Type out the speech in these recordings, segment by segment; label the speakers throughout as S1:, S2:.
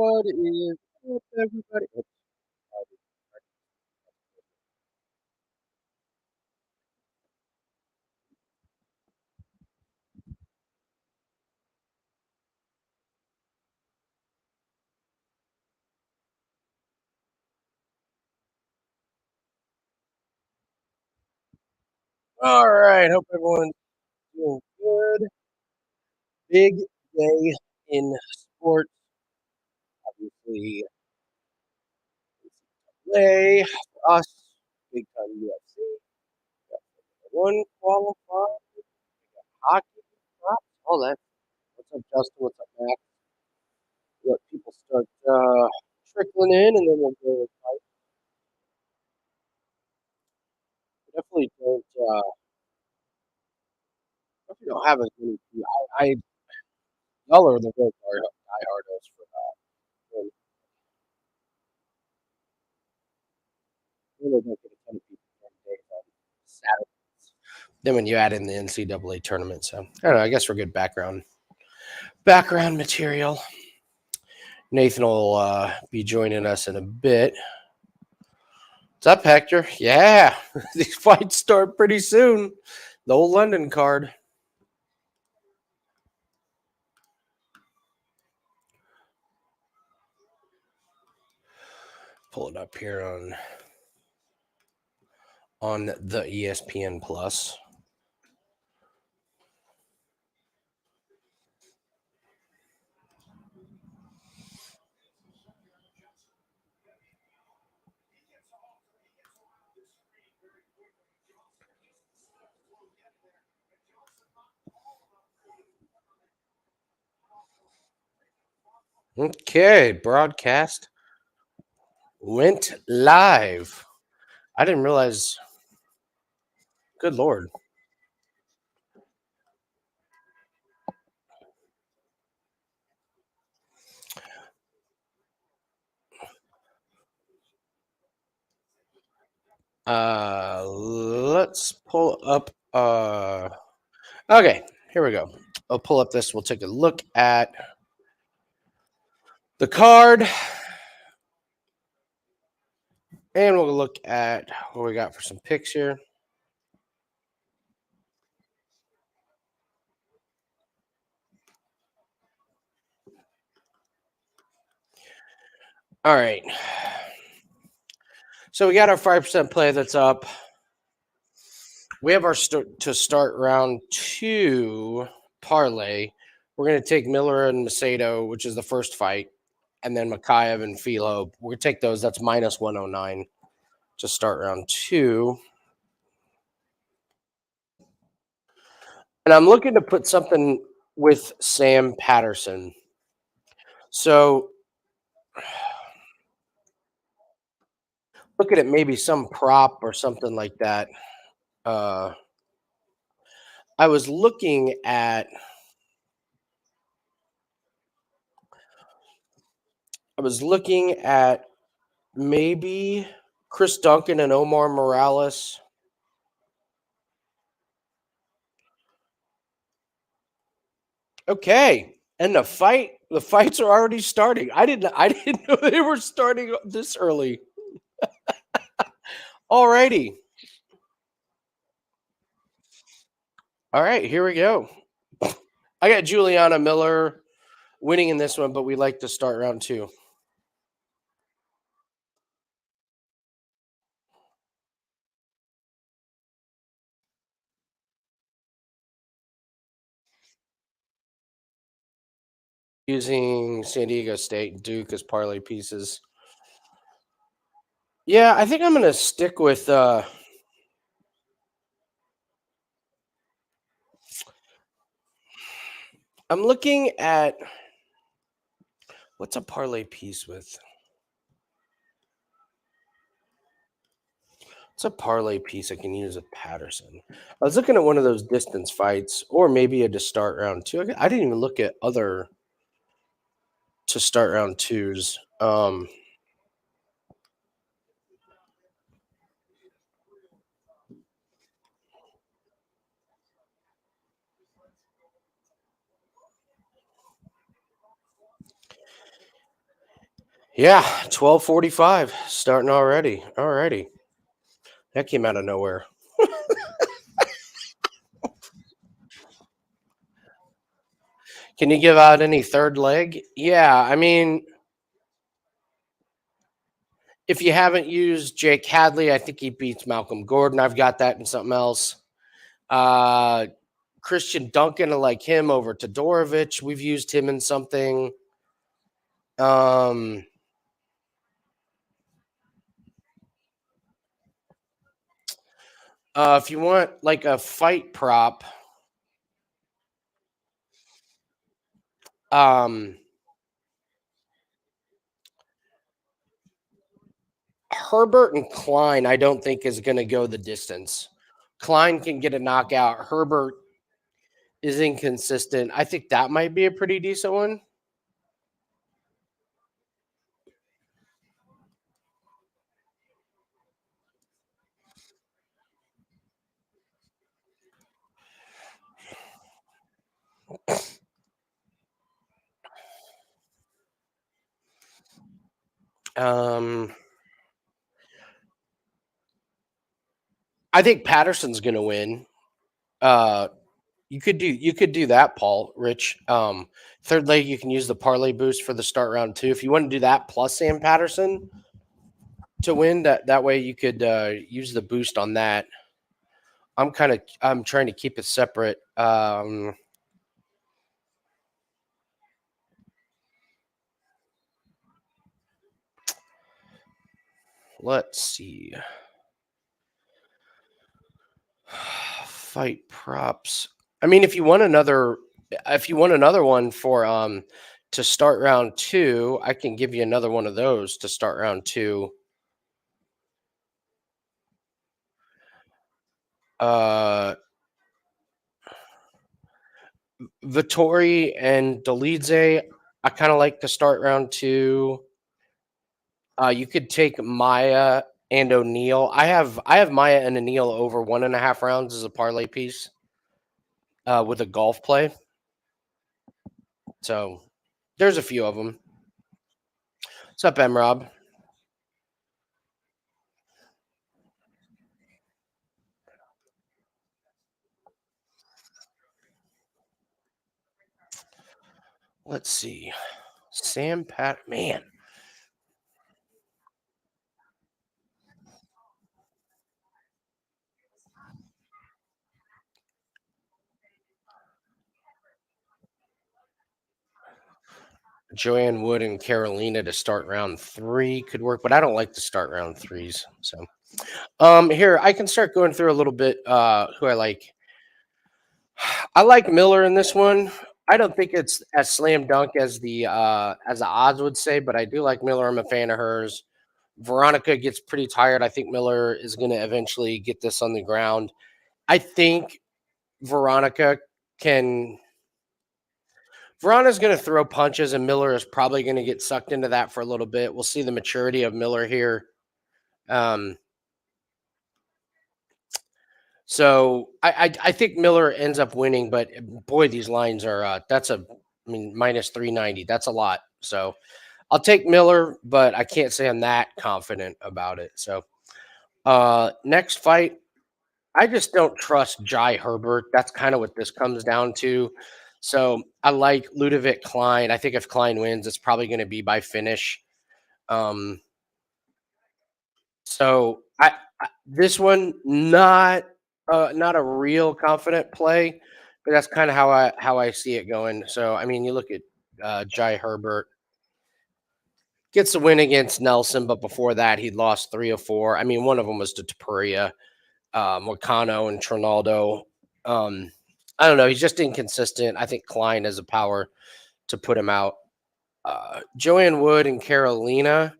S1: What is up, everybody? Oops, all right, hope everyone's doing good. Big day in sports, obviously. Play for us, big time UFC. One qualified, hockey, props, all that. What's up, Justin? What's up, Max? Let people start trickling in, and then we'll go with fight. Definitely don't have as many. Y'all are the real diehardos for that. Really don't get a ton of people during days on Saturdays. Then when you add in the NCAA tournament, so I don't know. I guess we're good background material. Nathan will be joining us in a bit. What's up, Hector? Yeah, these fights start pretty soon. The old London card. Pull it up here on the ESPN Plus. Okay, broadcast went live. I didn't realize. Good Lord. Let's pull up. Okay, here we go. I'll pull up this. We'll take a look at the card, and we'll look at what we got for some picks here. All right. So we got our 5% play that's up. We have our to start round 2 parlay. We're going to take Miller and Macedo, which is the first fight, and then Mokaev and Philo. We're going to take those. That's minus 109 to start round 2. And I'm looking to put something with Sam Patterson. So looking at maybe some prop or something like that. I was looking at maybe Chris Duncan and Omar Morales. Okay. And the fights are already starting. I didn't know they were starting this early. Alrighty. All right, here we go. I got Juliana Miller winning in this one, but we like to start round 2. Using San Diego State and Duke as parlay pieces. Yeah, I think I'm going to stick with I'm looking at what's a parlay piece with? It's a parlay piece I can use with Patterson. I was looking at one of those distance fights or maybe a to start round 2. I didn't even look at other to start round 2s. Yeah, 12:45 starting already. Alrighty. That came out of nowhere. Can you give out any third leg? Yeah, I mean, if you haven't used Jake Hadley, I think he beats Malcolm Gordon. I've got that in something else. Uh Christian Duncan, I like him over Todorovic. We've used him in something. Um if you want like a fight prop, um Herbert and Klein, I don't think is going to go the distance. Klein can get a knockout. Herbert is inconsistent. I think that might be a pretty decent one. Um, I think Patterson's going to win. Uh, you could do that, Paul Rich. Third leg, you can use the parlay boost for the start round too. If you want to do that plus Sam Patterson to win, that way you could use the boost on that. I'm trying to keep it separate. Let's see. Fight props. I mean, if you want another one for to start round two, I can give you another one of those to start round two. Uh Vettori and Dolidze, I kind of like to start round two. You could take Maia and O'Neal. I have Maia and O'Neal over 1.5 rounds as a parlay piece with a golf play. So there's a few of them. What's up, M Rob? Let's see. Sam Pat, man. Joanne Wood and Carolina to start round three could work, but I don't like to start round threes. So, here I can start going through a little bit. Who I like. I like Miller in this one. I don't think it's as slam dunk as the odds would say, but I do like Miller. I'm a fan of hers. Veronica gets pretty tired. I think Miller is going to eventually get this on the ground. I think Veronica can. Veronica's going to throw punches, and Miller is probably going to get sucked into that for a little bit. We'll see the maturity of Miller here. Um, so I think Miller ends up winning, but boy, these lines are I mean minus 390. That's a lot. So I'll take Miller, but I can't say I'm that confident about it. So next fight, I just don't trust Jai Herbert. That's kind of what this comes down to. So I like Ludovic Klein. I think if Klein wins, it's probably going to be by finish. Um, so this one not a real confident play, but that's kind of how I see it going. So I mean, you look at Jai Herbert gets a win against Nelson, but before that he'd lost 3 or 4. I mean, one of them was to Tapuria, Moicano, and Trinaldo. Um, I don't know. He's just inconsistent. I think Klein has the power to put him out. Joanne Wood and Carolina.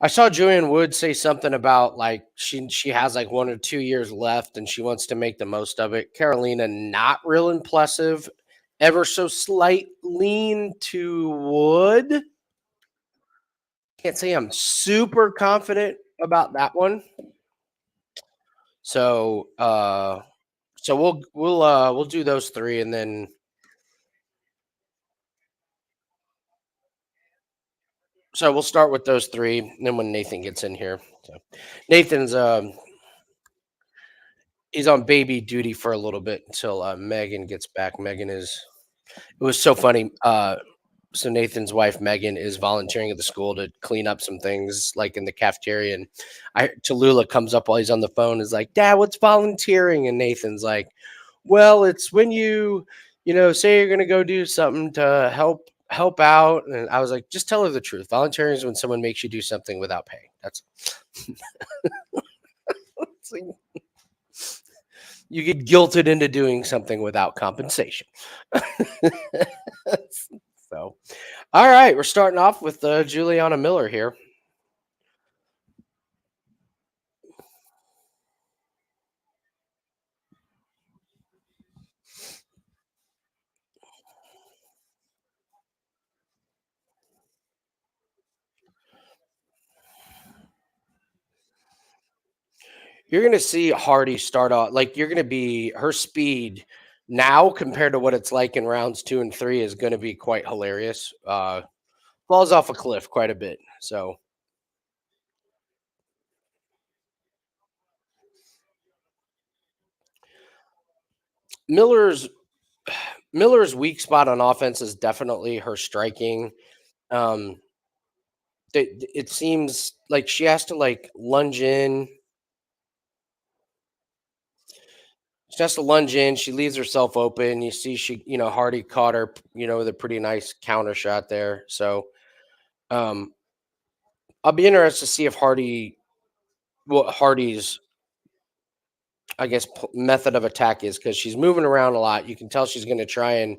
S1: I saw Joanne Wood say something about like she has like 1 or 2 years left and she wants to make the most of it. Carolina, not real impressive. Ever so slight lean to Wood. Can't say I'm super confident about that one. So we'll do those three and then So we'll start with those three, and then when Nathan gets in here. So Nathan's he's on baby duty for a little bit until Megan gets back. Megan is it was so funny. So Nathan's wife Megan is volunteering at the school to clean up some things like in the cafeteria, and Tallulah comes up while he's on the phone, is like, "Dad, what's volunteering?" And Nathan's like, "Well, it's when you say you're gonna go do something to help out." And I was like, "Just tell her the truth. Volunteering is when someone makes you do something without pay. That's it's like, you get guilted into doing something without compensation." So, all right, we're starting off with Juliana Miller here. You're gonna see Hardy start off like you're gonna be her speed now compared to what it's like in rounds 2 and 3 is gonna be quite hilarious. Falls off a cliff quite a bit. So Miller's Miller's weak spot on offense is definitely her striking. Um, it seems like she has to like lunge in. She has to lunge in. She leaves herself open. You see, Hardy caught her, with a pretty nice counter shot there. So, um, I'll be interested to see if what Hardy's, I guess, method of attack is because she's moving around a lot. You can tell she's going to try and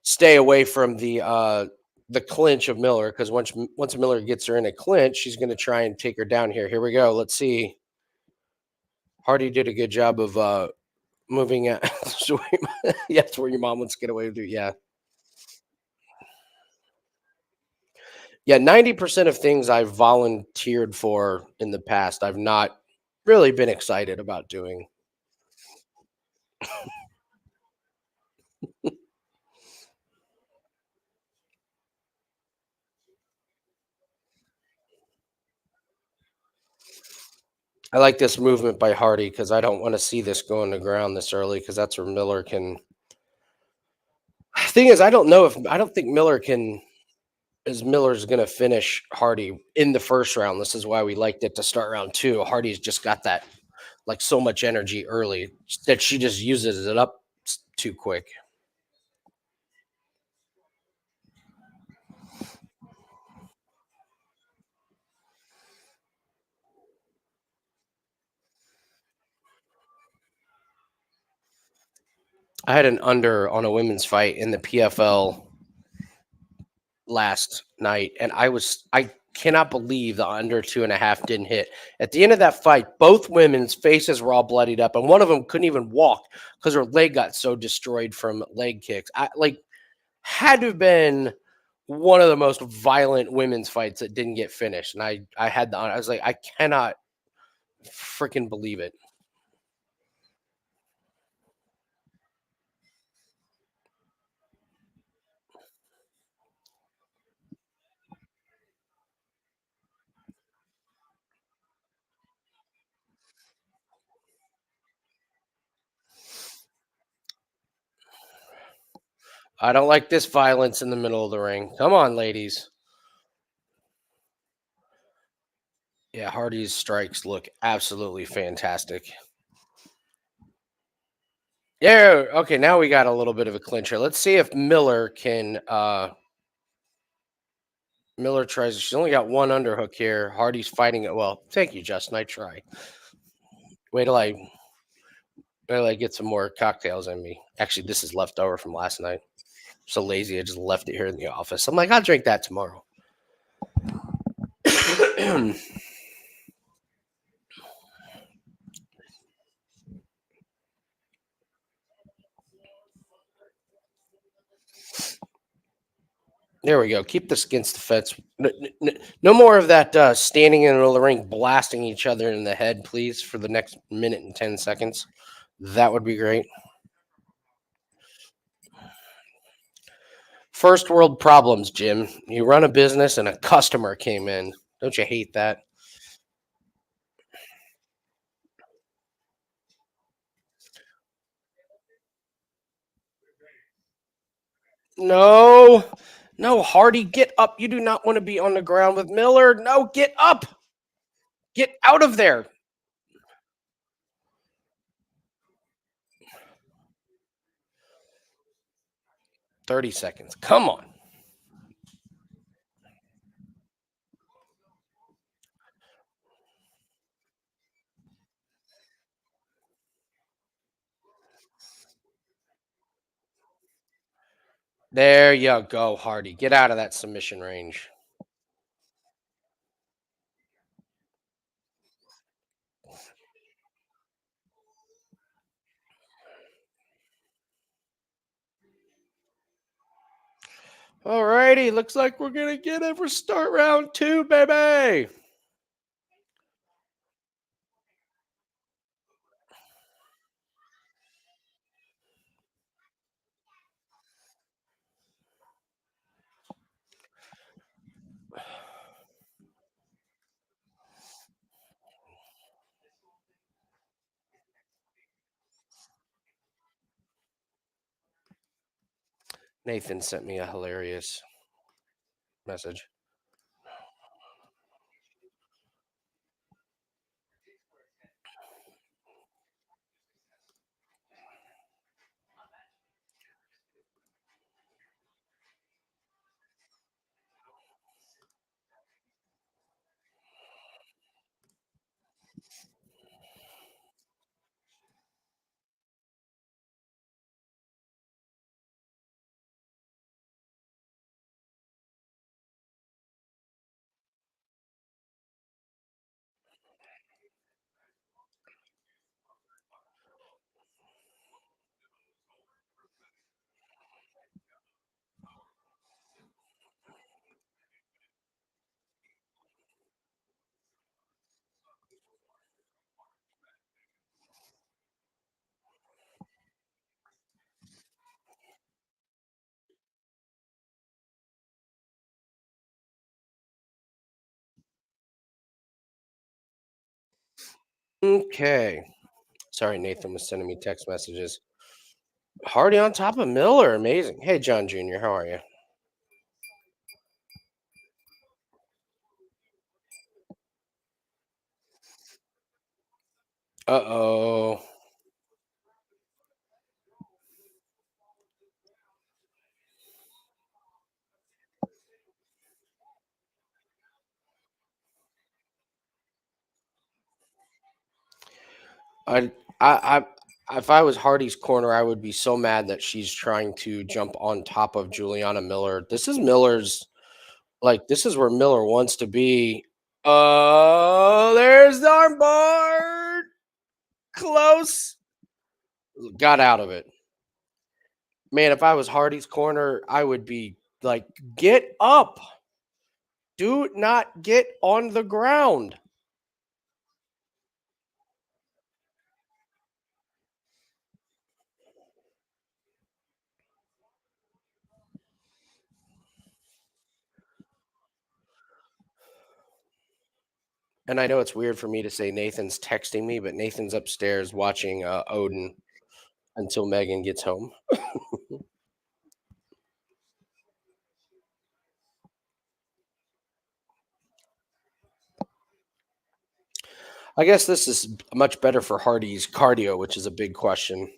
S1: stay away from the clinch of Miller because once Miller gets her in a clinch, she's going to try and take her down here. Here we go. Let's see. Hardy did a good job of moving at. Yeah, that's where your mom wants to get away with it. Yeah, yeah. 90% of things I've volunteered for in the past, I've not really been excited about doing. I like this movement by Hardy because I don't want to see this go on the ground this early because that's where Miller can. Thing is, I don't think Miller can. As Miller's going to finish Hardy in the first round. This is why we liked it to start round two. Hardy's just got that like so much energy early that she just uses it up too quick. I had an under on a women's fight in the PFL last night, and I cannot believe the under 2.5 didn't hit. At the end of that fight, both women's faces were all bloodied up, and one of them couldn't even walk because her leg got so destroyed from leg kicks. I like had to have been one of the most violent women's fights that didn't get finished. And I had the I was like, I cannot freaking believe it. I don't like this violence in the middle of the ring. Come on, ladies. Yeah, Hardy's strikes look absolutely fantastic. Yeah, okay, now we got a little bit of a clincher. Let's see if Miller can Miller tries. She's only got one underhook here. Hardy's fighting it well. Thank you, Justin. I try. Wait till I wait till I get some more cocktails in me. Actually, this is left over from last night. So lazy, I just left it here in the office. I'm like, I'll drink that tomorrow. There we go. Keep this against the fence. No more of that standing in the middle of the ring, blasting each other in the head, please, for the next minute and 10 seconds. That would be great. First world problems, Jim. You run a business and a customer came in. Don't you hate that? No. No, Hardy, get up. You do not want to be on the ground with Miller. No, get up. Get out of there. 30 seconds. Come on. There you go, Hardy. Get out of that submission range. All righty. Looks like we're going to get it for start round 2, baby. Nathan sent me a hilarious message. Okay. Sorry, Nathan was sending me text messages. Hardy on top of Miller. Amazing. Hey, John Jr., how are you? Uh-oh. I, I, if I was Hardy's corner, I would be so mad that she's trying to jump on top of Juliana Miller. This is Miller's, like, this is where Miller wants to be. Oh, there's the armbar. Close. Got out of it. Man, if I was Hardy's corner, I would be like, get up. Do not get on the ground. And I know it's weird for me to say Nathan's texting me, but Nathan's upstairs watching Odin until Megan gets home. I guess this is much better for Hardy's cardio, which is a big question.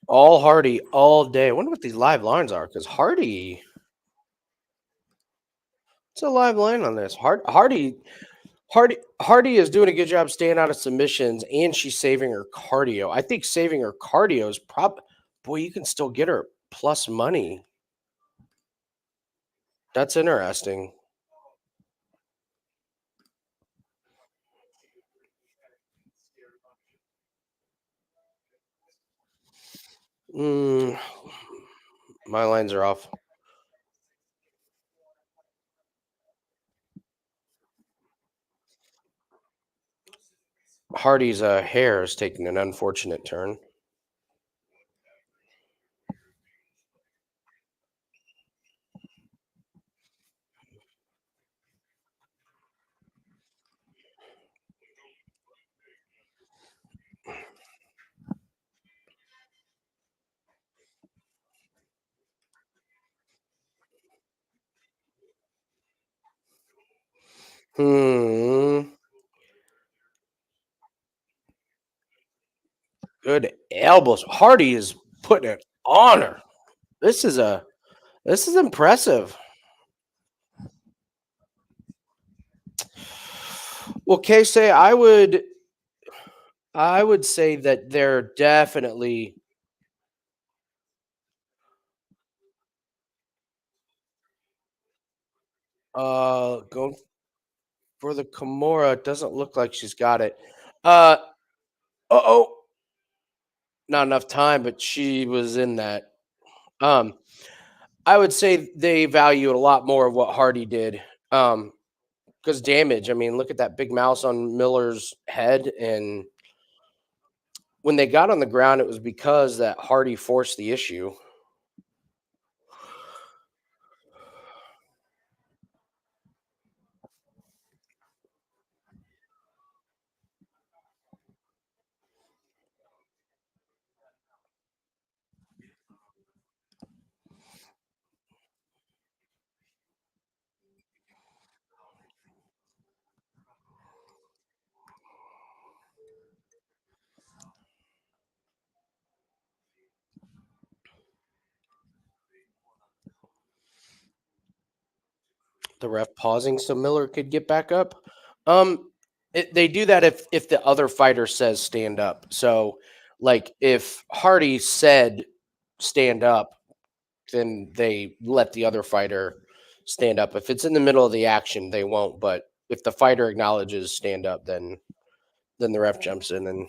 S1: All Hardy all day. I wonder what these live lines are because Hardy. It's a live line on this. Hardy is doing a good job staying out of submissions, and she's saving her cardio. I think saving her cardio is boy, you can still get her plus money. That's interesting. Mm, my lines are off. Hardy's hair is taking an unfortunate turn. Hmm. Good elbows. Hardy is putting it on her. This is a this is impressive. Well, Casey, I would say that they're definitely going for the Kimura. It doesn't look like she's got it. Uh oh, not enough time, but she was in that. Um, I would say they value a lot more of what Hardy did. Because damage. I mean, look at that big mouse on Miller's head, and when they got on the ground, it was because that Hardy forced the issue. The ref pausing so Miller could get back up. They do that if the other fighter says stand up. So, like if Hardy said stand up, then they let the other fighter stand up. If it's in the middle of the action, they won't. But if the fighter acknowledges stand up, then the ref jumps in and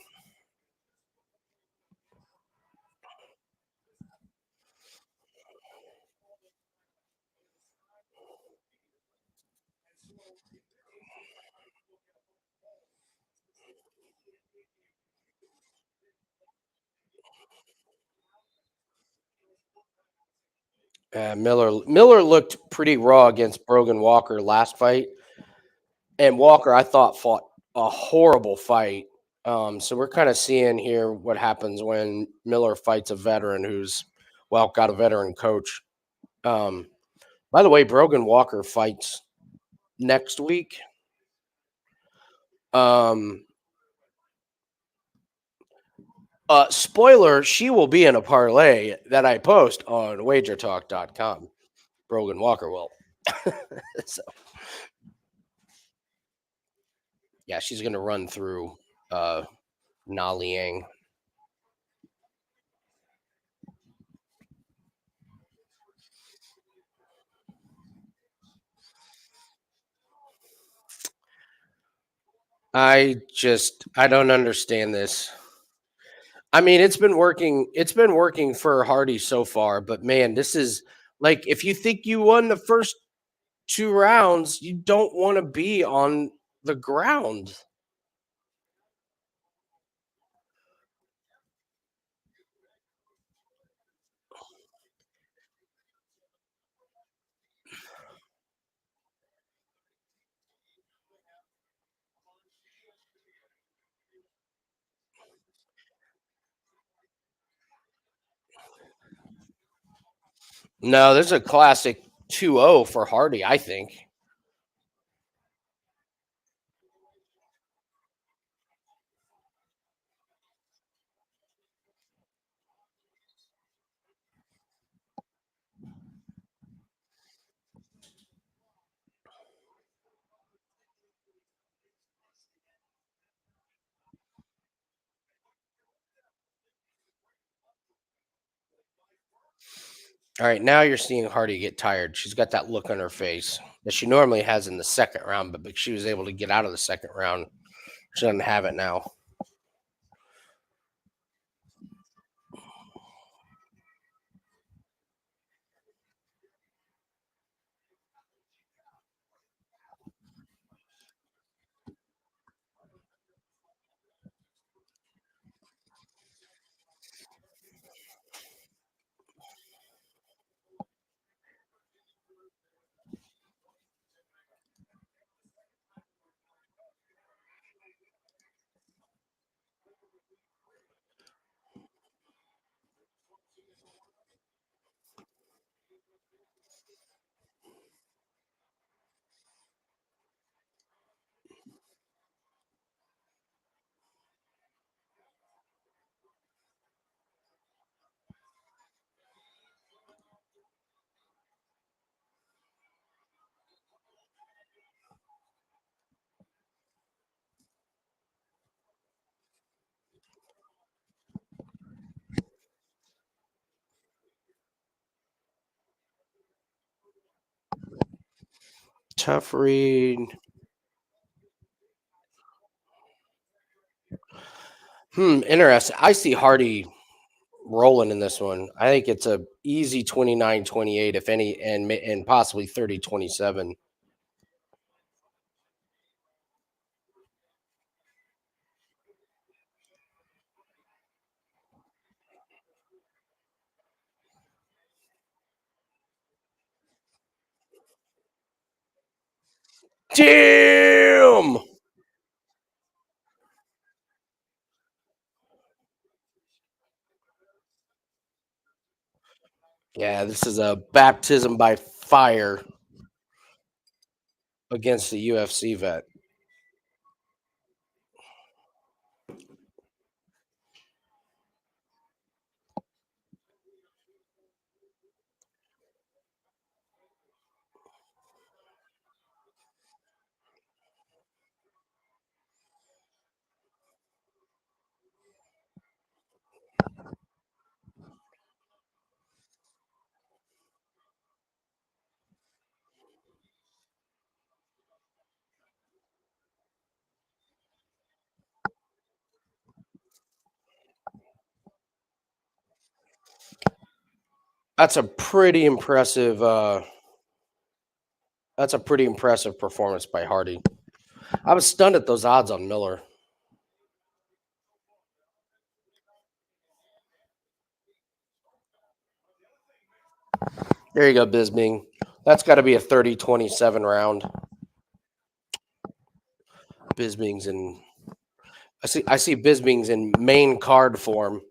S1: Miller looked pretty raw against Brogan Walker last fight, and Walker I thought fought a horrible fight. So we're kind of seeing here what happens when Miller fights a veteran who's got a veteran coach. Um, by the way, Brogan Walker fights next week. Um, Spoiler: she will be in a parlay that I post on WagerTalk.com. Brogan Walker will. So yeah, she's gonna run through uh, Na Liang. I don't understand this. I mean, it's been working. It's been working for Hardy so far, but man, this is like if you think you won the first two rounds, you don't want to be on the ground. No, there's a classic 2-0 for Hardy, I think. All right, now you're seeing Hardy get tired. She's got that look on her face that she normally has in the second round, but she was able to get out of the second round. She doesn't have it now. Tough read. Interesting. I see Hardy rolling in this one. I think it's a easy 29-28, if any, and possibly 30-27. Damn! Yeah, this is a baptism by fire against the UFC vet. That's a pretty impressive. That's a pretty impressive performance by Hardy. I was stunned at those odds on Miller. There you go, Bisbing. That's got to be a 30-27 round. Bisbing's in. I see Bisbing's in main card form.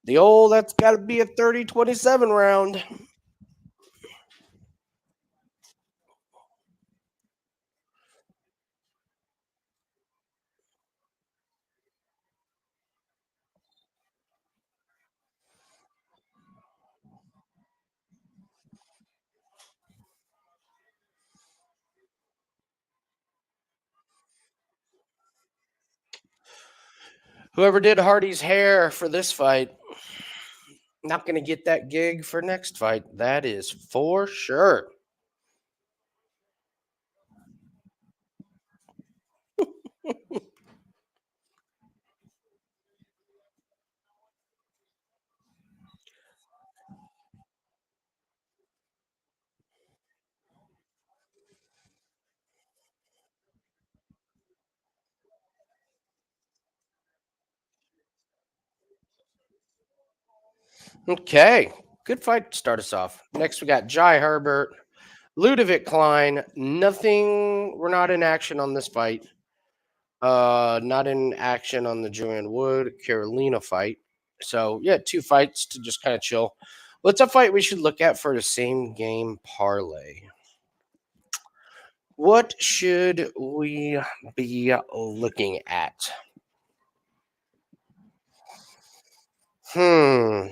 S1: That's got to be a 30-27 round. Whoever did Hardy's hair for this fight, not going to get that gig for next fight. That is for sure. Okay, good fight to start us off. Next, we got Jai Herbert, Ludovic Klein. Nothing. We're not in action on this fight. Not in action on the Joanne Wood Carolina fight. So yeah, two fights to just kind of chill. What's a fight we should look at for the same game parlay? What should we be looking at? Hmm.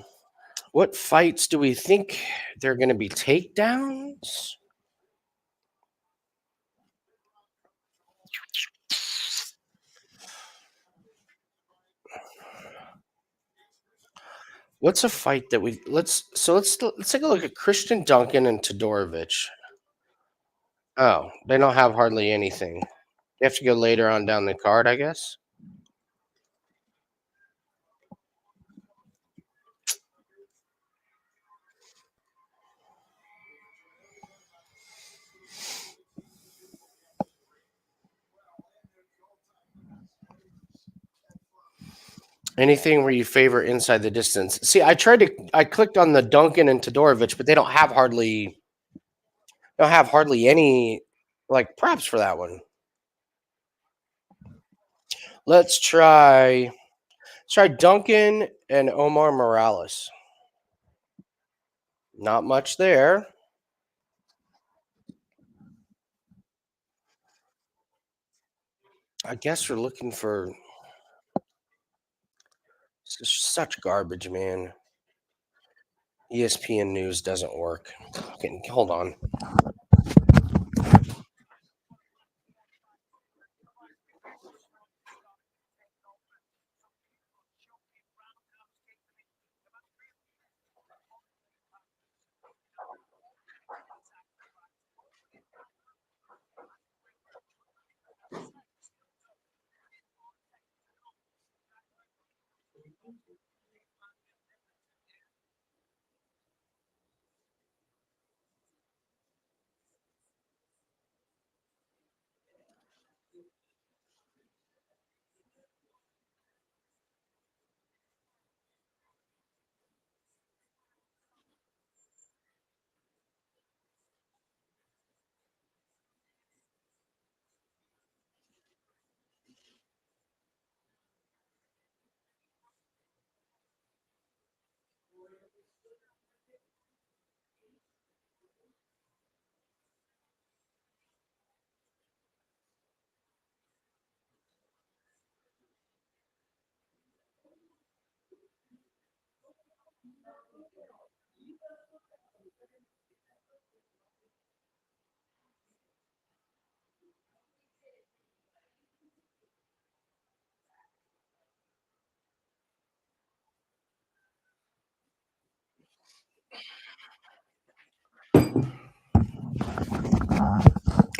S1: What fights do we think they're going to be takedowns? What's a fight that let's take a look at Christian Duncan and Todorovic. Oh, they don't have hardly anything. You have to go later on down the card, I guess. Anything where you favor inside the distance. See, I clicked on the Duncan and Todorovic, but they don't have hardly any like props for that one. Let's try Duncan and Omar Morales. Not much there. I guess we're looking for such garbage, man. ESPN News doesn't work. Okay, hold on.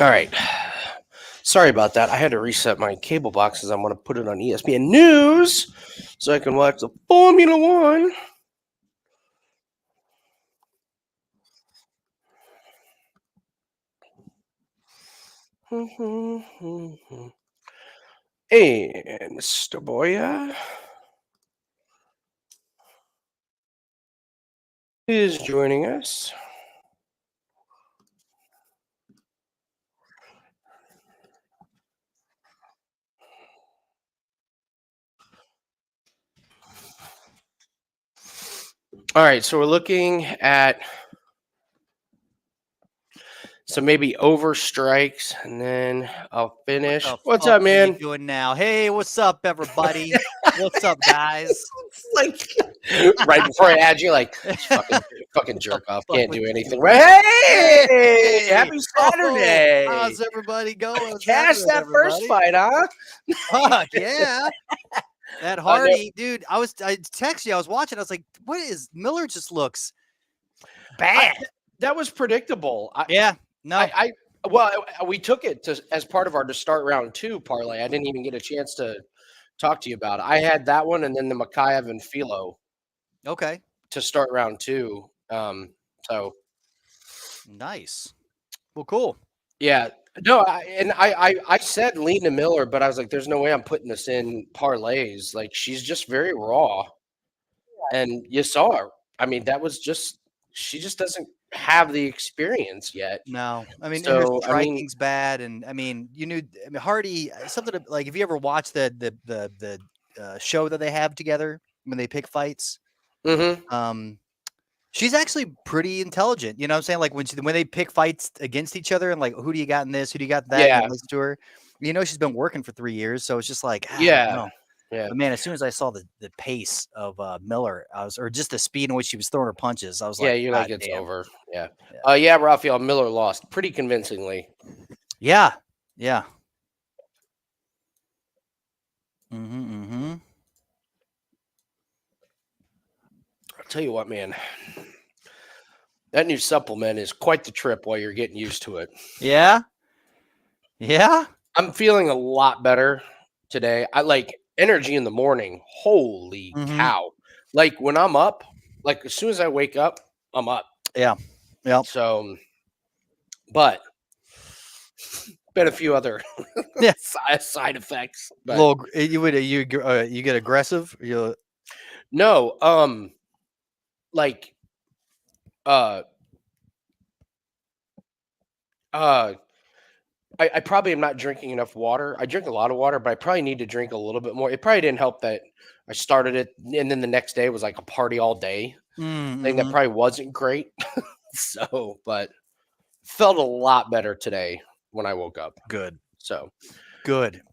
S1: All right. Sorry about that. I had to reset my cable boxes. I want to put it on ESPN News so I can watch the Formula One. Hey, Mr. Boya is joining us. All right, so we're looking at some maybe over strikes, and then I'll finish. What's up, man?
S2: What are you doing now? Hey, what's up, everybody? What's up, guys?
S1: Like right before I add you, like fucking jerk off, can't do anything. Right? Hey, happy Saturday!
S2: How's everybody going?
S1: Cash that first fight, huh?
S2: Fuck yeah! That Hardy, dude. I texted you. I was watching. I was like, "What is Miller? Just looks bad."
S1: That was predictable.
S2: No.
S1: We took it as part of our to start round 2 parlay. I didn't even get a chance to talk to you about it. I had that one and then the Mokaev and Philo.
S2: Okay.
S1: To start round 2. So
S2: nice. Well, cool.
S1: Yeah. No, I said lean to Miller, but I was like, there's no way I'm putting this in parlays. Like, she's just very raw. And you saw her. I mean, that was just she just doesn't have the experience yet.
S2: No, I mean, her
S1: So,
S2: striking's bad, and I mean, Hardy. Something like if you ever watch the show that they have together when they pick fights, she's actually pretty intelligent. You know what I'm saying? Like when they pick fights against each other, and like who do you got in this? Who do you got in that?
S1: Yeah.
S2: And listen to her. She's been working for 3 years, so it's just like
S1: Yeah.
S2: But man, as soon as I saw the pace of Miller, or just the speed in which she was throwing her punches, I was like,
S1: you're like, it's
S2: damn.
S1: over. Yeah. Rafael Miller lost pretty convincingly.
S2: Yeah. Yeah. Mm-hmm.
S1: Tell you what, man. That new supplement is quite the trip while you're getting used to it.
S2: Yeah. Yeah.
S1: I'm feeling a lot better today. I like energy in the morning. Holy cow. Like when I'm up, like as soon as I wake up, I'm up.
S2: Yeah. Yeah.
S1: So, but been a few other
S2: Yeah.
S1: side effects. But
S2: Little, you get aggressive.
S1: no, like I probably am not drinking enough water. I drink a lot of water, but I probably need to drink a little bit more. It probably didn't help that I started it and then the next day was like a party all day. I think that probably wasn't great. So, but felt a lot better today when I woke up.
S2: Good.
S1: So,
S2: good.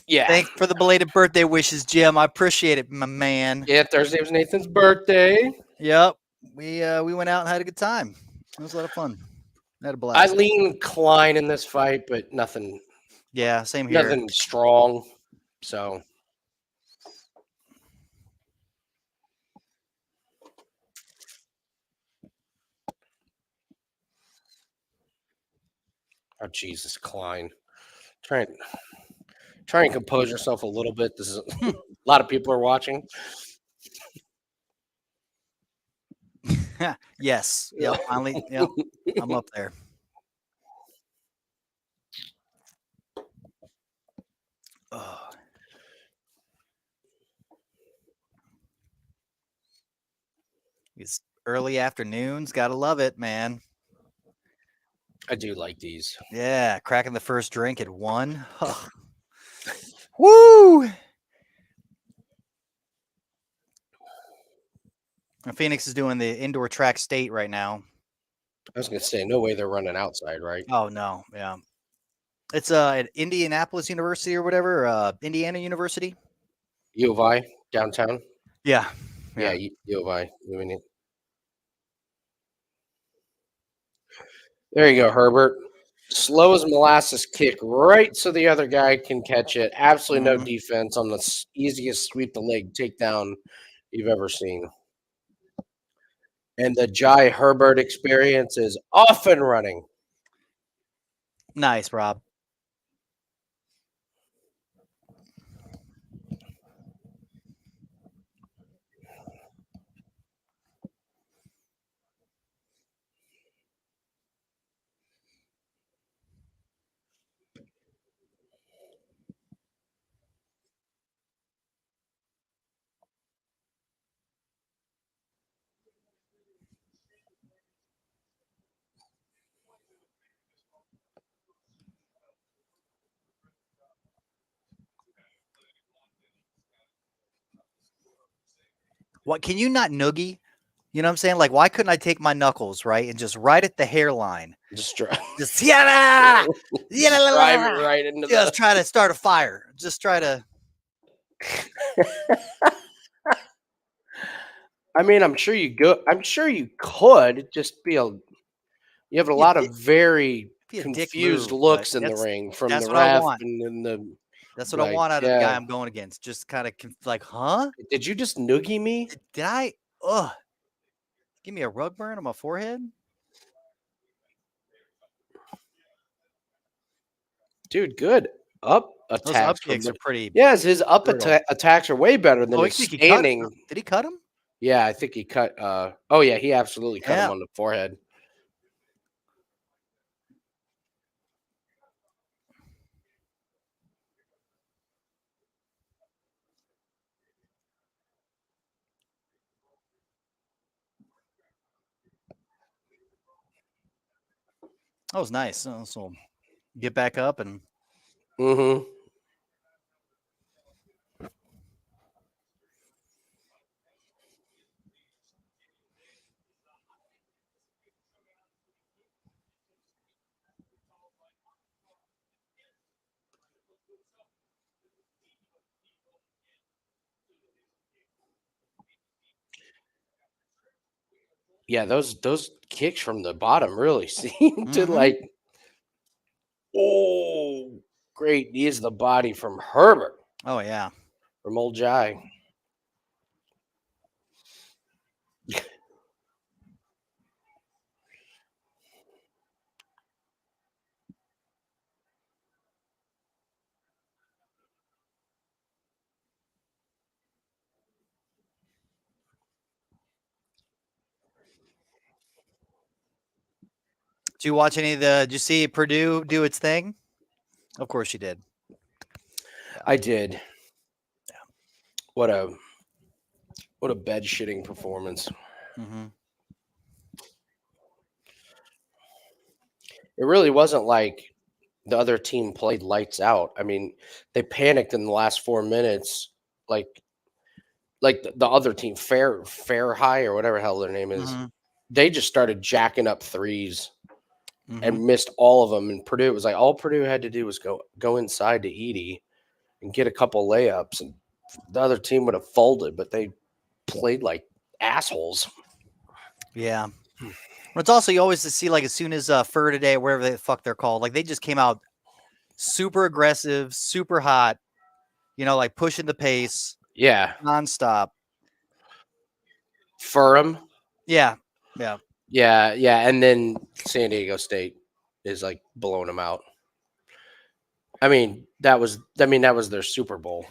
S1: Yeah.
S2: Thanks for the belated birthday wishes, Jim. I appreciate it, my man.
S1: Yeah, Thursday was Nathan's birthday.
S2: Yep. We went out and had a good time. It was a lot of fun. I had a
S1: I
S2: blast.
S1: lean Klein in this fight, but nothing.
S2: Yeah, same here.
S1: Nothing strong. So. Oh, Jesus, Klein. Try and compose yourself a little bit. This is a lot of people are watching.
S2: Yes. Yep. Finally. Yep. I'm up there. Oh. It's early afternoons. Gotta love it, man.
S1: I do like these.
S2: Yeah, cracking the first drink at 1. Oh. Woo! Phoenix is doing the indoor track state right now.
S1: I was gonna say, no way they're running outside, right?
S2: Oh no, yeah. It's at Indianapolis University or whatever, Indiana University.
S1: U of I downtown.
S2: Yeah.
S1: Yeah, U of I. There you go, Herbert. Slow as molasses kick right so the other guy can catch it. Absolutely no defense on the easiest sweep the leg takedown you've ever seen. And the Jai Herbert experience is off and running.
S2: Nice, Rob. What can you not noogie? You know what I'm saying? Like, why couldn't I take my knuckles, right, and just right at the hairline?
S1: Just drive
S2: yeah,
S1: it right into
S2: just try to start a fire. Just try to.
S1: I mean, I'm sure you could just be you have a lot of very confused looks in the ring from the ref and then the.
S2: That's what I want out of the guy I'm going against. Just kind of like, huh?
S1: Did you just noogie me?
S2: Did I? Ugh. Give me a rug burn on my forehead?
S1: Dude, good. Up attacks.
S2: Those up kicks are pretty.
S1: Yes, his up attacks are way better than his standing.
S2: Did he cut him?
S1: Yeah, I think he cut. Oh, yeah, he absolutely cut him on the forehead.
S2: That was nice. So get back up and.
S1: Yeah, those kicks from the bottom really seem to like. Oh, great! He is the body from Herbert.
S2: Oh yeah,
S1: from old Jai.
S2: Did you watch any of the? Did you see Purdue do its thing? Of course you did.
S1: I did. What a bed shitting performance.
S2: Mm-hmm.
S1: It really wasn't like the other team played lights out. I mean, they panicked in the last 4 minutes, like the other team, Fair High or whatever hell their name is.
S2: Mm-hmm.
S1: They just started jacking up threes
S2: Mm-hmm.
S1: and missed all of them. And Purdue, it was like all Purdue had to do was go inside to Edie and get a couple layups, and the other team would have folded. But they played like assholes.
S2: Yeah. But it's also, you always see, like, as soon as Fur Today, wherever the fuck they're called, like, they just came out super aggressive, super hot, like pushing the pace
S1: Yeah,
S2: nonstop.
S1: Furham.
S2: Yeah.
S1: Yeah, and then San Diego State is like blowing them out. I mean, that was their Super Bowl.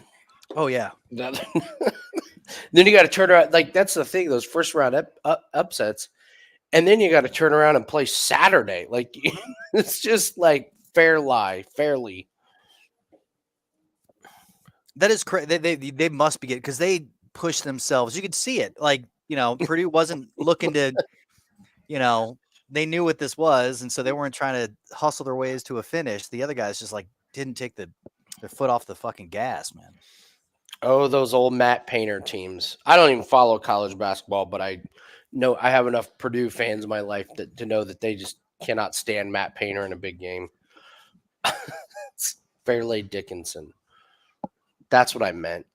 S2: Oh, yeah.
S1: Then you got to turn around. Like, that's the thing; those first round upsets, and then you got to turn around and play Saturday. Like, it's just like fairly.
S2: That is crazy. They must be getting, because they push themselves. You could see it. Like, Purdue wasn't looking to, they knew what this was, and so they weren't trying to hustle their ways to a finish. The other guys just like didn't take their foot off the fucking gas, man.
S1: Oh, those old Matt Painter teams. I don't even follow college basketball, but I know I have enough Purdue fans in my life to know that they just cannot stand Matt Painter in a big game. Fairleigh Dickinson. That's what I meant.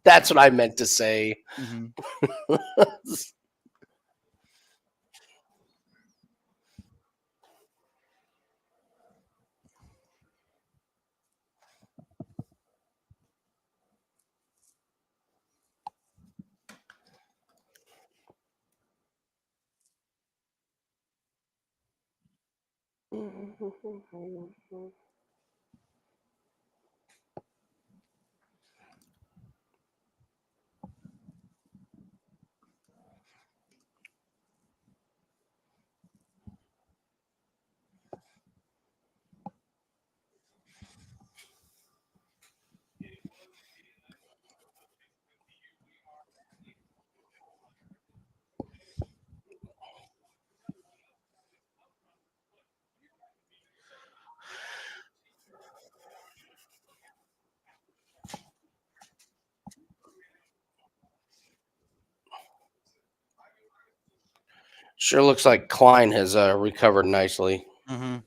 S1: That's what I meant to say.
S2: Mm-hmm.
S1: Sure looks like Klein has recovered nicely.
S2: Mm-hmm.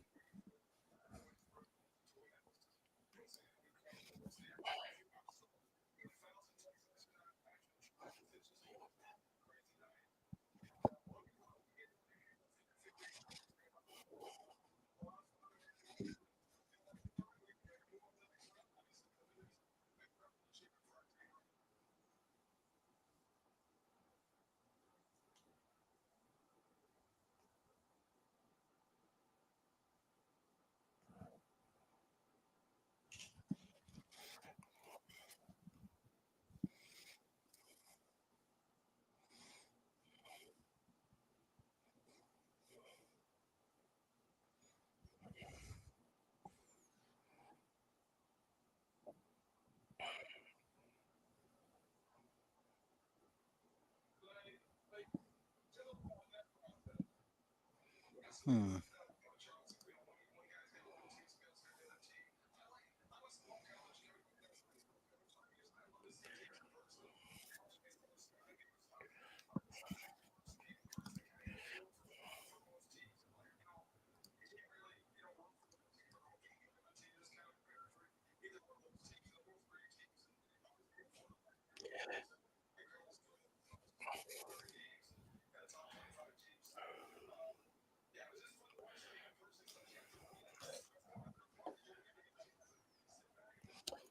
S2: Hmm.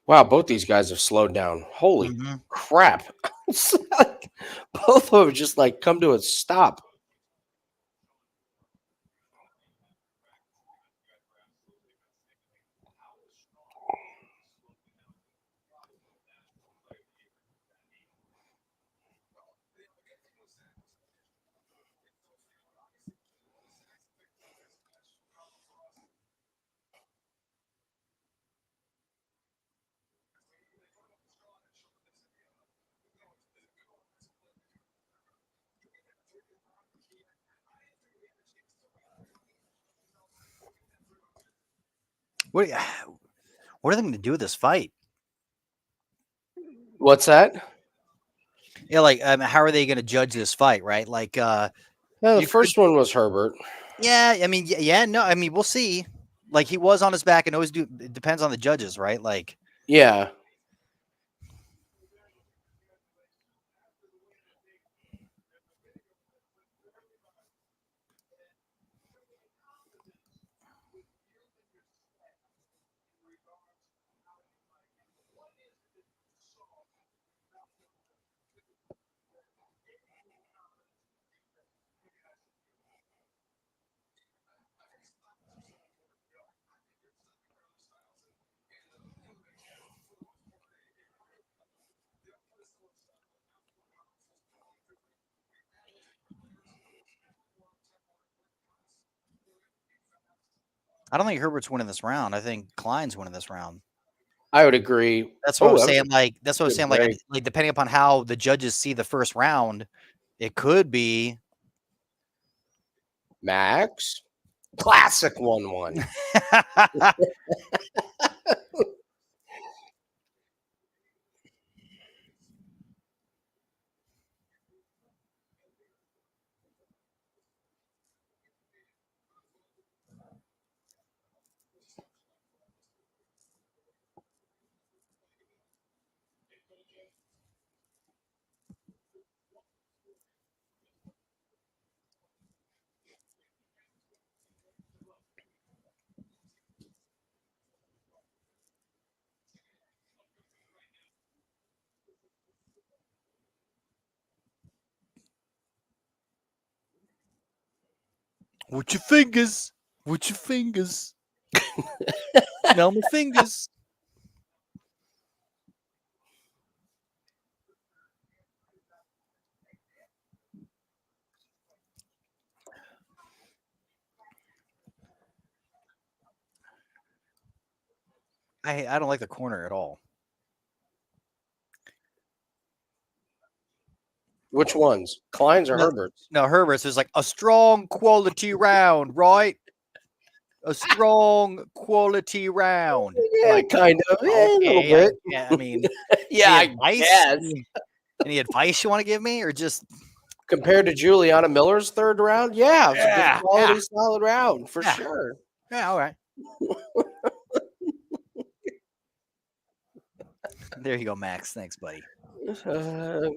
S1: Wow, both these guys have slowed down. Holy
S2: Mm-hmm.
S1: crap. It's like both of them just like come to a stop.
S2: What are they going to do with this fight?
S1: What's that?
S2: Yeah, like how are they going to judge this fight? Right? Like,
S1: The
S2: you
S1: first one was Herbert.
S2: yeah. I mean, no. I mean, we'll see. Like he was on his back, and always do. It depends on the judges, right? Like,
S1: Yeah.
S2: I don't think Herbert's winning this round. I think Klein's winning this round.
S1: I would agree.
S2: That's what I was
S1: that was
S2: saying. Like, that's what I was
S1: good
S2: saying.
S1: break.
S2: Like depending upon how the judges see the first round, it could be
S1: Max. Classic 1-1.
S2: with your fingers. With your fingers. Smell my fingers. I don't like the corner at all.
S1: Which ones? Klein's or
S2: No.
S1: Herbert's?
S2: No, Herbert's is like a strong quality round, right? A strong quality round.
S1: Yeah,
S2: Like,
S1: kind of. Yeah, a little bit.
S2: I mean,
S1: Yeah, I
S2: any advice?
S1: guess.
S2: Any advice you want to give me, or just
S1: Compared to Juliana Miller's third round, yeah, it was a
S2: Yeah,
S1: good quality,
S2: yeah.
S1: solid round for
S2: Yeah.
S1: sure.
S2: yeah, all right. There you go, Max. Thanks, buddy.
S1: Uh,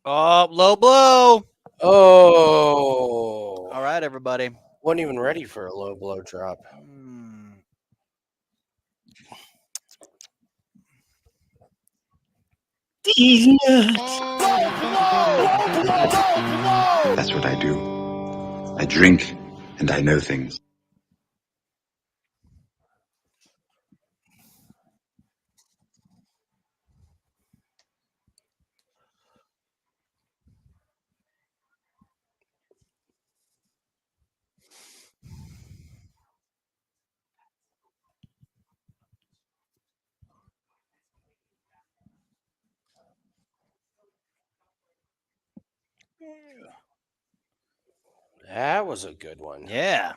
S2: Oh, low blow.
S1: oh,
S2: All right, everybody.
S1: wasn't even ready for a low blow drop.
S3: That's what I do. I drink and I know things.
S1: That was a good one.
S2: Yeah.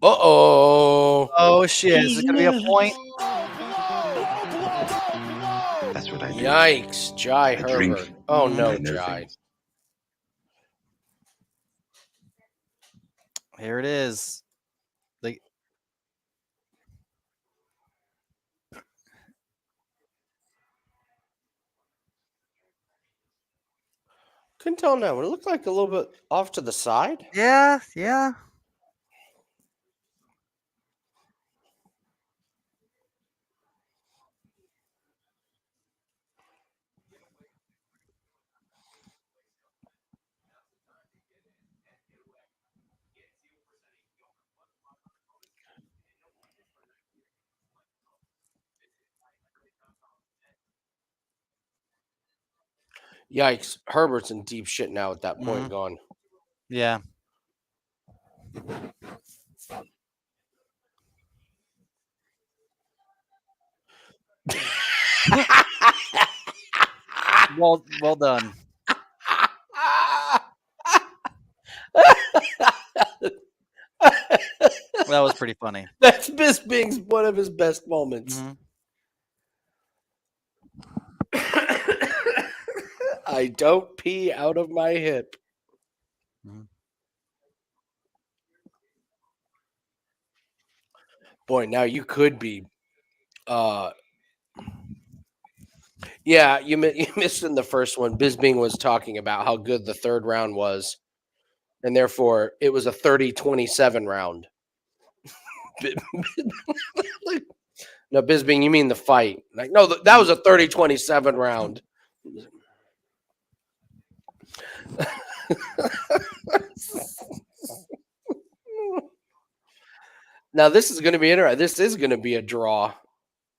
S1: Uh-oh.
S2: Oh, shit. Is it going to be a point?
S3: That's what I do.
S1: Yikes. Jai
S3: I drink.
S1: Herbert. Oh,
S2: Mhm.
S1: no,
S3: I know
S1: Jai.
S3: things.
S2: Here it is.
S1: Couldn't tell now. It looked like a little bit off to the side.
S2: Yeah, yeah.
S1: Yikes. Herbert's in deep shit now at that point gone.
S2: Yeah. Well done. That was pretty funny.
S1: That's Bisping's one of his best moments. I don't pee out of my hip. Boy, now you could be. Yeah, you missed in the first one. Bisping was talking about how good the third round was, and therefore it was a 30-27 round. No, Bisping, you mean the fight. Like, no, that was a 30-27 round. Now, this is going to be interesting. This is going to be a draw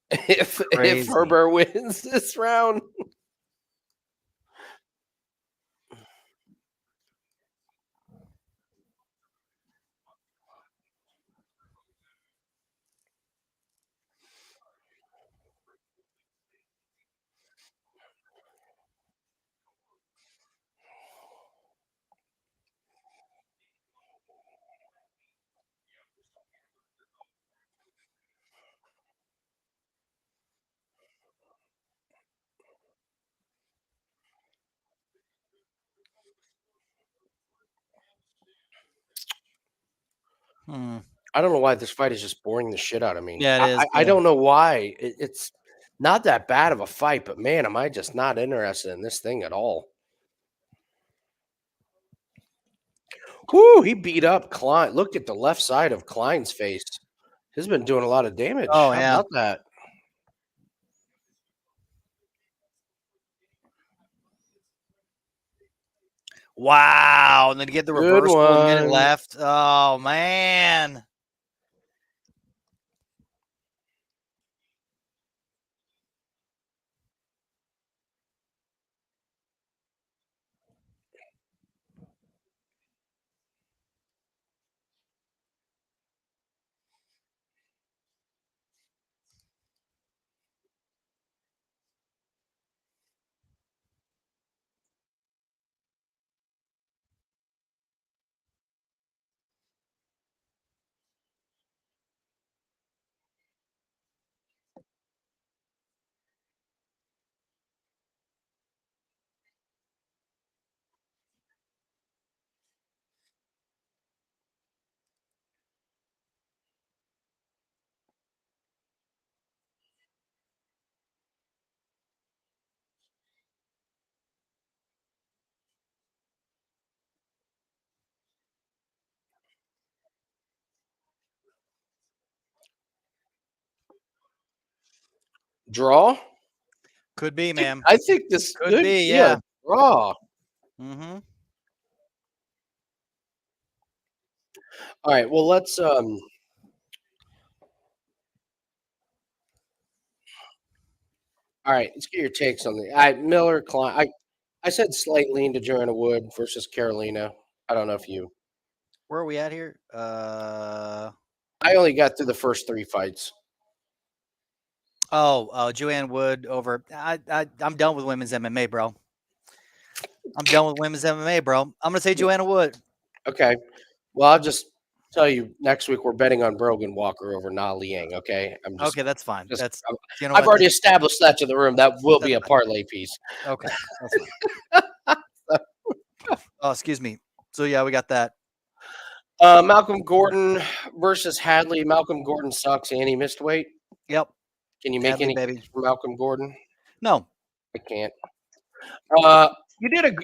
S1: if Herbert wins this round. I don't know why this fight is just boring the shit out of me.
S2: Yeah, it is.
S1: I don't know why. It's not that bad of a fight, but man, am I just not interested in this thing at all. Whoo, he beat up Klein. Look at the left side of Klein's face. He's been doing a lot of damage.
S2: Oh,
S1: How
S2: yeah.
S1: about that?
S2: Wow. And then to get the
S1: Good
S2: reversal, a minute
S1: one.
S2: left. Oh, man.
S1: Draw?
S2: Could be, man.
S1: I think this
S2: Could be,
S1: a
S2: yeah.
S1: draw.
S2: Mm-hmm.
S1: All right, well, let's all right, let's get your takes on the Miller Klein. I said slight lean to Joanna Wood versus Carolina. I don't know if you.
S2: Where are we at here?
S1: I only got through the first 3 fights.
S2: Joanne Wood over. I'm done with women's MMA, bro. I'm done with women's MMA, bro. I'm gonna say Joanna Wood.
S1: Okay. Well, I'll just tell you next week we're betting on Brogan Walker over Na Liang. Okay, I'm just
S2: Okay, that's fine.
S1: just
S2: That's
S1: I'm-
S2: you know
S1: I've
S2: what?
S1: already established that to the room. That will be a
S2: That's
S1: parlay piece.
S2: okay. That's fine. Oh, excuse me. So yeah, we got that.
S1: Malcolm Gordon versus Hadley. Malcolm Gordon sucks and he missed weight.
S2: Yep.
S1: Can you make
S2: Hadley,
S1: any
S2: baby.
S1: case for Malcolm Gordon?
S2: No.
S1: I can't. You did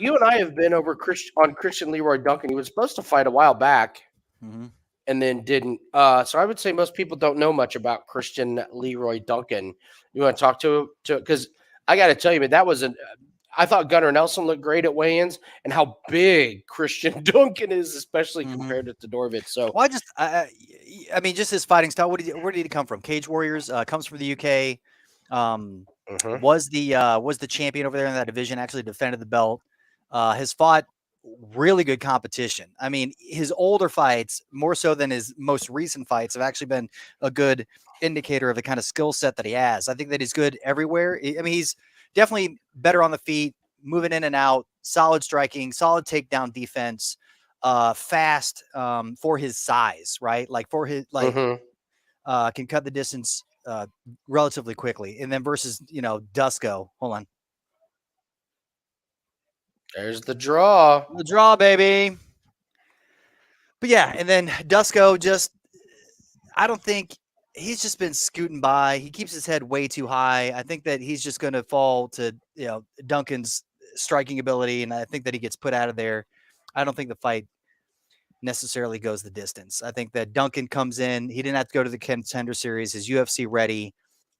S1: you and I have been over on Christian Leroy Duncan. He was supposed to fight a while back
S2: Mhm.
S1: and then didn't. So I would say most people don't know much about Christian Leroy Duncan. You want to talk to because I got to tell you, man, that was I thought Gunnar Nelson looked great at weigh-ins, and how big Christian Duncan is, especially
S2: Mhm.
S1: compared to Todorovic. So
S2: Well, I mean, just his fighting style. Where did he come from? Cage Warriors. Comes from the UK.
S1: Mhm.
S2: Was the champion over there in that division. Actually defended the belt. Has fought really good competition. I mean, his older fights, more so than his most recent fights, have actually been a good indicator of the kind of skill set that he has. I think that he's good everywhere. I mean, he's definitely better on the feet, moving in and out, solid striking, solid takedown defense, fast for his size, right? Like for his
S1: Mhm.
S2: can cut the distance relatively quickly. And then versus, Dusko. Hold on.
S1: There's the draw.
S2: The draw, baby. But yeah, and then Dusko I don't think he's just been scooting by. He keeps his head way too high. I think that he's just going to fall to, Duncan's striking ability. And I think that he gets put out of there. I don't think the fight necessarily goes the distance. I think that Duncan comes in. He didn't have to go to the contender series. His UFC ready.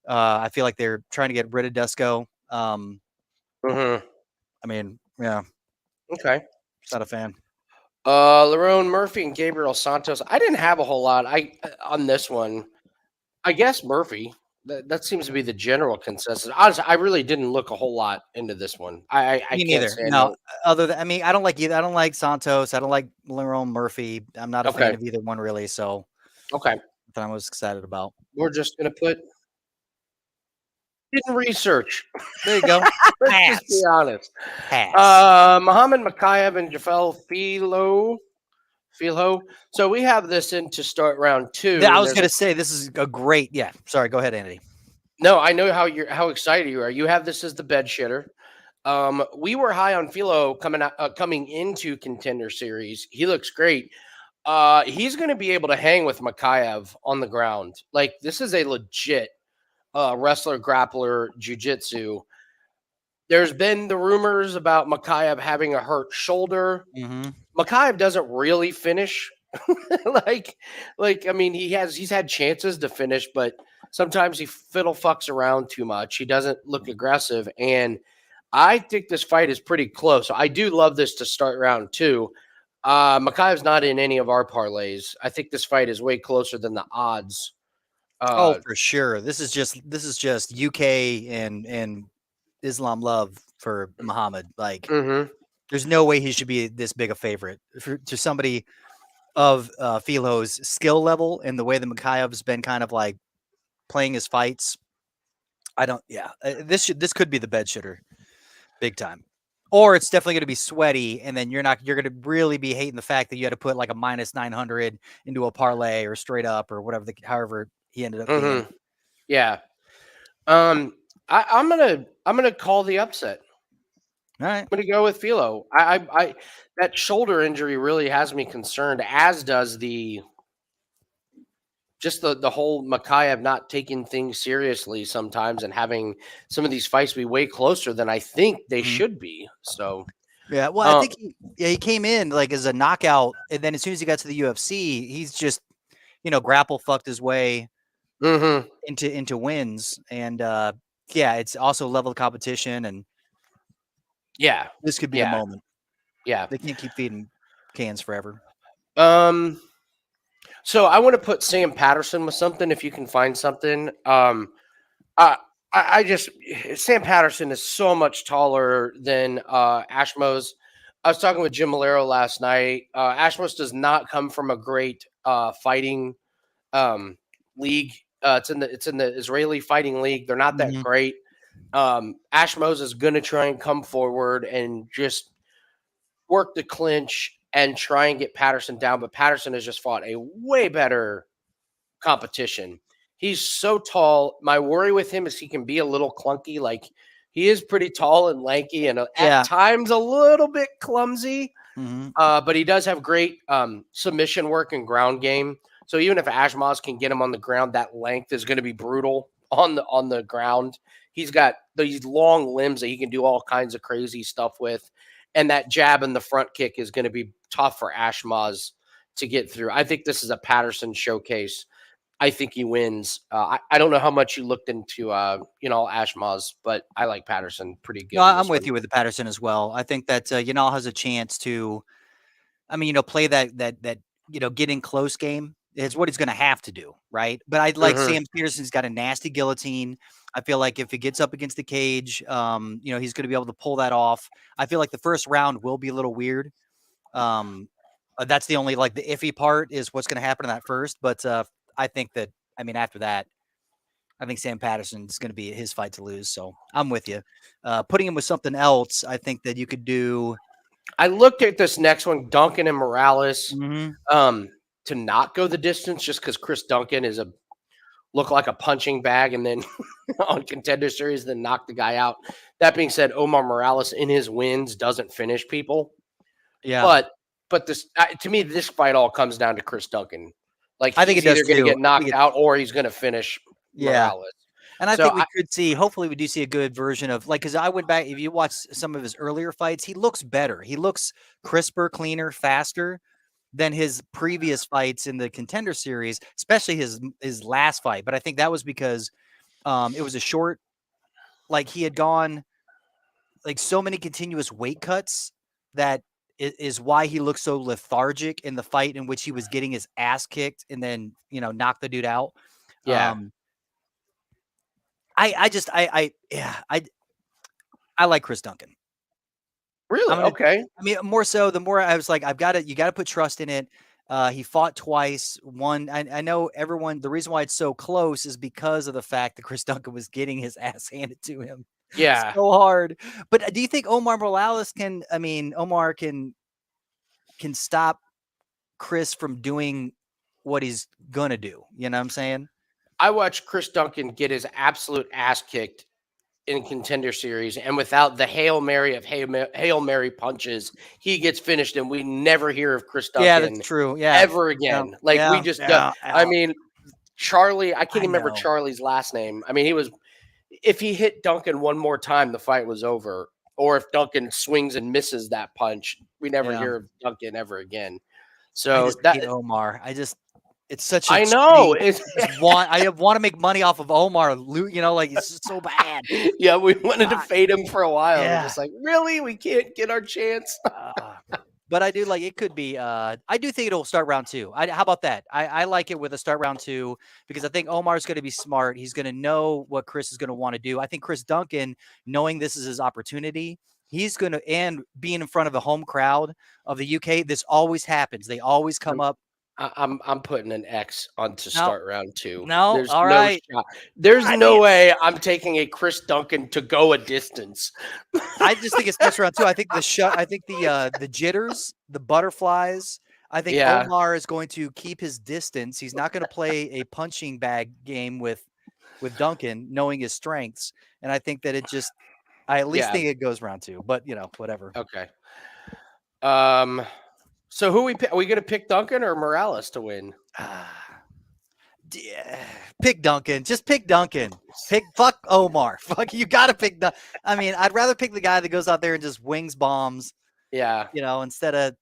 S2: I feel like they're trying to get rid of Dusko.
S1: Mhm.
S2: I mean, yeah,
S1: Okay.
S2: not a fan.
S1: Lerone Murphy and Gabriel Santos. I didn't have a whole lot. On this one. I guess Murphy. That seems to be the general consensus. Honestly, I really didn't look a whole lot into this one. I
S2: Me
S1: can't
S2: neither.
S1: say I
S2: No,
S1: know.
S2: other than I don't like either. I don't like Santos. I don't like Lerone Murphy. I'm not a fan
S1: Okay.
S2: of either one really. So
S1: Okay.
S2: that I was excited about.
S1: We're just gonna put didn't research.
S2: There you go.
S1: Let's just be honest.
S2: Pass.
S1: Muhammad Mokaev and Jafel Filho. So we have this in to start round 2.
S2: I
S1: and
S2: was
S1: there's
S2: gonna say this is a great. Yeah. Sorry. Go ahead, Andy.
S1: No, I know how excited you are. You have this as the bed shitter. We were high on Philo coming into contender series. He looks great. He's going to be able to hang with Mokaev on the ground. Like this is a legit wrestler, grappler, jujitsu. There's been the rumors about Mokaev having a hurt shoulder.
S2: Mm-hmm.
S1: Mokaev doesn't really finish. like I mean, he's had chances to finish, but sometimes he fiddle fucks around too much. He doesn't look aggressive, and I think this fight is pretty close. I do love this to start round 2. Mokaev's not in any of our parlays. I think this fight is way closer than the odds.
S2: For sure. This is just UK and Islam love for Muhammad. Like,
S1: Mhm.
S2: there's no way he should be this big a favorite to somebody of Filo's skill level and the way that Mokaev's been kind of like playing his fights. I don't. Yeah, this could be the bed shitter, big time. Or it's definitely going to be sweaty, and then you're going to really be hating the fact that you had to put like a minus 900 into a parlay or straight up or whatever, however he ended up being.
S1: Yeah. I'm gonna call the upset.
S2: All right.
S1: I'm gonna go with Philo. I that shoulder injury really has me concerned, as does the whole Mokaev not taking things seriously sometimes and having some of these fights be way closer than I think they should be. So
S2: yeah, well, I think he came in like as a knockout, and then as soon as he got to the UFC, he's just grapple fucked his way into wins, and yeah, it's also level of competition, and
S1: yeah,
S2: this could be the moment.
S1: Yeah,
S2: they can't keep feeding cans forever.
S1: So I want to put Sam Patterson with something if you can find something. I just Sam Patterson is so much taller than Ashmoz. I was talking with Jim Malero last night. Ashmoz does not come from a great fighting league. It's in the Israeli fighting league. They're not that great. Ashmoz is going to try and come forward and just work the clinch and try and get Patterson down. But Patterson has just fought a way better competition. He's so tall. My worry with him is he can be a little clunky. Like, he is pretty tall and lanky and at times a little bit clumsy. But he does have great submission work and ground game. So even if Ashmoz can get him on the ground, that length is going to be brutal on the ground. He's got these long limbs that he can do all kinds of crazy stuff with. And that jab and the front kick is going to be tough for Ashmoz to get through. I think this is a Patterson showcase. I think he wins. I don't know how much you looked into, Ashmoz, but I like Patterson pretty good.
S2: No, I'm with you with the Patterson as well. I think that Yanal has a chance to, play that get in close game. It's what he's going to have to do, right? But I like Sam Peterson's got a nasty guillotine. I feel like if he gets up against the cage, he's going to be able to pull that off. I feel like the first round will be a little weird. That's the only the iffy part is what's going to happen in that first. But I think that, after that, I think Sam Patterson's going to be his fight to lose. So I'm with you. Putting him with something else, I think that you could do.
S1: I looked at this next one, Duncan and Morales, to not go the distance just because Chris Duncan look like a punching bag and then on Contender Series, then knock the guy out. That being said, Omar Morales in his wins doesn't finish people.
S2: Yeah.
S1: But this, to me, this fight all comes down to Chris Duncan. Like,
S2: I think
S1: he's either going to get knocked out or he's going to finish Morales.
S2: And I think we could see, hopefully we do see a good version of, because I went back, if you watch some of his earlier fights, he looks better. He looks crisper, cleaner, faster than his previous fights in the Contender Series, especially his last fight. But I think that was because it was a short, he had gone so many continuous weight cuts that is why he looked so lethargic in the fight in which he was getting his ass kicked and then, knock the dude out.
S1: Yeah.
S2: I like Chris Duncan.
S1: Really? Okay.
S2: More so, the more I was like, you got to put trust in it. He fought twice. I know everyone, the reason why it's so close is because of the fact that Chris Duncan was getting his ass handed to him.
S1: Yeah.
S2: So hard. But do you think Omar Morales can stop Chris from doing what he's going to do? You know what I'm saying?
S1: I watched Chris Duncan get his absolute ass kicked in Contender Series, and without the Hail Mary of Hail Mary punches, he gets finished, and we never hear of Chris Duncan.
S2: Yeah, that's true. Yeah,
S1: ever again. We just don't. Charlie, I can't even remember Charlie's last name. If he hit Duncan one more time, the fight was over. Or if Duncan swings and misses that punch, we never hear of Duncan ever again. So
S2: I hate Omar. It's such.
S1: I know.
S2: I want to make money off of Omar. It's just so bad.
S1: Yeah, we wanted to fade him for a while. Yeah. We're just like, really? We can't get our chance.
S2: But I do it could be. I do think it'll start round 2. How about that? I like it with a start round 2 because I think Omar's going to be smart. He's going to know what Chris is going to want to do. I think Chris Duncan, knowing this is his opportunity, he's going to, and being in front of a home crowd of the UK, this always happens. They always come up.
S1: I'm putting an X on to start round 2.
S2: No,
S1: there's
S2: all
S1: no
S2: right.
S1: shot. There's no way I'm taking a Chris Duncan to go a distance.
S2: I just think it starts round 2. I think the jitters, the butterflies. I think Omar is going to keep his distance. He's not going to play a punching bag game with Duncan, knowing his strengths. And I think that I at least think it goes round 2. But whatever.
S1: Okay. So who are we going to pick Duncan or Morales to win?
S2: Pick Duncan. Just pick Duncan. Fuck Omar. Fuck, you got to pick I'd rather pick the guy that goes out there and just wings bombs.
S1: Yeah.
S2: Instead of.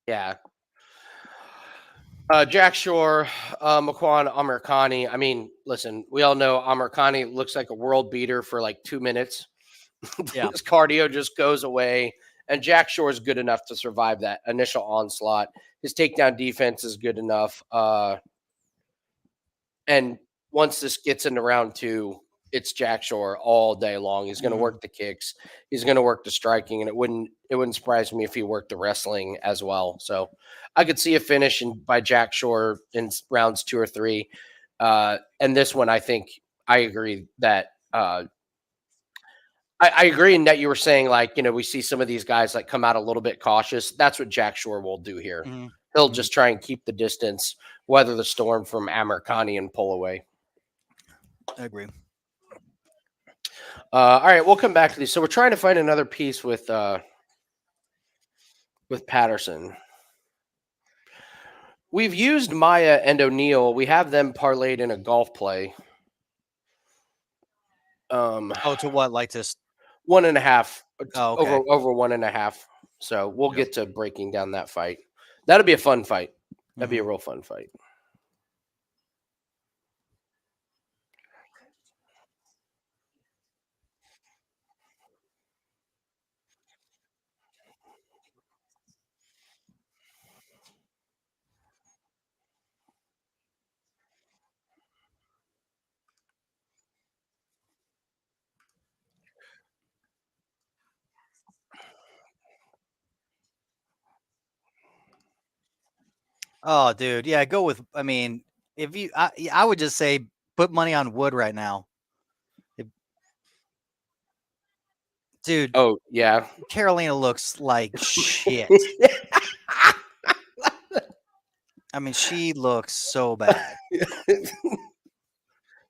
S1: Yeah. Jack Shore, Makwan, Amirkhani. Listen, we all know Amirkhani looks like a world beater for 2 minutes.
S2: Yeah.
S1: His cardio just goes away. And Jack Shore is good enough to survive that initial onslaught. His takedown defense is good enough. And once this gets into round 2, it's Jack Shore all day long. He's going to work the kicks. He's going to work the striking, and it wouldn't surprise me if he worked the wrestling as well. So I could see a finish by Jack Shore in rounds 2 or 3. And this one, I think I agree that I agree in that you were saying, like, we see some of these guys like come out a little bit cautious. That's what Jack Shore will do here.
S2: Mhm.
S1: He'll just try and keep the distance, weather the storm from Amirkhani and pull away.
S2: I agree.
S1: All right, we'll come back to these. So we're trying to find another piece with Patterson. We've used Maia and O'Neal. We have them parlayed in a golf play.
S2: Oh, to what? Like this?
S1: 1.5.
S2: Oh, okay.
S1: Over 1.5. So we'll get to breaking down that fight. That'll be a fun fight. That'd be a real fun fight.
S2: Oh, dude. Yeah, go with. I mean, if you, I would just say put money on Wood right now. Dude,
S1: Oh, yeah.
S2: Carolina looks like shit. I mean, she looks so bad.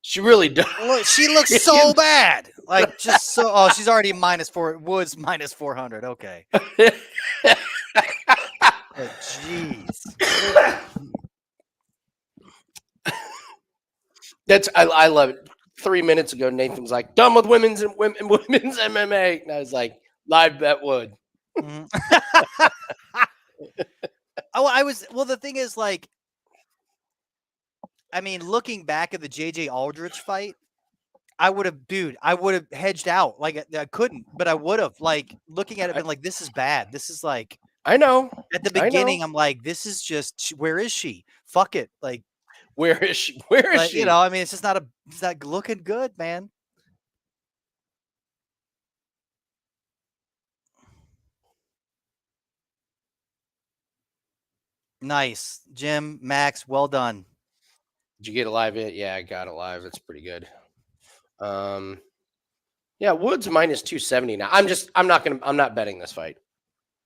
S1: She really does.
S2: Look, she looks so bad. Like just so. Oh, she's already -4. Woods -400. Okay. Jeez.
S1: I love it. 3 minutes ago, Nathan's like, done with women's MMA. And I was like, live bet Wood.
S2: Oh, I was. Well, the thing is, like, I mean, looking back at the JJ Aldrich fight, I would have hedged out. Like, I couldn't, but I would have. Like, looking at it, been like, this is bad. This is like,
S1: I know.
S2: at the beginning, I'm like, this is just, where is she? Fuck it. Like,
S1: where is she? Where is she?
S2: I mean, it's not looking good, man. Nice. Jim, Max, well done.
S1: Did you get a live it? Yeah, I got it live. That's pretty good. Yeah, Woods -270 now. I'm not betting this fight.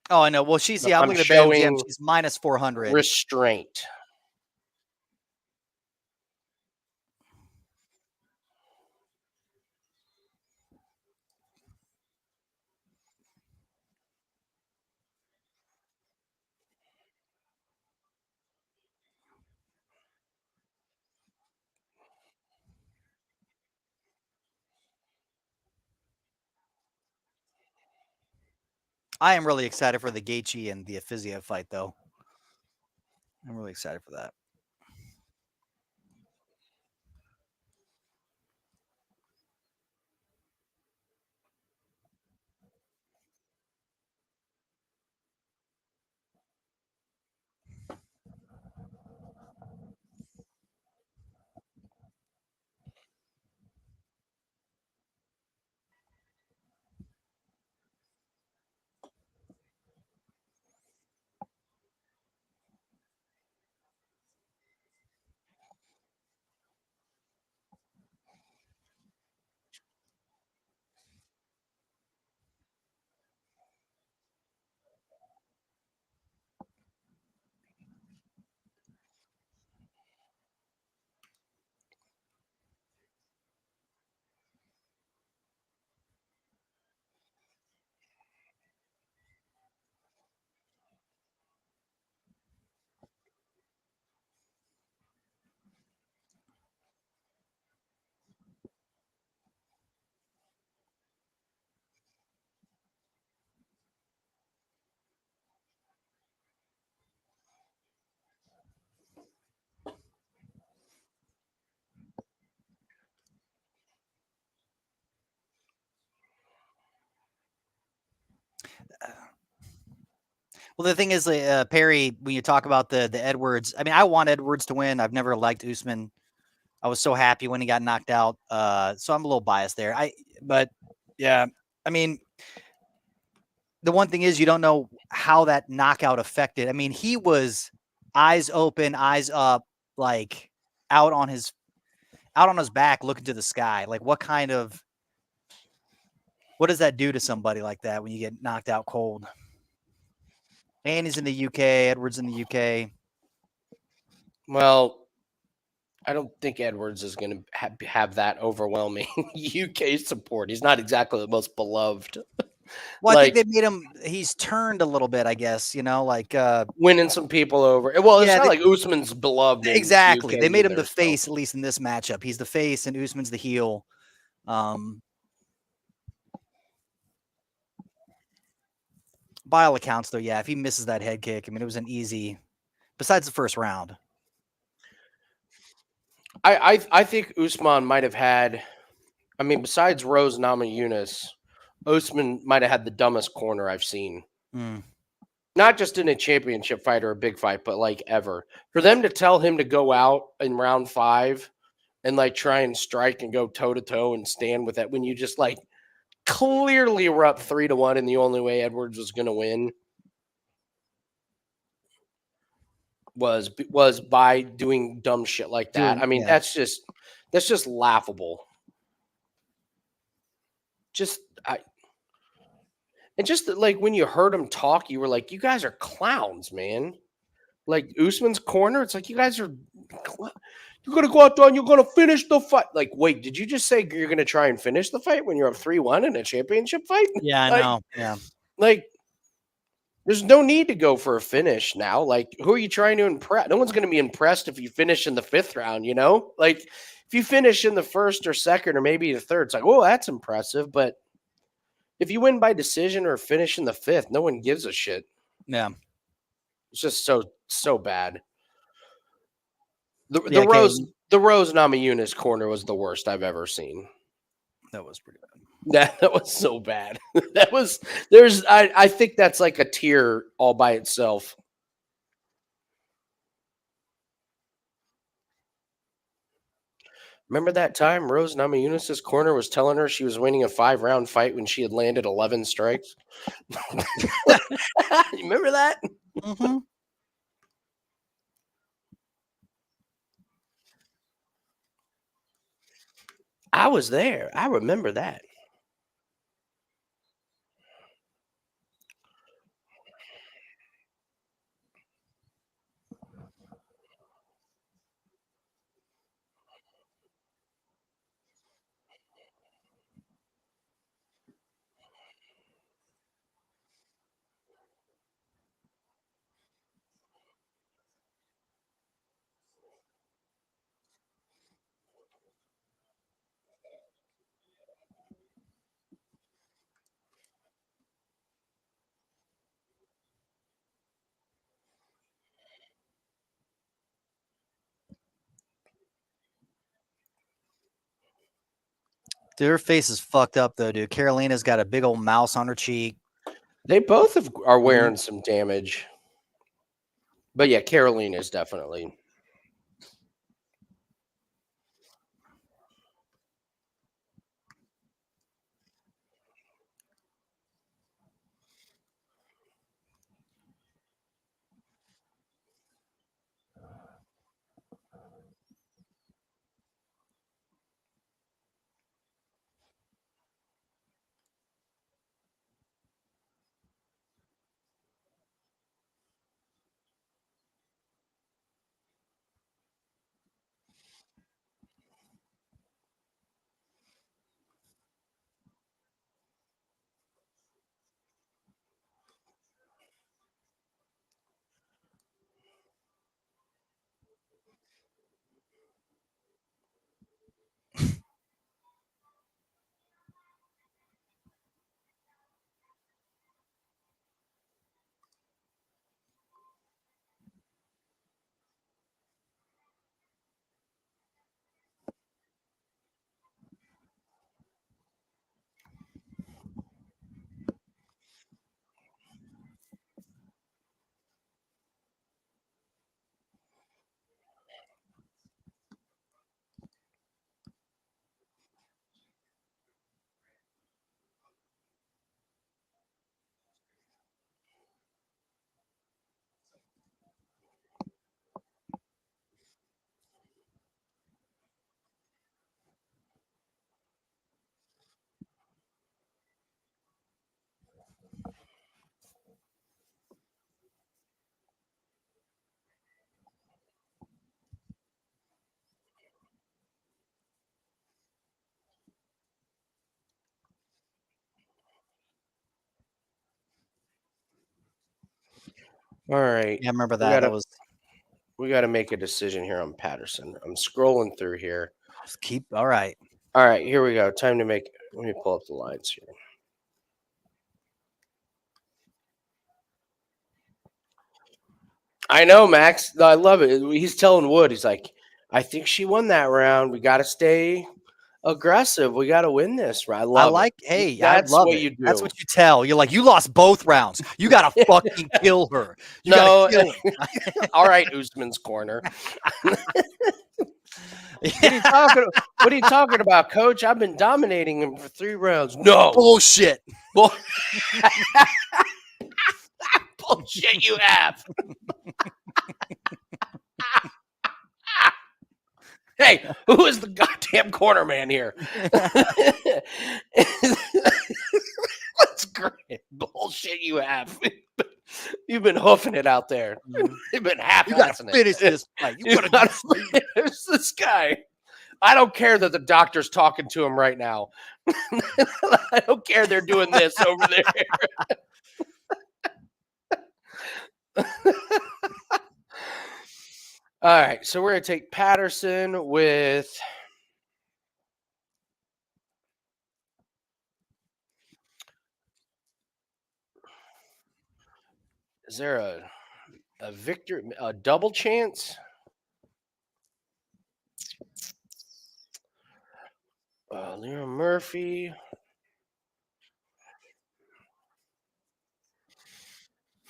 S2: Oh, I know. Well, she's, I'm looking at Jim. She's -400.
S1: Restraint.
S2: I am really excited for the Gaethje and the Fiziev fight, though. I'm really excited for that. Well, the thing is, Perry, when you talk about the Edwards, I mean, I want Edwards to win. I've never liked Usman. I was so happy when he got knocked out. So I'm a little biased there. But yeah, I mean, the one thing is you don't know how that knockout affected. I mean, he was eyes open, eyes up, like out on his back, looking to the sky. Like, what kind of What does that do to somebody like that when you get knocked out cold? And he's in the UK. Edwards in the UK.
S1: Well, I don't think Edwards is going to have that overwhelming UK support. He's not exactly the most beloved.
S2: Well, I think
S1: Like
S2: they made him. He's turned a little bit, I guess. Like
S1: winning some people over. Well, it's
S2: Yeah,
S1: not
S2: they-
S1: like Usman's beloved in
S2: exactly.
S1: UK
S2: They made him
S1: either,
S2: the
S1: so-
S2: face, at least in this matchup. He's the face, and Usman's the heel. By all accounts, though, yeah, if he misses that head kick, I mean, it was an easy. Besides the first round,
S1: I think Usman might have had. I mean, besides Rose Namajunas, Usman might have had the dumbest corner I've seen. Not just in a championship fight or a big fight, but like ever. For them to tell him to go out in round 5 and like try and strike and go toe to toe and stand with that when you just like clearly were up 3-1 and the only way Edwards was going to win was by doing dumb shit like that. I mean,
S2: yeah.
S1: that's just laughable. And just like when you heard him talk, you were like, you guys are clowns, man. Like Usman's corner, it's like you guys are you're gonna go out there and you're gonna finish the fight. Like, wait, did you just say you're gonna try and finish the fight when you're up 3-1 in a championship fight?
S2: Yeah, I
S1: Like,
S2: know. Yeah.
S1: Like, there's no need to go for a finish now. Like, who are you trying to impress? No one's going to be impressed if you finish in the 5th round, you know? Like, if you finish in the 1st or 2nd or maybe the 3rd, it's like, oh, that's impressive. But if you win by decision or finish in the 5th, no one gives a shit.
S2: Yeah.
S1: It's just so bad. The
S2: Caleb,
S1: Rose Namajunas corner was the worst I've ever seen.
S2: that was pretty bad.
S1: That was so bad. I think that's like a tier all by itself. Remember that time Rose Namajunas' corner was telling her she was winning a 5-round fight when she had landed 11 strikes? You remember that?
S2: Mm-hmm.
S1: I was there. I remember that.
S2: Dude, her face is fucked up though, dude. Carolina's got a big old mouse on her cheek.
S1: They both are wearing some damage. But yeah, Carolina's definitely. All right.
S2: Yeah, I remember
S1: We
S2: that.
S1: gotta
S2: That was
S1: we gotta make a decision here on Patterson. I'm scrolling through here.
S2: just keep all right.
S1: All right, here we go. Time to make. Let me pull up the lines here. I know, Max. I love it. He's telling Wood, he's like, I think she won that round. We got to stay aggressive. We got to win this. I love it.
S2: Hey, I
S1: That's
S2: love
S1: what
S2: it.
S1: you do.
S2: That's what you tell. You're like, you lost both rounds. You gotta fucking kill her. You
S1: No.
S2: gotta kill her.
S1: All right, Usman's corner. What are you talking about, Coach? I've been dominating him for 3 rounds. No
S2: Bullshit.
S1: bullshit. You have. Hey, who is the goddamn corner man here? That's great. Bullshit you have. You've been hoofing it out there. You've been
S2: You
S1: half-assing
S2: gotta
S1: it.
S2: finish this fight. You
S1: You
S2: gotta
S1: gotta finish this guy. I don't care that the doctor's talking to him right now. I don't care they're doing this over there. All right, so we're going to take Patterson with is there a victory, a double chance? Leon Murphy.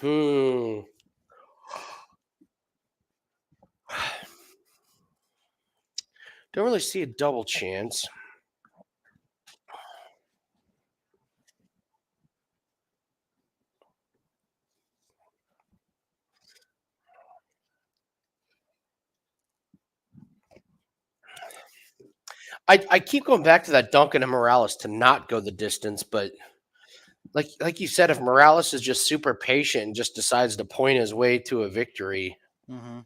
S1: Don't really see a double chance. I keep going back to that Duncan and Morales to not go the distance, but like you said, if Morales is just super patient and just decides to point his way to a victory.
S2: Mm-hmm.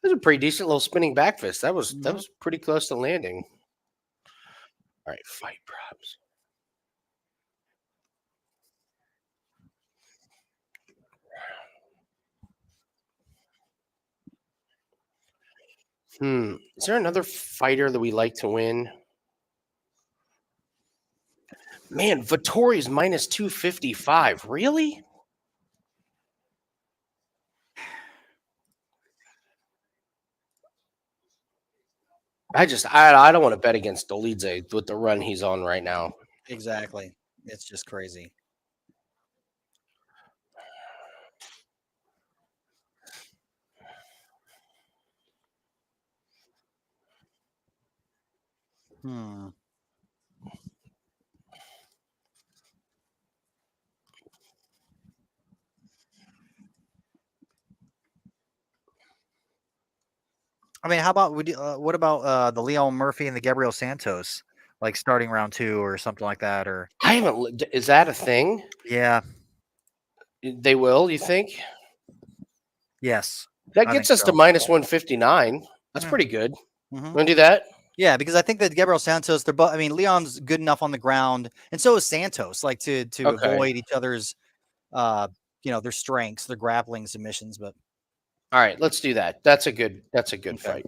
S1: That was a pretty decent little spinning back fist. That was pretty close to landing. All right, fight props. Is there another fighter that we like to win? Man, Vettori's minus 255. Really? I don't want to bet against Dolidze with the run he's on right now.
S2: Exactly. It's just crazy. I mean, how about what about the Leon Murphy and the Gabriel Santos, like starting round 2 or something like that? Or
S1: I haven't. Is that a thing?
S2: yeah,
S1: They will. You think
S2: yes,
S1: that
S2: I
S1: gets
S2: think
S1: us
S2: so.
S1: to minus 159? That's
S2: Yeah.
S1: pretty good.
S2: Mhm.
S1: Want to do that?
S2: Yeah, because I think that Gabriel Santos, they're both. I mean, Leon's good enough on the ground, and so is Santos. Like to
S1: Okay.
S2: avoid each other's, their strengths, their grappling submissions. But
S1: All right, let's do that. That's a good
S2: Okay.
S1: fight.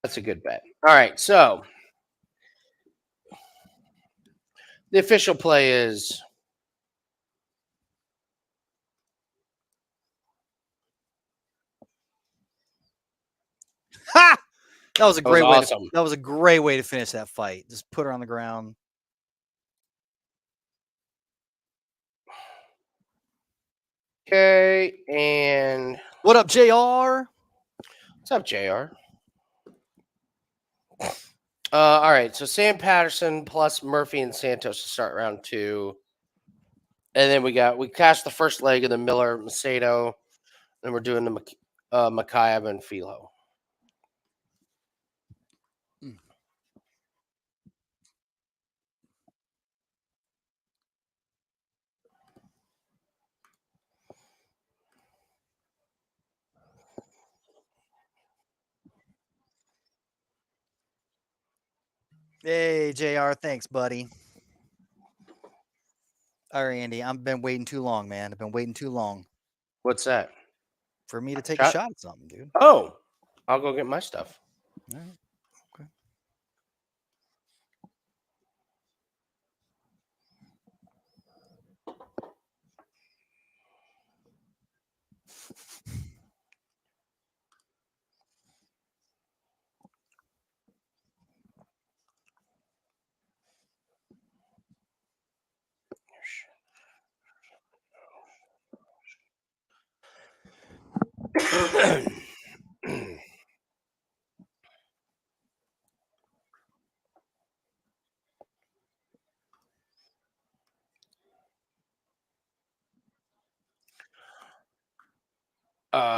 S1: That's a good bet. All right, so the official play is
S2: ha! That was a
S1: that was
S2: great way.
S1: awesome.
S2: That was a great way to finish that fight. Just put her on the ground.
S1: Okay, and
S2: What up, JR?
S1: what's up, JR? All right, so Sam Patterson plus Murphy and Santos to start round 2. And then we cashed the first leg of the Miller Macedo, and we're doing the Mokaev and Philo.
S2: Hey, JR. Thanks, buddy. All right, Andy. I've been waiting too long, man. I've been waiting too long
S1: What's that?
S2: for me to take a
S1: Shot?
S2: shot at something, dude.
S1: Oh, I'll go get my stuff.
S2: All right. Okay.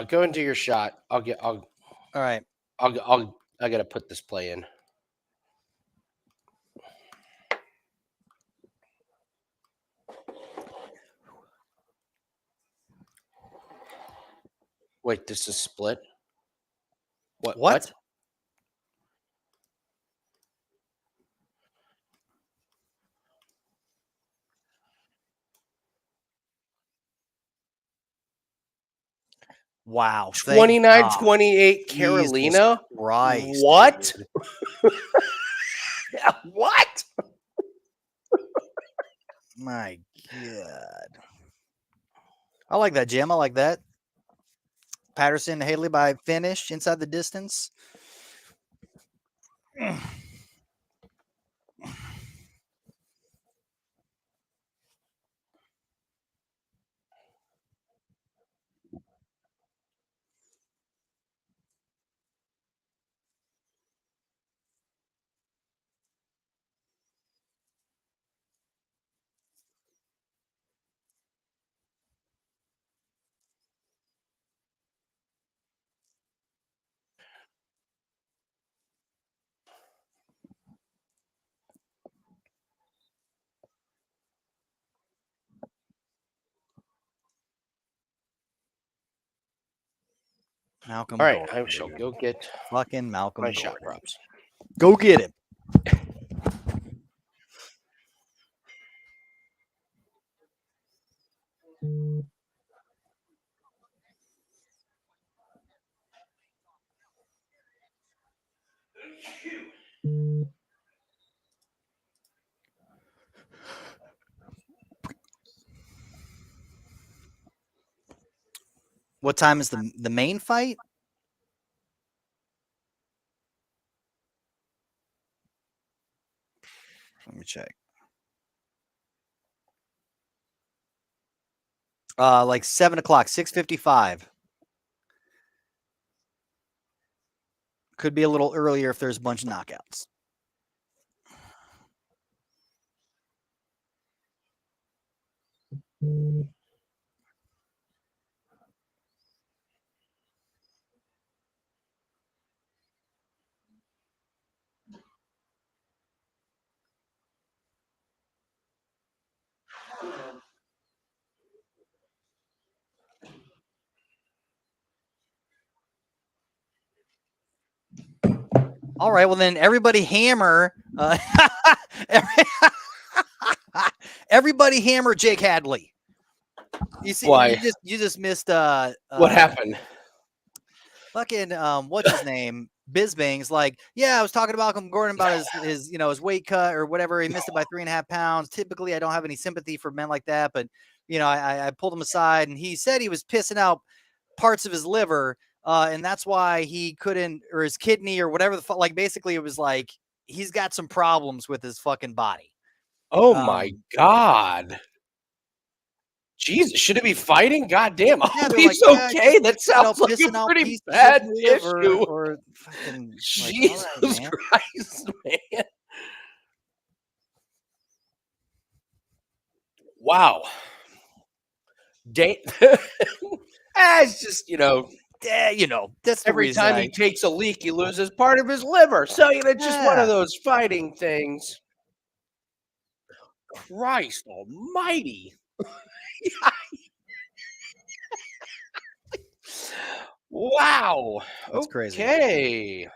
S1: Go and do your shot.
S2: All right.
S1: I gotta put this play in. Wait, this is split.
S2: What? Wow. thank
S1: 29-28
S2: God.
S1: Carolina.
S2: Jesus Christ,
S1: What?
S2: dude.
S1: What?
S2: My God. I like that, Jim. I like that. Patterson, Hadley by finish inside the distance. Malcolm
S1: All right,
S2: Gordon.
S1: I shall go get
S2: Fucking Malcolm
S1: my
S2: Gordon.
S1: shot props.
S2: Go get him. What time is the main fight? Let me check. Like 7 o'clock, 6:55. Could be a little earlier if there's a bunch of knockouts. All right, well then everybody hammer. Everybody hammer Jake Hadley. You see,
S1: Why?
S2: you just missed.
S1: What happened?
S2: Fucking what's his name? Bisbing's like, yeah, I was talking about Malcolm Gordon about his his weight cut or whatever. He missed it by 3.5 pounds. Typically, I don't have any sympathy for men like that, but I pulled him aside and he said he was pissing out parts of his liver. And that's why he couldn't, or his kidney or whatever the fuck. Like basically, it was like he's got some problems with his fucking body.
S1: Oh my God. Jesus, should it be fighting? God damn. I hope he's okay. That sounds like a pretty bad issue.
S2: Or fucking,
S1: Jesus Christ, man. Wow. It's just,
S2: that's the
S1: every
S2: reason
S1: time he takes a leak, he loses part of his liver. So, just one of those fighting things. Christ almighty. Wow.
S2: That's crazy.
S1: Okay.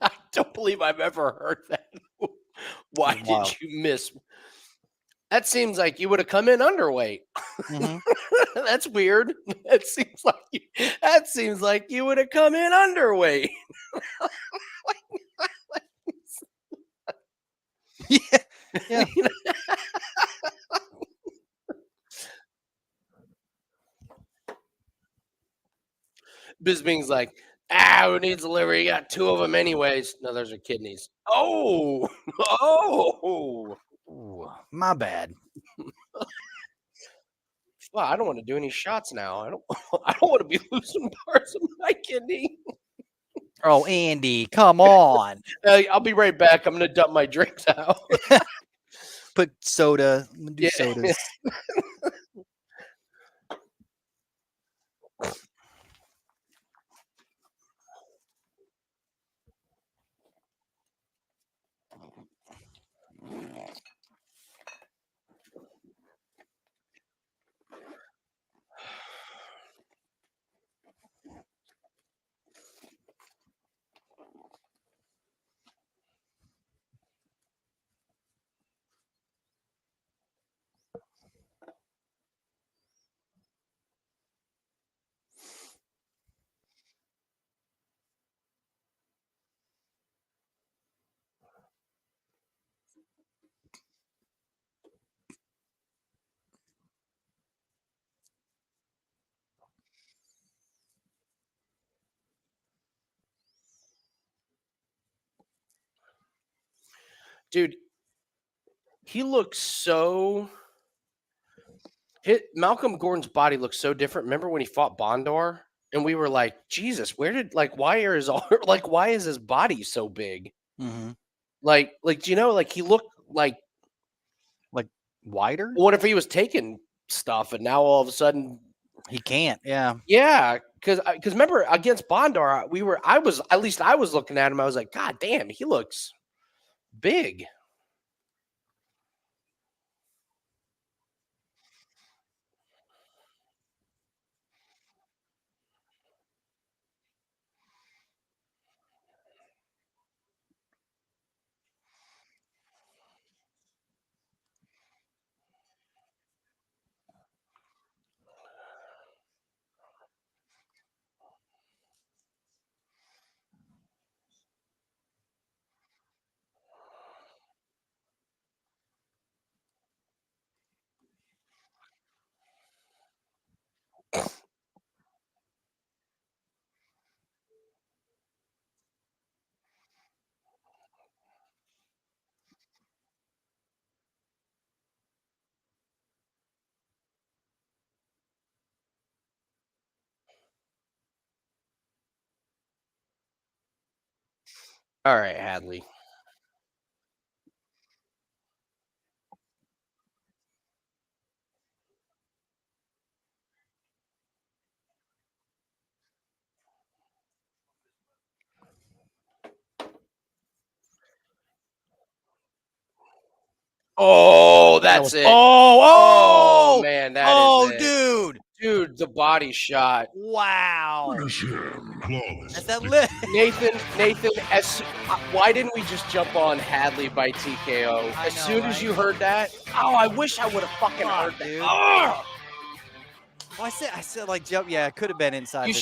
S1: I don't believe I've ever heard that. Why
S2: Wow.
S1: did you miss? That seems like you would have come in underweight.
S2: Mhm.
S1: That's weird. That seems like you would have come in underweight.
S2: Yeah. Yeah.
S1: Bisbing's like, who needs a liver? You got 2 of them anyways. No, those are kidneys. Oh, oh.
S2: Ooh, my bad.
S1: Well, I don't want to do any shots now. I don't. I don't want to be losing parts of my kidney.
S2: Oh, Andy, come on.
S1: I'll be right back. I'm gonna dump my drinks out.
S2: Put soda. I'm gonna do
S1: Yeah.
S2: sodas.
S1: Dude, he looks so. Malcolm Gordon's body looks so different. Remember when he fought Bondar, and we were like, Jesus, why is his body so big?
S2: Mm-hmm.
S1: Like, do you know, like he looked like
S2: Wider?
S1: what if he was taking stuff and now all of a sudden
S2: He can't. Yeah.
S1: yeah, because remember against Bondar, I was looking at him, I was like, God damn, he looks big. All right, Hadley. Oh, that's it. Oh, man, that is it.
S2: Dude.
S1: Dude, the body shot.
S2: Wow.
S4: Flawless.
S2: That's that lip.
S1: Nathan, why didn't we just jump on Hadley by TKO?
S2: I
S1: As
S2: know,
S1: soon as
S2: right?
S1: you heard that, I wish I would have fucking
S2: Fuck,
S1: heard that.
S2: dude.
S1: Oh,
S2: Well, I said like jump. Yeah, it could have been inside.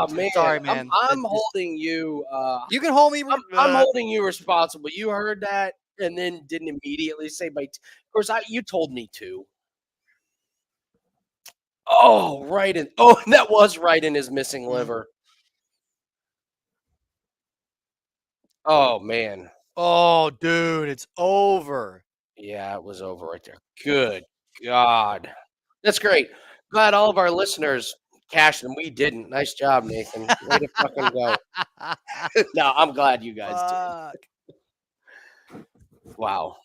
S1: man.
S2: Sorry, man.
S1: I'm holding you.
S2: You can hold me.
S1: I'm holding you responsible. You heard that and then didn't immediately say by. Of course, you told me to. Oh, right in. Oh, that was right in his missing liver. Oh man.
S2: Oh, dude, it's over.
S1: Yeah, it was over right there. Good God. That's great. Glad all of our listeners cashed and we didn't. Nice job, Nathan. Way to fucking go. No, I'm glad you guys
S2: Fuck.
S1: did. Wow.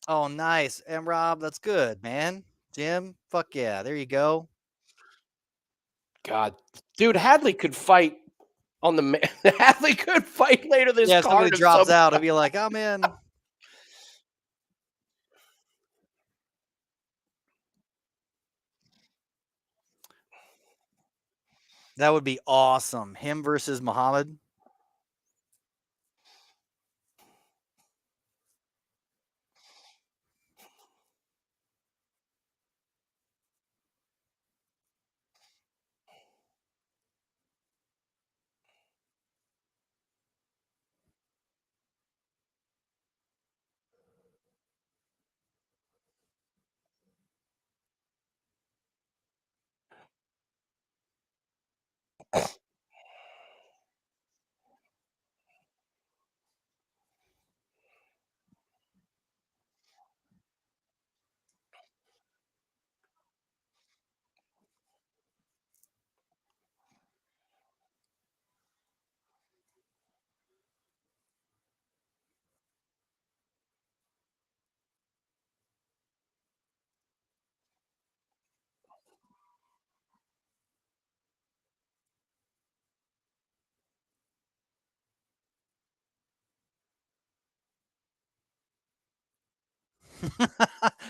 S2: Oh, nice. And Rob, that's good, man. Jim, fuck yeah. There you go.
S1: God. Dude, Hadley could fight on the Hadley could fight later this
S2: Yeah, if somebody
S1: card.
S2: drops out, it'll be like, oh man. That would be awesome. Him versus Muhammad.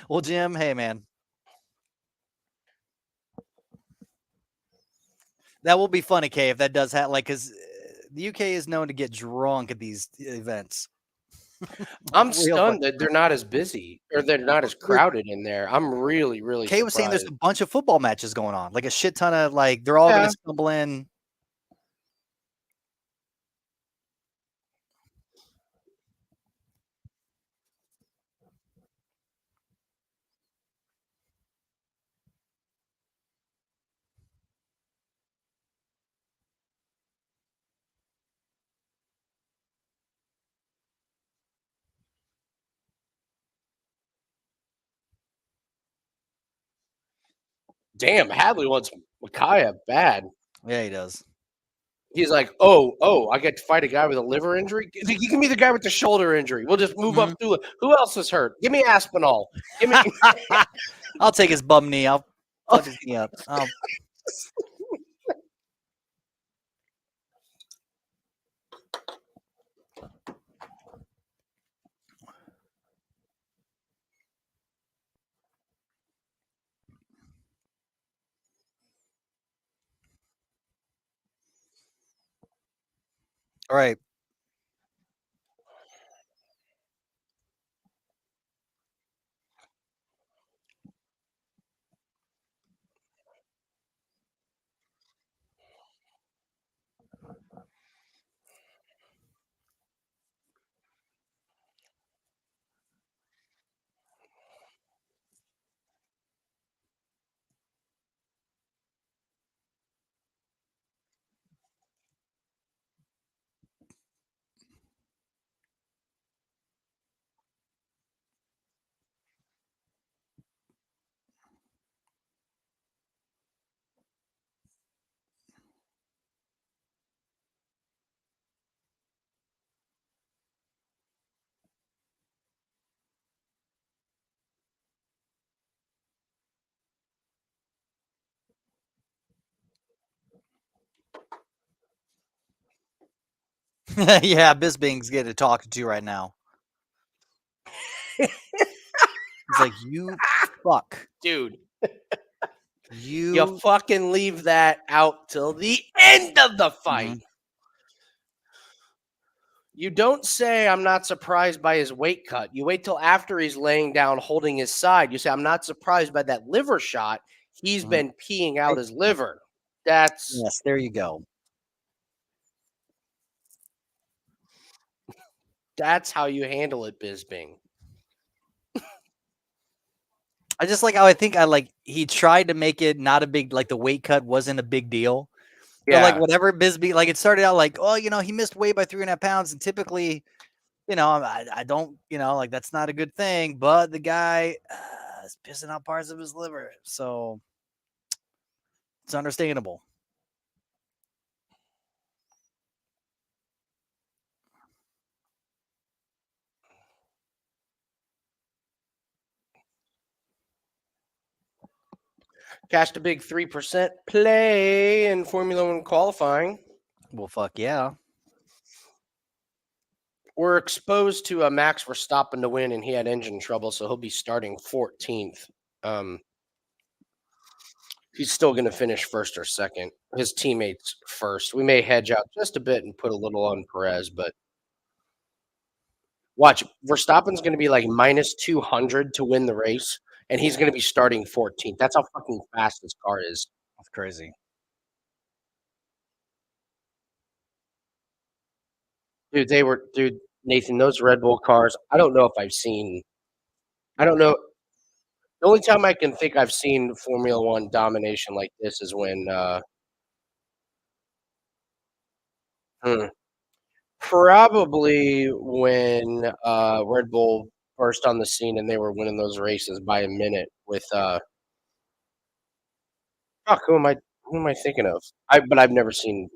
S2: Well, Jim, hey man, that will be funny, Kay, if that does happen. Like, because the UK is known to get drunk at these events.
S1: I'm
S2: Real fun.
S1: stunned that they're not as busy or they're not as crowded in there. I'm really, really
S2: Kay was saying there's
S1: surprised.
S2: a bunch of football matches going on, like a shit ton of like they're all
S1: Yeah.
S2: going to stumble in.
S1: Damn, Hadley wants Mokaev bad.
S2: Yeah, he does.
S1: He's like, oh, I get to fight a guy with a liver injury. You give me the guy with the shoulder injury. We'll just move up to who else is hurt? Give me Aspinall. Give me.
S2: I'll take his bum knee. I'll fuck his knee up. All right. Yeah, Bisbing's getting talked to right now. He's like, you fuck.
S1: Dude,
S2: You
S1: you fucking leave that out till the end of the fight. You don't say, I'm not surprised by his weight cut. You wait till after he's laying down holding his side. You say, I'm not surprised by that liver shot. He's been peeing out his liver. That's
S2: Yes, there you go.
S1: That's how you handle it, Bisbing.
S2: I just like how he tried to make it not a big, like the weight cut wasn't a big deal.
S1: Yeah.
S2: So like whatever Bisbee, like it started out like, oh, he missed weight by 3.5 pounds. And typically, I don't, like that's not a good thing. But the guy is pissing out parts of his liver. So it's understandable.
S1: Cashed a big 3% play in Formula One qualifying.
S2: Well, fuck yeah.
S1: We're exposed to Max Verstappen to win, and he had engine trouble, so he'll be starting 14th. He's still going to finish first or second. His teammates first. We may hedge out just a bit and put a little on Perez, but watch. Verstappen's going to be like minus 200 to win the race, and he's going to be starting 14th. That's how fucking fast this car is.
S2: That's crazy.
S1: Dude, Nathan, those Red Bull cars, I don't know if I've seen, I don't know. The only time I can think I've seen Formula One domination like this is when, probably when Red Bull burst on the scene and they were winning those races by a minute with, fuck, who am I thinking of? But I've never seen,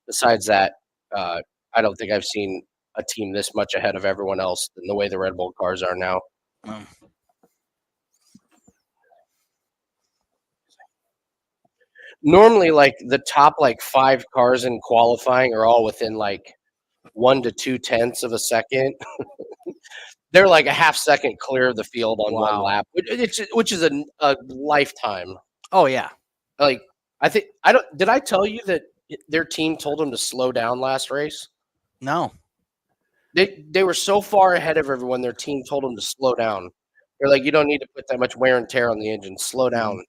S1: besides that, I don't think I've seen a team this much ahead of everyone else than the way the Red Bull cars are now. Normally, like the top like 5 cars in qualifying are all within like 1 to 2/10 of a second. They're like a half second clear of the field on one
S2: Wow.
S1: lap, which is a lifetime.
S2: Oh yeah.
S1: Like did I tell you that their team told them to slow down last race?
S2: No.
S1: They were so far ahead of everyone. Their team told them to slow down. They're like, you don't need to put that much wear and tear on the engine. Slow down.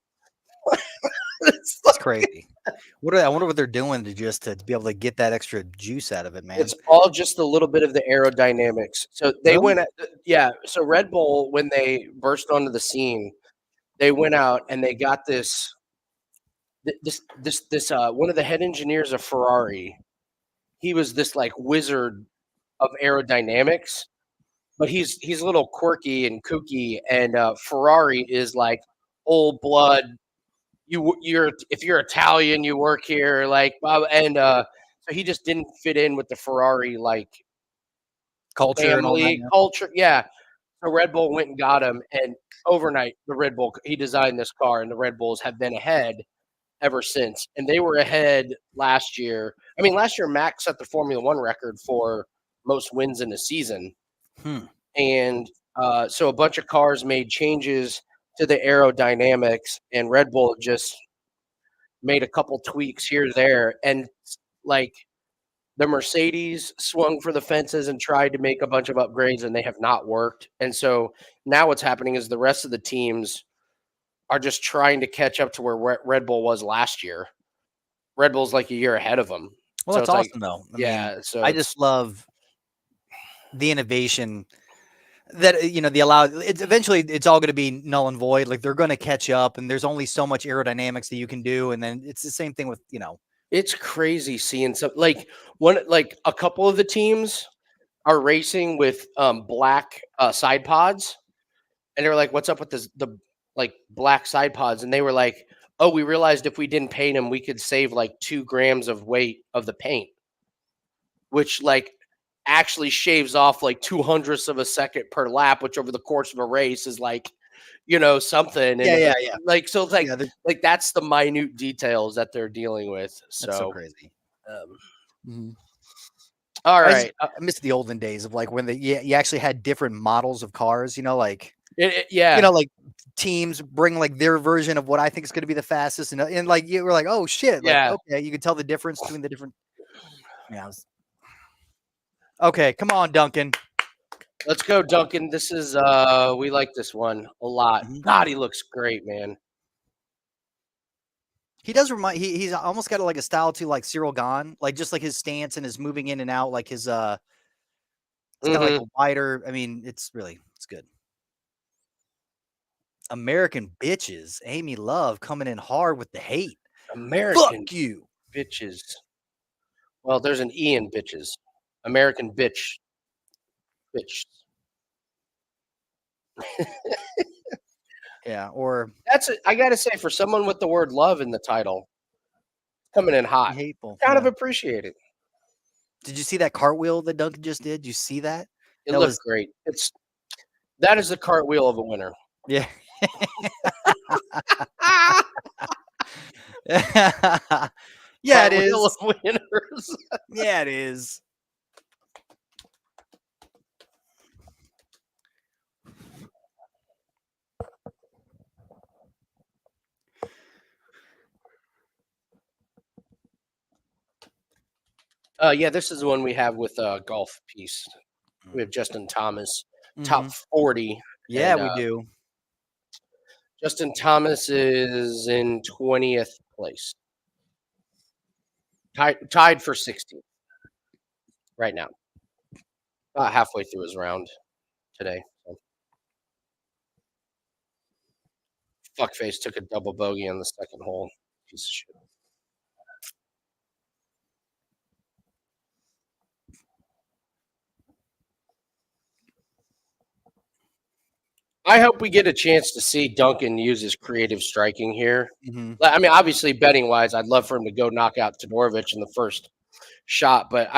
S2: That's crazy. I wonder what they're doing to be able to get that extra juice out of it, man.
S1: It's all just a little bit of the aerodynamics. So they
S2: Really?
S1: So Red Bull, when they burst onto the scene, they went out and they got this one of the head engineers of Ferrari. He was this like wizard of aerodynamics, but he's a little quirky and kooky. And Ferrari is like old blood. If you're Italian, you work here, like, and so he just didn't fit in with the Ferrari like
S2: Culture and all that.
S1: family
S2: Yeah.
S1: culture. Yeah, so Red Bull went and got him, and overnight he designed this car, and the Red Bulls have been ahead ever since. And they were ahead last year. I mean, last year Max set the Formula One record for most wins in a season, and so a bunch of cars made changes to the aerodynamics, and Red Bull just made a couple tweaks here or there, and like the Mercedes swung for the fences and tried to make a bunch of upgrades, and they have not worked. And so now what's happening is the rest of the teams are just trying to catch up to where Red Bull was last year. Red Bull's like a year ahead of them.
S2: Well,
S1: So
S2: that's
S1: it's like,
S2: awesome, though. I
S1: yeah,
S2: mean,
S1: so
S2: I just love the innovation that eventually it's all going to be null and void. Like they're going to catch up, and there's only so much aerodynamics that you can do, and then it's the same thing with
S1: it's crazy seeing some like a couple of the teams are racing with black side pods, and they're like, "What's up with the like black side pods?" And they were like, "Oh, we realized if we didn't paint them, we could save like 2 grams of weight of the paint, which like actually shaves off like 200ths of a second per lap, which over the course of a race is like, something." And
S2: yeah.
S1: like so, it's like
S2: Yeah,
S1: like that's the minute details that they're dealing with.
S2: that's so crazy.
S1: All
S2: I
S1: right,
S2: miss the olden days of like when you actually had different models of cars. Like
S1: yeah,
S2: like teams bring like their version of what I think is going to be the fastest, and like you were like, oh shit, like
S1: yeah.
S2: okay, you could tell the difference between the different. Yeah. Okay, come on, Duncan.
S1: Let's go, Duncan. This is we like this one a lot. God, he looks great, man.
S2: He does remind he's almost got like a style to like Cyril Gahn, like just like his stance and his moving in and out, like his it's kind of like a wider. I mean, it's good. American bitches, Amy Love coming in hard with the hate.
S1: American
S2: Fuck you,
S1: bitches. Well, there's an E in bitches. American bitch.
S2: Yeah, or
S1: I gotta say, for someone with the word love in the title, coming in hot.
S2: hateful.
S1: Kind of appreciate it.
S2: Did you see that cartwheel that Duncan just did? Did you see that?
S1: It looked great. That is the cartwheel of a winner.
S2: Yeah. Yeah, it is.
S1: Of winners.
S2: Yeah, it is.
S1: Yeah, this is the one we have with golf piece. We have Justin Thomas, top
S2: Mhm.
S1: 40.
S2: Yeah,
S1: and,
S2: we do.
S1: Justin Thomas is in 20th place. Tied for 60th right now. About halfway through his round today. So. Fuckface took a double bogey on the second hole. Piece of shit. I hope we get a chance to see Duncan use his creative striking here.
S2: Mhm.
S1: I mean, obviously, betting wise, I'd love for him to go knock out Todorovic in the first shot, but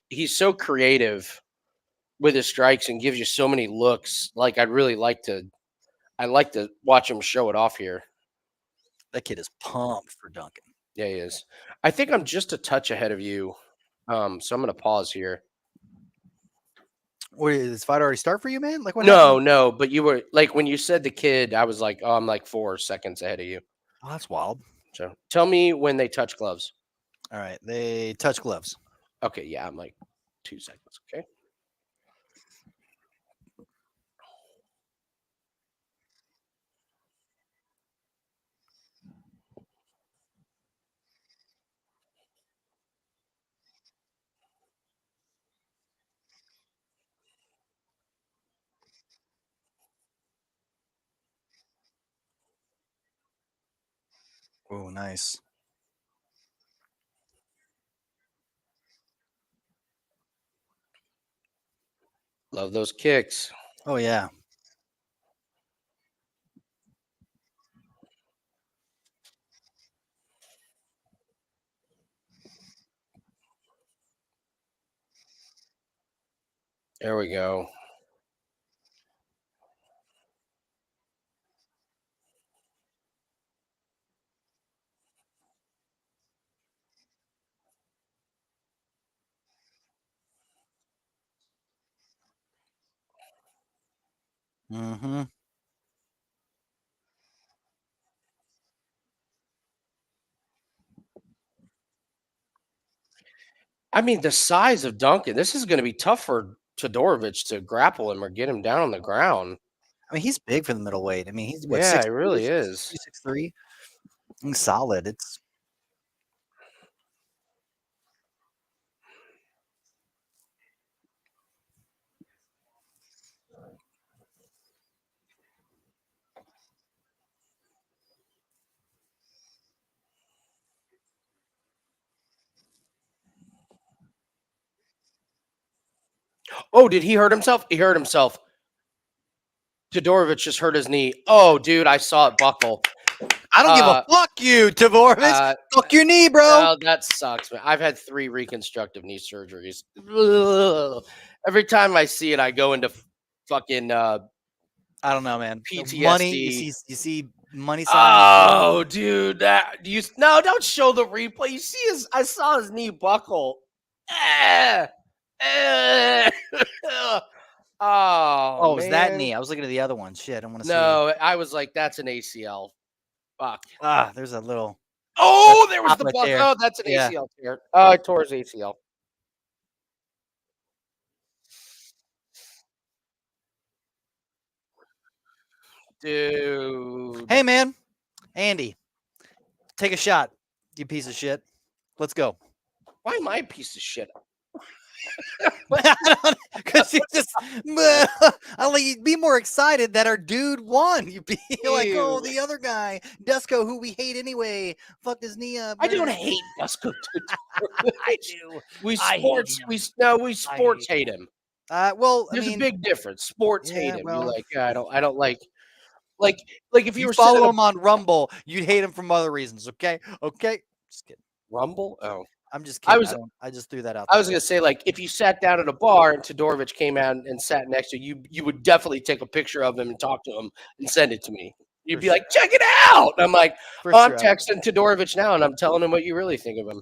S1: he's so creative with his strikes and gives you so many looks. Like I'd like to watch him show it off here.
S2: That kid is pumped for Duncan.
S1: Yeah, he is. I think I'm just a touch ahead of you, so I'm gonna pause here.
S2: Wait, did this fight already start for you, man? Like what happened?
S1: No, but you were like when you said the kid, I was like, oh, I'm like 4 seconds ahead of you.
S2: Oh, that's wild.
S1: So tell me when they touch gloves.
S2: All right, they touch gloves.
S1: Okay, yeah, I'm like 2 seconds. Okay.
S2: Oh, nice.
S1: Love those kicks.
S2: Oh yeah.
S1: There we go.
S2: Mm-hmm.
S1: I mean, the size of Duncan. This is going to be tough for Todorovic to grapple him or get him down on the ground.
S2: I mean, he's big for the middleweight. I mean, he's what,
S1: Yeah,
S2: 6'3",
S1: it really is.
S2: 6'3". He's solid. It's
S1: Oh, did he hurt himself? He hurt himself. Todorovic just hurt his knee. Oh, dude, I saw it buckle.
S2: I don't give a fuck you, Tavorovich. Fuck your knee, bro.
S1: Oh, that sucks, man. I've had 3 reconstructive knee surgeries. Ugh. Every time I see it, I go into fucking
S2: I don't know, man.
S1: PTSD.
S2: Money, you see money signs.
S1: Oh, dude, don't show the replay. You see I saw his knee buckle. Oh,
S2: It was that knee. I was looking at the other one. Shit, I want to see.
S1: No, I was like, that's an ACL. Fuck.
S2: There's a little.
S1: Oh, there was the
S2: right
S1: buck.
S2: there.
S1: Oh, that's an
S2: Yeah.
S1: ACL tear. Oh, I tore his ACL. Dude.
S2: Hey, man, Andy, take a shot. You piece of shit. Let's go.
S1: Why am I a piece of shit?
S2: Because you just, I'll let you be more excited that our dude won. You be like, oh, the other guy, Dusko, who we hate anyway, fucked his knee up.
S1: I don't hate Dusko.
S2: I do.
S1: We
S2: I hate
S1: sports.
S2: him.
S1: We sports hate him.
S2: Well,
S1: There's
S2: I mean,
S1: a big difference. Sports
S2: yeah,
S1: hate him.
S2: well-
S1: You're like, I don't like if you were
S2: follow
S1: sitting
S2: him on Rumble, you'd hate him from other reasons. Okay, just kidding.
S1: Rumble. Oh,
S2: I'm just kidding.
S1: was-
S2: I just threw that out.
S1: I was gonna say, like, if you sat down at a bar and Todorovic came out and sat next to you, you would definitely take a picture of him and talk to him and send it to me. You'd
S2: For
S1: be
S2: sure.
S1: like, check it out. And I'm like,
S2: For
S1: I'm
S2: sure.
S1: texting Todorovic now and I'm telling him what you really think of him.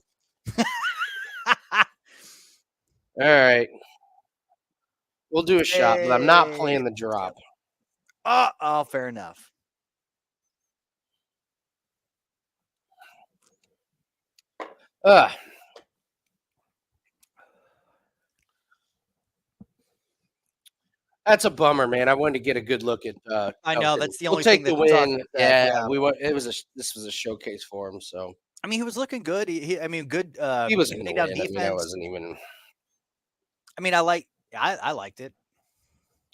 S1: All right. We'll do a shot, but I'm not playing the drop.
S2: Oh, fair enough.
S1: That's a bummer, man. I wanted to get a good look at.
S2: I know that's the
S1: we'll
S2: only
S1: take
S2: thing
S1: the
S2: that sucks
S1: win.
S2: with that,
S1: Yeah, we went. This was a showcase for him, so
S2: I mean, he was looking good. I mean, good.
S1: he was going to
S2: takedown
S1: win.
S2: defense.
S1: I mean, I wasn't even.
S2: I mean, I liked it.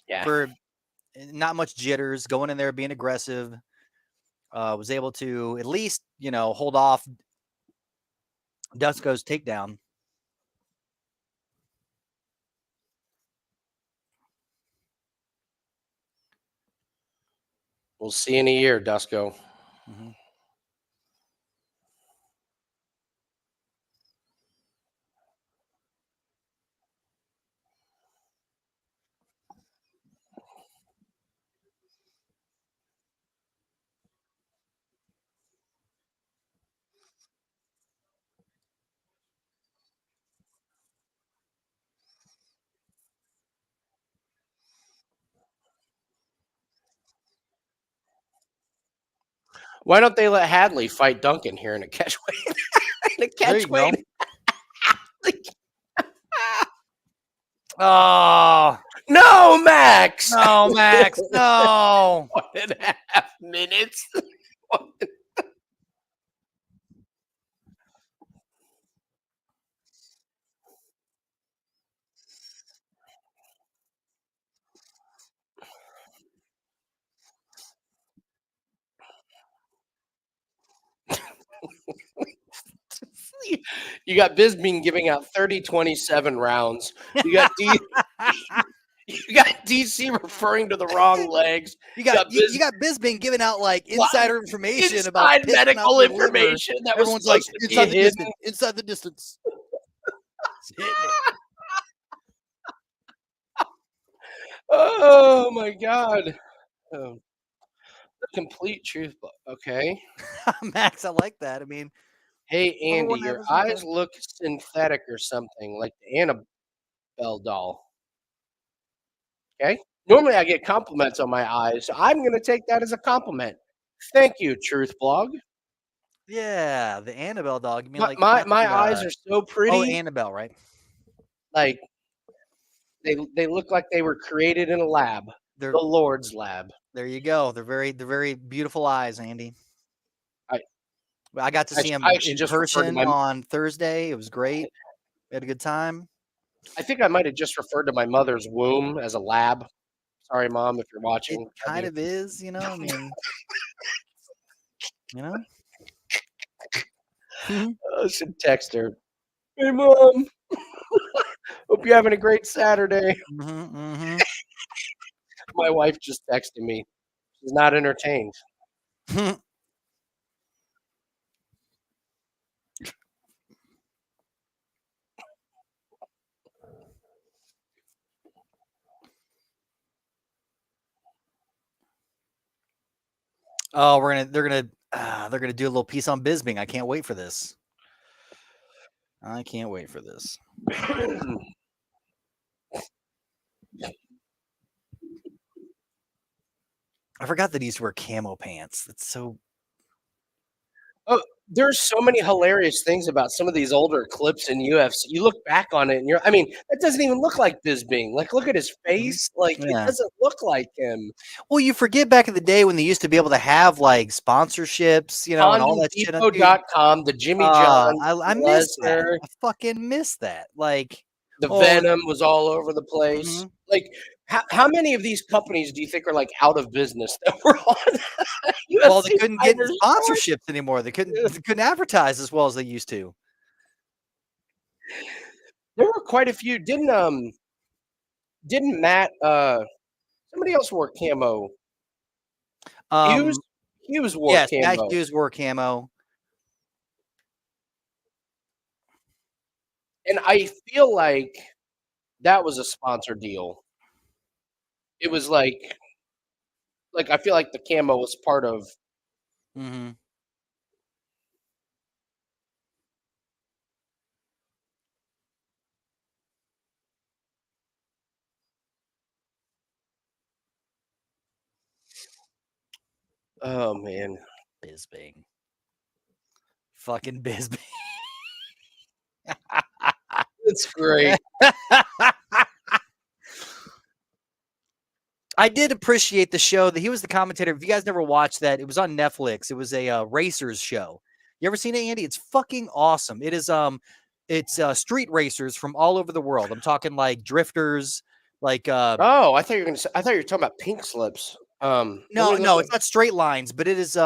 S1: Yeah.
S2: For not much jitters, going in there, being aggressive. Was able to at least hold off Dusko's takedown.
S1: We'll see in a year, Dusko.
S2: Mm-hmm.
S1: Why don't they let Hadley fight Duncan here in a catchweight? In a
S2: There you go.
S1: catchweight.
S2: Oh
S1: No, Max.
S2: no, Max! No.
S1: 1.5 minutes. You got Bisbee giving out 30-27 rounds. You got you got DC referring to the wrong legs.
S2: You got Bisbing giving out like insider information about
S1: Inside
S2: pissing out
S1: medical
S2: the liver.
S1: information that was
S2: Everyone's like
S1: supposed to be
S2: inside the
S1: hidden.
S2: distance. Inside the distance. It's hitting it.
S1: Oh my God. Oh, the complete truth. Okay.
S2: Max, I like that. I mean,
S1: Hey, Andy,
S2: Everyone
S1: your
S2: has something.
S1: eyes look synthetic or something, like the Annabelle doll. Okay. Normally I get compliments on my eyes, so I'm going to take that as a compliment. Thank you, Truth Blog.
S2: yeah, the Annabelle dog. You mean like
S1: My
S2: not the,
S1: eyes are so pretty.
S2: Oh, Annabelle, right?
S1: Like they look like they were created in a lab,
S2: They're
S1: the Lord's lab.
S2: there. You go. They're very beautiful eyes, Andy. I got to see him
S1: I actually
S2: in
S1: just referred to
S2: person on Thursday. It was great. We had a good time.
S1: I think I might have just referred to my mother's womb as a lab. Sorry, Mom, if you're
S2: It
S1: watching.
S2: kind of is, I mean,
S1: I should text her. Hey, Mom. Hope you're having a great Saturday. My wife just texted me. She's not entertained.
S2: Oh, they're gonna do a little piece on Bisbing. I can't wait for this. I can't wait for this. I forgot that he used to wear camo pants. That's so.
S1: Oh, there's so many hilarious things about some of these older clips in UFC. You look back on it and that doesn't even look like Bisbing. Like, look at his face. Like,
S2: Yeah.
S1: It doesn't look like him.
S2: Well, you forget back in the day when they used to be able to have like sponsorships, and all that shit.
S1: HondaDepot.com, the Jimmy John,
S2: I missed that.
S1: Lesnar,
S2: I fucking missed that. Like
S1: the Venom was all over the place.
S2: Mhm.
S1: Like, how many of these companies do you think are like out of business that were on?
S2: Well, they
S1: UFC
S2: couldn't get
S1: fighters?
S2: sponsorships anymore. They couldn't advertise as well as they used to.
S1: There were quite a few. Didn't Matt somebody else wore camo? Hughes wore
S2: yes,
S1: camo.
S2: Matt Hughes wore camo.
S1: And I feel like that was a sponsor deal. It was like I feel like the camo was part of.
S2: Mm-hmm.
S1: Oh man,
S2: Bisbing, fucking Bisbing.
S1: it's great.
S2: I did appreciate the show that he was the commentator. If you guys never watched that, it was on Netflix. It was a racers show. You ever seen it, Andy? It's fucking awesome. It's street racers from all over the world. I'm talking like drifters, like
S1: Oh, I thought you were gonna say, I thought you were talking about pink slips. Let
S2: no,
S1: me look
S2: it's not straight lines, but it is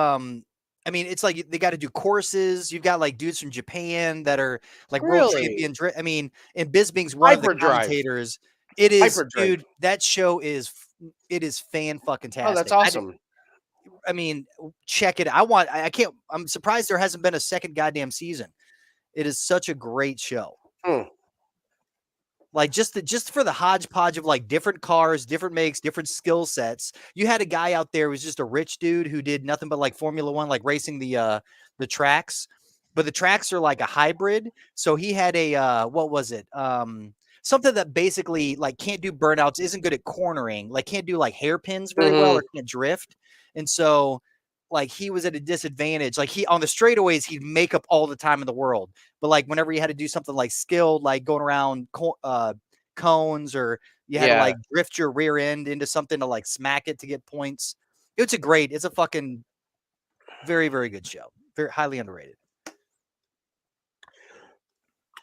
S2: I mean, it's like they got to do courses. You've got like dudes from Japan that are like world
S1: Really?
S2: champion. I mean, and Bisbing's one of the
S1: Hyperdrive.
S2: commentators. It is,
S1: Hyperdrive.
S2: dude. That show is fan fucking tastic.
S1: Oh, that's awesome.
S2: I mean, check it. I can't. I'm surprised there hasn't been a second goddamn season. It is such a great show. Like just for the hodgepodge of like different cars, different makes, different skill sets. You had a guy out there who was just a rich dude who did nothing but like Formula One, like racing the tracks. But the tracks are like a hybrid. So he had a what was it? Something that basically like can't do burnouts, isn't good at cornering, like can't do like hairpins very well or can't drift. And so like he was at a disadvantage. Like he on the straightaways, he'd make up all the time in the world. But like whenever you had to do something like skilled, like going around cones, or you had to like drift your rear end into something to like smack it to get points. It's a fucking very, very good show. Very highly underrated.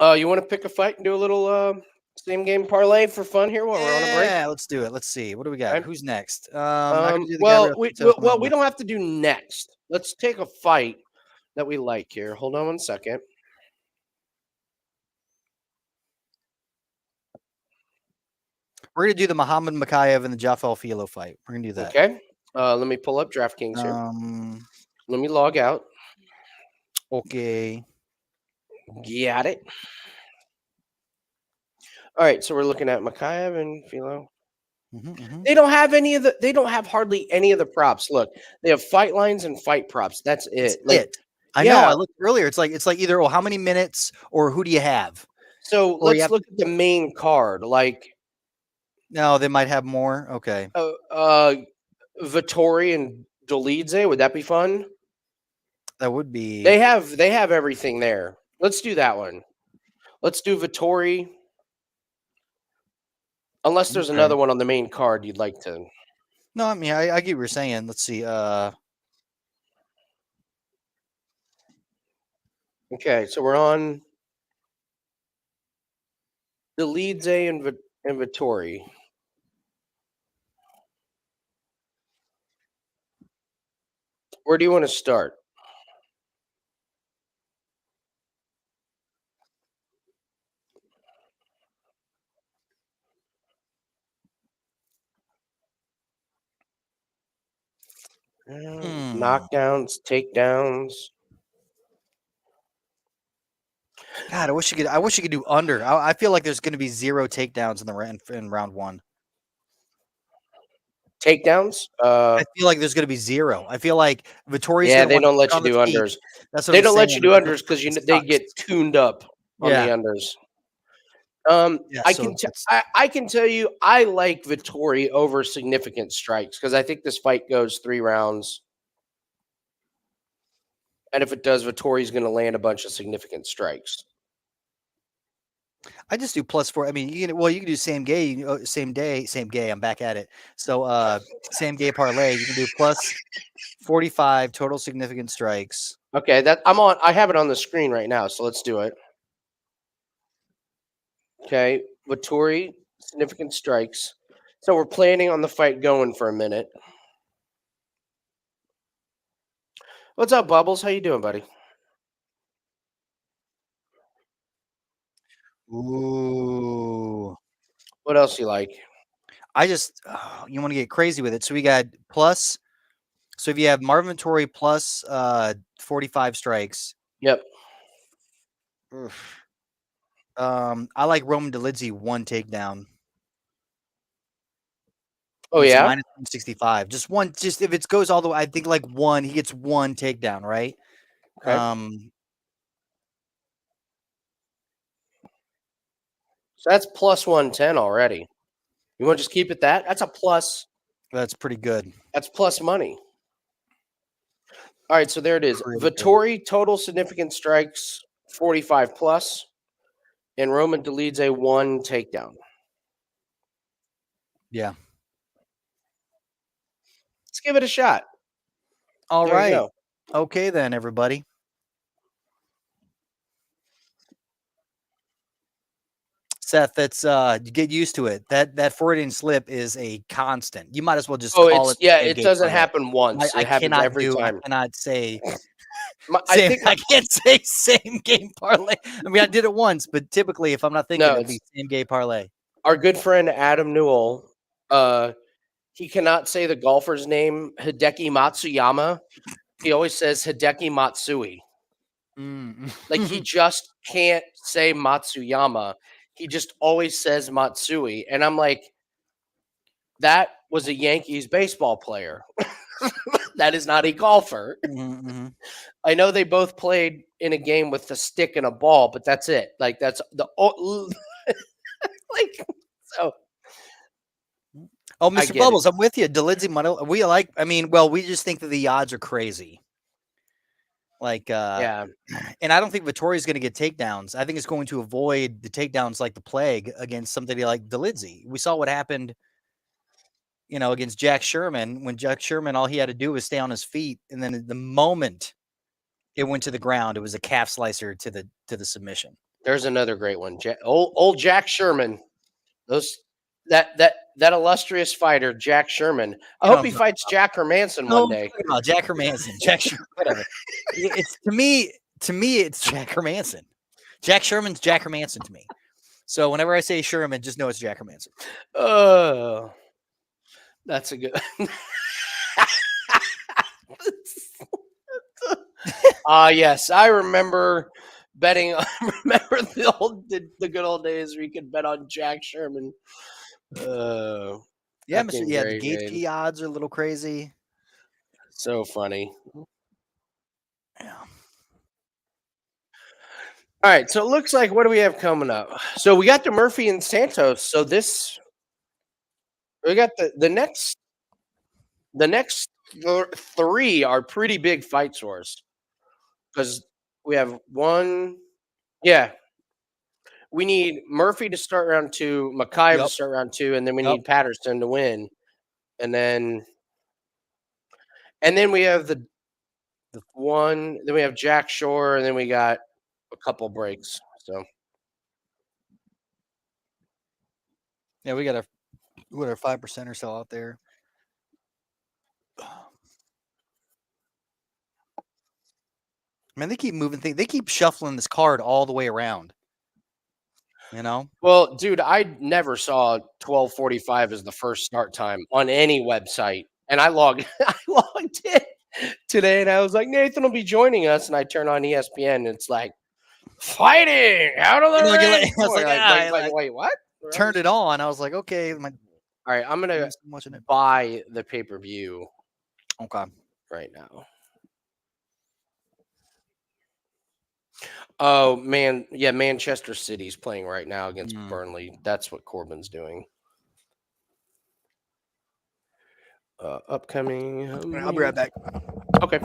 S1: You want to pick a fight and do a little same game parlay for fun here while we're on a break?
S2: Yeah, let's do it. Let's see. What do we got?
S1: Okay.
S2: Who's next?
S1: We don't have to do next. Let's take a fight that we like here. Hold on 1 second.
S2: We're gonna do the Muhammad Mokaev and the Jafel Filo fight. We're gonna do that.
S1: Okay. Let me pull up DraftKings here. Let me log out.
S2: Okay.
S1: Got it. All right, so we're looking at Mokaev and Filo. They don't have hardly any of the props. Look, they have fight lines and fight props. That's it.
S2: I know. I looked earlier. It's like either how many minutes or who do you have?
S1: So let's look at the main card. Like,
S2: no, they might have more. Okay.
S1: Vettori and Dolidze. Would that be fun?
S2: That would be.
S1: They have everything there. Let's do that one. Let's do Vettori. Unless there's another one on the main card you'd like to.
S2: No, I mean, I get what you're saying. Let's see.
S1: Okay, so we're on Dolidze and Vettori. Where do you want to start? Knockdowns, takedowns.
S2: God, I wish you could do under. I feel like there's going to be 0 takedowns in round one.
S1: Takedowns?
S2: I feel like there's going to be 0. I feel like Vettori's.
S1: Yeah, they don't let you do unders.
S2: That's what
S1: they don't let you do unders because they get tuned up on the unders. I can tell you, I like Vettori over significant strikes because I think this fight goes 3 rounds. And if it does, Vettori's going to land a bunch of significant strikes.
S2: I just do +4. I mean, you can do same day. I'm back at it. So same day parlay. You can do +45 total significant strikes.
S1: Okay, I have it on the screen right now, so let's do it. Okay, Vettori, significant strikes. So we're planning on the fight going for a minute. What's up, Bubbles? How you doing, buddy?
S2: Ooh.
S1: What else you like?
S2: You want to get crazy with it. So we got plus. So if you have Marvin Vettori plus 45 strikes.
S1: Yep.
S2: I like Roman Dolidze 1 takedown.
S1: Oh, yeah?
S2: Minus 165. Just one. Just if it goes all the way, I think like 1, he gets 1 takedown, right?
S1: Okay. So that's plus 110 already. You want to just keep it that? That's a plus.
S2: That's pretty good.
S1: That's plus money. All right, so there it is. Vettori, total significant strikes, 45 plus. And Roman Dolidze 1 takedown.
S2: Yeah.
S1: let's give it a shot.
S2: All
S1: There you
S2: right.
S1: go.
S2: Okay, then, everybody. Seth, that's get used to it. That Freudian slip is a constant. You might as well just call it.
S1: It doesn't happen once.
S2: I
S1: It happens
S2: cannot
S1: every time.
S2: I cannot say.
S1: I think
S2: I can't say same game parlay. I mean, I did it once, but typically, if I'm not thinking, it'd be same game parlay.
S1: Our good friend Adam Newell, he cannot say the golfer's name, Hideki Matsuyama. He always says Hideki Matsui. Like he just can't say Matsuyama. He just always says Matsui. And I'm like, that was a Yankees baseball player. That is not a golfer. I know they both played in a game with a stick and a ball, but that's it. Like that's the like so.
S2: Oh, Mr. Bubbles, I'm with you. Dolidze money. We just think that the odds are crazy. Like,
S1: yeah.
S2: And I don't think Vettori is going to get takedowns. I think it's going to avoid the takedowns like the plague against somebody like Dolidze. We saw what happened, against Jack Sherman. When Jack Sherman, all he had to do was stay on his feet, and then the moment it went to the ground, it was a calf slicer to the submission.
S1: There's another great one. Old Jack Sherman. That illustrious fighter, Jack Sherman. I hope he fights Jack Hermanson one day.
S2: No, Jack Hermanson. Jack Sherman, whatever. It's to me, it's Jack Hermanson. Jack Sherman's Jack Hermanson to me. So whenever I say Sherman, just know it's Jack Hermanson.
S1: Oh, that's a good. Yes, I remember betting. Remember the good old days where you could bet on Jack Sherman.
S2: The Gaethje odds are a little crazy.
S1: So funny.
S2: Yeah.
S1: All right, so it looks like what do we have coming up? So we got the Murphy and Santos. So we got the next three are pretty big fight source because we have one. Yeah, we need Murphy to start round 2, Mokaev to start round 2, and then we need Patterson to win, and then we have the one. Then we have Jack Shore, and then we got a couple breaks. So
S2: yeah, we got our 5% or so out there. Man, they keep moving things. They keep shuffling this card all the way around.
S1: Well, dude, I never saw 12:45 as the first start time on any website, and I logged in today, and I was like, Nathan will be joining us, and I turn on ESPN, and it's like fighting out of the ring.
S2: I was like,
S1: wait, what?
S2: Turned it on. I was like, okay. All
S1: right, I'm gonna buy the pay-per-view.
S2: Okay.
S1: Right now. Oh man, yeah, Manchester City's playing right now against Burnley. That's what Corbin's doing. Upcoming.
S2: I'll be right back.
S1: Okay.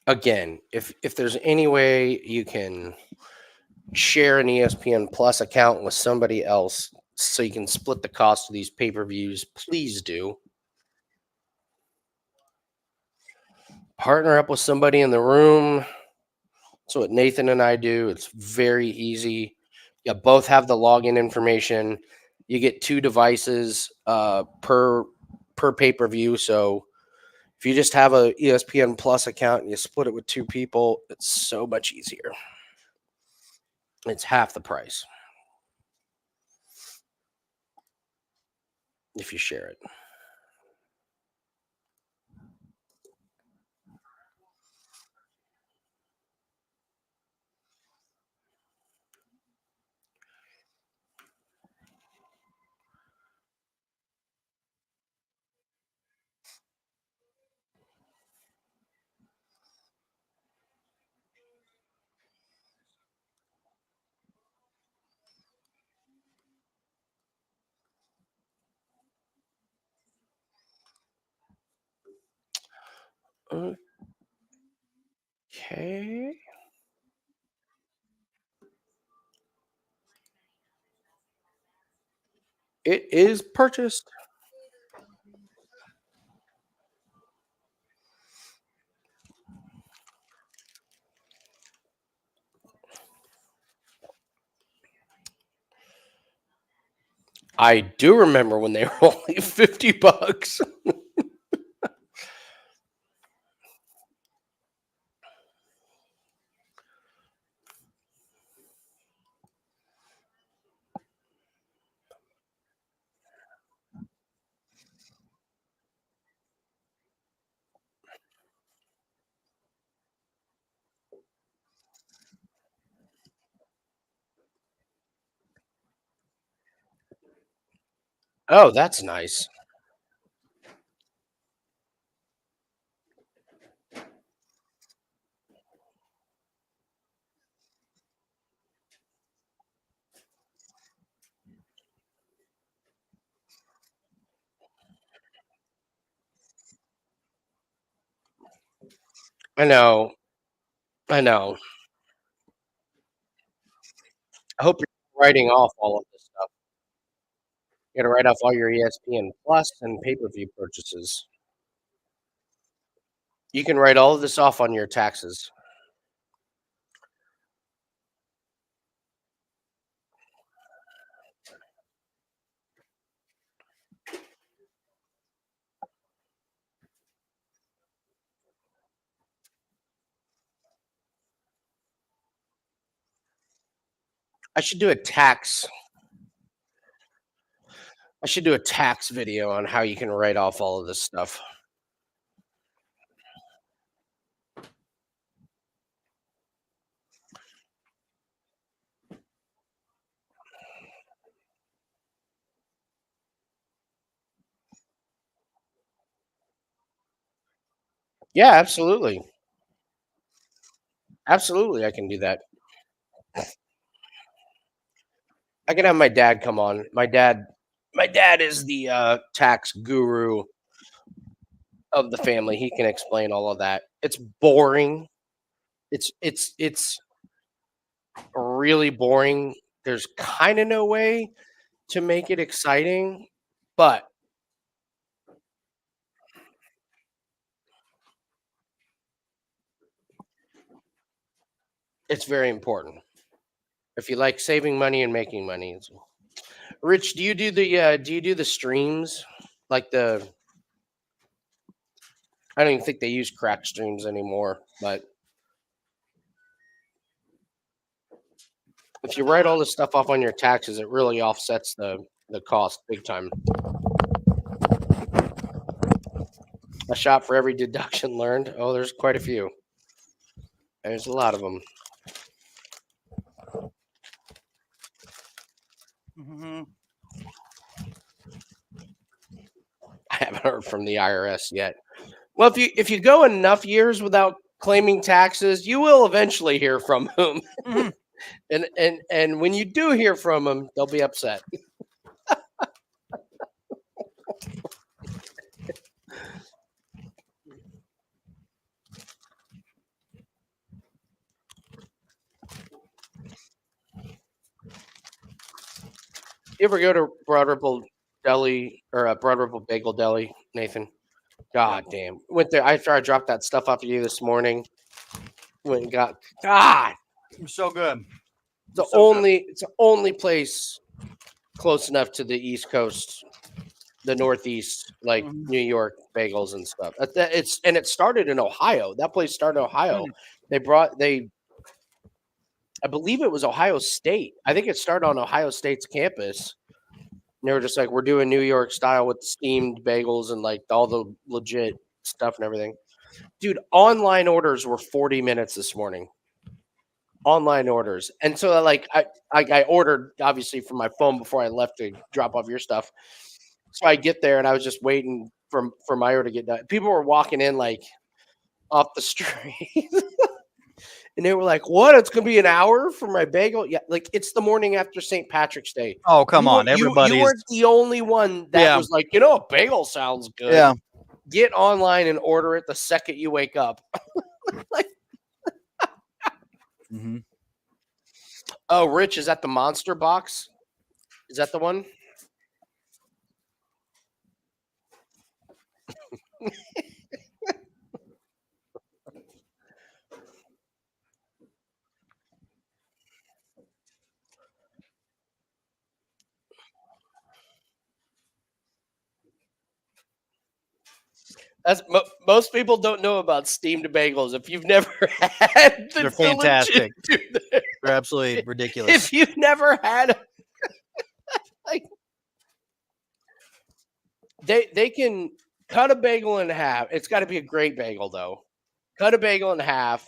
S1: Again, if there's any way you can share an ESPN Plus account with somebody else so you can split the cost of these pay-per-views, please do. Partner up with somebody in the room. That's what Nathan and I do. It's very easy. You both have the login information. You get 2 devices per pay-per-view. So if you just have a ESPN Plus account and you split it with 2 people, it's so much easier. It's half the price if you share it. Okay. It is purchased. I do remember when they were only $50. Oh, that's nice. I know. I know. I hope you're writing off all of this stuff. You got to write off all your ESPN Plus and pay-per-view purchases. You can write all of this off on your taxes. I should do a tax. I should do a tax video on how you can write off all of this stuff. Yeah, absolutely. Absolutely, I can do that. I can have my dad come on. My dad is the tax guru of the family. He can explain all of that. It's boring. It's really boring. There's kind of no way to make it exciting, but it's very important. If you like saving money and making money. Rich, do you do the streams? Like I don't even think they use crack streams anymore, but if you write all this stuff off on your taxes, it really offsets the cost big time. A shot for every deduction learned. Oh, there's quite a few. There's a lot of them.
S2: Mm-hmm.
S1: I haven't heard from the IRS yet. Well, if you go enough years without claiming taxes, you will eventually hear from them.
S2: Mm-hmm.
S1: and when you do hear from them, they'll be upset. You ever go to Broad Ripple Deli or Broad Ripple Bagel Deli, Nathan? God damn. Went there after I dropped that stuff off to you this morning. Went and got God.
S2: So good.
S1: It's the only place close enough to the East Coast, the Northeast, like New York bagels and stuff. It started in Ohio. That place started in Ohio. I believe it was Ohio State. I think it started on Ohio State's campus. And they were just like, we're doing New York style with steamed bagels and like all the legit stuff and everything. Dude, online orders were 40 minutes this morning. Online orders. And so like I ordered obviously from my phone before I left to drop off your stuff. So I get there and I was just waiting for my order to get done. People were walking in like off the street. And they were like, what? It's going to be an hour for my bagel? Yeah, like it's the morning after St. Patrick's Day.
S2: Oh, come on. Everybody's...
S1: You weren't the only one that was like, a bagel sounds good.
S2: Yeah.
S1: Get online and order it the second you wake up. Like,
S2: Mm-hmm.
S1: Oh, Rich, is that the monster box? Is that the one? Most people don't know about steamed bagels. If you've never had
S2: They're
S1: the legit,
S2: fantastic.
S1: dude,
S2: They're absolutely ridiculous.
S1: if you've never had, like, they can cut a bagel in half. It's got to be a great bagel though. Cut a bagel in half.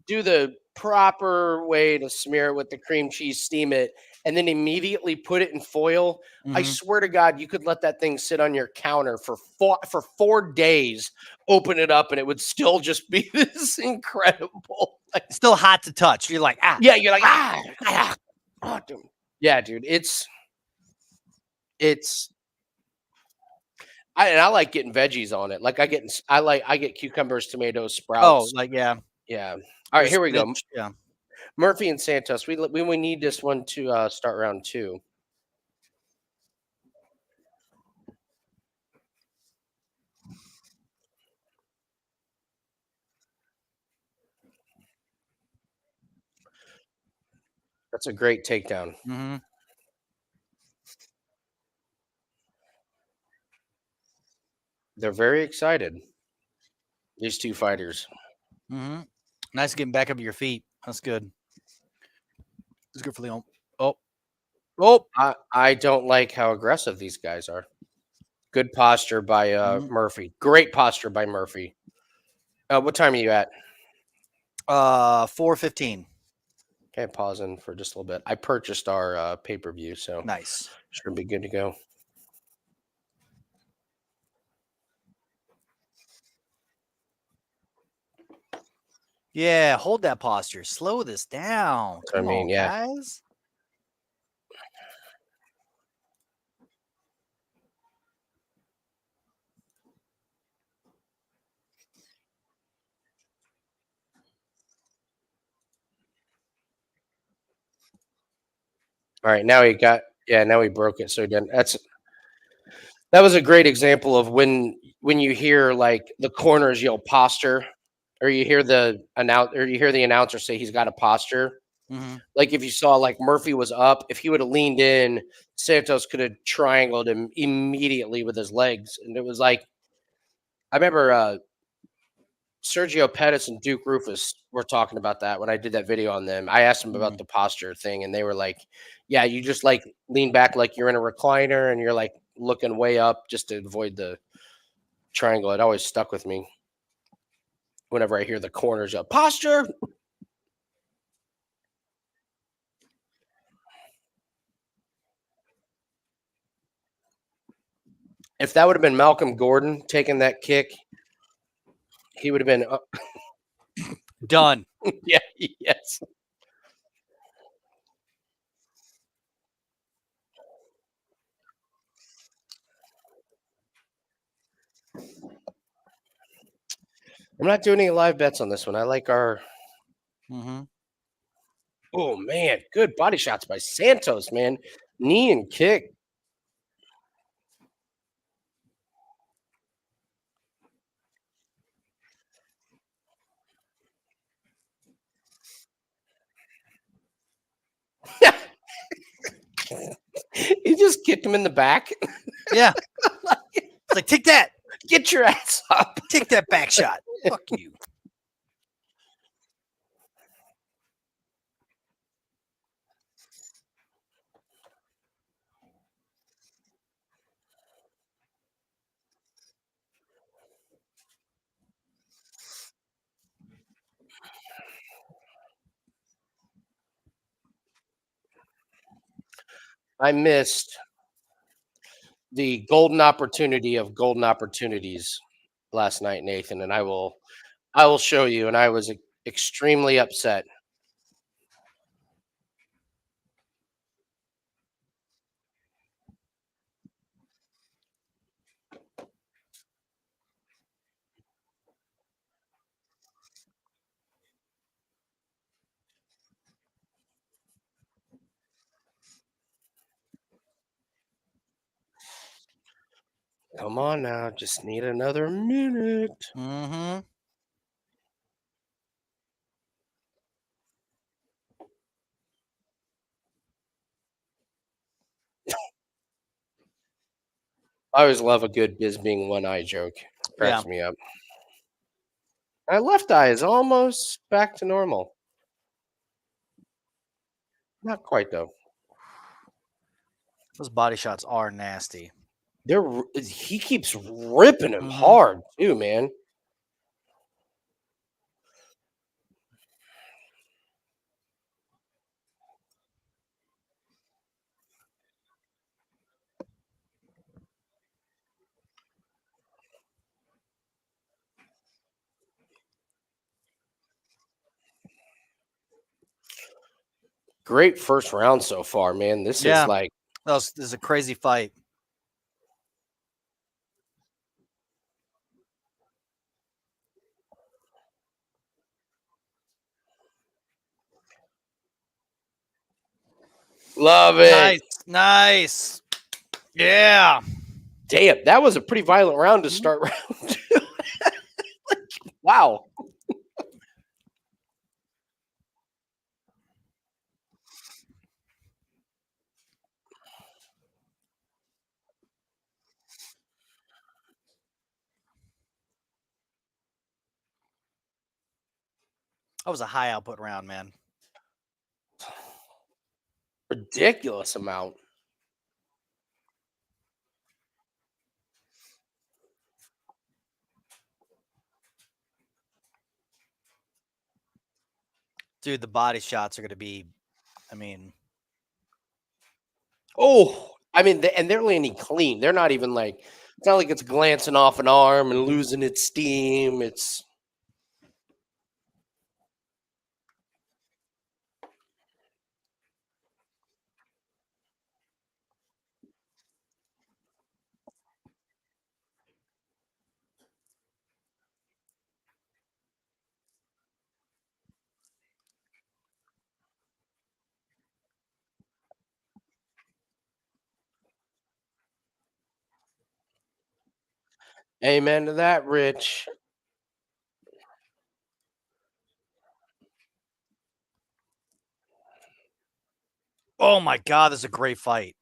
S1: Do the proper way to smear it with the cream cheese, steam it, and then immediately put it in foil. I
S2: Mhm.
S1: swear to God, you could let that thing sit on your counter for 4 days, open it up, and it would still just be this incredible. Like,
S2: It's still hot to touch. You're like,
S1: yeah, you're like, oh, dude. Yeah, dude. I like getting veggies on it. Like I get cucumbers, tomatoes,
S2: oh,
S1: sprouts.
S2: like, yeah.
S1: Yeah. All right,
S2: There's
S1: here we go.
S2: spinach, yeah.
S1: Murphy and Santos. We need this one to start round 2. That's a great takedown.
S2: Mm-hmm.
S1: They're very excited. These two fighters.
S2: Mm-hmm. Nice getting back up to your feet. That's good. It's good for Leon. Oh,
S1: I don't like how aggressive these guys are. Good posture by
S2: Mhm.
S1: Murphy. Great posture by Murphy. What time are you at?
S2: 4:15.
S1: Okay, pausing for just a little bit. I purchased our pay-per-view, so
S2: Nice.
S1: should be good to go.
S2: Yeah, hold that posture. Slow this down.
S1: That's what I
S2: Come
S1: mean,
S2: on,
S1: yeah.
S2: guys.
S1: All right, now now he broke it. So then that was a great example of when you hear like the corners yell posture, or you hear the announcer say he's got a posture.
S2: Mm-hmm.
S1: Like if you saw like Murphy was up, if he would have leaned in, Santos could have triangled him immediately with his legs. And it was like, I remember Sergio Pettis and Duke Rufus were talking about that when I did that video on them. I asked them about the posture thing, and they were like, yeah, you just like lean back like you're in a recliner and you're like looking way up just to avoid the triangle. It always stuck with me whenever I hear the corners up. Posture. If that would have been Malcolm Gordon taking that kick, he would have been
S2: Done.
S1: yeah, yes. I'm not doing any live bets on this one. I like our.
S2: Mm-hmm.
S1: Oh man, good body shots by Santos, man. Knee and kick. He just kicked him in the back.
S2: Yeah. It's like, take that.
S1: Get your ass up.
S2: Take that back shot. Fuck you.
S1: I missed the golden opportunity of golden opportunities last night, Nathan, and I will show you. And I was extremely upset. Come on now. Just need another minute.
S2: Mm-hmm.
S1: I always love a good Biz being one eye joke. Cracks me up. My left eye is almost back to normal. Not quite though.
S2: Those body shots are nasty.
S1: He keeps ripping him hard too, man. Great first round so far, man. This is like
S2: this is a crazy fight.
S1: Love it.
S2: Nice. Yeah.
S1: Damn, that was a pretty violent round to start round two. Wow.
S2: That was a high output round, man.
S1: Ridiculous amount.
S2: Dude, the body shots are going to be, I mean.
S1: Oh, I mean, and they're landing clean. They're not even like, it's not like it's glancing off an arm and losing its steam. It's. Amen to that, Rich.
S2: Oh my God, this is a great fight.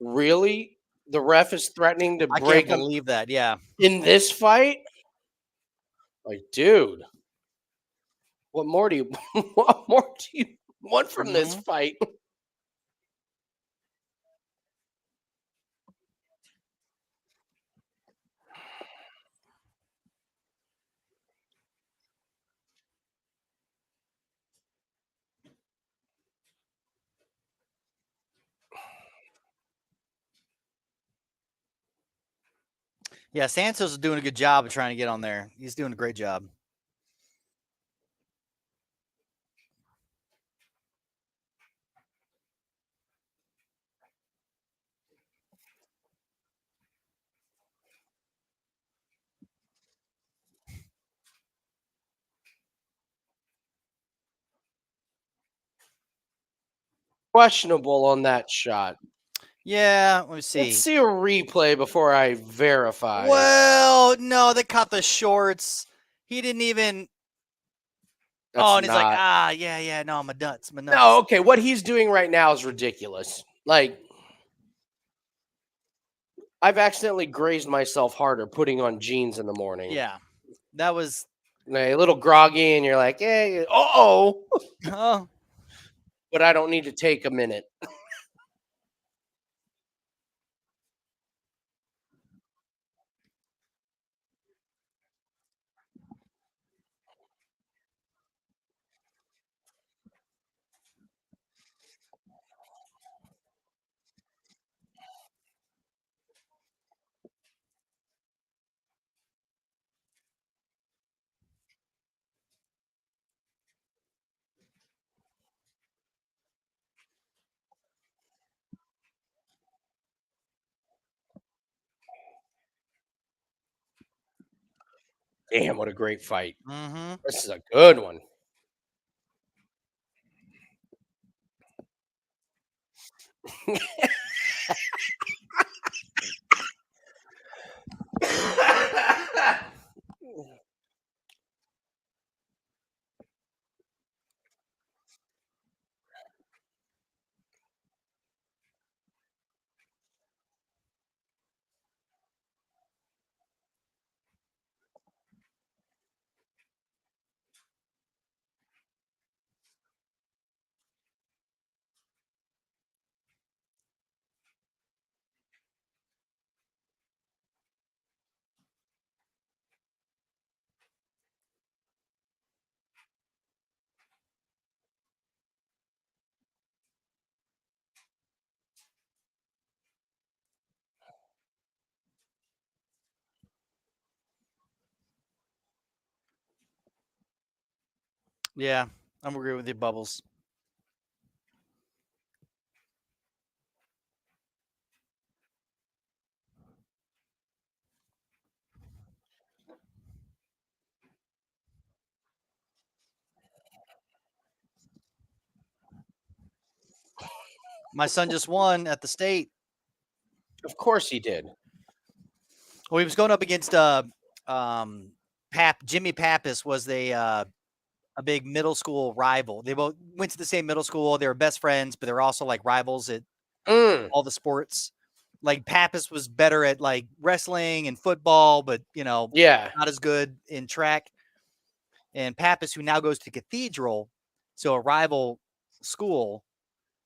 S1: Really? The ref is threatening to
S2: I
S1: break
S2: can't believe that. Yeah.
S1: in this fight? Like, dude, what more do you want from this fight?
S2: Yeah, Santos is doing a good job of trying to get on there. He's doing a great job.
S1: Questionable on that shot.
S2: Yeah, let me see.
S1: Let's see a replay before I verify.
S2: Well, no, they caught the shorts. He didn't even. And he's like, no, my nuts, my nuts.
S1: No, okay, what he's doing right now is ridiculous. Like, I've accidentally grazed myself harder putting on jeans in the morning.
S2: Yeah, that was
S1: a little groggy, and you're like, hey,
S2: oh.
S1: but I don't need to take a minute. Damn, what a great fight.
S2: Mm-hmm.
S1: This is a good one.
S2: Yeah, I'm agree with you, Bubbles. My son just won at the state.
S1: Of course he did.
S2: Well, he was going up against Jimmy Pappas was a big middle school rival. They both went to the same middle school. They were best friends, but they're also like rivals at all the sports. Like Pappas was better at like wrestling and football, but
S1: Yeah.
S2: not as good in track. And Pappas, who now goes to Cathedral, so a rival school,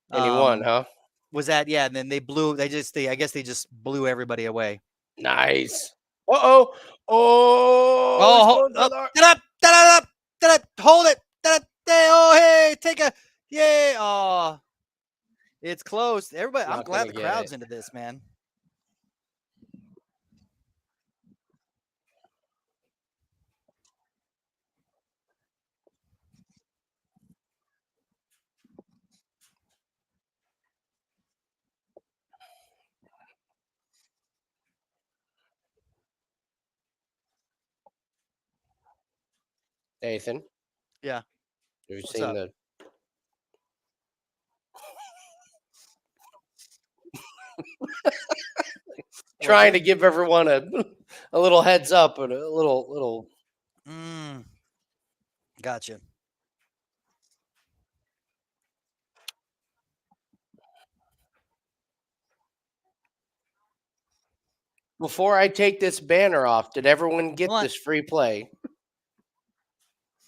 S1: And he won, huh?
S2: was that? Yeah, and then they blew. I guess they just blew everybody away.
S1: Nice. Uh-oh. Oh, he's going for the
S2: hold it. Oh, hey, take a yay. Oh, it's close. Everybody, I'm
S1: Not
S2: glad
S1: gonna
S2: the
S1: get
S2: crowd's
S1: it.
S2: into this, man.
S1: Nathan,
S2: Yeah.
S1: have you
S2: What's
S1: seen
S2: up?
S1: the trying to give everyone a little heads up and a little
S2: Gotcha.
S1: before I take this banner off, did everyone get
S2: What?
S1: this free play?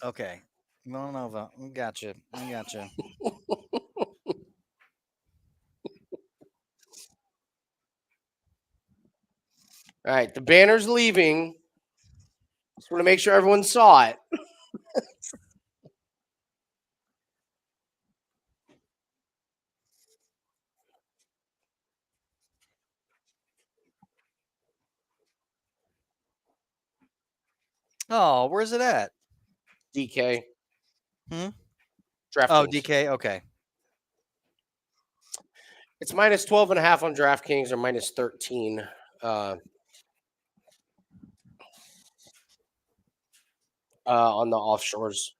S2: Okay. Villanova. Gotcha.
S1: All right, the banner's leaving. Just want to make sure everyone saw it.
S2: Oh, where's it at?
S1: DK.
S2: Hmm?
S1: DraftKings.
S2: Oh, DK. Okay.
S1: It's minus 12.5 on DraftKings or minus 13. On the offshores.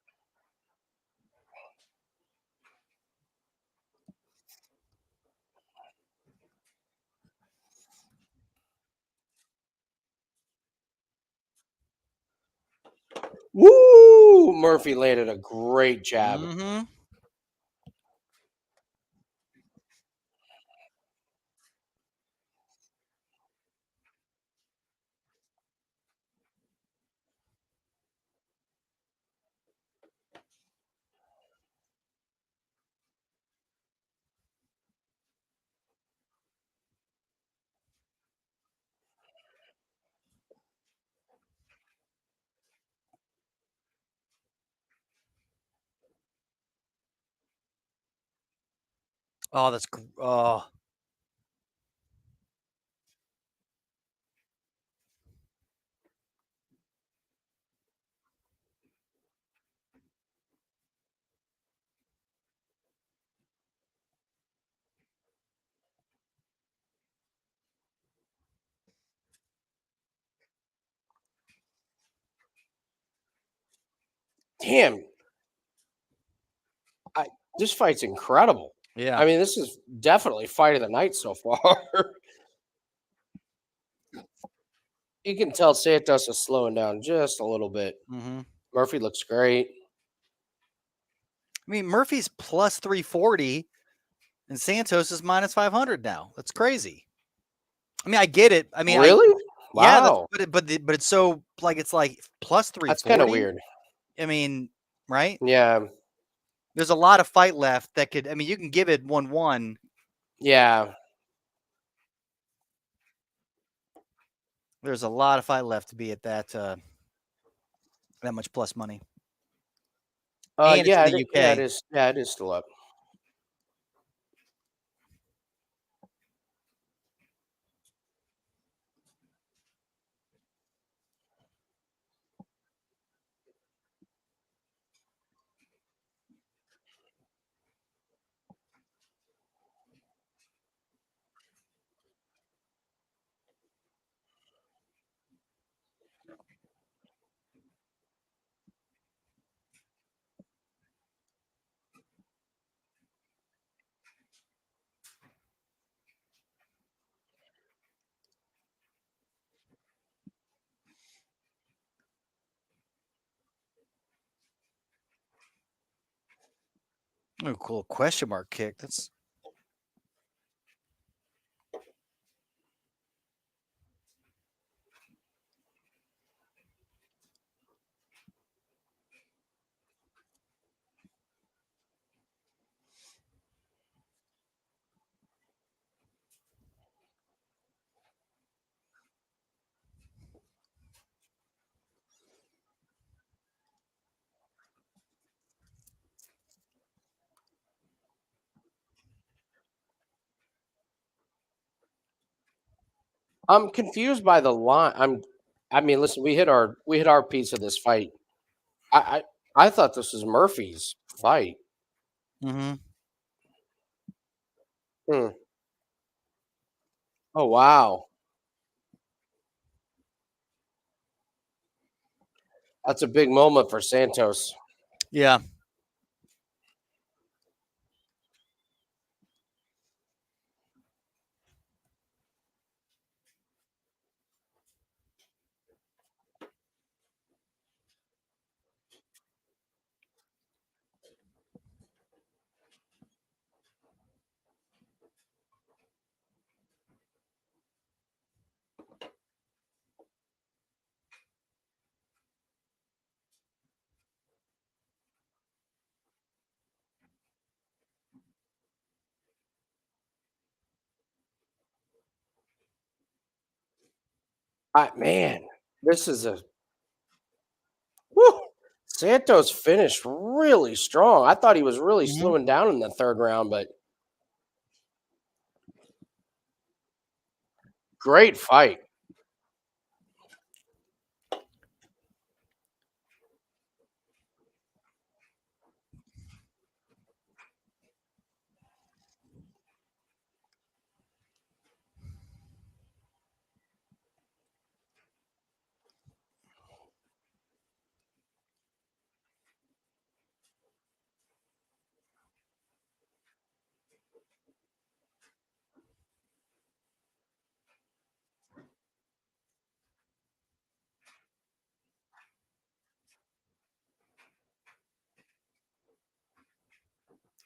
S1: Woo! Murphy landed a great jab.
S2: Mm-hmm. Oh, oh.
S1: Damn, this fight's incredible.
S2: Yeah.
S1: I mean, this is definitely fight of the night so far. You can tell Santos is slowing down just a little bit.
S2: Mm-hmm.
S1: Murphy looks great.
S2: I mean, Murphy's plus 340 and Santos is minus 500 now. That's crazy. I mean, I get it. I mean,
S1: Really?
S2: yeah,
S1: Wow.
S2: but it's so like it's like plus 340.
S1: That's kind of weird.
S2: I mean, right?
S1: Yeah.
S2: There's a lot of fight left that could. I mean, you can give it 1-1.
S1: Yeah.
S2: There's a lot of fight left to be at that that much plus money. And
S1: Yeah,
S2: it's in the UK.
S1: yeah, it is. Yeah, it is still up.
S2: Oh, cool question mark kick. That's
S1: I'm confused by the line. I mean, listen, we hit our piece of this fight. I thought this was Murphy's fight.
S2: mm-hmm.
S1: Hmm. Oh wow, that's a big moment for Santos.
S2: Yeah.
S1: Man, this is a whew, Santos finished really strong. I thought he was really
S2: Mm-hmm.
S1: slowing down in the third round, but great fight.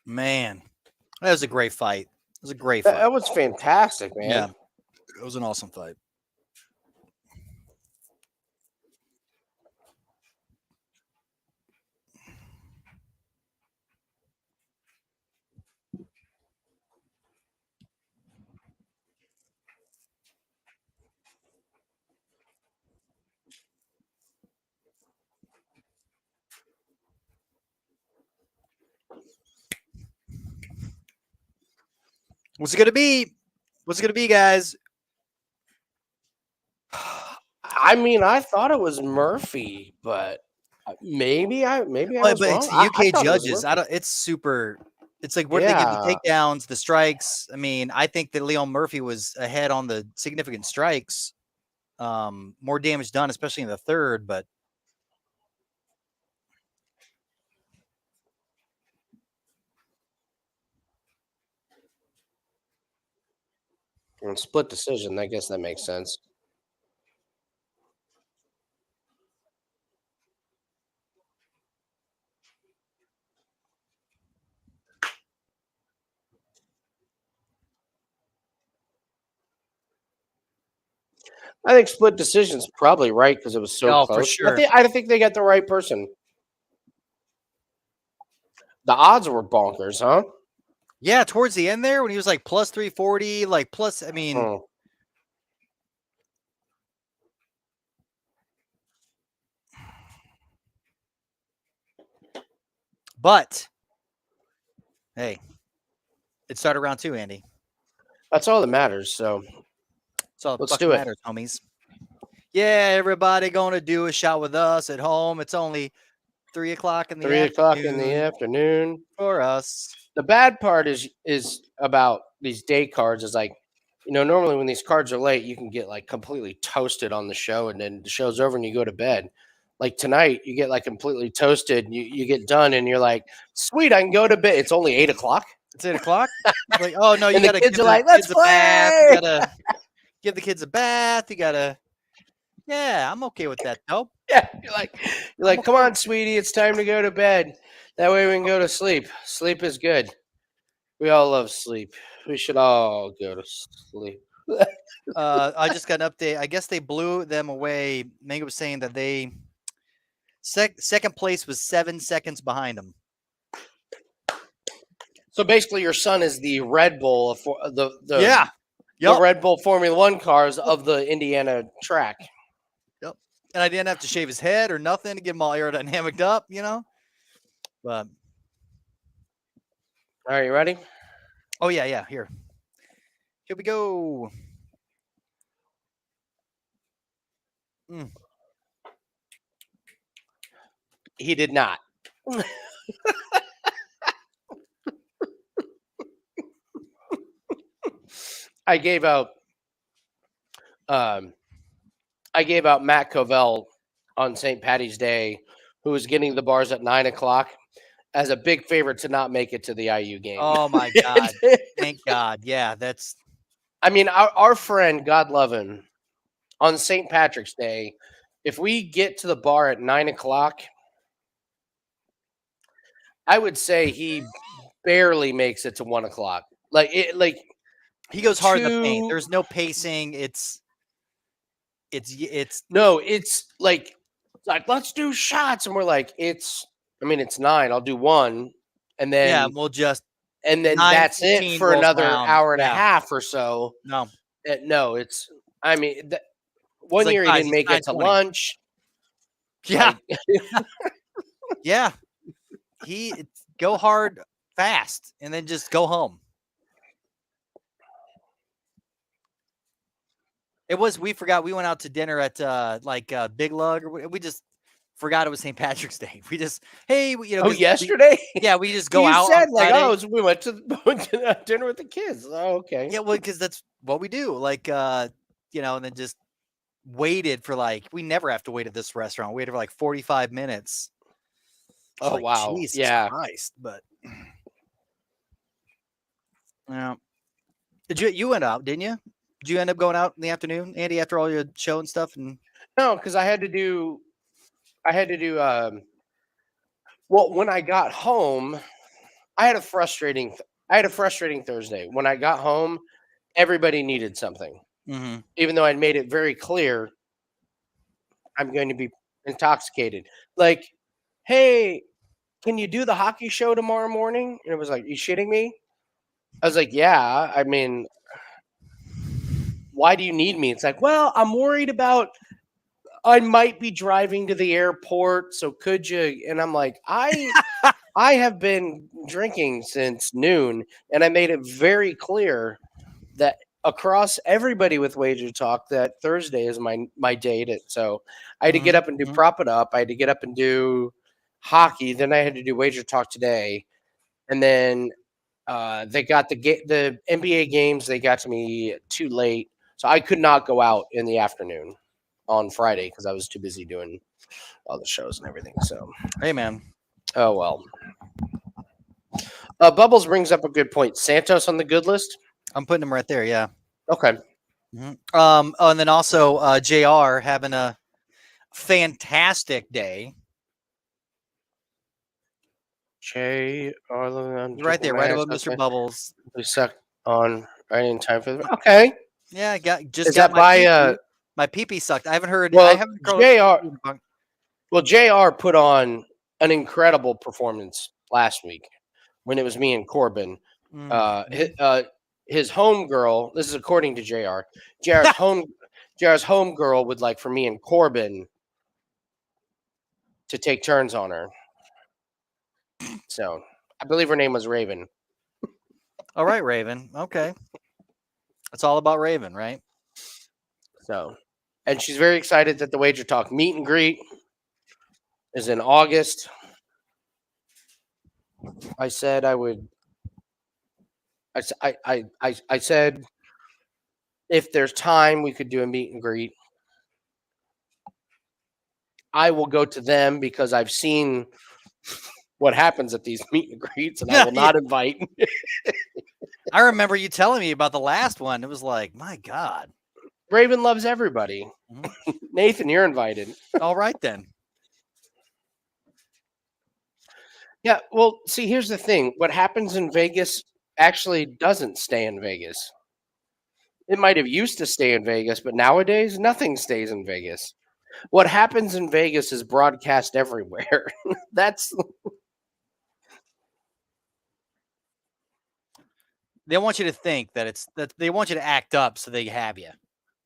S2: Man, that was a great fight. It was a great fight.
S1: That was fantastic, man.
S2: Yeah, it was an awesome fight. What's it gonna be? What's it gonna be, guys?
S1: I mean, I thought it was Murphy, but maybe I was
S2: But
S1: wrong.
S2: it's the
S1: I
S2: UK
S1: thought it was
S2: judges.
S1: Murphy.
S2: It's super. It's like where do they get the takedowns, the strikes? I mean, I think that Leon Murphy was ahead on the significant strikes. More damage done, especially in the third, but
S1: Split decision. I guess that makes sense. I think split decision's probably right because it was so close.
S2: for sure.
S1: I think they got the right person. The odds were bonkers, huh?
S2: Yeah, towards the end there when he was like plus 340, like plus, I mean.
S1: Oh.
S2: But hey, it started round 2, Andy.
S1: That's all that matters. So
S2: let's do it, matters, homies. Yeah, everybody gonna do a shot with us at home. It's only 3 o'clock in the
S1: 3 o'clock in the afternoon
S2: for us.
S1: The bad part is about these day cards is like, normally when these cards are late, you can get like completely toasted on the show, and then the show's over and you go to bed. Like tonight, you get like completely toasted. And you get done, and you're like, "Sweet, I can go to bed." It's only 8 o'clock.
S2: It's 8 o'clock. Like, oh no, you gotta
S1: kids
S2: give
S1: are like, "Let's play."
S2: You gotta give the kids a bath. You gotta. Yeah, I'm okay with that though.
S1: Yeah, you're like, "Come on, sweetie, it's time to go to bed. That way we can go to sleep. Sleep is good. We all love sleep. We should all go to sleep."
S2: I just got an update. I guess they blew them away. Manga was saying that they second place was 7 seconds behind them.
S1: So basically, your son is the Red Bull of the Red Bull Formula One cars of the Indiana track.
S2: Yep. And I didn't have to shave his head or nothing to get him all aerodynamic up, But
S1: all right, you ready?
S2: Oh yeah. Here we go.
S1: He did not. I gave out Matt Covell on St. Patty's Day, who was getting the bars at 9 o'clock, as a big favorite to not make it to the IU game.
S2: Oh my God. Thank God. Yeah, that's.
S1: I mean, our friend, God love him, on St. Patrick's Day, if we get to the bar at 9 o'clock, I would say he barely makes it to 1 o'clock.
S2: He goes hard in the paint. There's no pacing. It's
S1: like let's do shots, and we're like, it's 9. I'll do one, and then that's it for another hour and a half or so.
S2: No,
S1: it's. I mean, one year he didn't make it to lunch.
S2: Yeah, yeah. He go hard fast and then just go home. We forgot we went out to dinner at Big Lug, or we just forgot it was St. Patrick's Day. We just,
S1: yesterday?
S2: We just go out.
S1: Said we went to dinner with the kids. Oh, okay.
S2: Yeah, well, because that's what we do. And then just waited for we never have to wait at this restaurant. We waited for 45 minutes.
S1: Oh, wow.
S2: Jesus Christ. But yeah. You went out, didn't you? Did you end up going out in the afternoon, Andy, after all your show and stuff? And
S1: no, because I had to do well, when I got home, I had a frustrating Thursday. When I got home, everybody needed something.
S2: Mm-hmm.
S1: Even though I'd made it very clear I'm going to be intoxicated. Like, hey, can you do the hockey show tomorrow morning? And it was like, you shitting me? I was like, yeah. I mean, why do you need me? It's like, well, I'm worried about I might be driving to the airport, so could you? And I'm like, I have been drinking since noon, and I made it very clear that across everybody with Wager Talk that Thursday is my date. So I had to get up and do Prop It Up. I had to get up and do hockey. Then I had to do Wager Talk today, and then they got the NBA games. They got to me too late, so I could not go out in the afternoon on Friday because I was too busy doing all the shows and everything. So,
S2: Hey, man.
S1: oh well. Bubbles brings up a good point. Santos on the good list.
S2: I'm putting him right there. Yeah.
S1: Okay.
S2: Oh, and then also JR having a fantastic day.
S1: Jay Arlen,
S2: Right there, right above Mr. Bubbles.
S1: We suck on right in time for the okay.
S2: Yeah, I got
S1: Is that by
S2: my pee sucked. I haven't heard.
S1: Well,
S2: I haven't
S1: JR. Well, JR put on an incredible performance last week when it was me and Corbin. His home girl. This is according to JR. JR's home girl would like for me and Corbin to take turns on her. So I believe her name was Raven.
S2: All right, Raven. Okay. It's all about Raven, right?
S1: So, and she's very excited that the Wager Talk meet and greet is in August. I said I would. I said if there's time, we could do a meet and greet. I will go to them because I've seen what happens at these meet and greets, and I will not invite.
S2: I remember you telling me about the last one. It was like, my God.
S1: Raven loves everybody. Nathan, you're invited.
S2: All right, then.
S1: Yeah, well, see, here's the thing. What happens in Vegas actually doesn't stay in Vegas. It might have used to stay in Vegas, but nowadays nothing stays in Vegas. What happens in Vegas is broadcast everywhere. That's
S2: they want you to think that they want you to act up so they have you.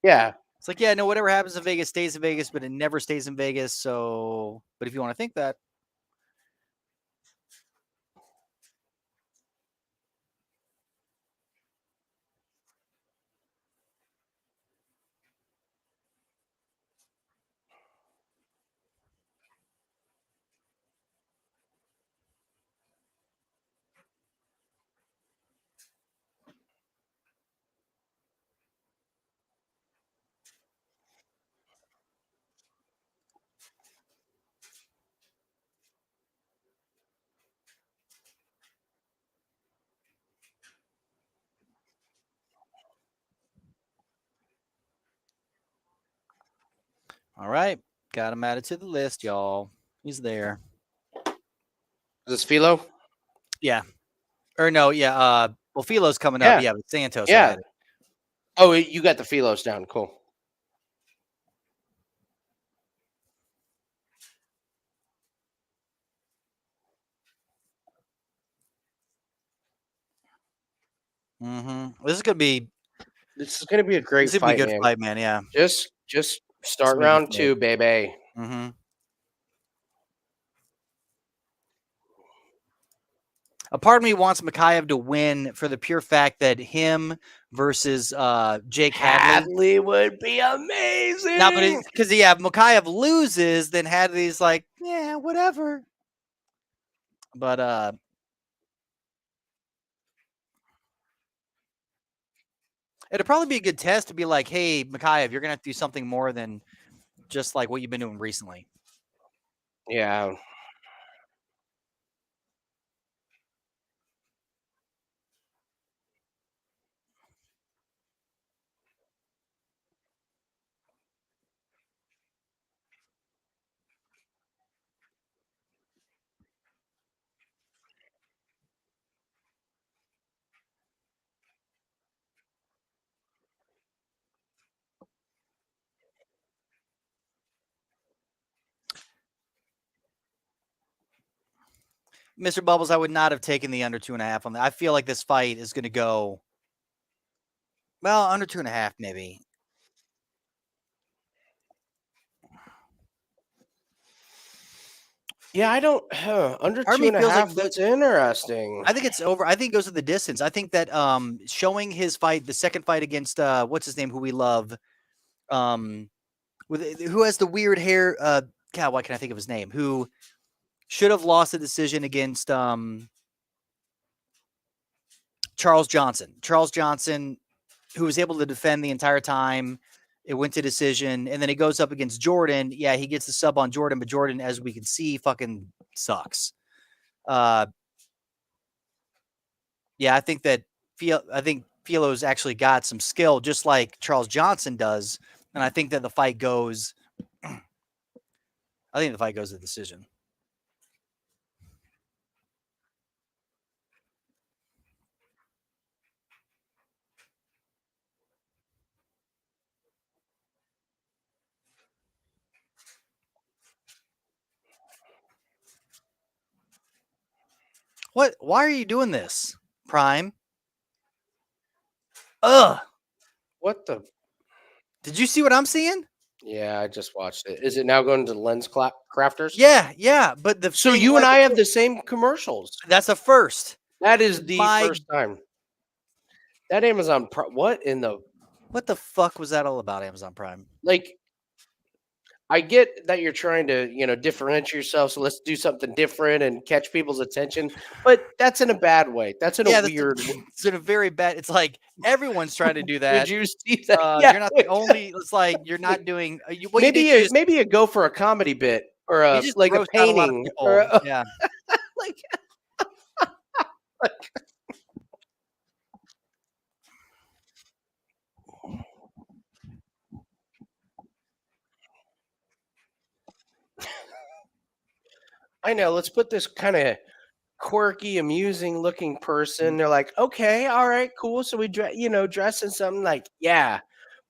S1: Yeah.
S2: It's like, yeah, no, whatever happens in Vegas stays in Vegas, but it never stays in Vegas. So, but if you want to think that. All right. Got him added to the list, y'all. He's there.
S1: Is this Philo?
S2: Yeah. Or no, yeah. Well, Philo's coming up. Yeah, but Santos.
S1: Yeah. Oh, you got the Philos down. Cool.
S2: This is gonna be
S1: a great
S2: this is
S1: fight,
S2: gonna be a good fight, man. Yeah.
S1: Just start round 2, baby.
S2: A part of me wants Mokaev to win for the pure fact that him versus Jake
S1: Hadley would be amazing.
S2: No, but because if Mokaev loses, then Hadley's like, yeah, whatever. But it'd probably be a good test to be like, hey, Mokaev, you're gonna have to do something more than just like what you've been doing recently.
S1: Yeah.
S2: Mr. Bubbles, I would not have taken the under 2.5 on that. I feel like this fight is going to go, well, under 2.5 maybe.
S1: Yeah, I don't under
S2: Part of
S1: two
S2: me
S1: and a
S2: feels like
S1: half. That's interesting.
S2: I think it's over. I think it goes to the distance. I think that showing his fight, the second fight against what's his name, who we love, with who has the weird hair. God, why can't I think of his name? Who should have lost the decision against Charles Johnson. Charles Johnson, who was able to defend the entire time. It went to decision, and then he goes up against Jordan. Yeah, he gets the sub on Jordan, but Jordan, as we can see, fucking sucks. Yeah, I think that Filo's actually got some skill, just like Charles Johnson does, and I think that the fight goes. I think the fight goes to decision. What? Why are you doing this, Prime? Ugh.
S1: What the?
S2: Did you see what I'm seeing?
S1: Yeah, I just watched it. Is it now going to Lens Crafters?
S2: Yeah. But the
S1: So
S2: thing
S1: you and
S2: was-
S1: I have the same commercials.
S2: That's a first.
S1: That is the
S2: My-
S1: first time. That Amazon what in the
S2: What the fuck was that all about, Amazon Prime?
S1: like? I get that you're trying to, differentiate yourself. So let's do something different and catch people's attention. But that's in a bad way. That's in a weird way.
S2: It's in a very bad. It's like everyone's trying to do that.
S1: Did you see that?
S2: You're not the only. It's like you're not doing.
S1: Maybe you go for a comedy bit or a
S2: just
S1: like a
S2: roast out lot of
S1: painting
S2: people.
S1: or a,
S2: Yeah.
S1: like. I know. Let's put this kind of quirky, amusing looking person. They're like, okay, all right, cool. So we dress in something like, yeah,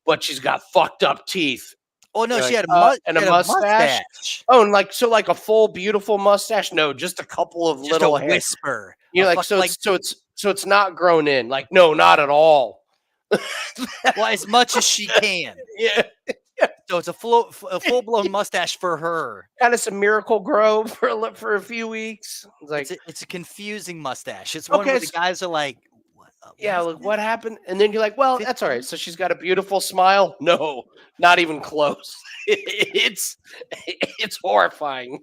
S1: but she's got fucked up teeth.
S2: Oh no,
S1: You're
S2: she
S1: like,
S2: had
S1: and a mustache. Oh, and like a full beautiful mustache. No, just a couple of
S2: Just
S1: little
S2: a
S1: hairs.
S2: whisper.
S1: You're like, so it's not grown in. Like, no, not at all.
S2: Well, as much as she can.
S1: Yeah.
S2: So it's a full blown mustache for her.
S1: Kind of some Miracle Grow for a few weeks. It's like,
S2: It's a confusing mustache. It's one
S1: Okay,
S2: where the guys are like,
S1: yeah, like what happened? And then you're like, well, that's all right. So she's got a beautiful smile. No, not even close. It's horrifying.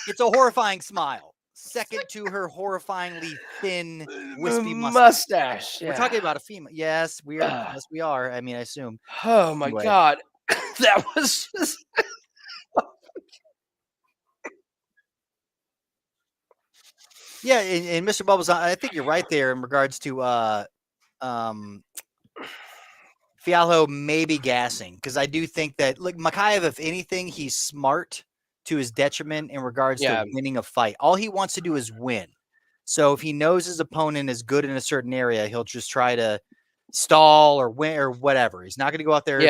S2: It's a horrifying smile. Second to her horrifyingly thin, wispy mustache.
S1: Yeah.
S2: We're talking about a female. Yes, we are. Yes, we are. I mean, I assume.
S1: Oh my
S2: Anyway.
S1: God. That was just
S2: Yeah, and Mr. Bubbles, I think you're right there in regards to Fialho maybe gassing, because I do think that Mokaev, if anything, he's smart to his detriment in regards to winning a fight. All he wants to do is win. So if he knows his opponent is good in a certain area, he'll just try to stall or win or whatever. He's not going to go out there,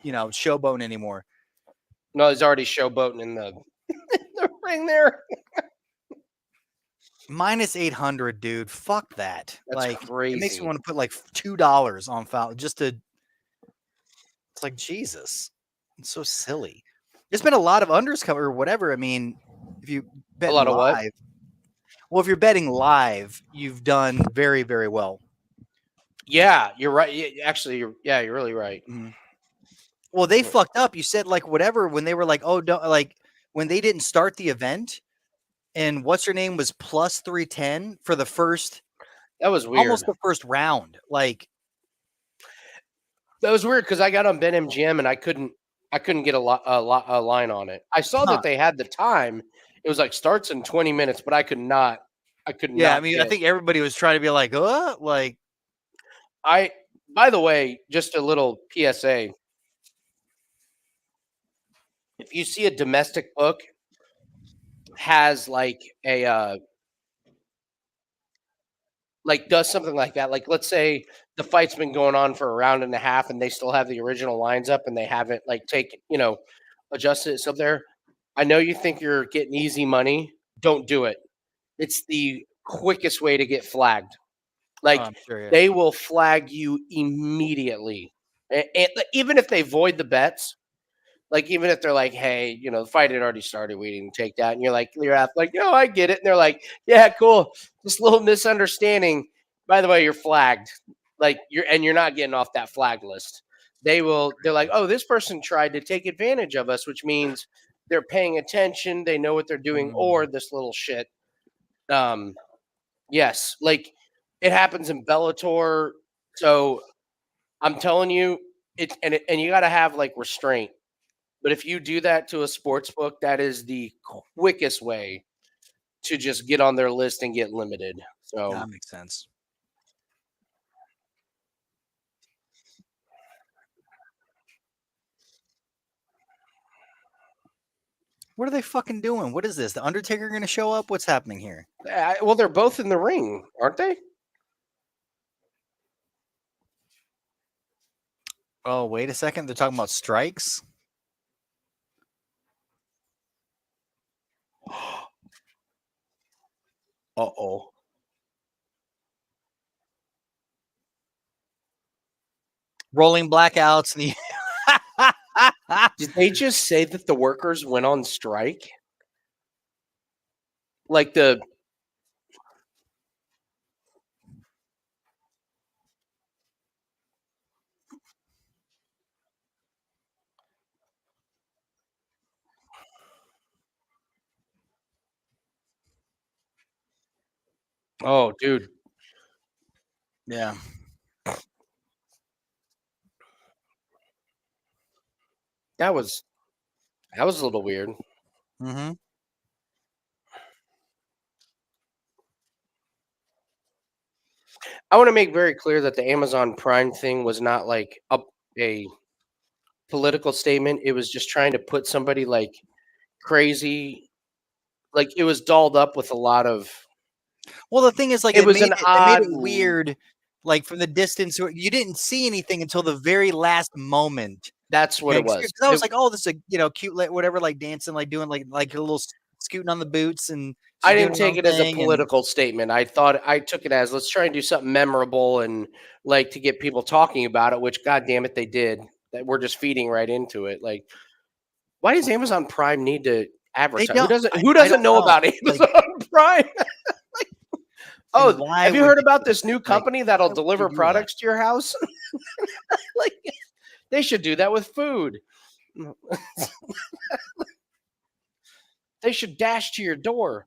S2: showboating anymore.
S1: No, he's already showboating in the ring there.
S2: Minus 800, dude. Fuck that.
S1: That's crazy.
S2: It makes me want to put like $2 on foul just to. It's like Jesus. It's so silly. There's been a lot of unders cover or whatever. I mean, if you bet
S1: A lot of what?
S2: live, well, if you're betting live, you've done very, very well.
S1: Yeah, you're right. Actually, you're really right.
S2: Mm-hmm. Well, they fucked up. You said like whatever when they were like, oh, don't like when they didn't start the event. And what's her name was plus 310 for the first.
S1: That was weird.
S2: Almost the first round. Like
S1: that was weird because I got on BetMGM and I couldn't get a line on it. I saw that they had the time. It was like starts in 20 minutes, but I could not.
S2: Yeah, I mean, I think everybody was trying to be like, like.
S1: By the way, just a little PSA. If you see a domestic book has like a does something like that, like let's say the fight's been going on for a round and a half and they still have the original lines up and they haven't adjusted it. So there, I know you think you're getting easy money. Don't do it. It's the quickest way to get flagged. They will flag you immediately. And even if they void the bets, Like, even if they're like, hey, the fight had already started, we didn't take that. And you're like, no, I get it. And they're like, yeah, cool. Just a little misunderstanding. By the way, you're flagged. Like, you're not getting off that flag list. They're like, oh, this person tried to take advantage of us, which means they're paying attention. They know what they're doing, or this little shit. Yes, like it happens in Bellator. So I'm telling you, and you got to have like restraint. But if you do that to a sports book, that is the quickest way to just get on their list and get limited. So
S2: that makes sense. What are they fucking doing? What is this? The Undertaker going to show up? What's happening here?
S1: well, they're both in the ring, aren't they?
S2: Oh, wait a second. They're talking about strikes.
S1: Uh-oh.
S2: Rolling blackouts. And
S1: Did they just say that the workers went on strike? Like the Oh, dude.
S2: yeah.
S1: That was a little weird.
S2: Mm-hmm.
S1: I want to make very clear that the Amazon Prime thing was not like a political statement. It was just trying to put somebody like crazy, like it was dolled up with a lot of.
S2: Well, the thing is, like,
S1: It was an
S2: they made
S1: odd
S2: it weird. Like from the distance, you didn't see anything until the very last moment.
S1: That's what it was.
S2: Because I was like, oh, this is a cute, whatever, like dancing, like doing like a little scooting on the boots, and
S1: I didn't take it as a political statement. I took it as, let's try and do something memorable and like to get people talking about it, which God damn it, they did. That we're just feeding right into it. Like, why does Amazon Prime need to advertise? Who doesn't know about Amazon Prime? Have you heard about this new company that'll deliver products to your house? Like, they should do that with food. They should dash to your door.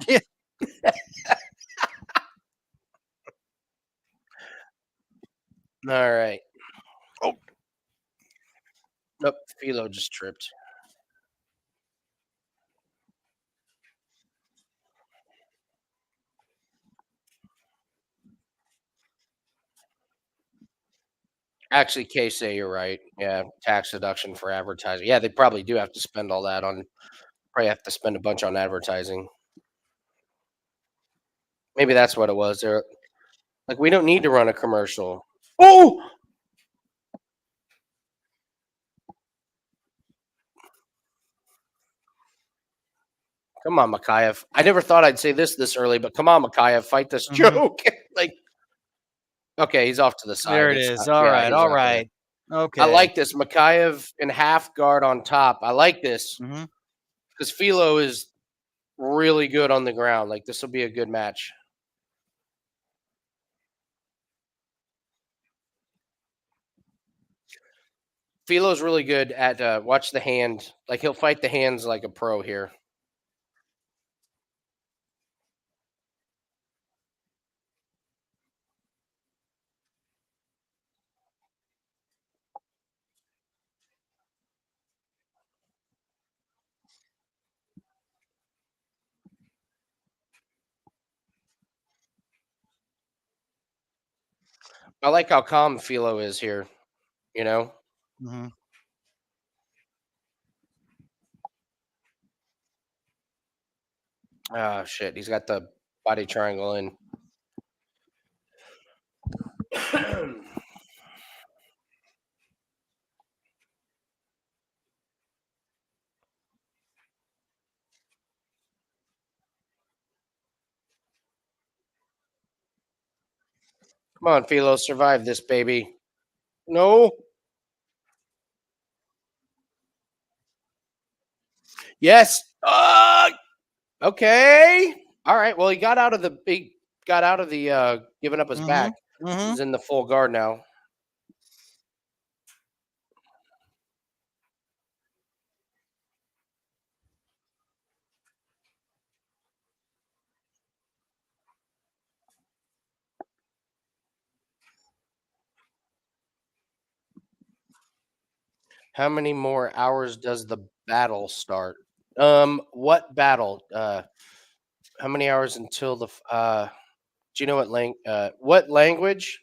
S2: Yeah.
S1: All right. Oh. Nope. Philo just tripped. Actually, Casey, you're right. Yeah, tax deduction for advertising. Yeah, they probably do have to spend all that on. Probably have to spend a bunch on advertising. Maybe that's what it was. They're like, we don't need to run a commercial. Oh, come on, Mokaev. I never thought I'd say this early, but come on, Mokaev, fight this joke. Like, okay, he's off to the side.
S2: There it is. All right. Okay.
S1: I like this. Mokaev in half guard on top. I like this because Philo is really good on the ground. Like, this will be a good match. Philo's really good at watch the hand. Like, he'll fight the hands like a pro here. I like how calm Philo is here, you know? Oh, shit. He's got the body triangle in. Come on, Philo. Survive this, baby. No. Yes. Okay. All right. Well, he got out of the giving up his back.
S2: Mm-hmm.
S1: He's in the full guard now. How many more hours does the battle start? What battle? How many hours until the do you know what language?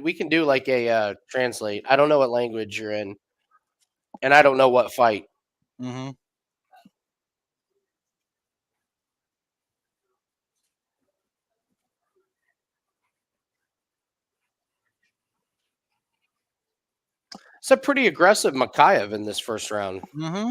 S1: We can do like a translate. I don't know what language you're in, and I don't know what fight.
S2: Mm-hmm.
S1: It's a pretty aggressive Mokaev in this first round.
S2: Mm-hmm.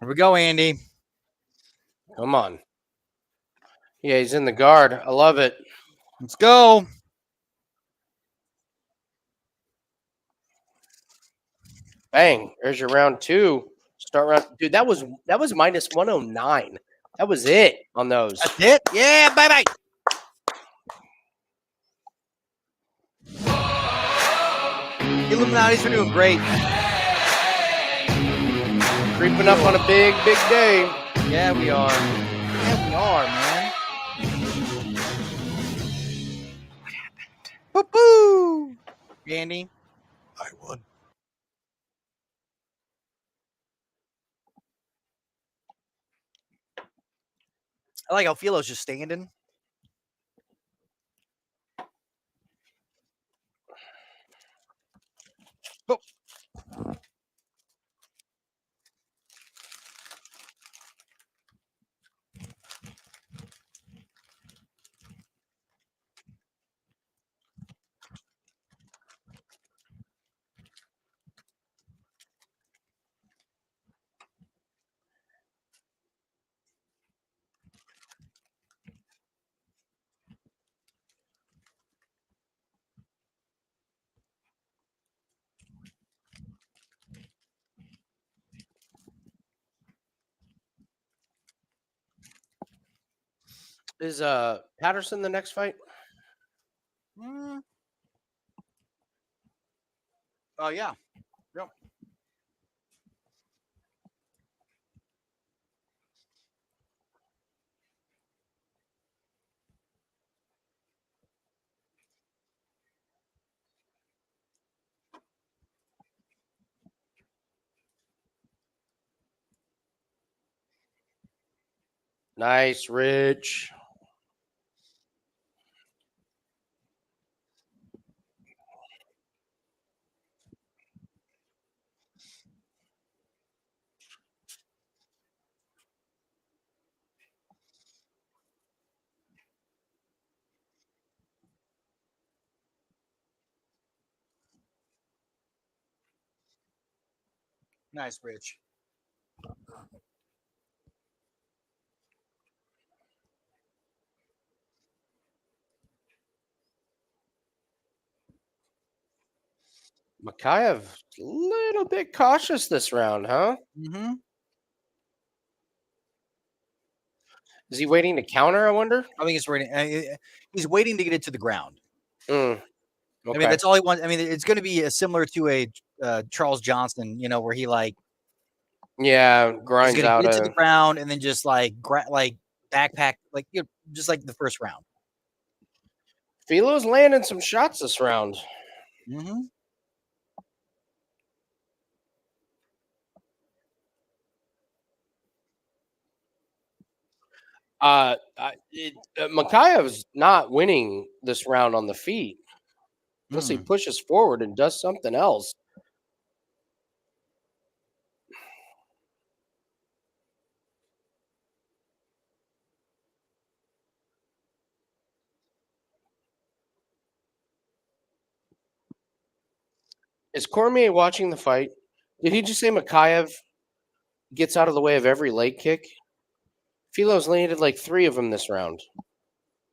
S2: Here we go, Andy.
S1: Come on. Yeah, he's in the guard. I love it.
S2: Let's go.
S1: Bang. There's your round 2. Start round. Dude, that was minus 109. That was it on those.
S2: That's it. Yeah, bye-bye. Illuminati's are doing great.
S1: Creeping up on a big, big day.
S2: Yeah, we are. Yeah, we are, man. What happened? Woo-hoo! Andy.
S3: I won.
S2: I like how Philo's just standing. Oh.
S1: Is Patterson the next fight?
S2: Oh, yeah. Yep.
S1: Nice, Rich.
S2: Nice, Rich.
S1: Mokaev, a little bit cautious this round, huh?
S2: Mm-hmm.
S1: Is he waiting to counter, I wonder?
S2: I think he's waiting to get it to the ground.
S1: Okay.
S2: I mean, that's all he wants. I mean, it's going to be similar to a Charles Johnson, where he
S1: yeah,
S2: he's
S1: grinds
S2: going to
S1: out
S2: get it to the ground and then just backpack, just like the first round.
S1: Philo's landing some shots this round.
S2: Mm-hmm.
S1: Mokaev's not winning this round on the feet unless he pushes forward and does something else. Is Cormier watching the fight? Did he just say Mokaev gets out of the way of every leg kick? Filo's landed like 3 of them this round.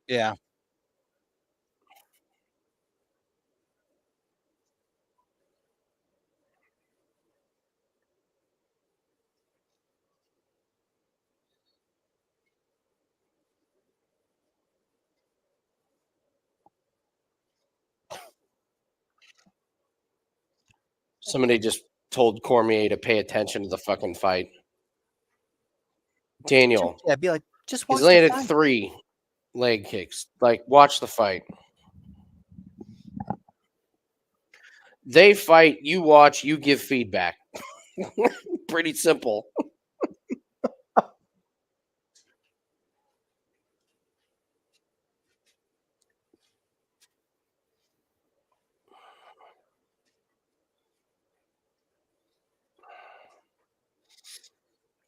S2: Yeah.
S1: Somebody just told Cormier to pay attention to the fucking fight. Daniel.
S2: Yeah, be like, just watch
S1: He's landed
S2: the fight.
S1: 3 leg kicks. Like, watch the fight. They fight, you watch, you give feedback. Pretty simple.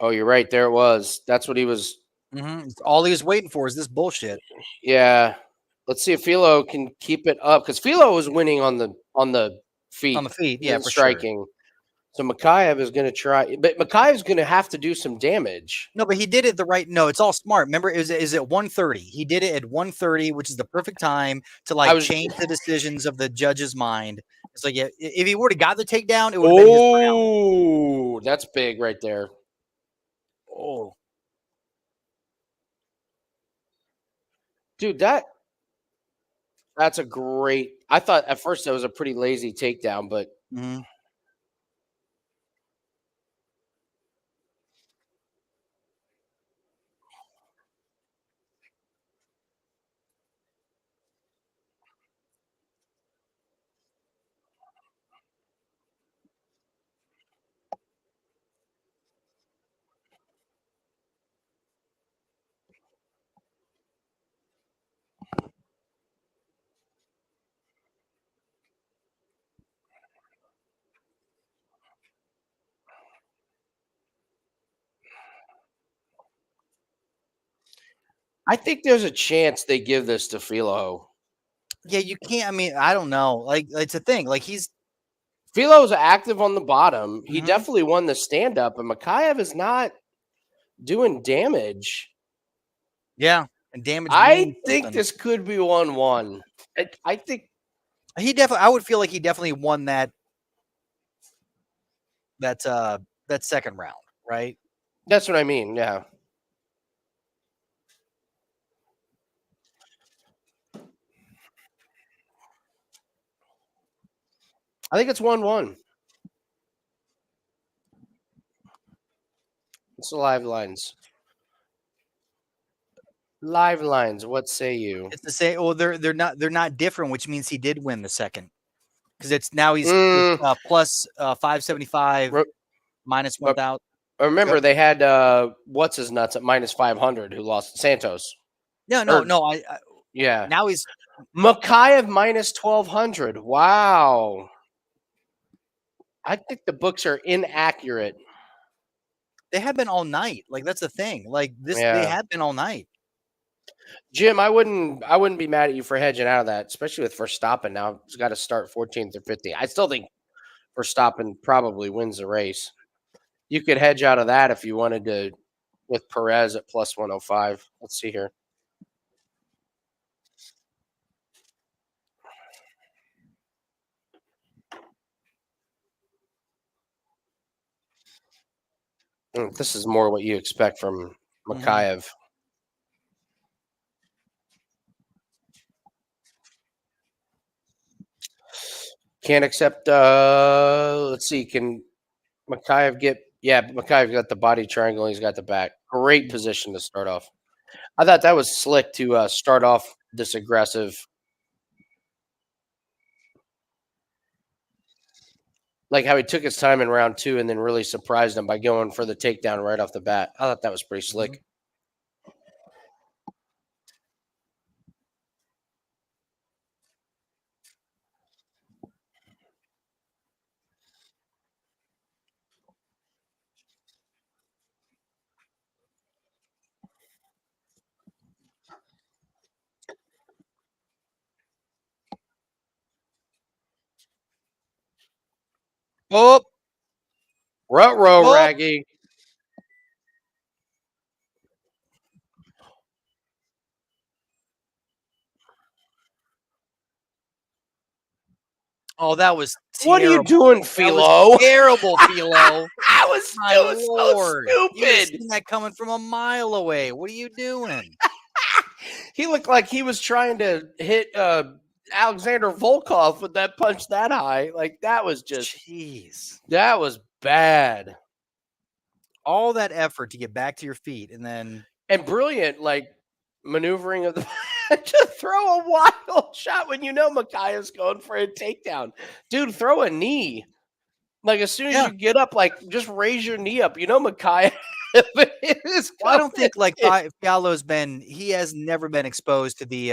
S1: Oh, you're right. There it was. That's what he was.
S2: All he was waiting for is this bullshit.
S1: Yeah. Let's see if Filo can keep it up because Filo was winning on the feet.
S2: On the feet, yeah, for
S1: striking. Sure. So Mokaev is going to try, but Mokaev's going to have to do some damage.
S2: No, but he did it the right. No, it's all smart. Remember, is at 1:30. He did it at 1:30, which is the perfect time to change the decisions of the judge's mind. It's like, yeah, if he would have got the takedown, it would have been his round.
S1: Oh, that's big right there. Oh, dude, that's a great. I thought at first that was a pretty lazy takedown, but. I think there's a chance they give this to Filo.
S2: Yeah, you can't. I mean, I don't know. Like, it's a thing. Like,
S1: Filo's active on the bottom. He definitely won the stand-up, and Mokaev is not doing damage.
S2: Yeah, and damage.
S1: I think this could be 1-1. I think
S2: he definitely. I would feel like he definitely won that second round, right?
S1: That's what I mean. Yeah. I think it's 1-1. It's the live lines. Live lines. What say you?
S2: It's the same. Well, they're not different, which means he did win the second because it's now he's plus 575 minus 1,000.
S1: Remember, they had what's his nuts at minus 500 who lost Santos.
S2: No.
S1: Yeah.
S2: Now he's
S1: Mokaev minus 1,200. Wow. I think the books are inaccurate.
S2: They have been all night. Like, that's the thing. Like this, they have been all night.
S1: Jim, I wouldn't be mad at you for hedging out of that, especially with Verstappen now. He's got to start 14th or 15th. I still think Verstappen probably wins the race. You could hedge out of that if you wanted to with Perez at plus 105. Let's see here. This is more what you expect from Mokaev. Can't accept. Let's see. Can Mokaev get? Yeah, Mokaev got the body triangle. He's got the back. Great position to start off. I thought that was slick to start off this aggressive. Like how he took his time in round 2 and then really surprised him by going for the takedown right off the bat. I thought that was pretty slick.
S2: Oh,
S1: Ruh-roh,
S2: Oh.
S1: Raggy.
S2: oh, that was
S1: What are you
S2: terrible.
S1: doing,
S2: That
S1: Philo?
S2: was terrible, Philo.
S1: It was
S2: My
S1: so
S2: lord. You would have
S1: stupid.
S2: seen that coming from a mile away. What are you doing?
S1: He looked like he was trying to hit Alexander Volkov with that punch that high. Like, that was
S2: Jeez.
S1: that was bad.
S2: All that effort to get back to your feet and then
S1: And brilliant, like, maneuvering of the to throw a wild shot when you know Mokaev's going for a takedown. Dude, throw a knee. Like, as soon as you get up, like, just raise your knee up. You know Mokaev is
S2: Well, I don't think like
S1: coming.
S2: Fialo's he has never been exposed to the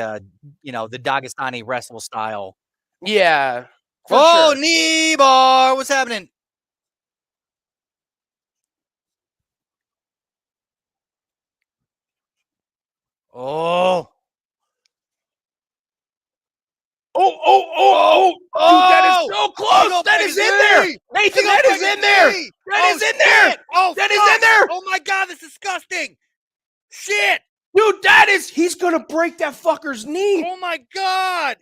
S2: the Dagestani wrestle style.
S1: Yeah, for sure.
S2: Knee bar. What's happening? Oh.
S1: Dude, that is so close. That is in there. Nathan, that is in there. That is in there. That is in there.
S2: Oh my God, that's disgusting. Shit.
S1: Dude, he's going to break that fucker's knee.
S2: Oh my God.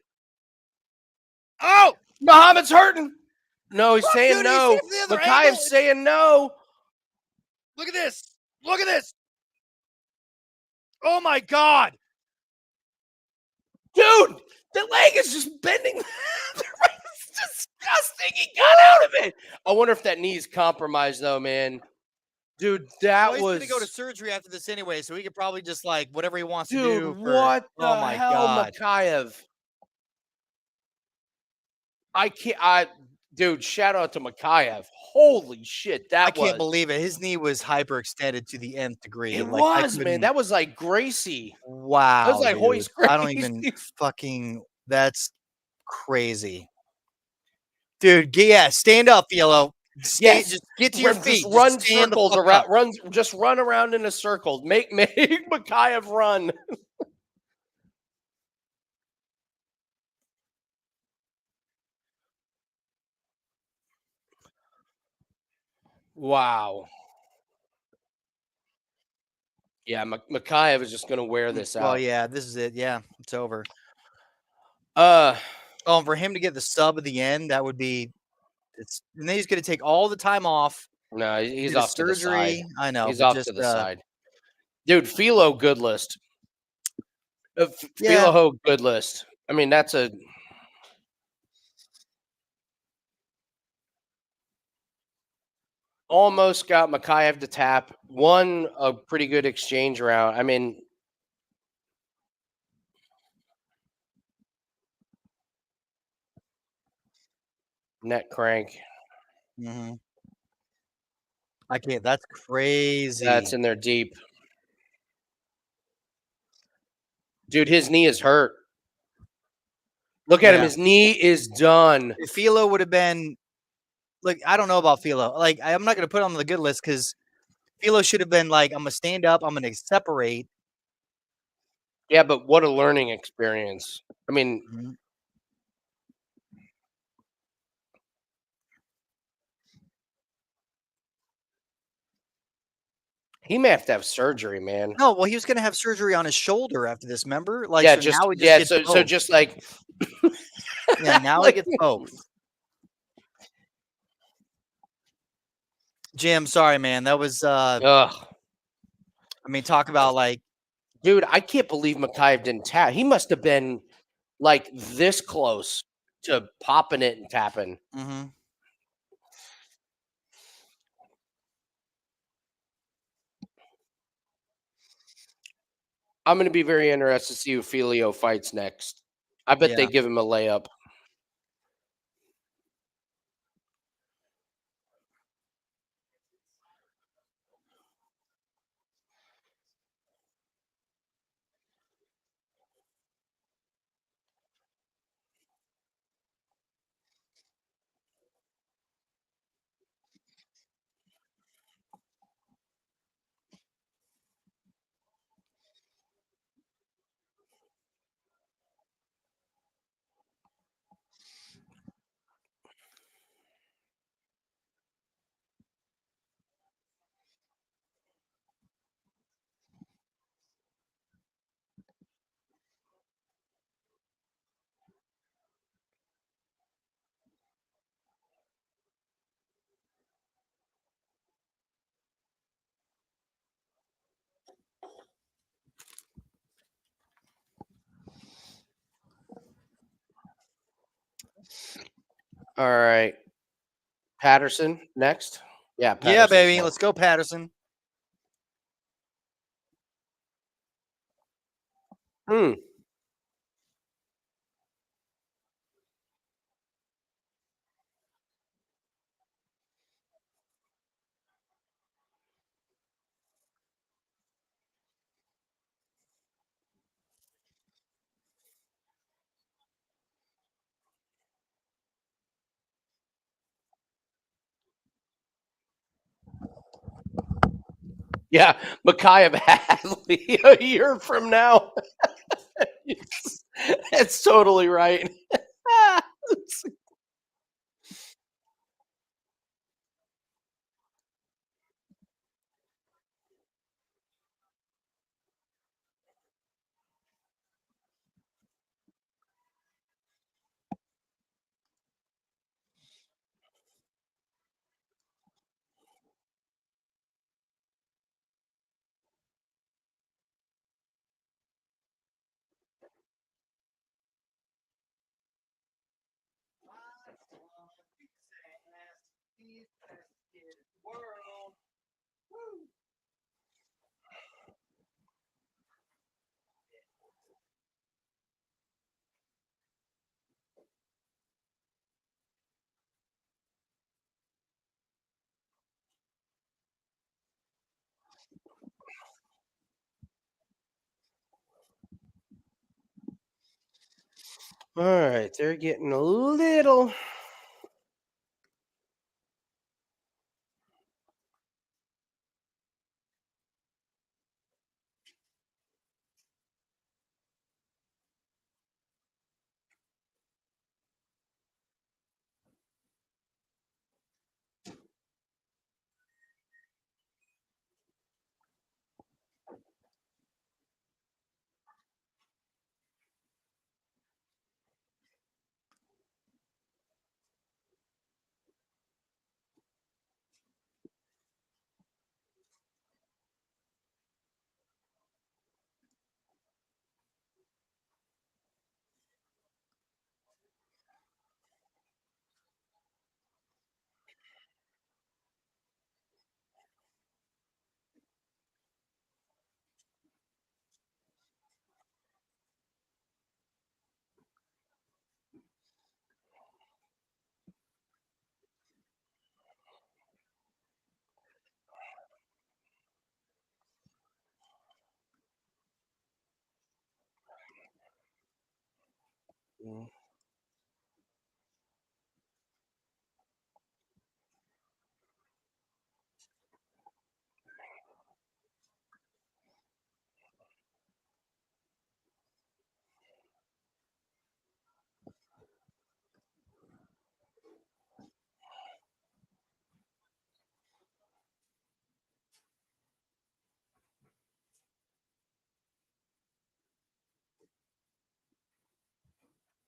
S2: Oh.
S1: Muhammad's hurting. No, he's saying
S2: dude,
S1: no.
S2: he's the other angle.
S1: Mokaev's saying no.
S2: Look at this. Look at this. Oh my God.
S1: Dude, the leg is just bending. It's disgusting. He got out of it. I wonder if that knee's compromised, though, man. Dude, that
S2: He's
S1: was.
S2: going to go to surgery after this anyway, so he could probably just like whatever he wants to
S1: Dude,
S2: do.
S1: what the
S2: oh my
S1: hell,
S2: God.
S1: Mokaev? I can't. Dude, shout out to Mokaev. Holy shit,
S2: I can't believe it. His knee was hyperextended to the nth degree.
S1: It
S2: Like,
S1: was, man. That was like Gracie.
S2: Wow.
S1: That was like
S2: dude.
S1: Hoist Gracie.
S2: I don't even fucking. That's crazy. Dude, yeah, stand up, Yellow.
S1: Yes,
S2: Just get to your feet.
S1: Just run
S2: Just stand the
S1: circles
S2: fuck
S1: around.
S2: up.
S1: Just run around in a circle. Make Mokaev run. Wow. Yeah, Mokaev is just going to wear this out.
S2: Well, yeah, this is it. Yeah, it's over.
S1: Oh,
S2: For him to get the sub at the end, that would be. And then he's going to take all the time off.
S1: No, he's
S2: do
S1: off to the side.
S2: surgery. I know.
S1: He's
S2: but
S1: off
S2: just,
S1: to the side. Dude, Philo good list.
S2: Yeah.
S1: Philo good list. I mean, that's a. Almost got Mokaev to tap. Won a pretty good exchange round. I mean, net crank.
S2: Mhm. I can't. That's crazy.
S1: That's in there deep. Dude, his knee is hurt. Look at him. His knee is done.
S2: If Philo would have been, like, I don't know about Philo. Like, I'm not going to put him on the good list because Philo should have been like, I'm going to stand up. I'm going to separate.
S1: Yeah, but what a learning experience. I mean, he may have to have surgery, man.
S2: No, well, he was going to have surgery on his shoulder after this. Remember? Like,
S1: Yeah,
S2: so now he just gets
S1: so just like
S2: yeah, now
S1: like,
S2: he gets both. Jim, sorry, man. That was
S1: ugh.
S2: I mean, talk about like,
S1: dude, I can't believe Mokaev didn't tap. He must have been like this close to popping it and tapping.
S2: mm-hmm.
S1: I'm going to be very interested to see who Filio fights next. I bet they give him a layup. All right. Patterson next. Yeah,
S2: Yeah,
S1: Patterson's
S2: baby.
S1: next.
S2: Let's go, Patterson.
S1: Hmm. Yeah, Mokaev Hadley a year from now. That's totally right. All right, they're getting a little.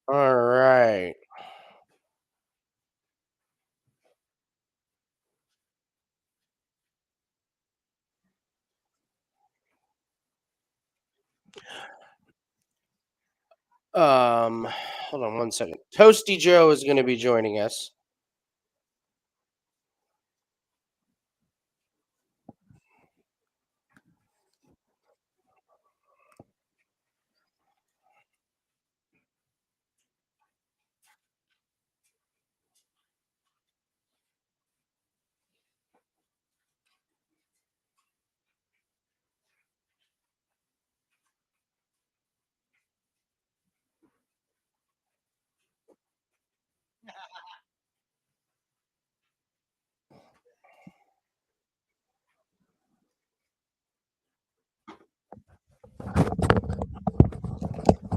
S1: All right. Hold on one second. Toasty Joe is going to be joining us.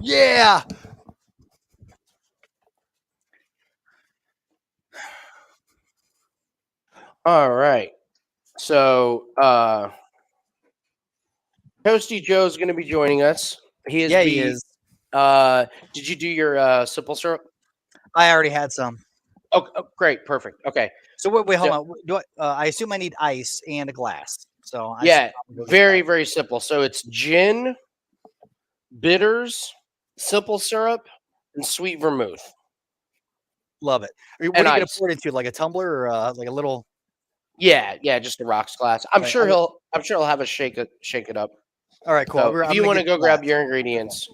S2: Yeah.
S1: All right. So, Toasty Joe is going to be joining us. He is
S2: Yeah,
S1: the.
S2: he is.
S1: Did you do your simple syrup?
S2: I already had some.
S1: Oh, great, perfect. Okay,
S2: So wait, hold
S1: so,
S2: on. Do I assume I need ice and a glass. So I
S1: yeah,
S2: should probably go get
S1: very
S2: that.
S1: very simple. So it's gin, bitters, simple syrup, and sweet vermouth.
S2: Love it. What
S1: And
S2: are you going to
S1: ice.
S2: pour it into? Like a tumbler or like a little?
S1: Yeah, just a rocks glass. I'm
S2: Right,
S1: sure he'll have us shake it up.
S2: All right, cool.
S1: So if
S2: I'm
S1: you
S2: gonna
S1: want to
S2: get
S1: go
S2: the
S1: grab
S2: glass.
S1: your ingredients.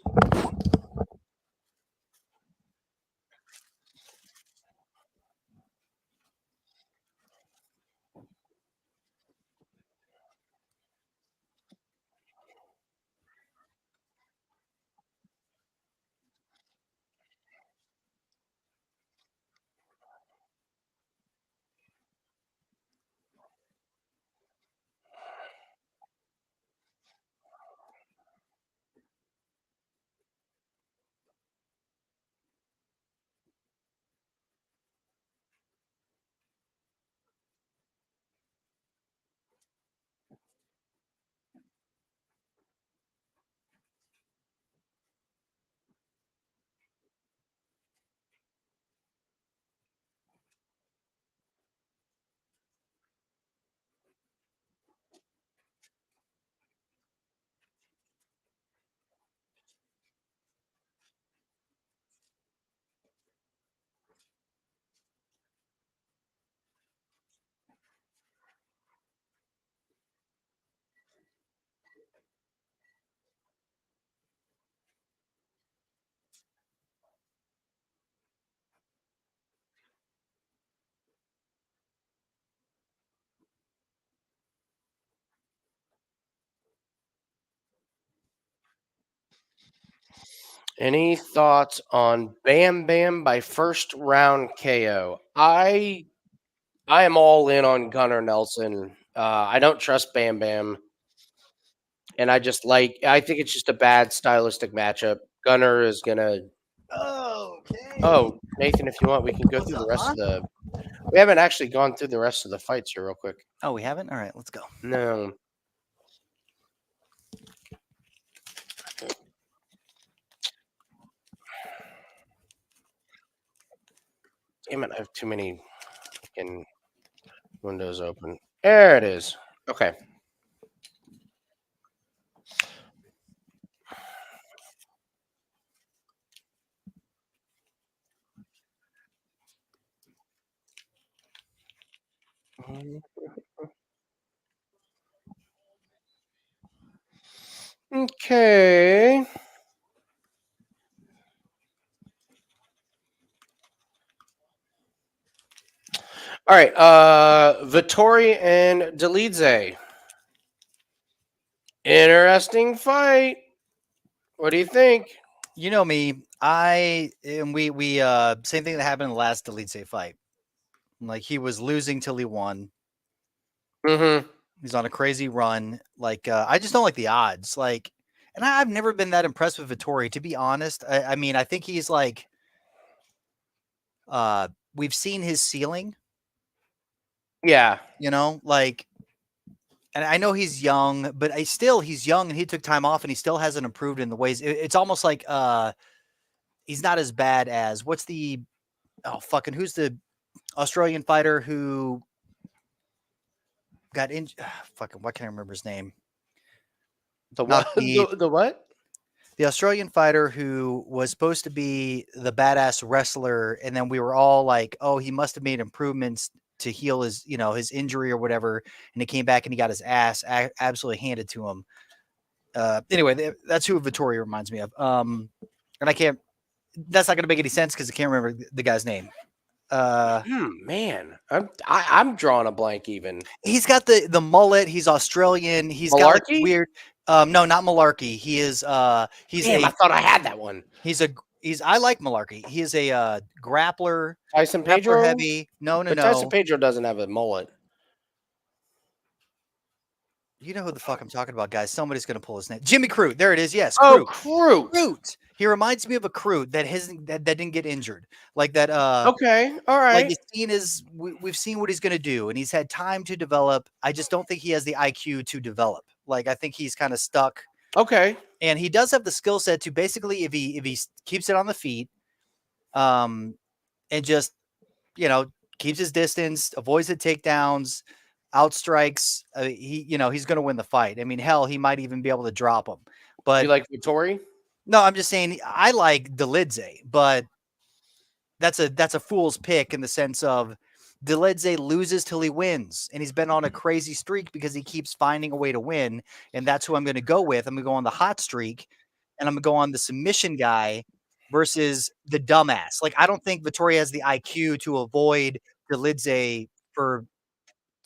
S1: Any thoughts on Bam Bam by first round KO? I am all in on Gunnar Nelson. I don't trust Bam Bam, and I think it's just a bad stylistic matchup. Gunnar is gonna.
S2: Oh, okay.
S1: Oh, Nathan, if you want, we can go
S2: What's
S1: through the
S2: up,
S1: rest
S2: huh?
S1: of the. We haven't actually gone through the rest of the fights here, real quick.
S2: Oh, we haven't. All right, let's go.
S1: No. Damn it! I have too many fucking windows open. There it is. Okay. Okay. All right. Vettori and Dolidze. Interesting fight. What do you think?
S2: You know me. We same thing that happened in the last Dolidze fight. Like he was losing till he won.
S1: Mm-hmm.
S2: He's on a crazy run. Like I just don't like the odds. Like, and I've never been that impressed with Vettori, to be honest. I mean, I think he's like, we've seen his ceiling.
S1: Yeah.
S2: You know, like, and I know he's young, but he's young and he took time off and he still hasn't improved in the ways. It's almost like he's not as bad as who's the Australian fighter who got injured? Fucking, why can't I remember his name?
S1: The
S2: Not
S1: what?
S2: the
S1: The what?
S2: the Australian fighter who was supposed to be the badass wrestler, and then we were all like, "Oh, he must have made improvements to heal his injury or whatever," and he came back and he got his ass absolutely handed to him. Anyway, that's who Vettori reminds me of. And I can't. That's not going to make any sense because I can't remember the guy's name.
S1: Man, I'm drawing a blank. Even
S2: He's got the mullet. He's Australian. He's got like
S1: Malarkey?
S2: weird. No, not Malarkey. He is. He's
S1: Damn, I thought I had that one.
S2: I like Malarkey. He is a grappler.
S1: Tyson
S2: Grappler
S1: Pedro.
S2: heavy. No.
S1: But Tyson Pedro doesn't have a mullet.
S2: You know who the fuck I'm talking about, guys. Somebody's going to pull his name. Jimmy Crute. There it is. Yes.
S1: Oh,
S2: Crute.
S1: Crute.
S2: Crute. He reminds me of a Crute that didn't get injured. Like that.
S1: Okay. All right.
S2: Like we've seen what he's going to do, and he's had time to develop. I just don't think he has the IQ to develop. Like I think he's kind of stuck.
S1: Okay.
S2: And he does have the skill set to basically, if he keeps it on the feet, and just keeps his distance, avoids the takedowns, outstrikes, he's going to win the fight. I mean, hell, he might even be able to drop him. But
S1: you like Vettori?
S2: No, I'm just saying I like Dolidze, but that's a fool's pick in the sense of Dolidze loses till he wins, and he's been on a crazy streak because he keeps finding a way to win, and that's who I'm going to go with. I'm going to go on the hot streak, and I'm going to go on the submission guy versus the dumbass. Like, I don't think Vettori has the IQ to avoid Dolidze for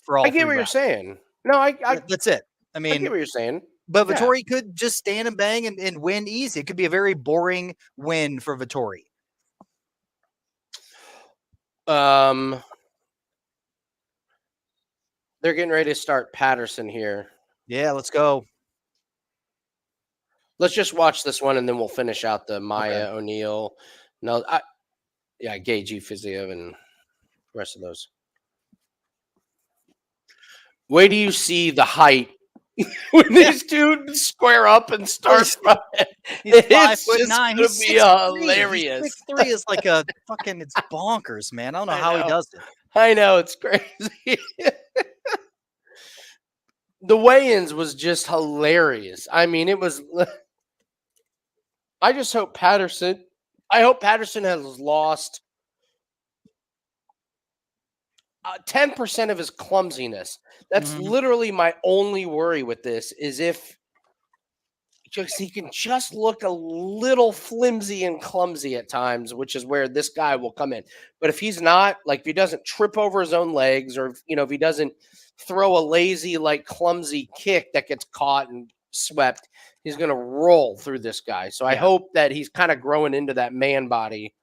S2: all
S1: I get
S2: 3
S1: what you're
S2: rounds.
S1: saying. No, I
S2: That's it. I
S1: I
S2: mean,
S1: get what you're saying.
S2: but
S1: Yeah.
S2: Vettori could just stand and bang and win easy. It could be a very boring win for Vettori.
S1: They're getting ready to start Patterson here.
S2: Yeah, let's go.
S1: Let's just watch this one, and then we'll finish out the Maia, O'Neal. No, Gaethje, Fiziev, and the rest of those. Wait do you see the height when these two square up and start?
S2: He's 5'9".
S1: Gonna
S2: He's
S1: be
S2: 6'3".
S1: hilarious.
S2: 6'3" is like a fucking. It's bonkers, man. I don't know how he does it.
S1: I know, it's crazy. The weigh-ins was just hilarious. I mean, it was. I just hope Patterson. I hope Patterson has lost 10% of his clumsiness. That's literally my only worry with this. Is if he can just look a little flimsy and clumsy at times, which is where this guy will come in. But if he's not, like if he doesn't trip over his own legs, or if he doesn't throw a lazy, like clumsy kick that gets caught and swept, he's going to roll through this guy. So I hope that he's kind of growing into that man body.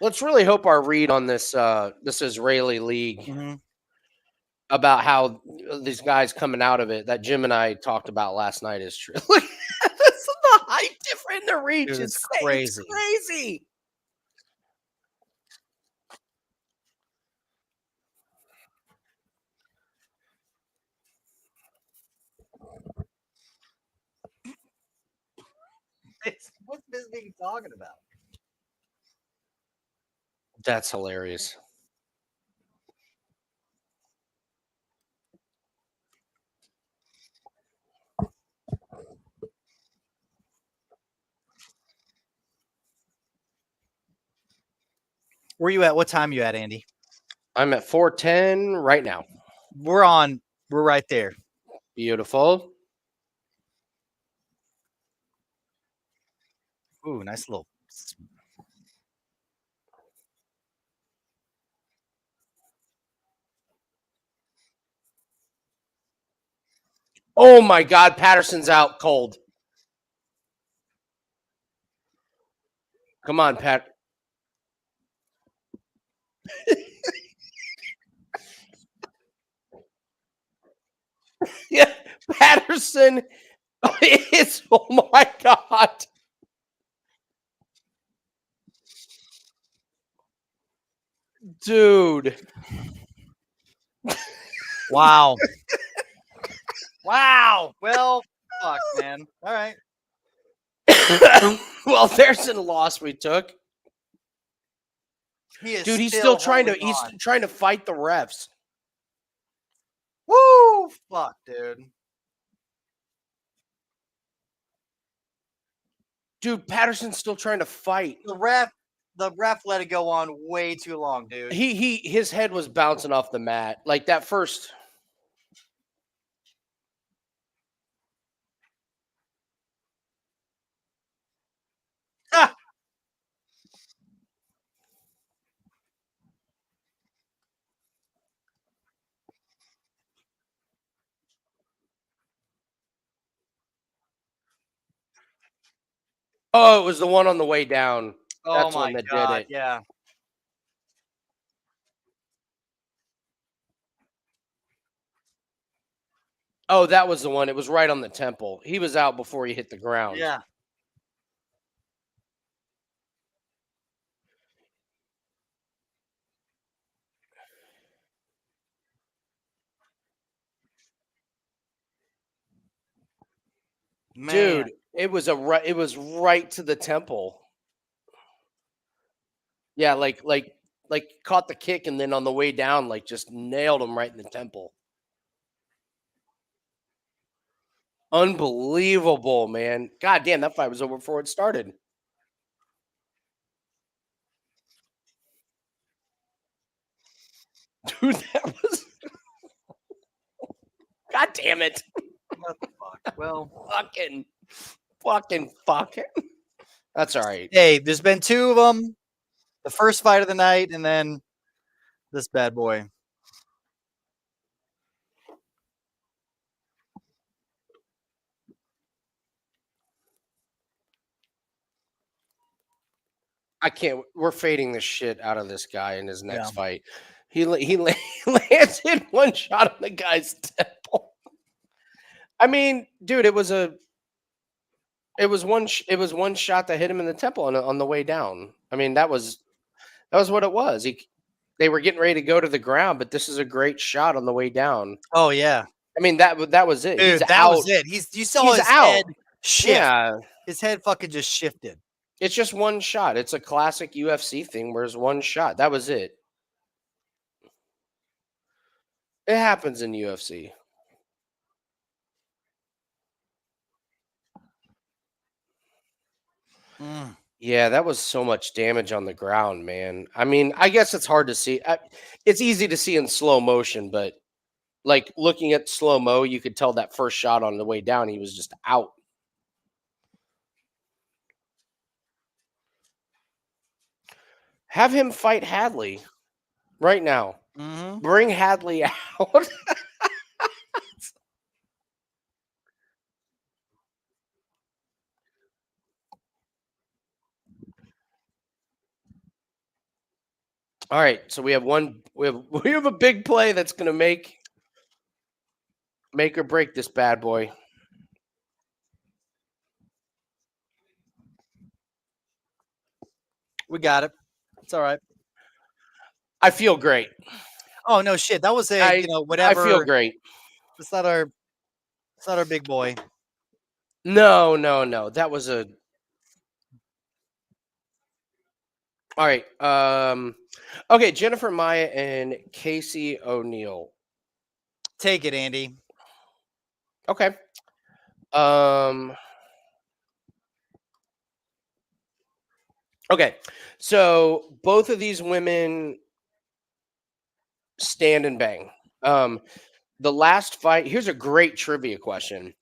S1: Let's really hope our read on this Israeli league about how these guys coming out of it that Jim and I talked about last night is true. Look, this is the height difference, the reach.
S2: Dude,
S1: It's
S2: crazy.
S1: It's crazy.
S2: What's this being talking about?
S1: That's hilarious.
S2: Where you at? What time you at, Andy?
S1: I'm at 4:10 right now.
S2: We're right there.
S1: Beautiful.
S2: Ooh, nice little.
S1: Oh my God, Patterson's out cold. Come on, Pat. Yeah, Patterson. It's oh my God. Dude.
S2: Wow. Wow. Well, fuck, man. All right.
S1: Well, there's a loss we took.
S2: Dude,
S1: he's still trying to fight the refs.
S2: Woo! Fuck, dude.
S1: Dude, Patterson's still trying to fight.
S2: The ref let it go on way too long, dude.
S1: His head was bouncing off the mat. Like that first. Oh, it was the one on the way down. That's
S2: oh my
S1: one that
S2: God,
S1: did it.
S2: yeah.
S1: Oh, that was the one. It was right on the temple. He was out before he hit the ground.
S2: Yeah. Man.
S1: Dude, it was right to the temple. Yeah, like like caught the kick and then on the way down, like just nailed him right in the temple. Unbelievable, man. God damn, that fight was over before it started. Dude, that was God damn it.
S2: What the fuck? Well,
S1: fucking fuck. That's all right.
S2: hey, there's been 2 of them. The first fight of the night, and then this bad boy.
S1: I can't. We're fading the shit out of this guy in his next fight. He landed one shot on the guy's temple. I mean, dude, it was one shot that hit him in the temple on the way down. I mean, that was what it was. They were getting ready to go to the ground, but this is a great shot on the way down.
S2: Oh yeah.
S1: I mean, that was it.
S2: Dude, that was it. You saw his head shift.
S1: Yeah.
S2: His head fucking just shifted.
S1: It's just one shot. It's a classic UFC thing where it's one shot. That was it. It happens in UFC. Yeah, that was so much damage on the ground, man. I mean, I guess it's hard to see. It's easy to see in slow motion, but like looking at slow mo, you could tell that first shot on the way down, he was just out. Have him fight Hadley right now. Bring Hadley out. All right, so we have a big play that's going to make or break this bad boy.
S2: We got it. It's all right.
S1: I feel great.
S2: Oh no shit. That was whatever.
S1: I feel great.
S2: It's not our big boy.
S1: No. That was a all right. Okay, Jennifer Maia and Casey O'Neill.
S2: Take it, Andy.
S1: Okay. Okay. So both of these women stand and bang. The last fight, here's a great trivia question.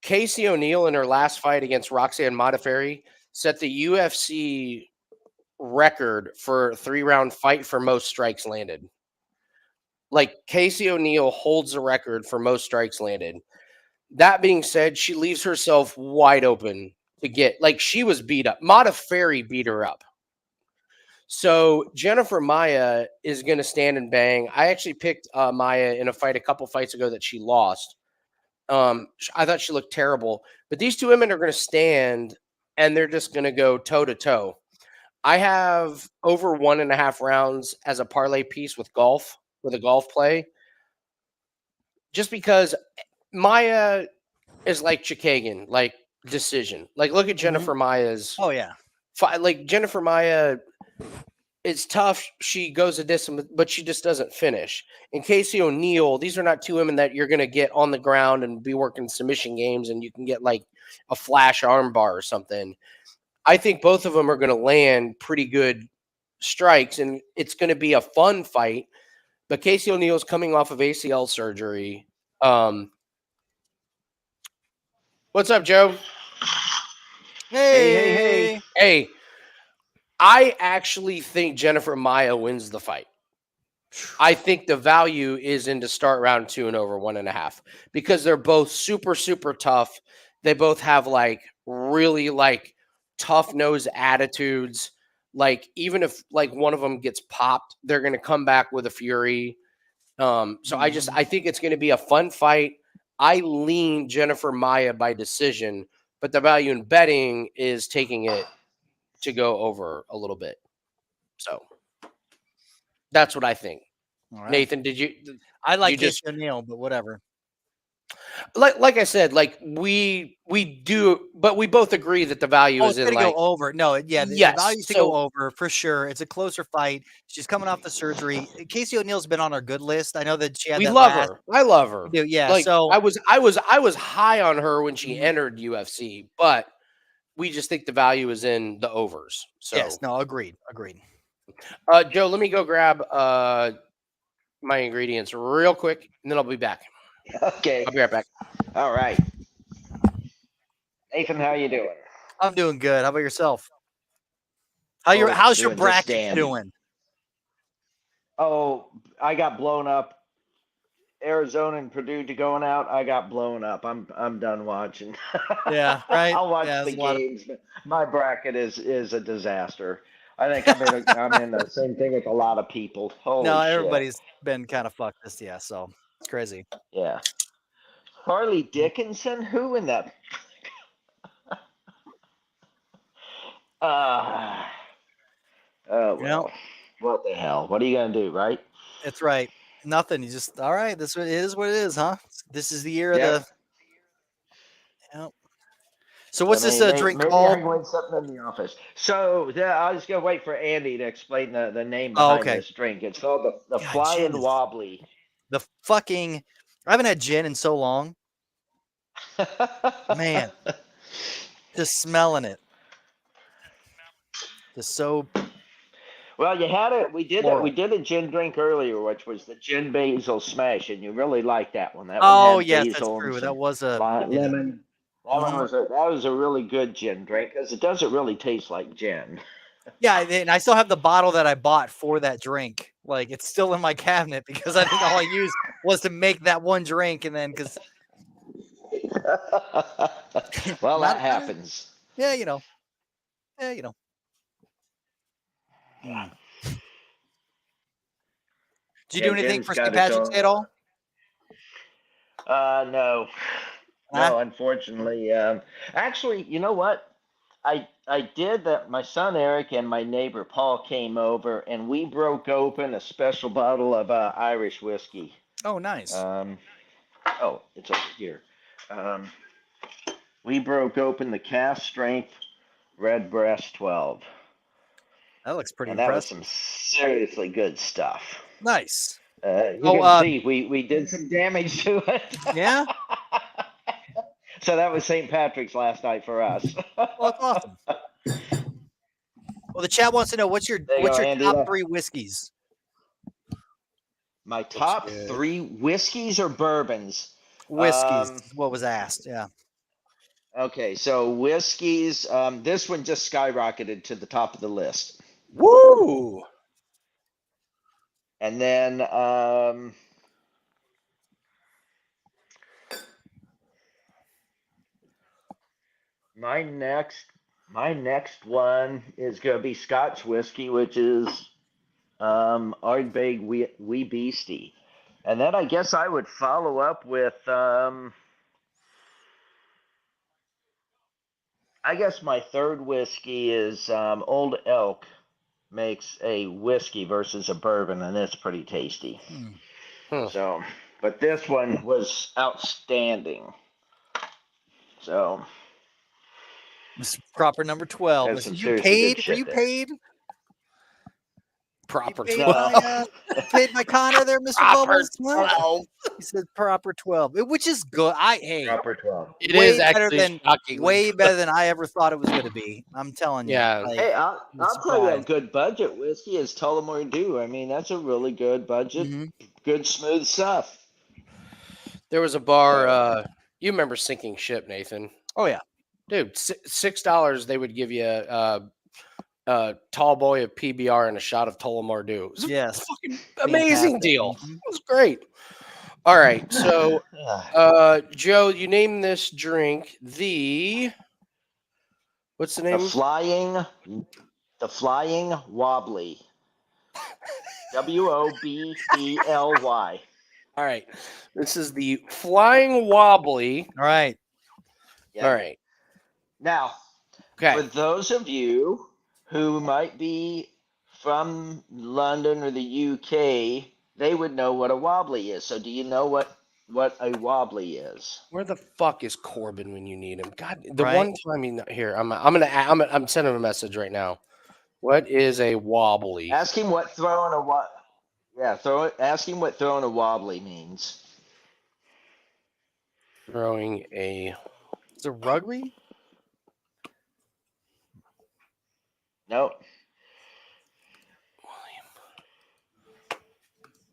S1: Casey O'Neill in her last fight against Roxanne Modafferi set the UFC record for 3-round fight for most strikes landed. Like Casey O'Neill holds the record for most strikes landed. That being said, she leaves herself wide open to get, like, she was beat up. Modafferi beat her up. So Jennifer Maia is going to stand and bang. I actually picked Maia in a fight a couple fights ago that she lost. I thought she looked terrible, but these two women are going to stand and they're just going to go toe to toe. I have over 1.5 rounds as a parlay piece with a golf play, just because Maia is like Chikagan, like decision. Like look at Jennifer Maia's.
S2: Oh yeah.
S1: Like Jennifer Maia, it's tough. She goes a distance, but she just doesn't finish. And Casey O'Neill, these are not two women that you're going to get on the ground and be working submission games and you can get like a flash arm bar or something. I think both of them are going to land pretty good strikes and it's going to be a fun fight. But Casey O'Neill's coming off of ACL surgery. What's up, Joe?
S2: Hey.
S1: I actually think Jennifer Maia wins the fight. I think the value is in to start round 2 and over 1.5 because they're both super, super tough. They both have like really like tough nose attitudes. Like even if like one of them gets popped, they're going to come back with a fury. So I think it's going to be a fun fight. I lean Jennifer Maia by decision, but the value in betting is taking it to go over a little bit. So that's what I think. Right. Nathan, did you?
S2: I like Casey O'Neill, but whatever.
S1: Like I said, like we do, but we both agree that the value
S2: Oh,
S1: is
S2: it's
S1: in
S2: gonna go
S1: like
S2: over. No, yeah, the
S1: yes.
S2: value's to go
S1: So
S2: over for sure. It's a closer fight. She's coming off the surgery. Casey O'Neal's been on our good list. I know that she had
S1: we
S2: that
S1: love
S2: last.
S1: her. I love her.
S2: Yeah,
S1: Like
S2: so
S1: I was high on her when she
S2: Mhm.
S1: entered UFC, but we just think the value is in the overs. So
S2: yes, no, agreed.
S1: Joe, let me go grab my ingredients real quick, and then I'll be back.
S4: Okay.
S1: I'll be right back.
S4: All right. Nathan, how you doing?
S2: I'm doing good. How about yourself?
S4: Oh,
S2: How's your
S4: doing just
S2: bracket
S4: dandy.
S2: doing?
S4: Oh, I got blown up. Arizona and Purdue going out. I got blown up. I'm done watching.
S2: Yeah, right.
S4: I'll watch
S2: Yeah,
S4: the
S2: there's a lot of
S4: games. But my bracket is a disaster. I think I'm in the same thing with a lot of people. Holy
S2: no,
S4: shit.
S2: everybody's been kind of fucked this, yeah. So it's crazy.
S4: Yeah. Harley Dickinson? Who in that? Oh well.
S2: know?
S4: What the hell? What are you gonna do, right?
S2: It's right. Nothing. You just all right. This is what it is, huh? This is the year
S4: Yep.
S2: of the. Yep. So what's this drink
S4: maybe
S2: called?
S4: I'm going something in the office. So yeah, I was gonna wait for Andy to explain the name
S2: Oh,
S4: behind
S2: okay.
S4: this drink. It's called the
S2: God,
S4: Flying
S2: gin is-
S4: Wobbly.
S2: The fucking. I haven't had gin in so long. Man. Just smelling it. Just so.
S4: Well, you had it. We did it.
S2: Floral.
S4: We did a gin drink earlier, which was the gin basil smash, and you really liked that one. That
S2: Oh
S4: one had
S2: yes, that's
S4: basil and
S2: true.
S4: some
S2: That was a
S4: lemon. That one
S2: Mhm.
S4: was a really good gin drink because it doesn't really taste like gin.
S2: Yeah, and I still have the bottle that I bought for that drink. Like it's still in my cabinet because I think all I used was to make that one drink, and then because
S4: Well,
S2: Not-
S4: that happens.
S2: yeah, you know. Mm. Did you do anything
S4: Gin's
S2: for
S4: got
S2: St.
S4: its
S2: Patrick's
S4: own-
S2: Day at all?
S4: No,
S2: Huh?
S4: no, unfortunately. Actually, you know what? I did that. My son Eric and my neighbor Paul came over, and we broke open a special bottle of Irish whiskey.
S2: Oh, nice.
S4: Oh, it's over here. We broke open the Cask Strength Redbreast 12,
S2: That looks pretty
S4: and that was
S2: impressive.
S4: some seriously good stuff.
S2: Nice.
S4: You
S2: Oh,
S4: can see we did some damage to it.
S2: Yeah.
S4: So that was St. Patrick's last night for us.
S2: Well, that's awesome. Well, the chat wants to know what's your
S4: There you go, Andy.
S2: top 3 whiskeys?
S4: My top
S1: good.
S4: 3 whiskeys or bourbons?
S2: Whiskeys. is what was asked? Yeah.
S4: Okay, so whiskeys. This one just skyrocketed to the top of the list,
S1: Woo!
S4: and then my next one is gonna be Scotch whiskey, which is Ardbeg Wee Beastie, and then I guess I would follow up with I guess my third whiskey is Old Elk makes a whiskey versus a bourbon, and it's pretty tasty. So, but this one was outstanding. So,
S2: This is proper number 12.
S4: There's some
S2: You
S4: seriously
S2: paid?
S4: good
S2: Were
S4: shit
S2: you
S4: there.
S2: paid?
S1: Proper
S2: Paid
S1: 12.
S2: by, paid by Connor there, Mr.
S1: Proper
S2: Bubbles?
S1: 12.
S2: He said proper 12, which is good. Hey,
S4: proper 12.
S1: It
S2: way
S1: is
S2: better
S1: actually
S2: than
S1: shocking.
S2: way better than I ever thought it was going to be. I'm telling you.
S1: Yeah.
S2: Like,
S4: Hey, I'll
S2: I'm
S4: tell you a
S2: surprised.
S4: good budget whiskey is Tullamore Dew. I mean, that's a really good budget,
S2: Mhm.
S4: good smooth stuff.
S1: There was a bar. You remember Sinking Ship, Nathan?
S2: Oh yeah.
S1: Dude, $6 they would give you a tall boy of PBR and a shot of Tullamore Dew. It was a
S2: Yes.
S1: fucking amazing
S2: Fantastic.
S1: deal.
S2: Mhm.
S1: It was great. All right, so Joe, you name this drink what's the name?
S4: The Flying Wobbly. WOBBLY.
S1: All right, this is the Flying Wobbly.
S2: All right.
S4: Yeah.
S1: All right,
S4: Now,
S1: okay.
S4: for those of you who might be from London or the UK, they would know what a wobbly is. So, do you know what what a wobbly is.
S1: Where the fuck is Corbin when you need him? God, the
S2: Right.
S1: one time he's not here, I'm sending him a message right now. What is a wobbly?
S4: Ask him what throwing a what. Yeah, ask him what throwing a wobbly means.
S1: Throwing a.
S2: Is it rugby?
S4: Nope.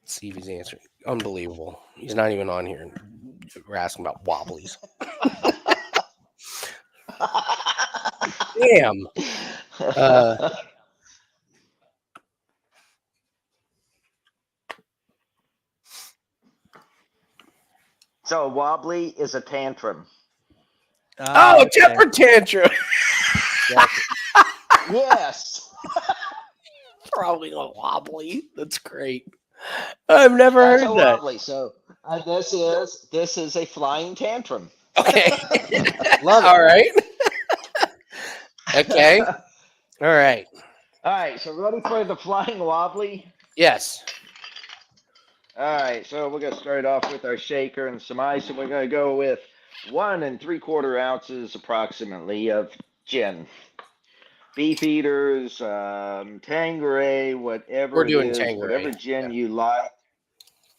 S1: See if he's answering. Unbelievable. He's not even on here. We're asking about wobblies. Damn.
S4: So a wobbly is a tantrum.
S1: Oh, temper tantrum.
S2: Gotcha.
S4: Yes.
S1: Probably a wobbly. That's great. I've never
S4: That's
S1: heard
S4: a
S1: that.
S4: wobbly. So this is a flying tantrum.
S1: Okay.
S2: Love it.
S1: All right. Okay. All right.
S4: All right. So ready for the flying wobbly?
S1: Yes.
S4: All right. So we're gonna start off with our shaker and some ice, and we're gonna go with 1 3/4 ounces approximately of gin. Beef eaters, Tanqueray, whatever
S1: We're doing
S4: it is,
S1: Tanqueray.
S4: whatever gin you like,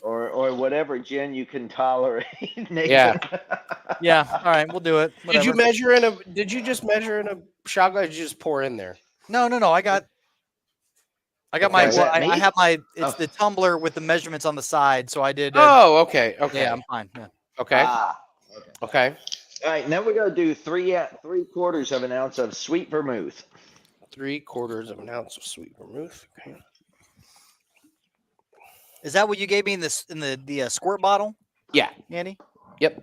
S4: or whatever gin you can tolerate. Nathan.
S1: Yeah.
S2: Yeah. All right. We'll do it.
S1: Did you
S2: Whatever.
S1: Did you just measure in a shot glass? Or did you just pour in there?
S2: No. I got
S1: Okay.
S2: my.
S1: Is
S2: Well,
S4: that
S2: I
S4: me?
S2: have my. It's
S4: Oh.
S2: the tumbler with the measurements on the side. So I did.
S1: Oh, okay. Okay.
S2: Yeah, I'm fine. Yeah.
S1: Okay.
S4: Okay.
S1: Okay.
S4: All right. Now we're gonna do 3/4 of an ounce of sweet vermouth.
S1: 3/4 of an ounce of sweet vermouth. Okay.
S2: Is that what you gave me in this in the squirt bottle,
S1: Yeah.
S2: Andy?
S1: Yep.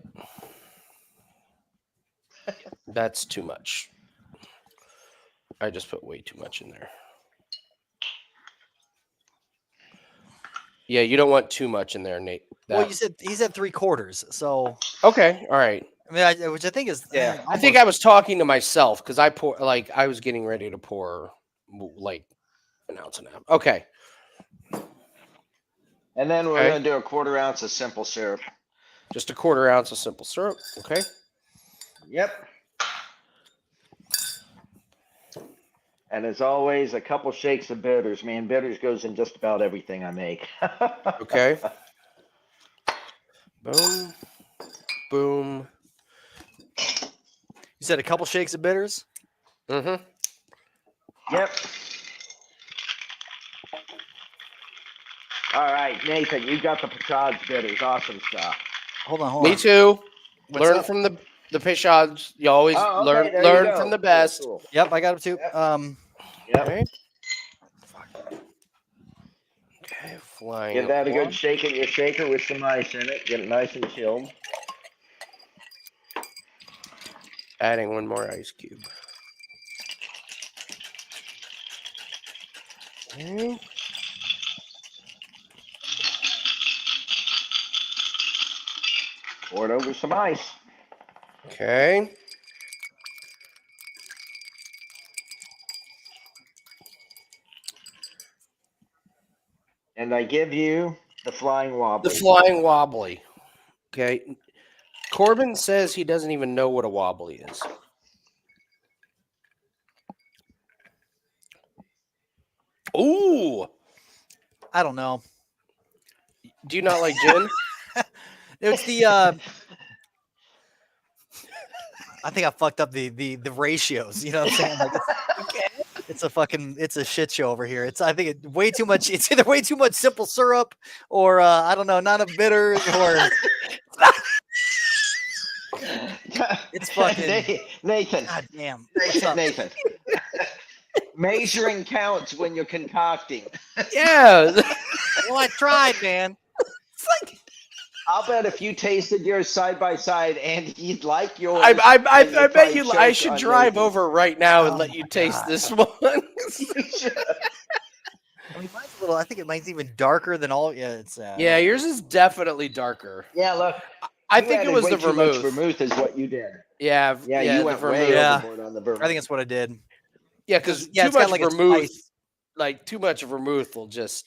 S1: That's too much. I just put way too much in there. Yeah, you don't want too much in there, Nate.
S2: Well, you said he said 3/4. So
S1: Okay. All right.
S2: I mean, which I think is
S4: Yeah.
S1: I think I was talking to myself because I was getting ready to pour like an ounce and a half. Okay.
S4: And then we're
S1: Okay.
S4: gonna do 1/4 ounce of simple syrup.
S1: Just 1/4 ounce of simple syrup. Okay.
S4: Yep. And as always, a couple shakes of bitters. Man, bitters goes in just about everything I make.
S1: Okay. Boom. Boom.
S2: You said a couple shakes of bitters.
S1: Mm-hmm.
S4: Yep. All right, Nathan, you got the Picard's bitters. Awesome stuff.
S2: Hold on.
S1: Me too.
S2: What's
S1: Learn
S2: up?
S1: from the Pishods. You always
S4: Oh, okay, there you
S1: learn
S4: go.
S1: from the
S4: Cool,
S1: best.
S4: cool.
S2: Yep, I got him too.
S4: Yep. Yep.
S1: Okay. Okay, flying.
S4: Give that a
S1: one.
S4: good shake in your shaker with some ice in it. Get it nice and chilled.
S1: Adding one more ice cube. Okay.
S4: Pour it over some ice.
S1: Okay.
S4: And I give you the flying wobbly.
S1: The flying wobbly. Okay. Corbin says he doesn't even know what a wobbly is. Ooh.
S2: I don't know.
S1: Do you not like gin?
S2: It's the. I think I fucked up the ratios. You know what I'm saying? Like it's a shit show over here. I think it's way too much. It's either way too much simple syrup or I don't know, not enough bitters or. It's fucking
S4: Nathan.
S2: God damn. What's up?
S4: Nathan. Measuring counts when you're concocting.
S1: Yeah.
S2: Well, I tried, man. It's like
S4: I'll bet if you tasted yours side by side and you'd like yours.
S1: I bet you. I
S4: choke
S1: should
S4: on
S1: drive
S4: Nathan's.
S1: over right now and
S2: Oh
S1: let you
S2: my
S1: taste
S2: God.
S1: this one.
S2: I mean, mine's a little. I think mine's even darker than all. Yeah, it's.
S1: Yeah, yours is definitely darker.
S4: Yeah, look.
S1: I
S4: you
S1: think it
S4: added
S1: was
S4: way
S1: the
S4: too much
S1: vermouth.
S4: Vermouth is what you did.
S1: Yeah,
S4: Yeah,
S1: yeah,
S4: you
S1: the
S4: went way
S1: vermouth.
S2: Yeah.
S4: overboard on the vermouth.
S2: I think that's what I did.
S1: Yeah, because
S2: Yeah,
S1: too
S2: it's got
S1: much
S2: like a
S1: vermouth,
S2: spice.
S1: like too much vermouth will just.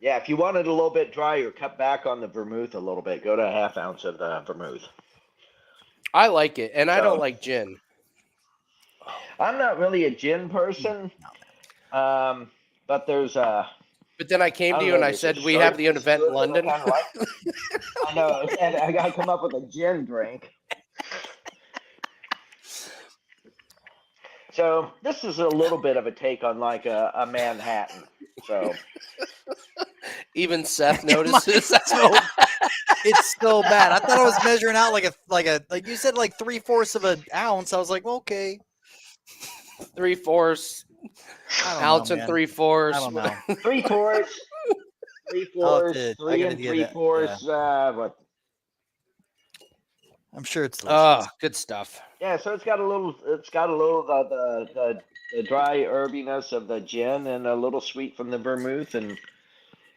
S4: Yeah, if you want it a little bit drier, cut back on the vermouth a little bit. Go to a half ounce of the vermouth.
S1: I like it, and I don't
S4: So-
S1: like gin.
S4: I'm not really a gin person, but there's a.
S1: But then I came
S4: I
S1: to
S4: don't
S1: you
S4: know,
S1: and I
S4: there's a
S1: said we have the
S4: sharpness
S1: event
S4: to
S1: in
S4: it that I
S1: London.
S4: kinda like. I know, and I gotta come up with a gin drink. So this is a little bit of a take on like a Manhattan. So
S1: Even Seth notices.
S2: It's so bad. I thought I was measuring out like you said, like 3/4 of an ounce. I was like, well, okay.
S1: 3/4
S2: I don't
S1: ounce
S2: know,
S1: and
S2: man.
S1: 3/4.
S2: I don't know.
S4: 3/4,
S2: I
S4: 3
S2: gotta
S4: and
S2: get it,
S4: 3/4. What?
S2: I'm sure it's delicious.
S1: Oh, good stuff.
S4: Yeah, so it's got a little the dry herbiness of the gin and a little sweet from the vermouth, and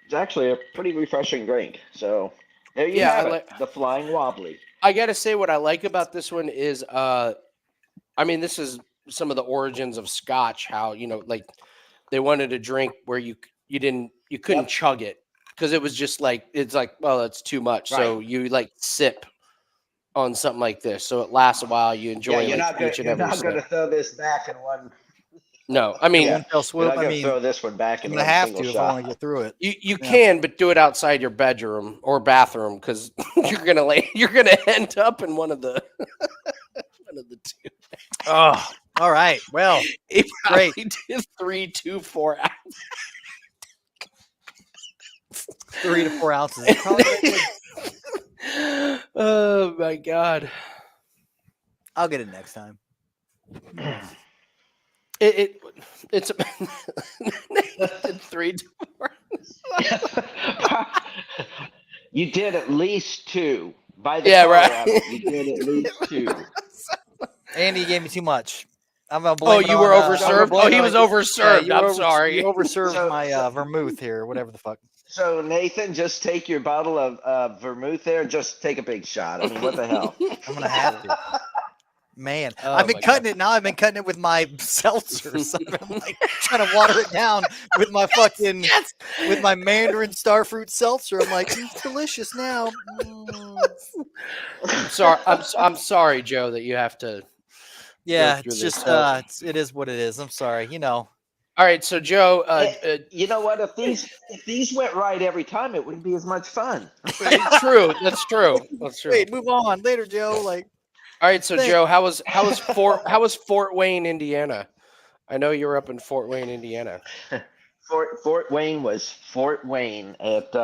S4: it's actually a pretty refreshing drink. So there you have it, the Flying Wobbly.
S1: I gotta say, what I like about this one is, I mean, this is some of the origins of Scotch. How like they wanted a drink where you couldn't chug it because it was just like it's like, well, that's too much. So
S4: Right.
S1: you like sip on something like this, so it lasts a while. You enjoy
S4: You're
S1: like each and
S4: you're
S1: every
S4: not
S1: sip.
S4: going to throw this back in one.
S1: No, I mean,
S2: One fell swoop.
S4: You're not
S2: I
S4: going to
S2: mean,
S4: throw this one back
S2: I'm
S4: in
S2: gonna
S4: one
S2: have
S4: single
S2: to if I
S4: shot.
S2: want to get through it.
S1: you can, but do it outside your bedroom or bathroom because you're gonna end up in one of the two.
S2: Oh, all right. Well,
S1: He
S2: great.
S1: probably did 3, 2, 4 hours.
S2: 3 to 4 ounces. It's probably good.
S1: Oh my god!
S2: I'll get it next time.
S1: It's 3 to 4.
S4: You did at least 2. By the
S1: Yeah,
S4: Colorado,
S1: right.
S4: you did at least 2.
S2: Andy gave me too much. I'm gonna
S1: Oh,
S2: blame.
S1: you were overserved. Oh, he was overserved. I'm sorry.
S2: You overserved
S4: So-
S2: my vermouth here, or whatever the fuck.
S4: So Nathan, just take your bottle of vermouth there and just take a big shot. I mean, what the hell?
S2: I'm gonna have to. Man,
S1: Oh
S2: I've been
S1: my
S2: cutting it now. I've been cutting it with my seltzer. So I'm like trying to water it down with my fucking with my Mandarin Starfruit seltzer. I'm like, it's delicious now.
S1: Sorry, I'm sorry, Joe, that you have to.
S2: Yeah,
S1: through
S2: it's
S1: this.
S2: just it is what it is. I'm sorry.
S1: All right, so Joe,
S4: You know what? If these went right every time, it wouldn't be as much fun.
S1: true. That's true. That's true.
S2: Wait, move on later, Joe. Like,
S1: All right, so
S2: Thanks.
S1: Joe, how was Fort Wayne, Indiana? I know you were up in Fort Wayne, Indiana.
S4: Fort Wayne was Fort Wayne. It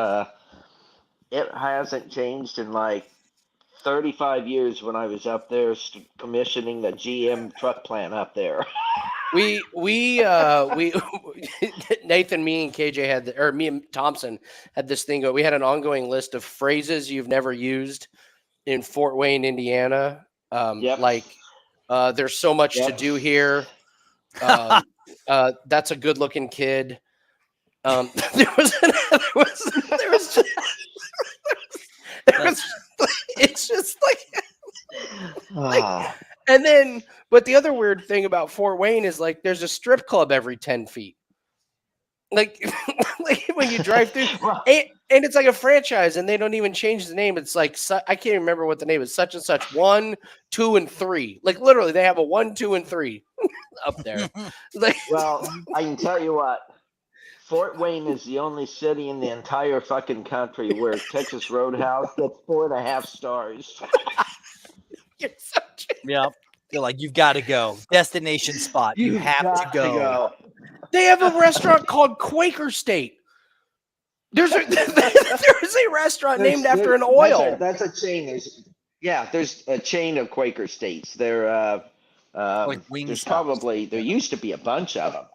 S4: hasn't changed in like 35 years when I was up there commissioning the GM truck plant up there.
S1: We Nathan, me and KJ had or me and Thompson had this thing. We had an ongoing list of phrases you've never used in Fort Wayne, Indiana.
S4: Yep.
S1: Like there's so much to do here. That's a good looking kid. It's just like and then, but the other weird thing about Fort Wayne is like there's a strip club every 10 feet. Like, like when you drive through, and it's like a franchise, and they don't even change the name. It's like I can't remember what the name is. Such and such 1, 2, and 3. Like literally, they have a 1, 2, and 3 up there. Like,
S4: well, I can tell you what. Fort Wayne is the only city in the entire fucking country where Texas Roadhouse gets 4.5 stars.
S1: you're such a-
S2: yeah, they're like, you've got to go. Destination spot. You have to
S4: got
S2: go.
S1: They have a restaurant called Quaker State. There's a restaurant named after an oil.
S4: That's a chain. There's a chain of Quaker States. There,
S2: Like wing
S4: there's
S2: shops.
S4: probably there used to be a bunch of them.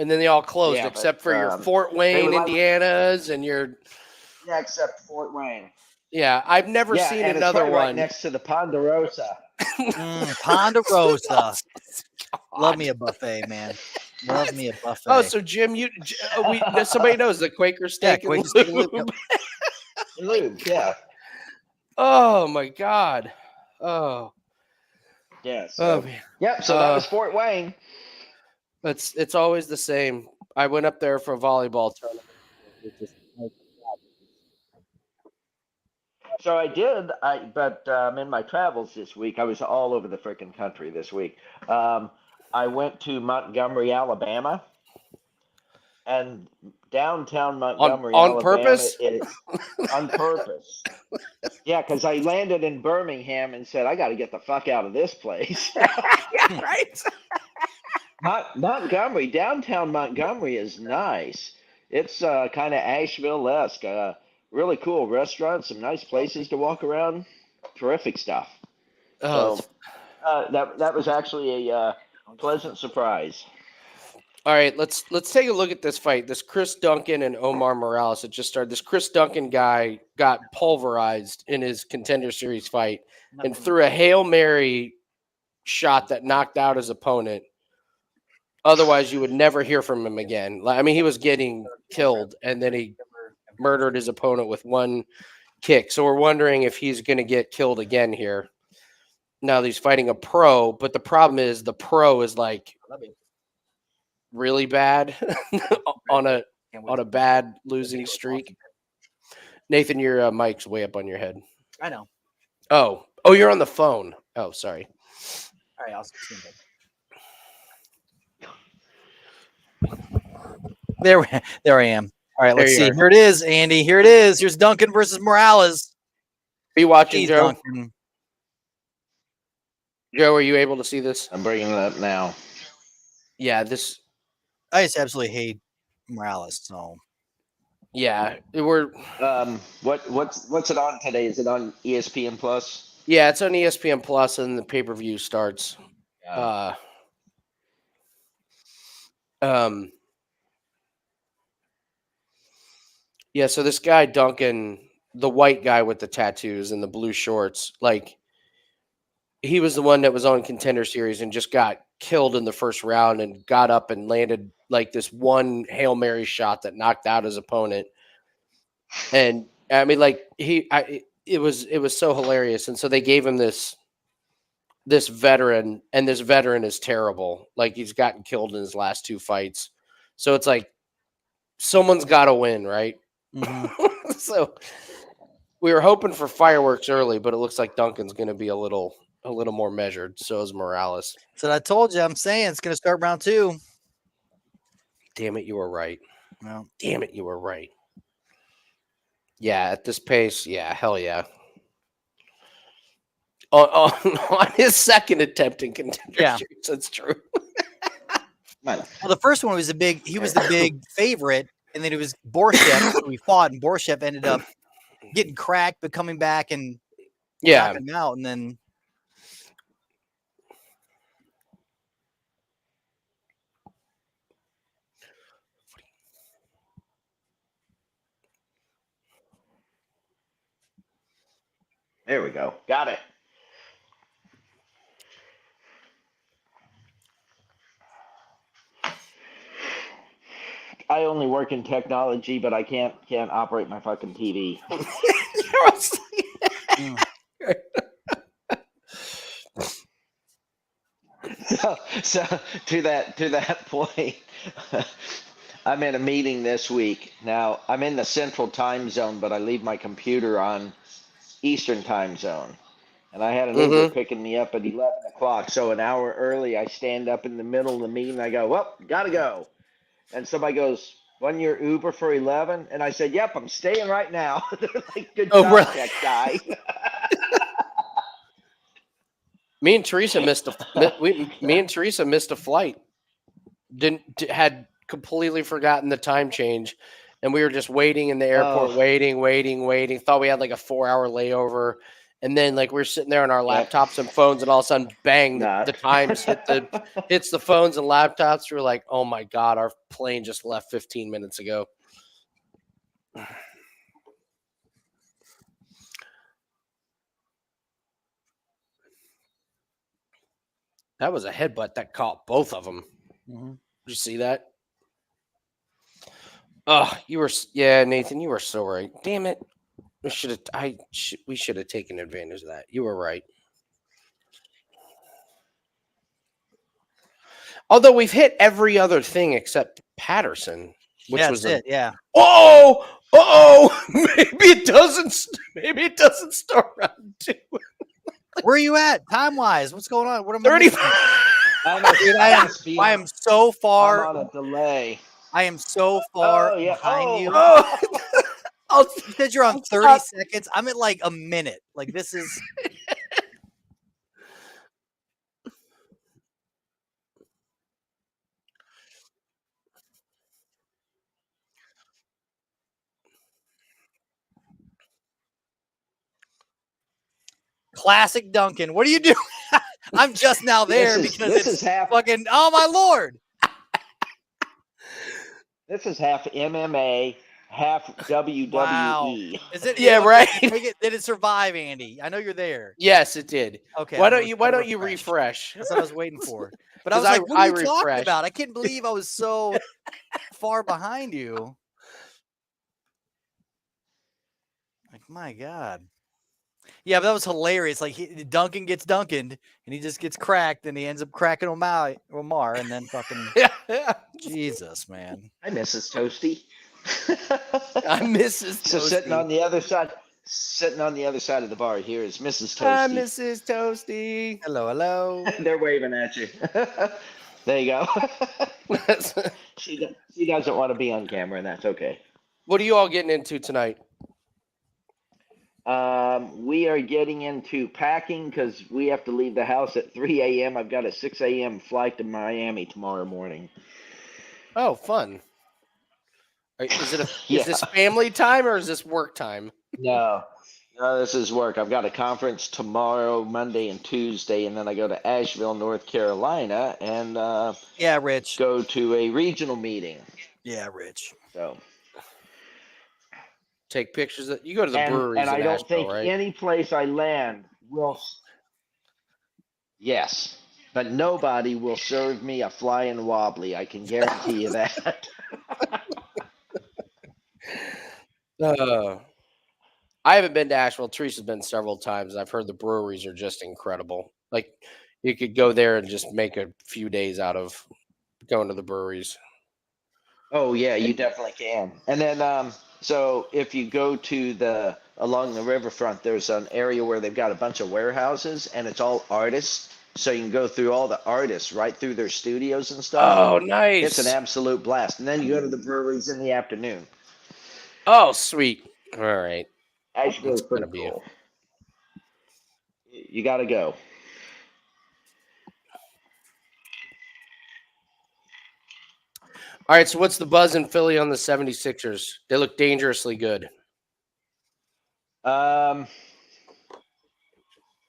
S1: And then they all closed
S4: Yeah,
S1: except
S4: but,
S1: for your Fort
S4: they
S1: Wayne,
S4: were like-
S1: Indiana's, and your
S4: Yeah, except Fort Wayne.
S1: yeah. I've never seen
S4: and
S1: another
S4: it's
S1: one.
S4: right next to the Ponderosa.
S2: Ponderosa. Love me a buffet, man. Love me a buffet.
S1: Oh, so Jim, somebody knows the Quaker Steak and
S2: Quaker Steak and
S1: Lube.
S2: Lube,
S4: Lube, yeah.
S1: Oh my God. Oh.
S4: Yeah.
S1: Oh
S4: So,
S1: man.
S4: yep. So that was Fort Wayne.
S1: It's always the same. I went up there for a volleyball tournament.
S4: So I did. But in my travels this week, I was all over the freaking country this week. I went to Montgomery, Alabama, and downtown Montgomery,
S1: on
S4: Alabama,
S1: purpose?
S4: on purpose. Yeah, because I landed in Birmingham and said I got to get the fuck out of this place.
S1: Yeah, right.
S4: Montgomery, downtown Montgomery is nice. It's kind of Asheville-esque. Really cool restaurants, some nice places to walk around. Terrific stuff.
S1: Oh,
S4: So that was actually a pleasant surprise.
S1: all right, let's take a look at this fight. This Chris Duncan and Omar Morales that just started. This Chris Duncan guy got pulverized in his Contender Series fight and threw a Hail Mary shot that knocked out his opponent. Otherwise, you would never hear from him again. I mean, he was getting killed, and then he murdered his opponent with one kick. So we're wondering if he's going to get killed again here. Now he's fighting a pro, but the problem is the pro is like really bad on a bad losing streak. Nathan, your mic's way up on your head.
S2: I know.
S1: Oh, you're on the phone. Oh, sorry.
S2: All right, I'll see you. There I am. All right, let's see. Here it is, Andy. Here it is. Here's Duncan versus Morales.
S1: Are you watching,
S2: Jeez,
S1: Joe?
S2: Duncan.
S1: Joe, are you able to see this?
S4: I'm bringing it up now.
S1: Yeah, this.
S2: I just absolutely hate Morales. So
S1: Yeah, we're.
S4: What's it on today? Is it on ESPN Plus?
S1: Yeah, it's on ESPN Plus, and the pay-per-view starts.
S4: Yeah.
S1: Yeah, so this guy Duncan, the white guy with the tattoos and the blue shorts, like he was the one that was on Contender Series and just got killed in the first round and got up and landed like this one Hail Mary shot that knocked out his opponent. And I mean, like it was so hilarious. And so they gave him this veteran, and this veteran is terrible. Like he's gotten killed in his last two fights. So it's like someone's got to win, right? Mm-hmm. So we were hoping for fireworks early, but it looks like Duncan's going to be a little more measured. So is Morales.
S2: So I told you, I'm saying it's going to start round 2.
S1: Damn it, you were right.
S2: Well,
S1: damn it, you were right. Yeah, at this pace, yeah, hell yeah. On his second attempt in Contender Series, that's true.
S2: Well, the first one was he was the big favorite, and then it was Borshev who we fought, and Borshev ended up getting cracked, but coming back and knocking him out, and then
S4: there we go. Got it. I only work in technology, but I can't operate my fucking TV. So to that point, I'm in a meeting this week. Now I'm in the Central Time Zone, but I leave my computer on Eastern Time Zone. And I had an Uber picking me up at 11 o'clock. So an hour early, I stand up in the middle of the meeting. I go, well, gotta go. And somebody goes, "Wasn't your Uber for 11?" And I said, "Yep, I'm staying right now." They're like, "Good job,
S1: really?
S4: that guy."
S1: Me and Teresa missed a flight. Had completely forgotten the time change, and we were just waiting in the airport, waiting. Thought we had like a 4-hour layover, and then like we're sitting there on our laptops and phones, and all of a sudden, bang! The times hits the phones and laptops. We're like, "Oh my god, our plane just left 15 minutes ago." That was a headbutt that caught both of them. Mm-hmm. Did you see that? Oh, Nathan, you were so right. Damn it. We should have taken advantage of that. You were right. Although we've hit every other thing except Patterson, which was
S2: it. Yeah.
S1: Oh! Maybe it doesn't. Maybe it doesn't start round 2.
S2: Where are you at time wise? What's going on? What am I
S1: 35.
S2: missing?
S4: Dude,
S2: I am so far.
S4: I'm on a delay.
S2: I am so far
S4: Oh, yeah.
S2: behind you.
S1: Oh,
S2: You said you're on
S1: I'll
S2: 30
S1: stop.
S2: seconds. I'm at like a minute. Like this is. Classic Duncan. What are you doing? I'm just now there because
S4: this
S2: it's
S4: is half.
S2: fucking. Oh my lord!
S4: This is half MMA, half WWE.
S2: Wow. Is it?
S1: Yeah,
S2: okay,
S1: right.
S2: Did it survive, Andy? I know you're there.
S1: Yes, it did.
S2: Okay.
S1: Why don't you refresh?
S2: That's what I was waiting for. But I
S1: 'Cause
S2: was like, what are you talking
S1: refreshed.
S2: about? I can't believe I was so far behind you. Like, my God. Yeah, but that was hilarious. Like, Duncan gets Duncaned, and he just gets cracked, and he ends up cracking Omar, and then fucking
S1: Yeah.
S2: Jesus, man.
S4: I miss his toasty.
S1: I Mrs.
S4: So
S1: Toasty.
S4: sitting on the other side of the bar here is Mrs. Toasty.
S1: Hi, Mrs. Toasty.
S2: Hello, hello.
S4: They're waving at you. There you go. She doesn't want to be on camera, and that's okay.
S1: What are you all getting into tonight?
S4: We are getting into packing because we have to leave the house at 3 a.m. I've got a 6 a.m. flight to Miami tomorrow morning.
S1: Oh, fun. Is it
S4: Yeah.
S1: Is this family time or is this work time?
S4: No, this is work. I've got a conference tomorrow, Monday, and Tuesday, and then I go to Asheville, North Carolina, and
S2: Yeah, Rich.
S4: go to a regional meeting.
S2: Yeah, Rich.
S4: So
S1: Take pictures. You go to the
S4: and
S1: breweries
S4: I
S1: in
S4: don't
S1: Asheville,
S4: think
S1: right?
S4: any place I land will. Yes, but nobody will serve me a flying wobbly. I can guarantee you that.
S1: I haven't been to Asheville. Teresa's been several times. I've heard the breweries are just incredible. Like you could go there and just make a few days out of going to the breweries.
S4: Oh yeah, you definitely can. And then so if you go to along the riverfront, there's an area where they've got a bunch of warehouses and it's all artists. So you can go through all the artists right through their studios and stuff.
S1: Oh, nice.
S4: It's an absolute blast. And then you go to the breweries in the afternoon.
S1: Oh, sweet. All right.
S4: Asheville's
S1: That's
S4: pretty
S1: gonna be
S4: cool. You got to go.
S1: All right, so what's the buzz in Philly on the 76ers? They look dangerously good.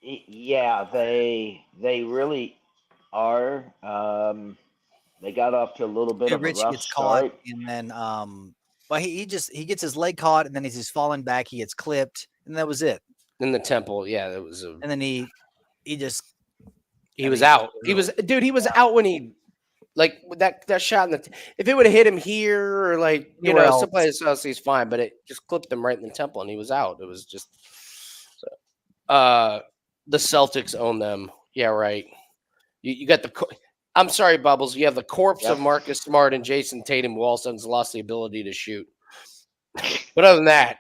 S4: Yeah, they really are. They got off to a little bit of a
S2: Rich
S4: rough
S2: gets caught,
S4: start.
S2: and then well, he gets his leg caught, and then he's just falling back. He gets clipped, and that was it.
S1: In the temple, yeah, that was a.
S2: And then he
S1: was out. He was out when he like that shot in the. If it would have hit him here or like
S2: Anywhere else.
S1: someplace else, he's fine. But it just clipped him right in the temple, and he was out. It was just. The Celtics own them. Yeah, right. You got the. I'm sorry, Bubbles. You have the corpse of Marcus Smart and Jason Tatum, who all of a sudden lost the ability to shoot. But other than that,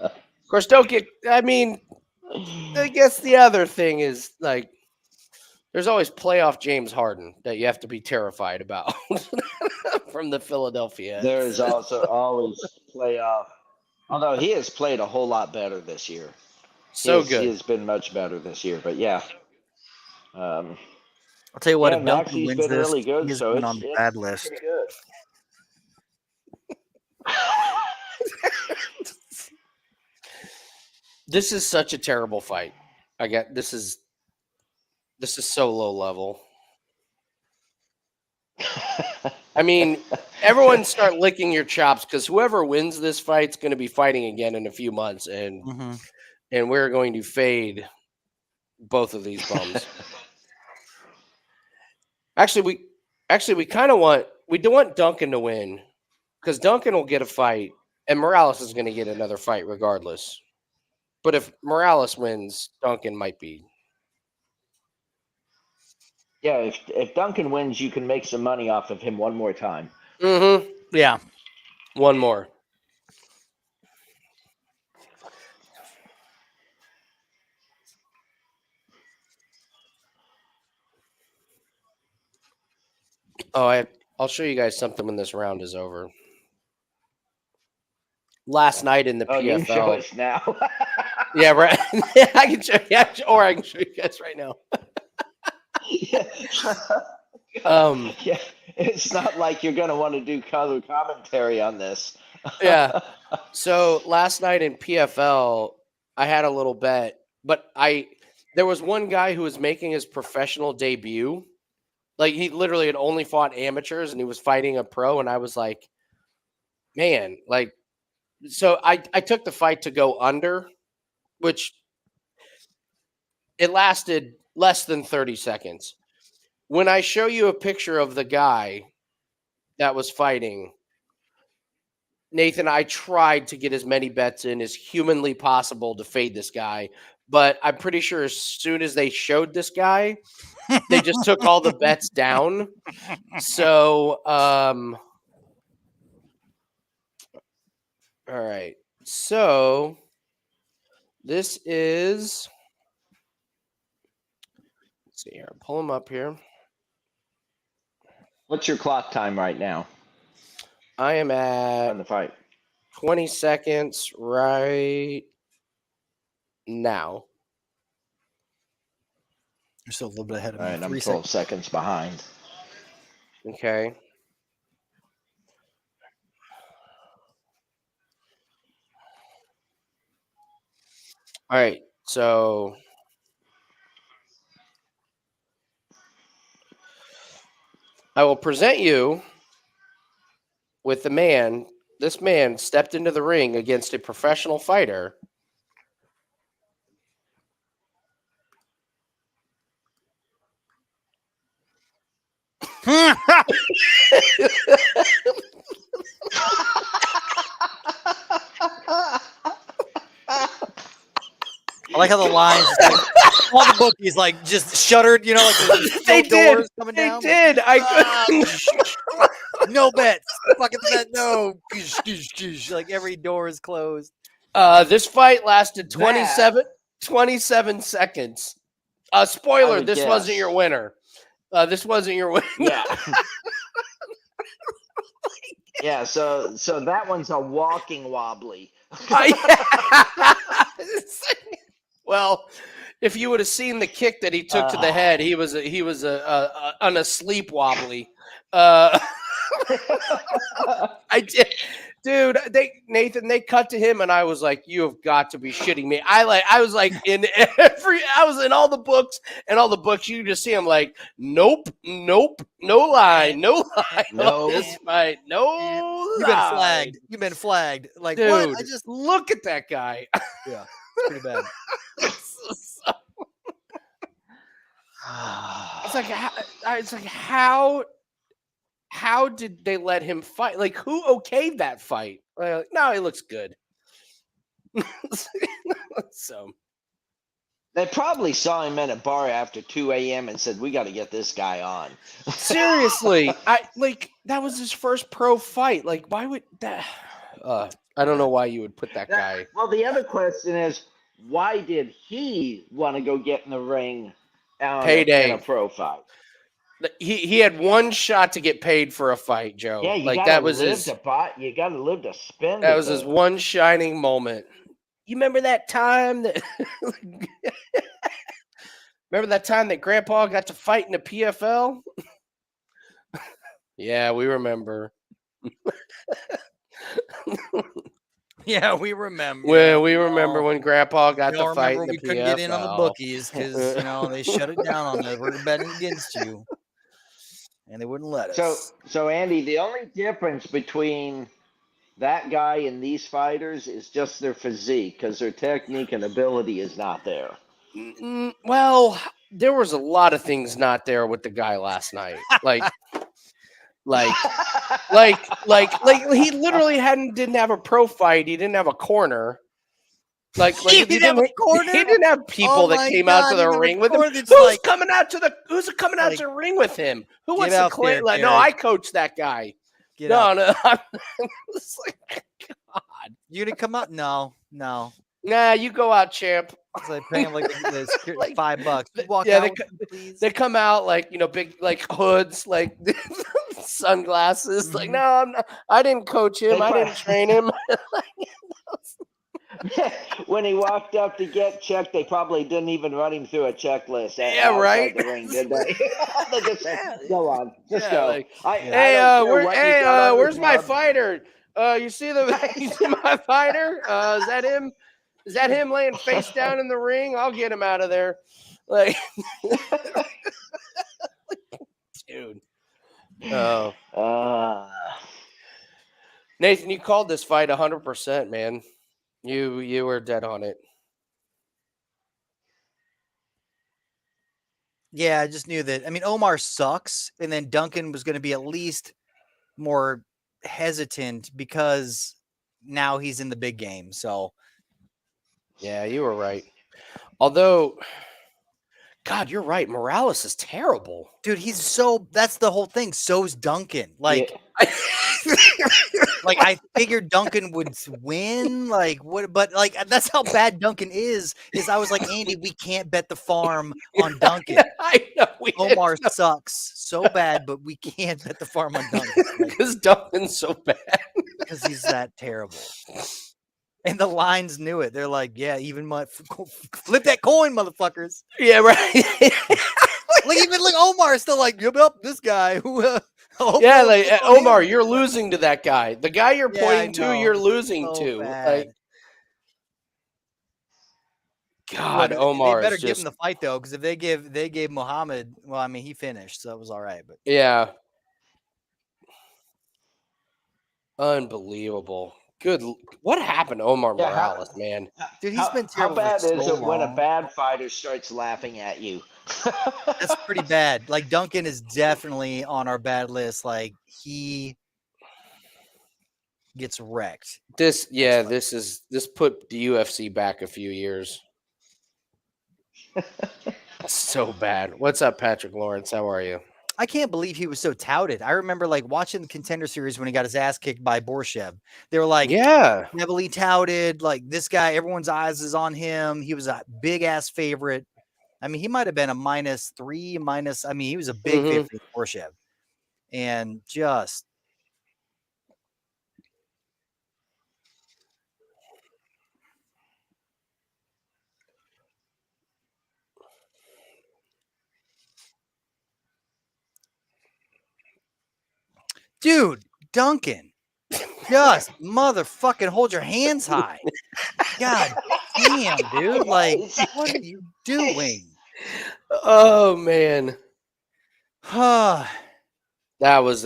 S1: of course, don't get. I mean, I guess the other thing is like, there's always playoff James Harden that you have to be terrified about from the Philadelphia.
S4: There is also always playoff. Although he has played a whole lot better this year.
S1: Good.
S4: He has been much better this year. But yeah.
S2: I'll tell you what,
S4: yeah,
S2: if Duncan
S4: Maxi's
S2: wins
S4: been
S2: this,
S4: really good,
S2: he's
S4: so
S2: been
S4: it's
S2: on the bad list.
S4: pretty good.
S1: This is such a terrible fight. This is so low level. I mean, everyone start licking your chops because whoever wins this fight's going to be fighting again in a few months, and we're going to fade both of these bums. Actually, we kind of want Duncan to win because Duncan will get a fight, and Morales is going to get another fight regardless. But if Morales wins, Duncan might be.
S4: Yeah, if Duncan wins, you can make some money off of him one more time.
S1: Mm-hmm.
S2: Yeah.
S1: One more. Oh, I'll show you guys something when this round is over. Last night in the
S4: Oh, you show
S1: PFL.
S4: us now.
S1: Yeah, right. I can show you, or I can show you guys right now.
S4: Yeah. Yeah, it's not like you're going to want to do color commentary on this.
S1: Yeah. So last night in PFL, I had a little bet, but there was one guy who was making his professional debut. Like, he literally had only fought amateurs and he was fighting a pro. And I was like, man, like, so I took the fight to go under, which it lasted less than 30 seconds. When I show you a picture of the guy that was fighting, Nathan, I tried to get as many bets in as humanly possible to fade this guy, but I'm pretty sure as soon as they showed this guy, they just took all the bets down. So, all right. So this is, let's see here. Pull him up here.
S4: What's your clock time right now
S1: I am at
S4: on the fight?
S1: 20 seconds right now.
S2: You're still a little bit ahead of
S4: All
S2: me.
S4: right, I'm
S2: 3
S4: 12
S2: seconds.
S4: seconds behind.
S1: Okay. All right. So I will present you with the man. This man stepped into the ring against a professional fighter.
S2: I like how the lines, all the bookies, like just shuddered. You know, like the
S1: They did.
S2: doors coming
S1: They
S2: down.
S1: did.
S2: No bets. Fucking bet. No. Like every door is closed.
S1: This fight lasted 27 seconds. Spoiler,
S4: would
S1: this
S4: guess.
S1: wasn't your winner. This wasn't your winner.
S4: Yeah. Yeah, so that one's a walking wobbly.
S1: Well, if you would have seen the kick that he took to the head, he was on a sleep wobbly. I did, dude. Nathan, they cut to him, and I was like, "You have got to be shitting me!" I was like I was in all the books, and all the books. You just see him like, "Nope, no line, no line,
S4: No.
S1: this fight, no."
S2: You've been flagged. You've been flagged. Like,
S1: dude.
S2: what? I just
S1: Look at that guy.
S2: Yeah, it's pretty bad.
S1: It's like how did they let him fight? Like, who okayed that fight? Like, no, he looks good. So
S4: They probably saw him in a bar after 2 a.m. and said, "We got to get this guy on."
S1: seriously, that was his first pro fight. Like, why would that? I don't know why you would put that guy.
S4: Well, the other question is, why did he want to go get in the ring
S1: Payday.
S4: in a pro fight?
S1: He had one shot to get paid for a fight, Joe.
S4: Yeah, you
S1: like
S4: gotta
S1: that was
S4: live
S1: his.
S4: to buy. You got to live to spend.
S1: That was his one shining moment. You remember that time that? Remember that time that Grandpa got to fight in the PFL? Yeah, we remember.
S2: Yeah, we remember.
S1: Well, we remember when Grandpa got
S2: We
S1: to
S2: all
S1: fight
S2: remember
S1: in the
S2: we couldn't get in on the
S1: PFL.
S2: bookies because they shut it down on the we're betting against you, and they wouldn't let us.
S4: So Andy, the only difference between that guy and these fighters is just their physique, because their technique and ability is not there.
S1: Well, there was a lot of things not there with the guy last night. Like he literally didn't have a pro fight. He didn't have a corner. Like
S2: He didn't have a corner?
S1: He didn't have people
S2: Oh
S1: that
S2: my
S1: came out to
S2: God,
S1: the
S2: he
S1: ring
S2: didn't have a
S1: with him.
S2: corner that's
S1: Who's
S2: like-
S1: coming out to the ring with him? Who wants
S2: Get
S1: to
S2: out
S1: claim?
S2: there,
S1: No,
S2: Derek.
S1: I coached that guy.
S2: Get out.
S1: No. I'm just like, God.
S2: You gonna come out? No.
S1: Nah, you go out, champ.
S2: It's like paying like
S1: Like,
S2: $5. You walk
S1: yeah,
S2: out, with me, please.
S1: They come out like, big like hoods, like sunglasses. Like, no, I'm not. I didn't coach him. I didn't train him.
S4: When he walked up to get checked, they probably didn't even run him through a checklist.
S1: Yeah,
S4: outside
S1: right.
S4: The ring, did they? They just said, "Go on, just go."
S1: Like,
S4: Hey,
S1: where's my fighter? You see my fighter? Is that him? Is that him laying face down in the ring? I'll get him out of there. Like, dude. Nathan, you called this fight 100%, man. You were dead on it.
S2: Yeah, I just knew that. I mean, Omar sucks, and then Duncan was going to be at least more hesitant because now he's in the big game. So,
S1: yeah, you were right. Although, God, you're right. Morales is terrible.
S2: dude, that's the whole thing. So's Duncan. Like, like I figured Duncan would win. Like, what? But like, that's how bad Duncan is I was like, Andy, we can't bet the farm on Duncan.
S1: I know.
S2: Omar sucks so bad, but we can't bet the farm on Duncan.
S1: Because Duncan's so bad.
S2: Because he's that terrible. And the lines knew it. They're like, yeah, even flip that coin, motherfuckers.
S1: Yeah, right.
S2: Like even like Omar is still like, yep, this guy who.
S1: Yeah, like Omar, you're losing to that guy. The guy you're pointing to, you're losing
S2: so
S1: to.
S2: bad.
S1: Like, God,
S2: Well,
S1: Omar
S2: they better
S1: is
S2: give
S1: just
S2: him the fight though, because if they gave Muhammad, well, I mean, he finished, so it was all right. But
S1: yeah, unbelievable. Good. What happened to Omar Morales, man?
S2: dude, he's been terrible.
S4: How bad
S2: for so
S4: is it when a
S2: long.
S4: bad fighter starts laughing at you?
S2: That's pretty bad. Like Duncan is definitely on our bad list. Like he gets wrecked.
S1: This put the UFC back a few years. So bad. What's up, Patrick Lawrence? How are you?
S2: I can't believe he was so touted. I remember like watching the Contender Series when he got his ass kicked by Borshev. They were like,
S1: yeah,
S2: heavily touted. Like this guy, everyone's eyes is on him. He was a big ass favorite. I mean, he might have been a -3. I mean, he was a big favorite for Borshev, and just. Dude, Duncan, just motherfucking hold your hands high. God damn, dude. Like, what are you doing?
S1: Oh, man.
S2: Huh.
S1: That was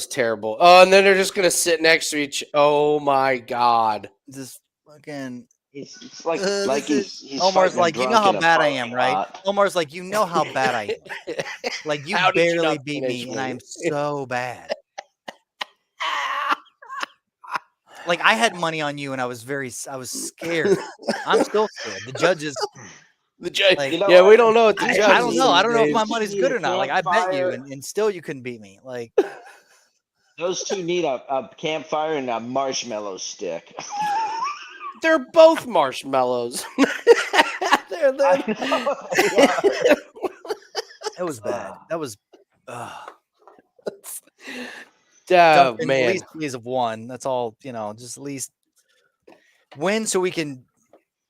S1: terrible. Oh, and then they're just going to sit next to each. Oh, my God.
S2: Just fucking.
S4: It's like he's
S2: Omar's like, you know how bad I am, right?
S4: lot.
S2: Omar's like, you know how bad I am. Like, you
S1: How did you
S2: barely
S1: not
S2: beat
S1: finish
S2: me, and
S1: me?
S2: I am so bad. Like, I had money on you, and I was scared. I'm still scared. The judges.
S1: The judge.
S2: Like,
S4: You know
S1: Yeah,
S4: what?
S1: we don't know what the
S2: I
S1: judge
S2: don't know. I don't know if my
S4: Dave.
S2: money's
S4: You
S2: good or not. Like, I bet you,
S4: campfire.
S2: and still you couldn't beat me. Like,
S4: Those two need a campfire and a marshmallow stick.
S1: They're both marshmallows. they're
S2: it was bad. That was.
S1: Oh,
S2: Duncan,
S1: man.
S2: At least please have won. That's all. Just at least win so we can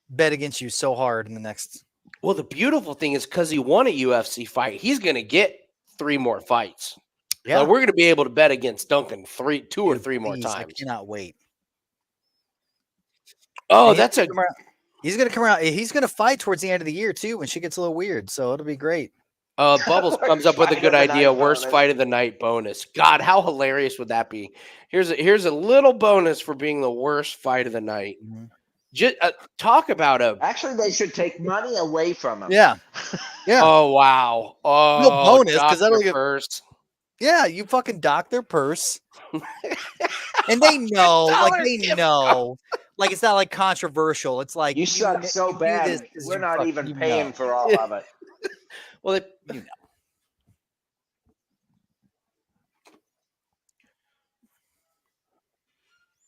S2: bet against you so hard in the next.
S1: Well, the beautiful thing is because he won a UFC fight, he's going to get 3 more fights.
S2: Yeah,
S1: we're going to be able to bet against Duncan 2 or 3 more
S2: I
S1: times.
S2: cannot wait.
S1: Oh,
S2: And
S1: that's
S2: he's gonna come around. He's gonna fight towards the end of the year too, when she gets a little weird. So it'll be great.
S1: Bubbles comes up with a
S4: Fight
S1: good
S4: of the
S1: idea.
S4: night
S1: Worst
S4: bonus.
S1: fight of the night bonus. God, how hilarious would that be? Here's a little bonus for being the worst fight of the night.
S2: Mm-hmm.
S1: Just talk about a.
S4: Actually, they should take money away from him.
S2: Yeah.
S1: Oh wow. Oh,
S2: No bonus, 'cause that'll
S1: Dr.
S2: get-
S1: first.
S2: Yeah, you fucking dock their purse, and they know, like they know, like it's not like controversial. It's like
S4: You suck so
S2: do
S4: bad.
S2: this 'cause
S4: We're
S2: you
S4: not
S2: fuck-
S4: even
S2: you
S4: paying
S2: know.
S4: for all of it.
S1: Well,
S2: You know.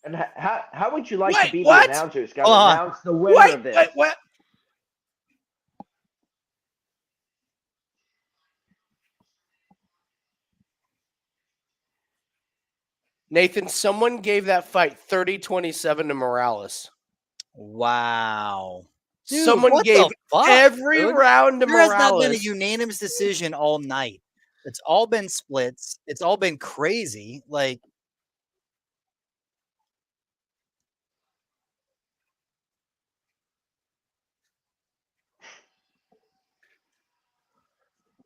S4: And how would you like
S1: Wait,
S4: to be
S1: what?
S4: the announcer who's got
S2: Hold
S4: to
S2: on.
S4: announce the winner of this?
S1: Wait, what? Nathan, someone gave that fight 30-27 to Morales.
S2: Wow. Dude,
S1: Someone
S2: what
S1: gave
S2: the fuck,
S1: every
S2: dude?
S1: round to
S2: There has not been a
S1: Morales.
S2: unanimous decision all night. It's all been splits. It's all been crazy. Like,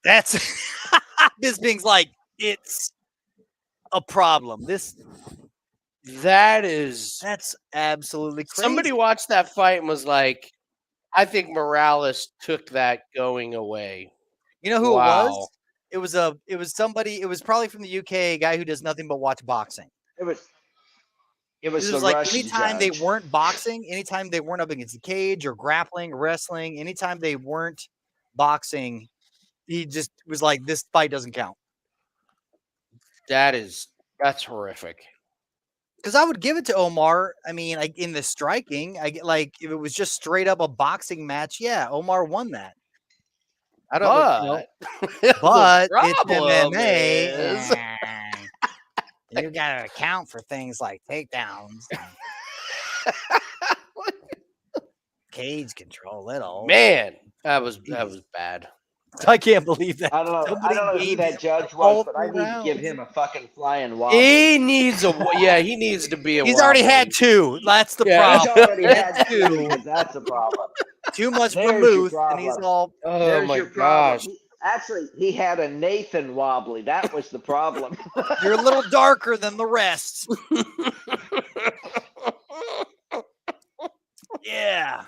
S2: that's Bisping's like, it's a problem. That's absolutely crazy.
S1: Somebody watched that fight and was like, I think Morales took that going away.
S2: You know who
S1: Wow.
S2: it was? It was somebody. It was probably from the UK, a guy who does nothing but watch boxing.
S4: It was
S2: It
S4: the
S2: was like
S4: Russian
S2: anytime
S4: judge.
S2: they weren't boxing, anytime they weren't up against the cage or grappling, wrestling, anytime they weren't boxing, he just was like, this fight doesn't count.
S1: That's horrific.
S2: Because I would give it to Omar. I mean, like in the striking, I get like if it was just straight up a boxing match, yeah, Omar won that. I don't know. But it's MMA.
S1: is-
S2: You gotta account for things like takedowns, cage control. Little
S1: Man, that was bad.
S2: I can't believe that.
S4: I don't know.
S2: Somebody
S4: I don't know who
S2: gave
S4: that
S2: him
S4: judge
S2: all
S4: was, but I
S2: three
S4: need to give
S2: rounds.
S4: him a fucking flying wobble.
S1: He needs to be a
S2: He's already
S1: wobbly.
S2: had two. That's the
S1: Yeah.
S4: He's
S2: problem.
S4: already had two. That's a problem.
S2: Too much
S4: There's your
S2: vermouth, and he's
S4: problem.
S2: all.
S1: Oh
S4: There's
S1: my
S4: your problem.
S1: gosh.
S4: Actually, he had a Nathan wobbly. That was the problem.
S2: You're a little darker than the rest. Yeah.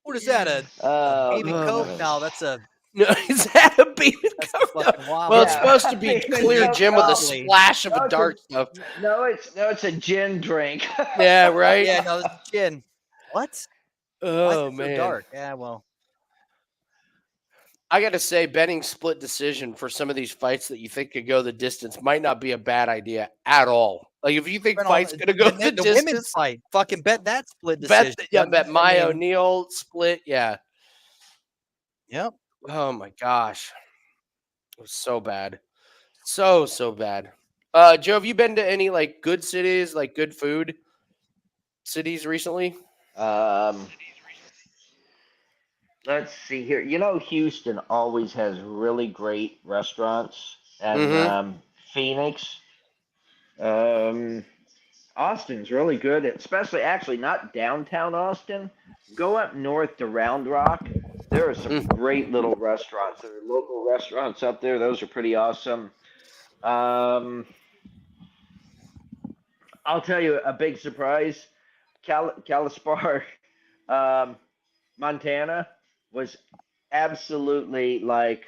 S2: What is that? A baby
S1: Oh,
S2: coke?
S1: man.
S2: No, that's a
S1: No, is that a beat?
S2: that's a fucking wobble.
S1: Well, it's
S4: Yeah.
S1: supposed to be clear
S4: No,
S1: Jim with a
S2: probably.
S1: splash of
S4: No,
S1: a
S4: it's a-
S1: dark stuff.
S4: no, it's a gin drink.
S1: Yeah, right.
S2: Yeah, no, it's gin. What? Why is
S1: Oh
S2: it so
S1: man,
S2: dark? Yeah, well,
S1: I got to say, betting split decision for some of these fights that you think could go the distance might not be a bad idea at all. Like if you think
S2: bet on
S1: fights gonna go the
S2: the women's
S1: distance,
S2: fight. Fucking bet that split decision.
S1: bet Maia
S2: I mean,
S1: O'Neal split. Yeah.
S2: Yep.
S1: Oh my gosh, it was so bad, so bad. Joe, have you been to any like good cities, like good food cities recently?
S4: Let's see here. You know, Houston always has really great restaurants, and
S1: Mhm.
S4: Phoenix. Austin's really good, especially actually not downtown Austin. Go up north to Round Rock. There are some great little restaurants. There are local restaurants up there. Those are pretty awesome. I'll tell you a big surprise. Kalispar, Montana was absolutely like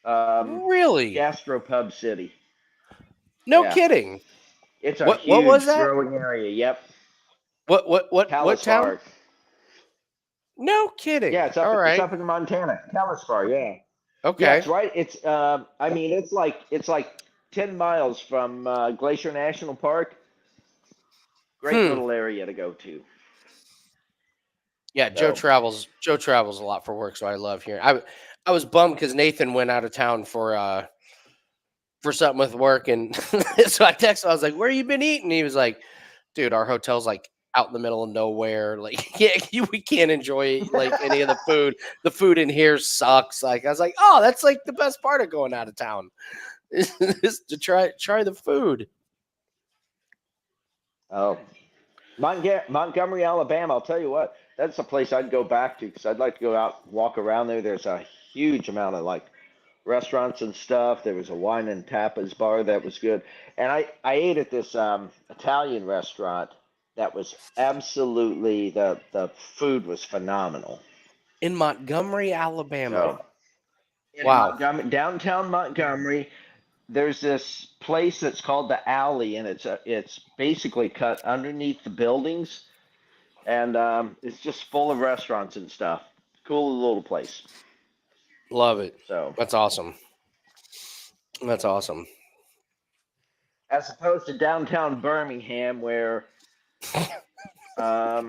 S1: Really?
S4: gastropub city.
S1: No
S4: Yeah.
S1: kidding.
S4: It's a
S1: What
S4: huge
S1: was that?
S4: growing area. Yep.
S1: What town?
S4: Kalispar.
S1: No kidding.
S4: Yeah, it's up.
S1: All right.
S4: It's up in Montana. Kalispar. Yeah.
S1: Okay.
S4: Yeah, it's right. It's. I mean, it's like 10 miles from Glacier National Park. Great little area to go to.
S1: Yeah, Joe
S4: So-
S1: travels. Joe travels a lot for work, so I love hearing. I was bummed because Nathan went out of town for something with work, and so I texted him. I was like, "Where you been eating?" He was like, "Dude, our hotel's like out in the middle of nowhere. Like, we can't enjoy like any of the food. The food in here sucks." Like, I was like, "Oh, that's like the best part of going out of town is to try the food."
S4: Oh, Montgomery, Alabama. I'll tell you what. That's a place I'd go back to because I'd like to go out, walk around there. There's a huge amount of like restaurants and stuff. There was a wine and tapas bar that was good, and I ate at this Italian restaurant that was absolutely the food was phenomenal.
S1: In Montgomery, Alabama.
S4: So, in
S1: Wow.
S4: downtown Montgomery, there's this place that's called the Alley, and it's basically cut underneath the buildings, and it's just full of restaurants and stuff. Cool little place.
S1: Love it.
S4: So,
S1: That's awesome. That's awesome.
S4: as opposed to downtown Birmingham, where I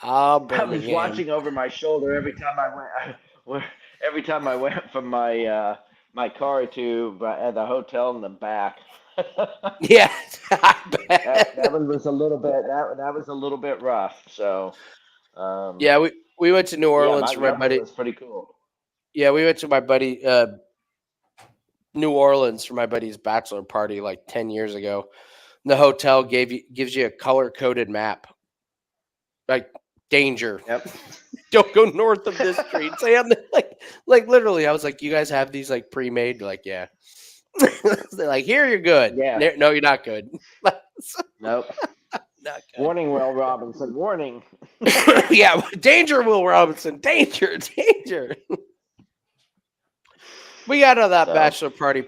S4: was
S1: Birmingham.
S4: watching over my shoulder every time I went. Every time I went from my my car to the hotel in the back.
S1: Yeah, I bet.
S4: that one was a little bit that was a little bit rough. So
S1: Yeah, we went to New
S4: yeah,
S1: Orleans for my
S4: Montgomery
S1: buddy.
S4: was pretty cool.
S1: Yeah, we went to my buddy New Orleans for my buddy's bachelor party like 10 years ago. The hotel gives you a color-coded map. Like danger.
S4: Yep.
S1: Don't go north of this street. Say on the, like literally, I was like, you guys have these like pre-made? They're like, yeah. They're like, here you're good.
S4: Yeah.
S1: No, you're not good.
S4: Nope.
S1: Not good.
S4: Warning, Will Robinson. Warning.
S1: Yeah, danger, Will Robinson. Danger, danger. We got out of that bachelor party.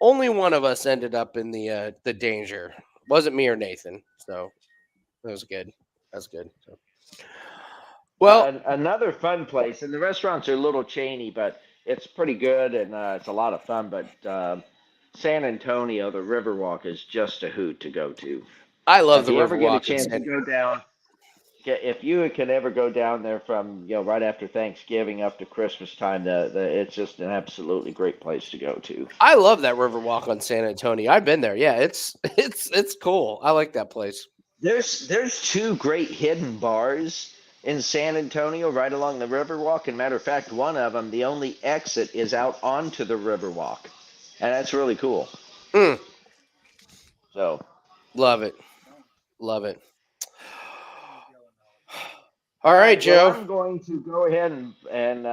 S1: Only one of us ended up in the danger. Wasn't me or Nathan. So that was good. That's good. So. Well,
S4: another fun place, and the restaurants are a little chainy, but it's pretty good and it's a lot of fun. But San Antonio, the Riverwalk is just a hoot to go to.
S1: I love
S4: if
S1: the
S4: you ever get a
S1: Riverwalk.
S4: chance to go down, if you can ever go down there from right after Thanksgiving up to Christmas time, it's just an absolutely great place to go to.
S1: I love that Riverwalk on San Antonio. I've been there. Yeah, it's cool. I like that place.
S4: There's two great hidden bars in San Antonio right along the Riverwalk. And matter of fact, one of them, the only exit is out onto the Riverwalk, and that's really cool. So,
S1: love it. All right, Joe.
S4: Well, I'm going to go ahead and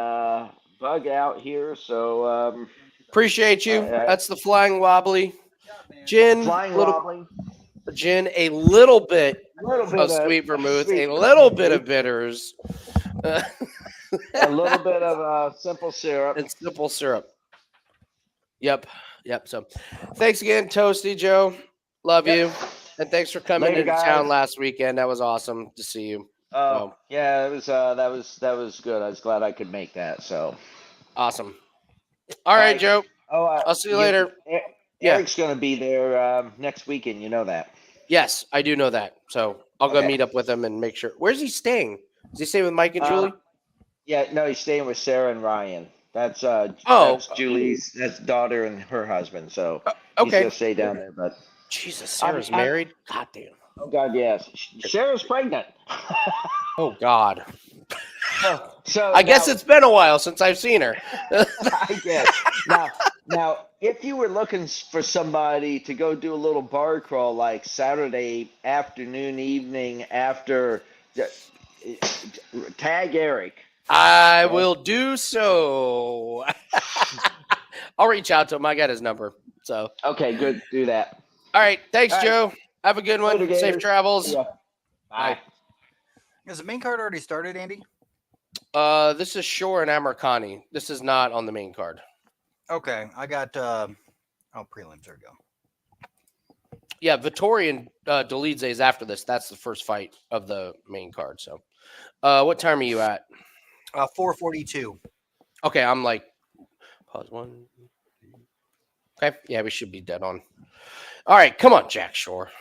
S4: bug out here. So
S1: appreciate you. That's the Flying Wobbly gin.
S4: Wobbly.
S1: Gin, a little bit of sweet vermouth, a little bit of bitters,
S4: a little bit of simple syrup.
S1: And simple syrup. Yep. So, thanks again, Toasty Joe. Love you, and thanks for coming into town last weekend. That was awesome to see you.
S4: Oh, yeah, it was. That was good. I was glad I could make that. So
S1: awesome. All right, Joe. I'll see you later.
S4: Eric's going to be there next weekend. You know that.
S1: Yes, I do know that. So I'll go meet up with him and make sure. Where's he staying? Is he staying with Mike and Julie?
S4: Yeah, no, he's staying with Sarah and Ryan. That's Julie's daughter and her husband. So he's gonna stay down there. But
S1: Jesus, Sarah's married. God damn.
S4: Oh God, yes. Sarah's pregnant.
S1: Oh God.
S4: So
S1: I guess it's been a while since I've seen her.
S4: I guess. Now, if you were looking for somebody to go do a little bar crawl like Saturday afternoon, evening after, tag Eric.
S1: I will do so. I'll reach out to him. I got his number. So
S4: okay, good. Do that.
S1: All right. Thanks, Joe. Have a good one. Safe travels.
S4: Yeah. Bye.
S2: Has the main card already started, Andy?
S1: This is Shore and Amirkhani. This is not on the main card.
S2: Okay, I got prelims. There we go.
S1: Yeah, Vettori and Dolidze is after this. That's the first fight of the main card. So, what time are you at?
S2: 4:42.
S1: Okay, I'm like, pause one. Okay, yeah, we should be dead on. All right, come on, Jack Shore.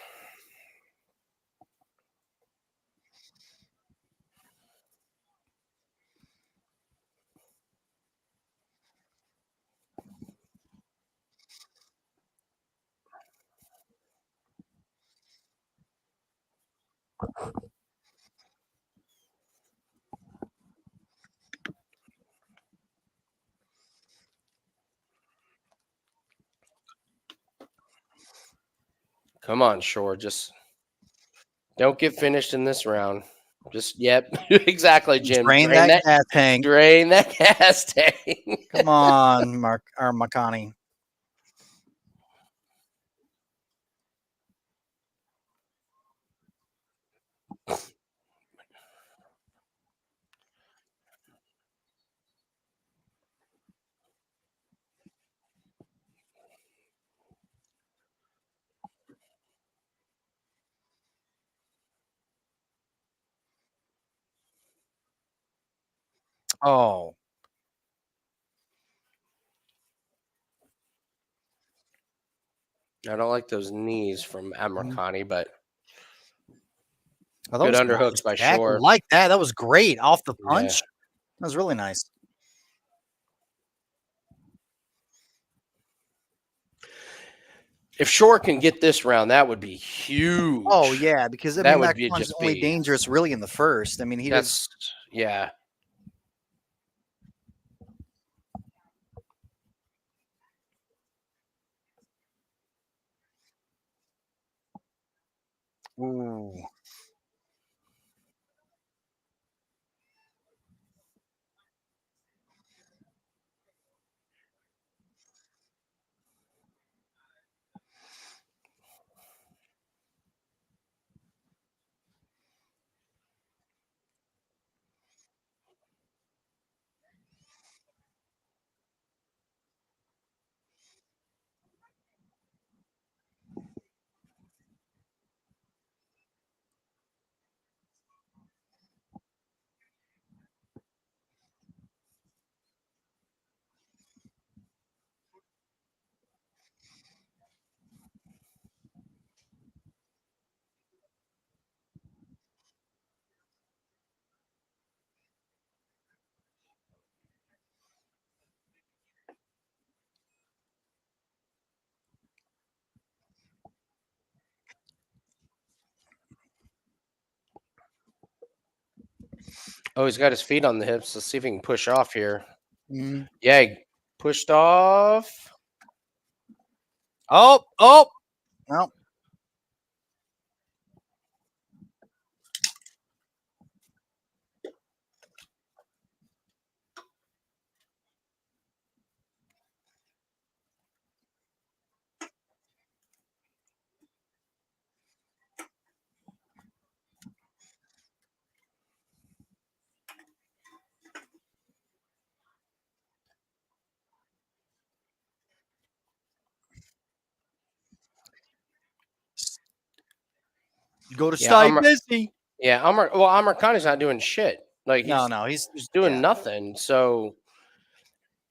S1: Come on, Shore. Just don't get finished in this round. Just, exactly, Jim.
S2: Drain that gas tank.
S1: Drain that gas tank.
S2: Come on, Makwan. Oh.
S1: I don't like those knees from Amirkhani, but
S2: Oh, that
S1: Good
S2: was
S1: underhooks by
S2: nice. Jack,
S1: Shore.
S2: like that. That was great off the
S1: Yeah.
S2: punch. That was really nice.
S1: If Shore can get this round, that would be huge.
S2: Oh yeah, because I
S1: That
S2: mean
S1: would be
S2: Makwan's
S1: just
S2: only
S1: be-
S2: dangerous really in the first. I mean he was
S1: That's yeah.
S2: ooh.
S1: Oh, he's got his feet on the hips. Let's see if he can push off here.
S2: Mm.
S1: Yeah, he pushed off.
S2: Oh, no. Go to
S1: Yeah,
S2: stay
S1: Omar-
S2: busy.
S1: Yeah, Amirkhani's not doing shit. Like
S2: He's
S1: he's doing
S2: yeah.
S1: nothing. So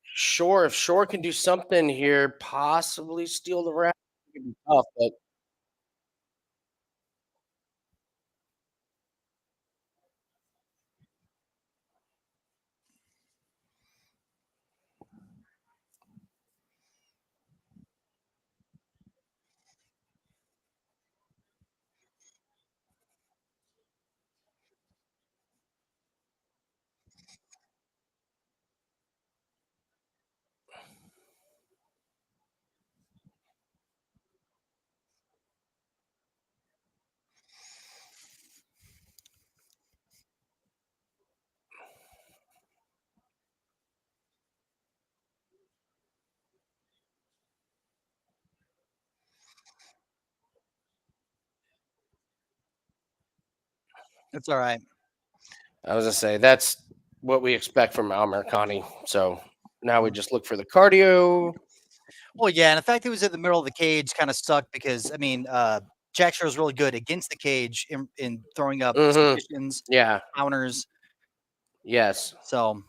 S1: Shore, if Shore can do something here, possibly steal the round, it could be tough. But
S2: It's all right.
S1: I was gonna say that's what we expect from Amirkhani. So now
S2: Mm.
S1: we just look for the cardio.
S2: Well, yeah, and the fact he was in the middle of the cage kind of sucked because I mean, Jack Shore is really good against the cage in throwing up
S1: Mhm.
S2: submissions,
S1: Yeah.
S2: counters.
S1: Yes.
S2: So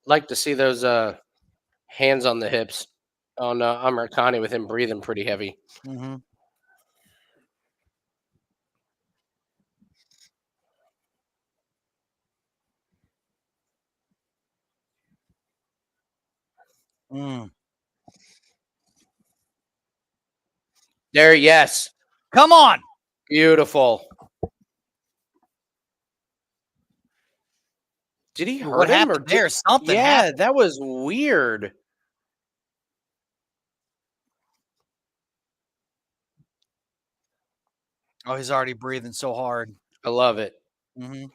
S1: Like to see those hands on the hips on Amirkhani with him breathing pretty heavy.
S2: mm-hmm. Mm.
S1: There, yes.
S2: Come on.
S1: Beautiful. Did he hurt
S2: What
S1: him or
S2: happened there? Something
S1: Yeah,
S2: happened.
S1: that was weird.
S2: Oh, he's already breathing so hard.
S1: I love it.
S2: Mm-hmm.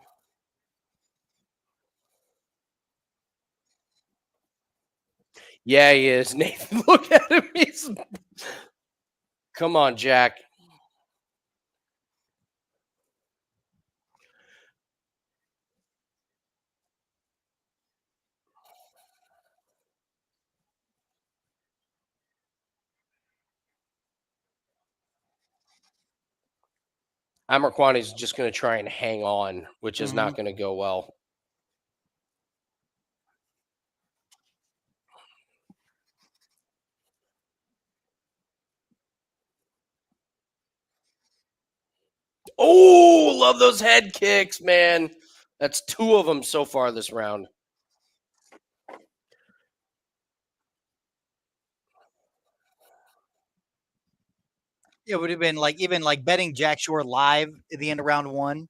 S1: Yeah, he is. Nathan, look at him. Come on, Jack. Amirkhani's just going to try and hang on, which is not going to go well. Oh, love those head kicks, man. That's 2 of them so far this round.
S2: It would have been like even like betting Jack Shore live at the end of round 1.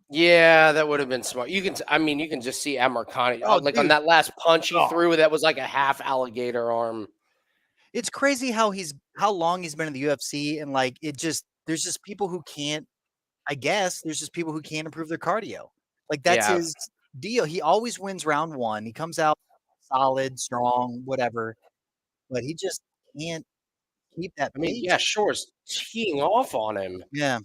S1: Yeah, that would have been smart. You can, I mean, you can just see Amirkhani, like on that last punch he threw, that was like a half alligator arm.
S2: It's crazy how long he's been in the UFC, and like there's just people who can't. I guess there's just people who can't improve their cardio. Like that's his deal. He always wins round 1. He comes out solid, strong, whatever, but he just can't keep that.
S1: I mean, yeah, Shore's teeing off on him.
S2: Yeah.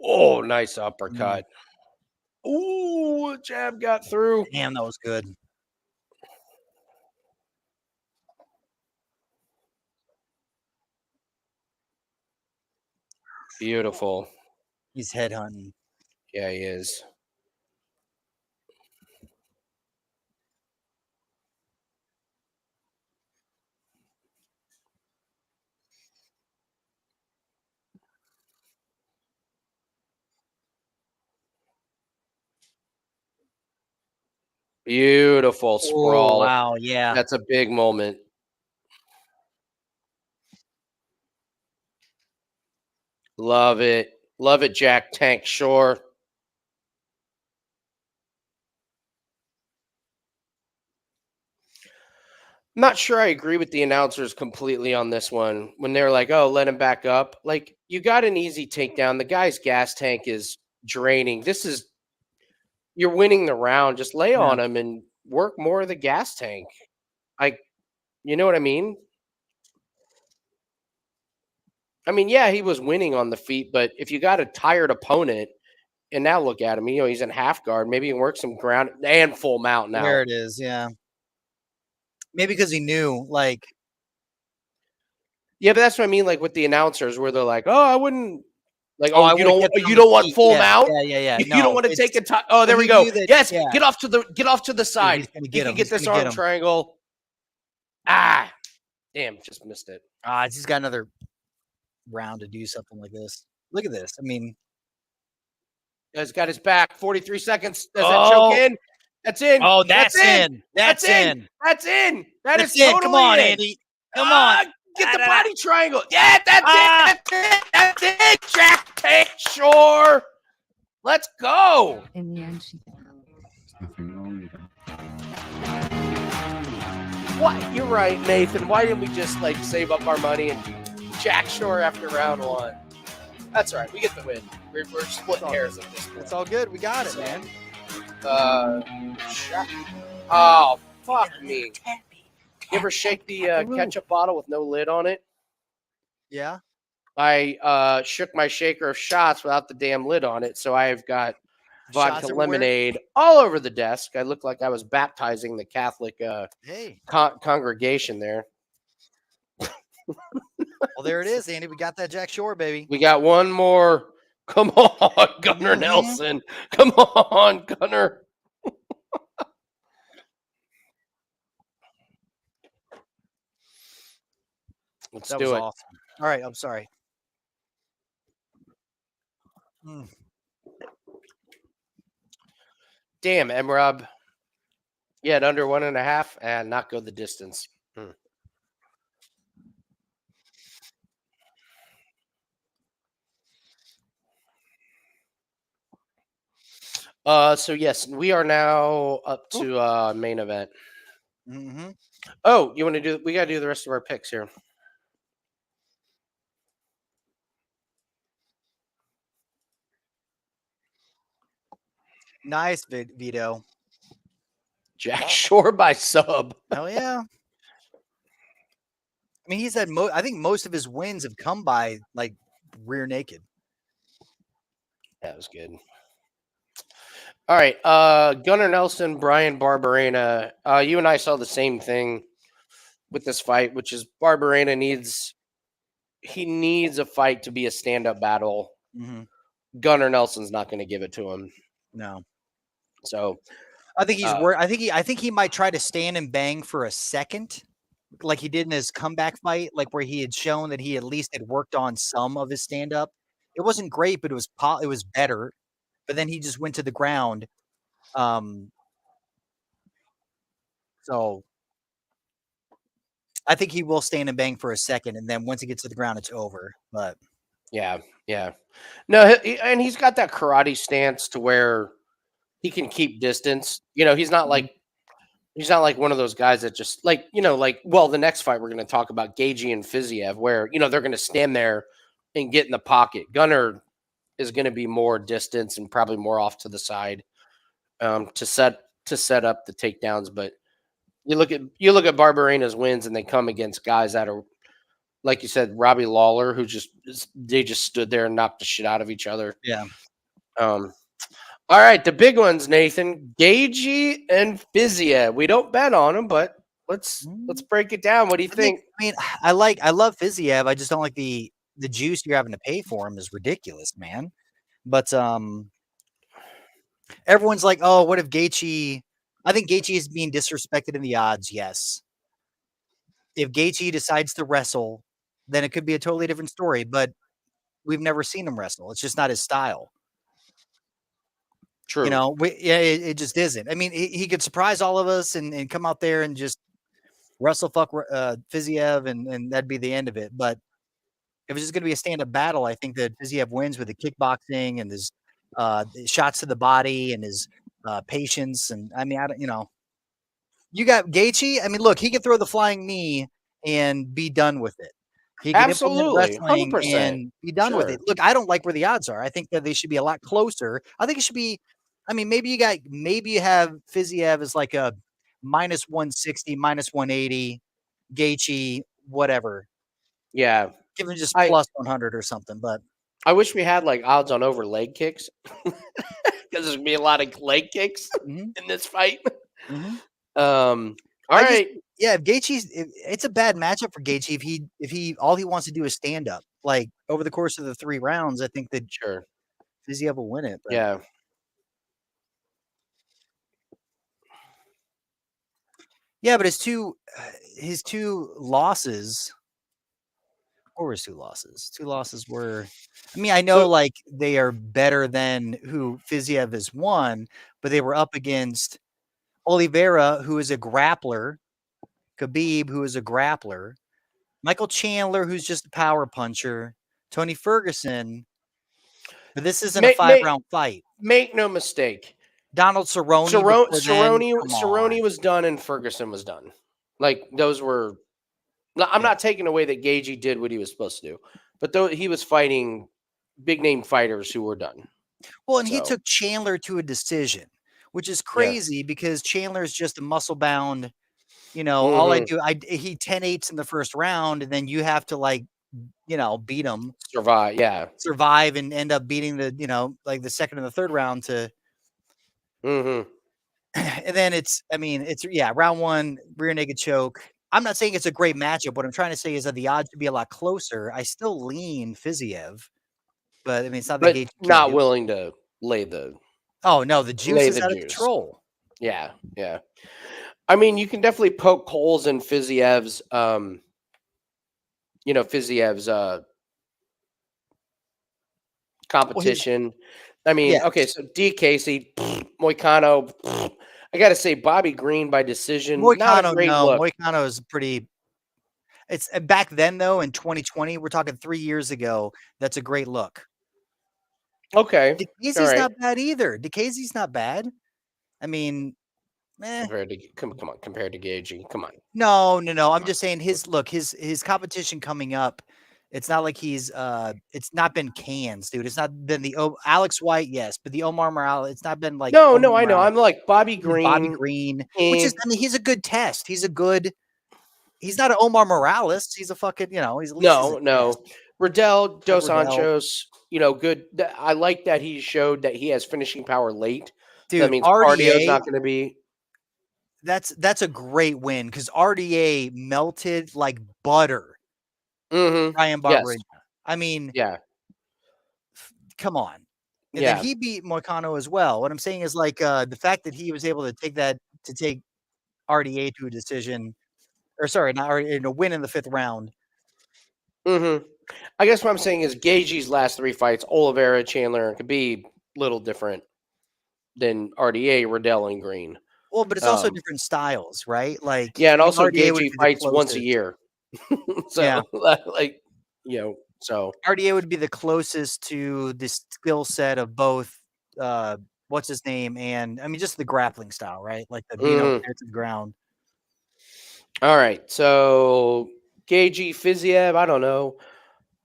S1: Oh, nice uppercut. Ooh, jab got through.
S2: Damn, that was good.
S1: Beautiful.
S2: He's headhunting.
S1: Yeah, he is. Beautiful sprawl.
S2: Oh, wow, yeah.
S1: That's a big moment. Love it. Love it, Jack Tank Shore. I'm not sure I agree with the announcers completely on this one when they're like, oh, let him back up. Like, you got an easy takedown. The guy's gas tank is draining. You're winning the round. Just lay on him and work more of the gas tank. You know what I mean? I mean, yeah, he was winning on the feet, but if you got a tired opponent, and now look at him, he's in half guard. Maybe he can work some ground and full mount now.
S2: There it is, yeah. Maybe because he knew, like.
S1: Yeah, but that's what I mean, like with the announcers, where they're like, "Oh, I wouldn't." Like,
S2: I
S1: you don't want full mount.
S2: Yeah.
S1: You don't want to take a time. Oh, there we go. Yes,
S2: yeah.
S1: get off to the side. You can get this arm triangle. Ah, damn, just missed it.
S2: He's got another round to do something like this. Look at this. I mean,
S1: he's got his back. 43 seconds. Does that choke in? That's in.
S2: Oh, that's in. That's in.
S1: That's in. That's
S2: totally Come on, Andy. Come on.
S1: Get the body triangle. Yeah, that's it. That's it. That's it. Jack Tank Shore. Let's go.
S5: In the end, she
S3: Nothing wrong with that.
S1: What? You're right, Nathan. Why didn't we just like save up our money and Jack Shore after round 1? That's all right. We get the win. We're splitting hairs at this point.
S2: It's all good. We got it, man.
S1: Oh, fuck me. You ever shake the ketchup bottle with no lid on it?
S2: Yeah.
S1: I shook my shaker of shots without the damn lid on it, so I've got vodka lemonade all over the desk. I look like I was baptizing the Catholic congregation there.
S2: Well, there it is, Andy. We got that Jack Shore, baby.
S1: We got one more. Come on, Gunnar Nelson. Come on, Gunnar. Let's do it.
S2: Awesome. All right, I'm sorry.
S1: Damn, Emrab. Yeah, at under 1.5 and not go the distance. So yes, we are now up to main event.
S2: Mm-hmm.
S1: Oh, you want to do? We got to do the rest of our picks here.
S2: Nice, Vito.
S1: Jack Shore by sub.
S2: Hell yeah. I mean, he's had I think most of his wins have come by like rear naked.
S1: That was good. All right, Gunnar Nelson, Bryan Barberena. You and I saw the same thing with this fight, which is Barberena needs a fight to be a stand-up battle.
S2: Mm-hmm.
S1: Gunnar Nelson's not going to give it to him.
S2: No.
S1: So
S2: I think he's I think he might try to stand and bang for a second, like he did in his comeback fight, like where he had shown that he at least had worked on some of his stand-up. It wasn't great, but it was better. But then he just went to the ground. So I think he will stand and bang for a second, and then once he gets to the ground, it's over. But
S1: yeah. No, and he's got that karate stance to where he can keep distance. He's not like one of those guys that just the next fight we're going to talk about, Gaethje and Fiziev, where they're going to stand there and get in the pocket. Gunnar is going to be more distance and probably more off to the side to set up the takedowns. But you look at Barberena's wins, and they come against guys that are, like you said, Robbie Lawler, who just stood there and knocked the shit out of each other.
S2: yeah.
S1: All right, the big ones, Nathan. Gaethje and Fiziev. We don't bet on them, but let's break it down. What do you think?
S2: I love Fiziev. I just don't like the juice you're having to pay for him is ridiculous, man. But everyone's like, oh, what if Gaethje? I think Gaethje is being disrespected in the odds. Yes. If Gaethje decides to wrestle, then it could be a totally different story. But we've never seen him wrestle. It's just not his style.
S1: True.
S2: It just isn't. I mean, he could surprise all of us and come out there and just wrestle fuck Fiziev, and that'd be the end of it. But if it's just going to be a stand-up battle, I think that Fiziev wins with the kickboxing and his shots to the body and his patience. And I mean, you got Gaethje. I mean, look, he can throw the flying knee and be done with it. He can
S1: absolutely
S2: wrestling
S1: 100%.
S2: and be done with it. Look, I don't like where the odds are. I think that they should be a lot closer. I think it should be. I mean, maybe you have Fiziev as like a -160, -180, Gaethje, whatever.
S1: Yeah,
S2: give him just +100 or something. But
S1: I wish we had like odds on over leg kicks because there's gonna be a lot of leg kicks in this fight. All right.
S2: If Gaethje's, it's a bad matchup for Gaethje if he all he wants to do is stand up. Like over the course of the 3 rounds, I think that Fiziev will win it. But.
S1: Yeah.
S2: Yeah, but his two losses. What were his 2 losses? 2 losses were. I mean, I know like they are better than who Fiziev has won, but they were up against Oliveira, who is a grappler, Khabib, who is a grappler, Michael Chandler, who's just a power puncher, Tony Ferguson. But this isn't a 5-round fight.
S1: Make no mistake.
S2: Donald Cerrone.
S1: Cerrone was done and Ferguson was done. Like those were. I'm not taking away that Gaethje did what he was supposed to do, but though he was fighting big name fighters who were done.
S2: Well, and he took Chandler to a decision, which is crazy because Chandler is just a muscle bound. All I do, he 10-8s in the first round, and then you have to beat him, survive, and end up beating the the second and the third round to. And then it's round 1 rear naked choke. I'm not saying it's a great matchup. What I'm trying to say is that the odds should be a lot closer. I still lean Fiziev, but I mean it's not the Gaethje
S1: not willing to lay the.
S2: Oh no, the juice is out of control.
S1: Yeah. I mean, you can definitely poke holes in Fiziev's, competition. I mean,
S2: Yes.
S1: okay, so D. Casey, Moicano. I got to say, Bobby Green by decision. Not a
S2: Moicano,
S1: great
S2: no.
S1: look.
S2: Moicano is pretty. It's back then though. In 2020, we're talking 3 years ago. That's a great look.
S1: Okay, all
S2: DeCasey's
S1: right.
S2: not bad either. DeCasey's not bad. I mean,
S1: Compared to come on, compared to Gaethje, come on.
S2: No. I'm just saying his competition coming up. It's not like he's it's not been cans, dude. It's not been the Alex White, yes, but the Omar Morales, it's not been like
S1: No,
S2: Omar
S1: I know.
S2: Morales.
S1: I'm like Bobby
S2: Even
S1: Green.
S2: Bobby Green, which is, I mean, he's a good test. He's not an Omar Morales. He's a fucking, he's at least he's a
S1: no.
S2: test.
S1: Riddell, Dos
S2: Riddell.
S1: Anjos, good. I like that he showed that he has finishing power late.
S2: Dude,
S1: That means cardio's
S2: RDA,
S1: not going to be.
S2: that's a great win because RDA melted like butter.
S1: Mm-hmm.
S2: Brian
S1: Yes.
S2: Barberena. I mean,
S1: Yeah.
S2: come on. And
S1: Yeah.
S2: then he beat Moicano as well. What I'm saying is like the fact that he was able to take RDA to a decision, or sorry, not RDA, a win in the 5th round.
S1: Mm-hmm. I guess what I'm saying is Gaethje's last 3 fights, Oliveira, Chandler, could be a little different than RDA, Riddell, and Green.
S2: Well, but it's also different styles, right? Like,
S1: yeah, and
S2: I mean,
S1: also
S2: RDA would
S1: Gaethje
S2: be the
S1: fights once a
S2: closest.
S1: year. So,
S2: Yeah.
S1: like, so
S2: RDA would be the closest to the skill set of both, what's his name, and I mean, just the grappling style, right? Like the being able to get to the ground.
S1: All right, so Gaethje, Fiziev, I don't know.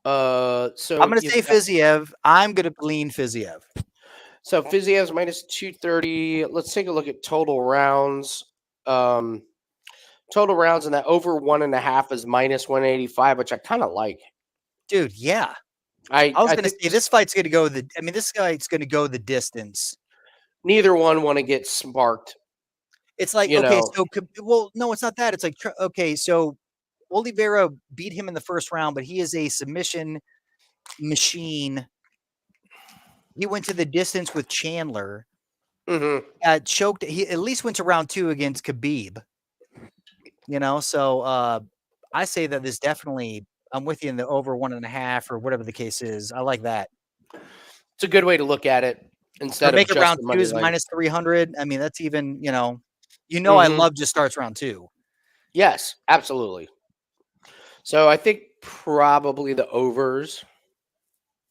S1: So
S2: I'm going to say Fiziev. I'm going to lean Fiziev.
S1: So Fiziev's minus 230. Let's take a look at total rounds. Total rounds, and that over 1.5 is minus 185, which I kind of like.
S2: Dude, yeah.
S1: I
S2: was going to say this fight's going to go this fight's going to go the distance.
S1: Neither one want to get sparked.
S2: It's like, okay, so well, no, it's not that. It's like, okay, so Oliveira beat him in the 1st round, but he is a submission machine. He went to the distance with Chandler.
S1: Mm-hmm.
S2: Choked. He at least went to round 2 against Khabib. So I say that this definitely. I'm with you in the over 1.5 or whatever the case is. I like that.
S1: It's a good way to look at it. Instead of
S2: make it
S1: just
S2: round
S1: the
S2: 2
S1: money
S2: is
S1: line.
S2: minus 300. I mean, that's even. I love just starts round 2.
S1: Yes, absolutely. So I think probably the overs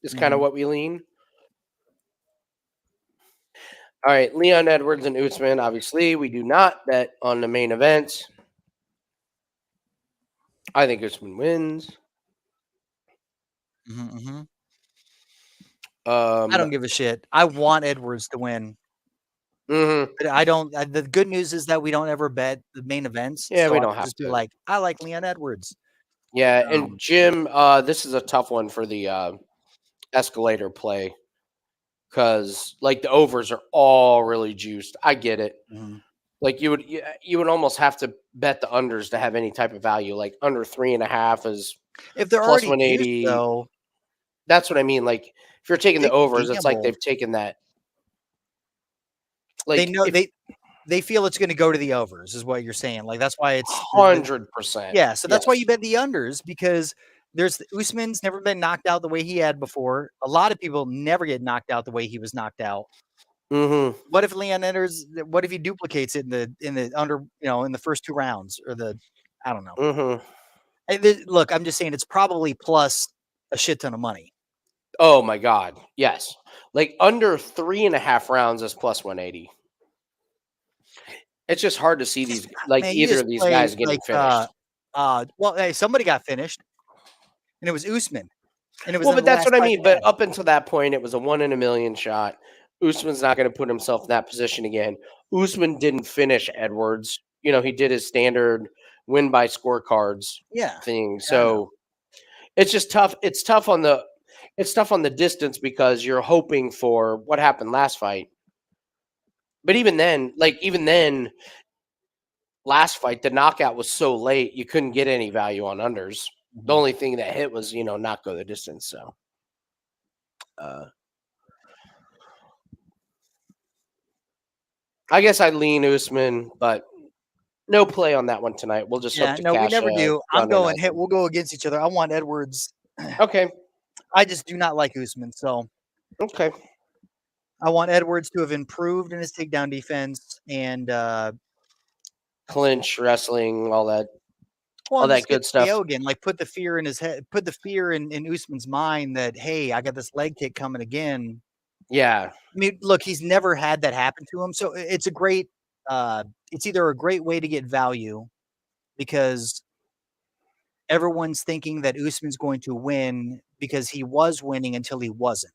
S1: is kind of what we lean. All right, Leon Edwards and Usman. Obviously, we do not bet on the main event. I think Usman wins.
S2: I don't give a shit. I want Edwards to win. But I don't. The good news is that we don't ever bet the main events.
S1: Yeah,
S2: so
S1: we don't have
S2: just
S1: to.
S2: be like, I like Leon Edwards.
S1: Yeah, and Jim, this is a tough one for the escalator play because like the overs are all really juiced. I get it. Like you would almost have to bet the unders to have any type of value. Like under 3.5 is
S2: if they're
S1: plus
S2: already
S1: 180.
S2: Juiced, though,
S1: that's what I mean. Like if you're taking the overs, it's like they've taken that. Like
S2: they know they feel it's going to go to the overs, is what you're saying. Like that's why it's
S1: 100%.
S2: Yeah, so that's why you bet the unders because Usman's never been knocked out the way he had before. A lot of people never get knocked out the way he was knocked out. What if Leon enters? What if he duplicates it in the under? In the first 2 rounds or I don't know. Look, I'm just saying it's probably plus a shit ton of money.
S1: Oh my God, yes. Like under 3.5 rounds is plus 180. It's just hard to see these either of these guys getting finished.
S2: Well, hey, somebody got finished, and it was Usman. And it was
S1: but that's what I mean. But up until that point, it was a 1 in a million shot. Usman's not going to put himself in that position again. Usman didn't finish Edwards. He did his standard win by scorecards thing. So it's just tough. It's tough on the distance because you're hoping for what happened last fight. But even then, last fight, the knockout was so late, you couldn't get any value on unders. The only thing that hit was, not go the distance. So, I guess I lean Usman, but no play on that one tonight. We'll just hope to cash.
S2: We never do. I'm going hit. We'll go against each other. I want Edwards.
S1: Okay.
S2: I just do not like Usman. So
S1: okay.
S2: I want Edwards to have improved in his takedown defense and
S1: clinch, wrestling, all that.
S2: well,
S1: All that
S2: just get
S1: good stuff.
S2: KO again. Like put the fear in his head, put the fear in Usman's mind that hey, I got this leg kick coming again.
S1: Yeah.
S2: I mean, look, he's never had that happen to him, so it's a great. It's either a great way to get value because everyone's thinking that Usman's going to win because he was winning until he wasn't,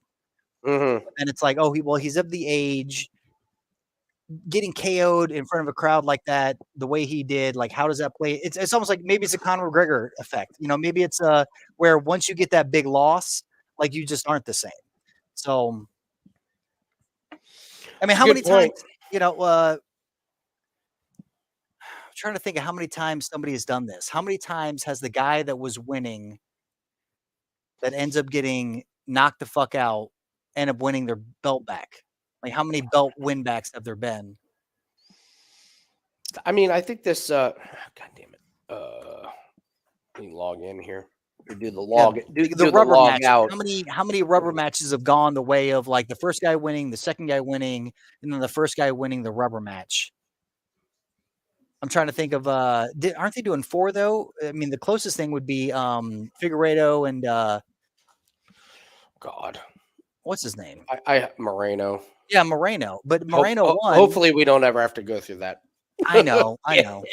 S1: Mm-hmm.
S2: and it's like, oh, he's of the age. Getting KO'd in front of a crowd like that, the way he did, like how does that play? It's almost like maybe it's a Conor McGregor effect. You know, maybe it's where once you get that big loss, like you just aren't the same. So, I mean, how many times? You know, I'm trying to think of how many times somebody has done this. How many times has the guy that was winning that ends up getting knocked the fuck out end up winning their belt back? Like how many belt win backs have there been?
S1: I mean, I think this. God damn it. Let me log in here. Do the log.
S2: Yeah,
S1: do
S2: the
S1: the
S2: rubber
S1: log
S2: matches.
S1: out.
S2: How many rubber matches have gone the way of like the first guy winning, the second guy winning, and then the first guy winning the rubber match? I'm trying to think of. Aren't they doing 4 though? I mean, the closest thing would be Figueiredo and
S1: God.
S2: What's his name?
S1: I Moreno.
S2: Yeah, Moreno. But Moreno won.
S1: Hopefully, we don't ever have to go through that.
S2: I know. I know.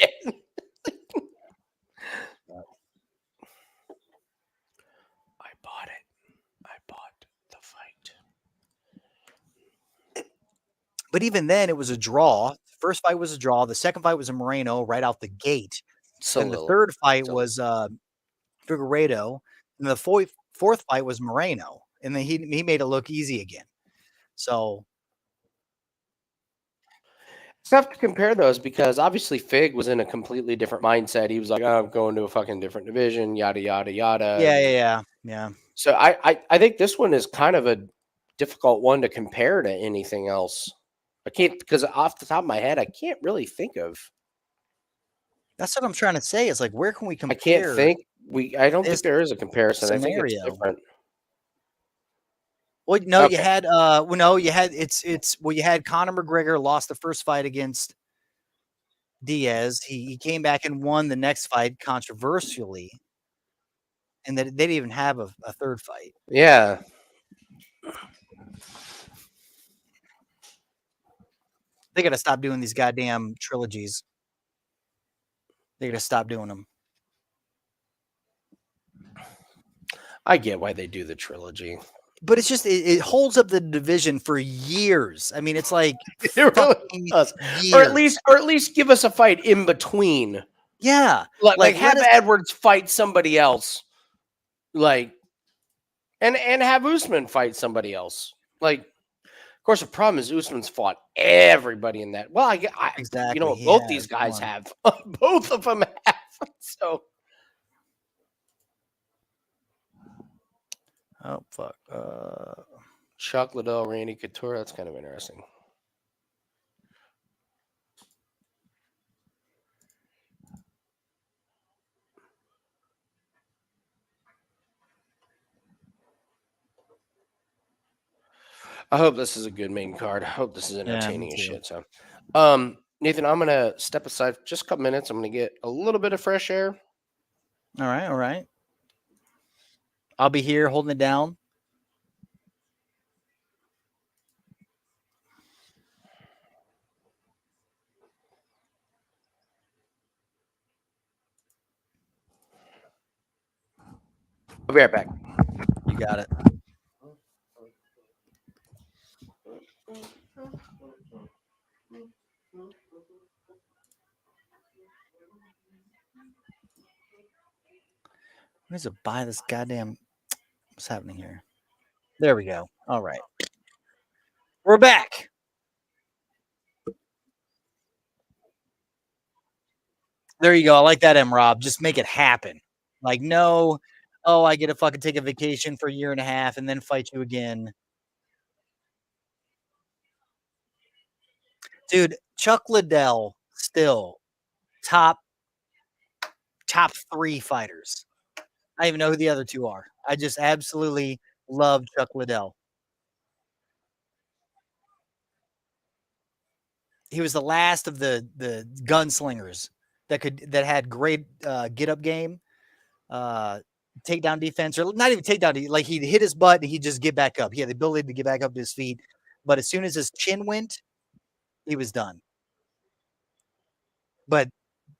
S1: I bought it. I bought the fight.
S2: But even then, it was a draw. The first fight was a draw. The second fight was a Moreno right out the gate. And the third fight was Figueiredo. And the fourth fight was Moreno. And then he made it look easy again. So
S1: it's tough to compare those because obviously Fig was in a completely different mindset. He was like, oh, I'm going to a fucking different division, yada, yada, yada.
S2: Yeah.
S1: So I think this one is kind of a difficult one to compare to anything else. I can't, because off the top of my head, I can't really think of.
S2: That's what I'm trying to say. Is like, where can we compare?
S1: I can't think. I don't think there is a comparison.
S2: Scenario.
S1: I think it's different.
S2: Well, no, okay. You had you had Conor McGregor lost the first fight against Diaz. He came back and won the next fight controversially, and that they didn't even have a third fight.
S1: Yeah.
S2: They got to stop doing these goddamn trilogies. They got to stop doing them.
S1: I get why they do the trilogy.
S2: But it's just, it holds up the division for years. I mean, it's like
S1: it really does. Or at least give us a fight in between.
S2: Yeah.
S1: Like have Edwards fight somebody else. Like, and have Usman fight somebody else. Like, of course, the problem is Usman's fought everybody in that. Well,
S2: exactly.
S1: You know, both these guys have. Both of them have. So.
S2: Oh, fuck.
S1: Chuck Liddell, Randy Couture. That's kind of interesting. I hope this is a good main card. I hope this is entertaining as shit. So, Nathan, I'm going to step aside for just a couple minutes. I'm going to get a little bit of fresh air.
S2: All right. I'll be here holding it down.
S1: I'll be right back.
S2: You got it. Where's to buy this goddamn? What's happening here? There we go. All right. We're back. There you go. I like that, Rob. Just make it happen. Like, no, I get to fucking take a vacation for a year and a half and then fight you again. Dude, Chuck Liddell still top 3 fighters. I don't even know who the other 2 are. I just absolutely love Chuck Liddell. he was the last of the gunslingers that had great get up game, takedown defense, or not even takedown. Like he'd hit his butt and he'd just get back up. He had the ability to get back up to his feet, but as soon as his chin went, he was done. But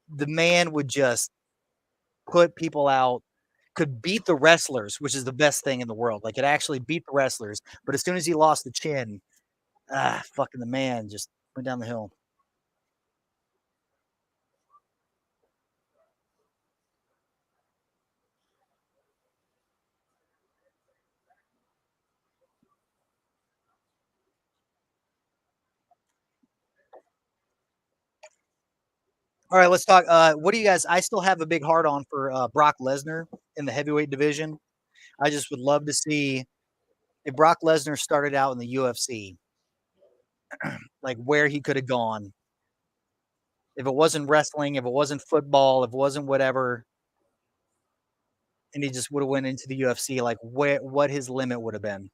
S2: the man would just put people out, could beat the wrestlers, which is the best thing in the world. Like, could actually beat the wrestlers. But as soon as he lost the chin, fucking the man just went down the hill. All right, let's talk. What do you guys? I still have a big heart on for Brock Lesnar in the heavyweight division. I just would love to see if Brock Lesnar started out in the UFC, like where he could have gone. If it wasn't wrestling, if it wasn't football, if it wasn't whatever, and he just would have went into the UFC, like what his limit would have been.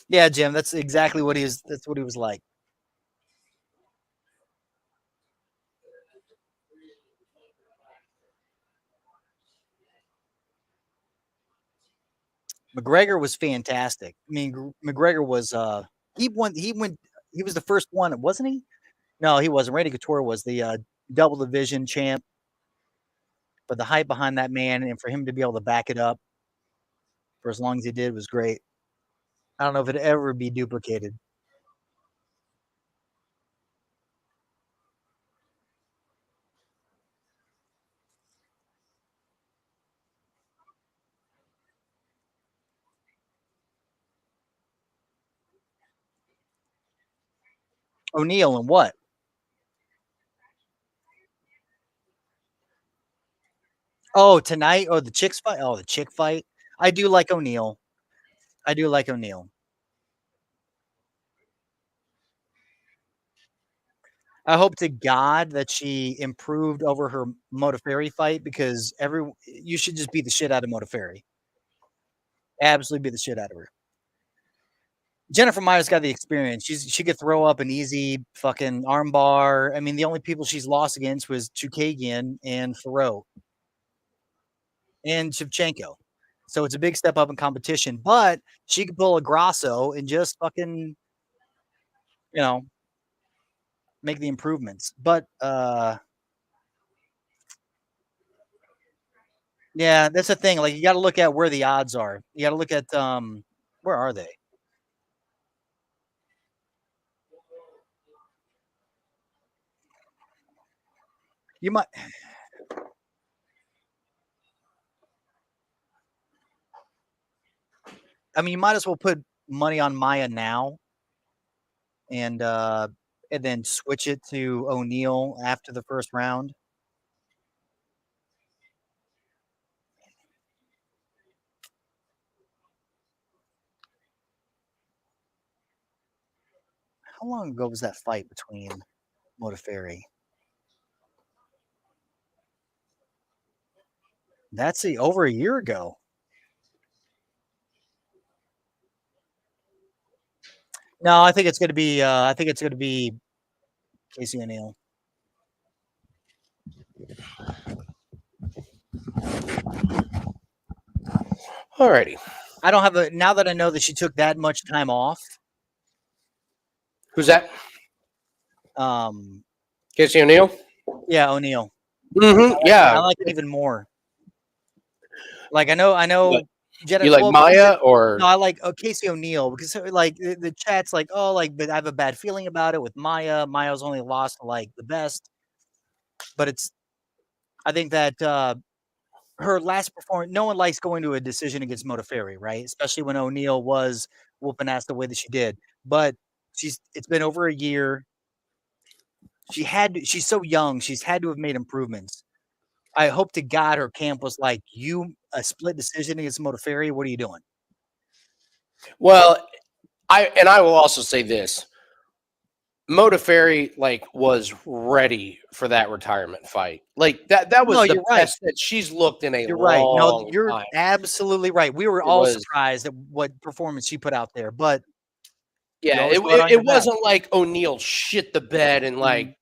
S2: Yeah, Jim, that's exactly what he is. That's what he was like. McGregor was fantastic. I mean, McGregor was he was the first one, wasn't he? No, he wasn't. Randy Couture was the double division champ. But the hype behind that man and for him to be able to back it up for as long as he did was great. I don't know if it'd ever be duplicated. O'Neal and what? Oh, tonight? Oh, the chicks fight? Oh, the chick fight? I do like O'Neal. I do like O'Neal. I hope to God that she improved over her Modafferi fight because you should just beat the shit out of Modafferi. Absolutely beat the shit out of her. Jennifer Maia's got the experience. She could throw up an easy fucking armbar. I mean, the only people she's lost against was Chukagian and Thoreau and Shevchenko. So it's a big step up in competition. But she could pull a Grasso and just fucking, make the improvements. But yeah, that's the thing. Like, you got to look at where the odds are. You got to look at where are they? You might. I mean, you might as well put money on Maia now, and then switch it to O'Neal after the first round. How long ago was that fight between Modafferi? That's over a year ago. No, I think it's going to be. Casey O'Neal.
S1: Alrighty.
S2: I don't have now that I know that she took that much time off.
S1: Who's that? Casey O'Neal?
S2: Yeah, O'Neal.
S1: Mm-hmm. Yeah.
S2: I like it even more. Like, I know.
S1: You like Maia or
S2: no? I like Casey O'Neal because like the chat's like, oh, like, but I have a bad feeling about it with Maia. Maia's only lost to like the best, but I think that her last performance, no one likes going to a decision against Modafferi, right? Especially when O'Neal was whooping ass the way that she did. But it's been over a year. She's so young. She's had to have made improvements. I hope to God her camp was like, a split decision against Modafferi. What are you doing?
S1: Well, I will also say this. Modafferi was ready for that retirement fight. Like that was the best that she's looked in a long
S2: No, you're
S1: time.
S2: Absolutely right. We were all surprised at what performance she put out there, but
S1: Yeah,
S2: always go out on your
S1: it
S2: back.
S1: wasn't like O'Neal shit the bed and like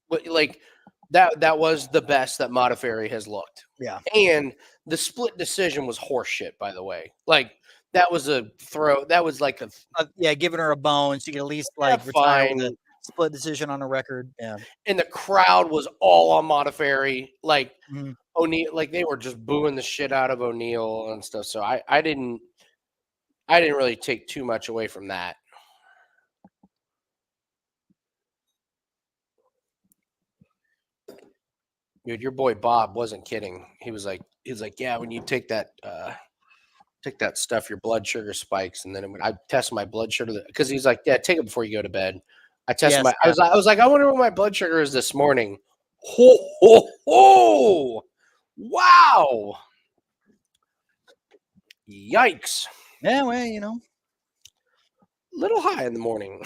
S1: that was the best that Modafferi has looked.
S2: Yeah.
S1: And the split decision was horseshit, by the way. Like that was a throw. That was like a
S2: Yeah, giving her a bone so you can at least like retire with a split decision on a record. Yeah.
S1: And the crowd was all on Modafferi. Like
S2: Mhm.
S1: O'Neal, like they were just booing the shit out of O'Neal and stuff. So I didn't really take too much away from that. Dude, your boy Bob wasn't kidding. He was like, yeah, when you take that stuff, your blood sugar spikes, and then I test my blood sugar because he's like, yeah, take it before you go to bed. I tested I was like, I wonder what my blood sugar is this morning. Ho ho ho! Wow! Yikes!
S2: Yeah, well,
S1: little high in the morning.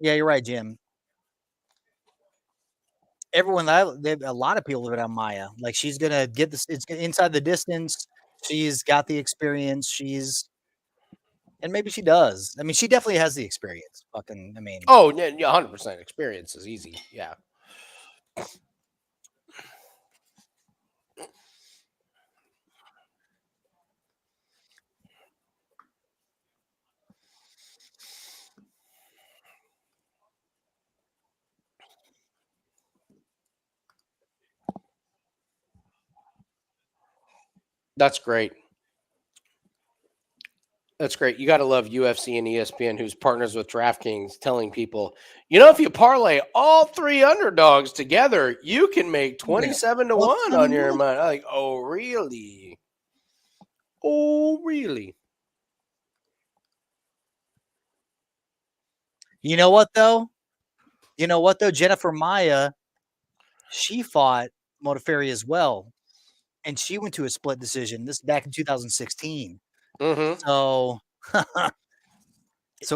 S2: Yeah, you're right, Jim. Everyone, a lot of people live on Maia. Like she's gonna get this. It's inside the distance. She's got the experience. And maybe she does. I mean, she definitely has the experience.
S1: Oh, yeah, 100% experience is easy. Yeah. That's great. That's great. You got to love UFC and ESPN, who's partners with DraftKings, telling people, if you parlay all three underdogs together, you can make 27 to 1 on your money. Like, oh, really? Oh, really?
S2: You know what, though? Jennifer Maia, she fought Modafferi as well, and she went to a split decision. This back in 2016.
S1: Mm-hmm.
S2: So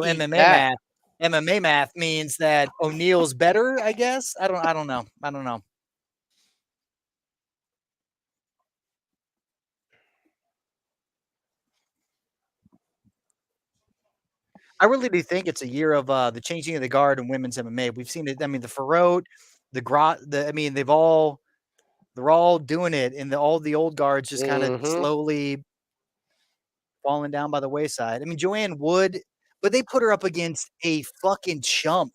S2: MMA math means that O'Neal's better, I guess. I don't know. I really do think it's a year of the changing of the guard in women's MMA. We've seen it. I mean, the Farot, they're all doing it, and all the old guards just kind of slowly falling down by the wayside. I mean, Joanne Wood, but they put her up against a fucking chump.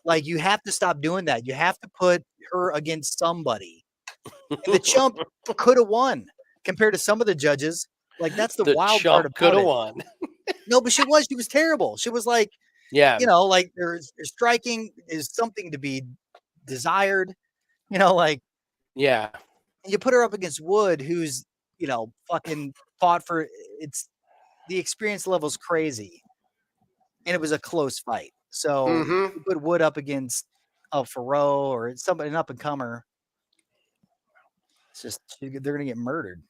S2: Like, you have to stop doing that. You have to put her against somebody. And the chump could have won compared to some of the judges. Like, that's the wild part about it.
S1: Could have won.
S2: No, but she was terrible. She was like,
S1: yeah,
S2: like their striking is something to be desired.
S1: Yeah.
S2: And you put her up against Wood, who's, fucking fought for it's the experience level is crazy. And it was a close fight. So you put Wood up against a Farot or somebody, an up and comer. It's just, they're going to get murdered.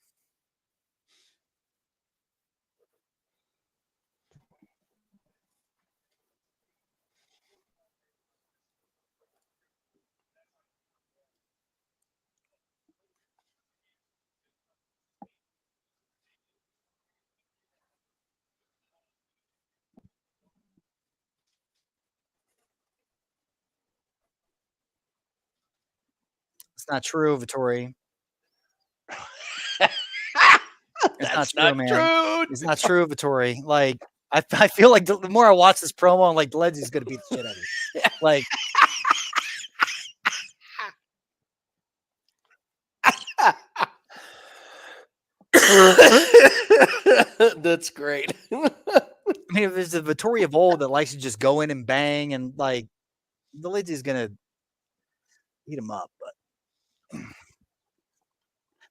S2: It's not true, Vettori.
S1: That's not true.
S2: It's not true, Vettori. Like, I feel like the more I watch this promo, I'm like, Dolidze's going to beat the shit out of you. Like,
S1: that's great.
S2: I mean, if there's a Vettori of old that likes to just go in and bang, and like, Dolidze's going to eat him up. But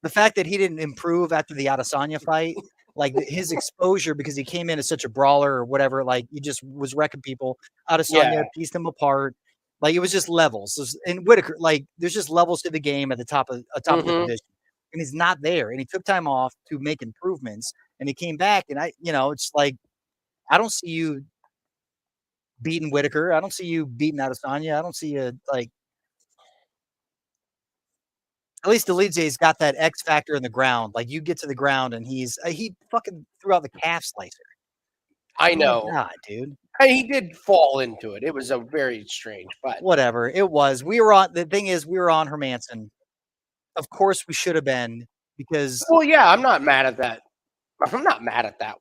S2: the fact that he didn't improve after the Adesanya fight, like his exposure, because he came in as such a brawler or whatever, like he just was wrecking people. Adesanya pieced him apart. Like, it was just levels. And Whitaker, like, there's just levels to the game at the top of the division. and he's not there. And he took time off to make improvements, and he came back. And it's like, I don't see you beating Whitaker. I don't see you beating Adesanya. I don't see you like. At least Dolidze's got that X factor in the ground. Like, you get to the ground and he fucking threw out the calf slicer.
S1: I
S2: Oh
S1: know.
S2: my God, dude.
S1: He did fall into it. It was a very strange, but
S2: whatever it was. The thing is, we were on Hermanson. Of course we should have been, because
S1: well, yeah, I'm not mad at that. I'm not mad at that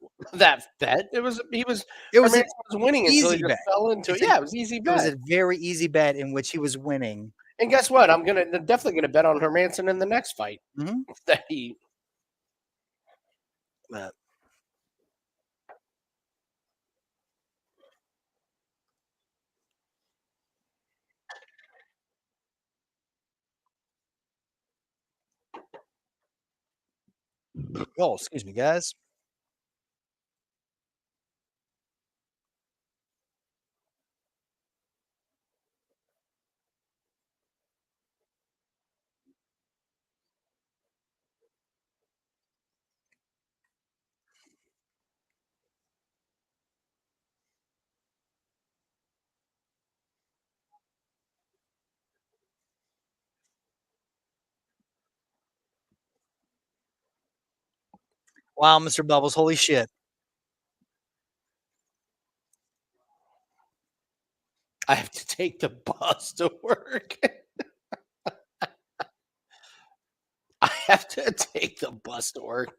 S1: bet. It was Hermanson was winning until he just fell into it. Yeah, it was easy bet.
S2: It was a very easy bet in which he was winning.
S1: And guess what? I'm definitely gonna bet on Hermanson in the next fight.
S2: Mm-hmm.
S1: That he.
S2: Oh, excuse me, guys. Wow, Mr. Bubbles, holy shit.
S1: I have to take the bus to work. I have to take the bus to work.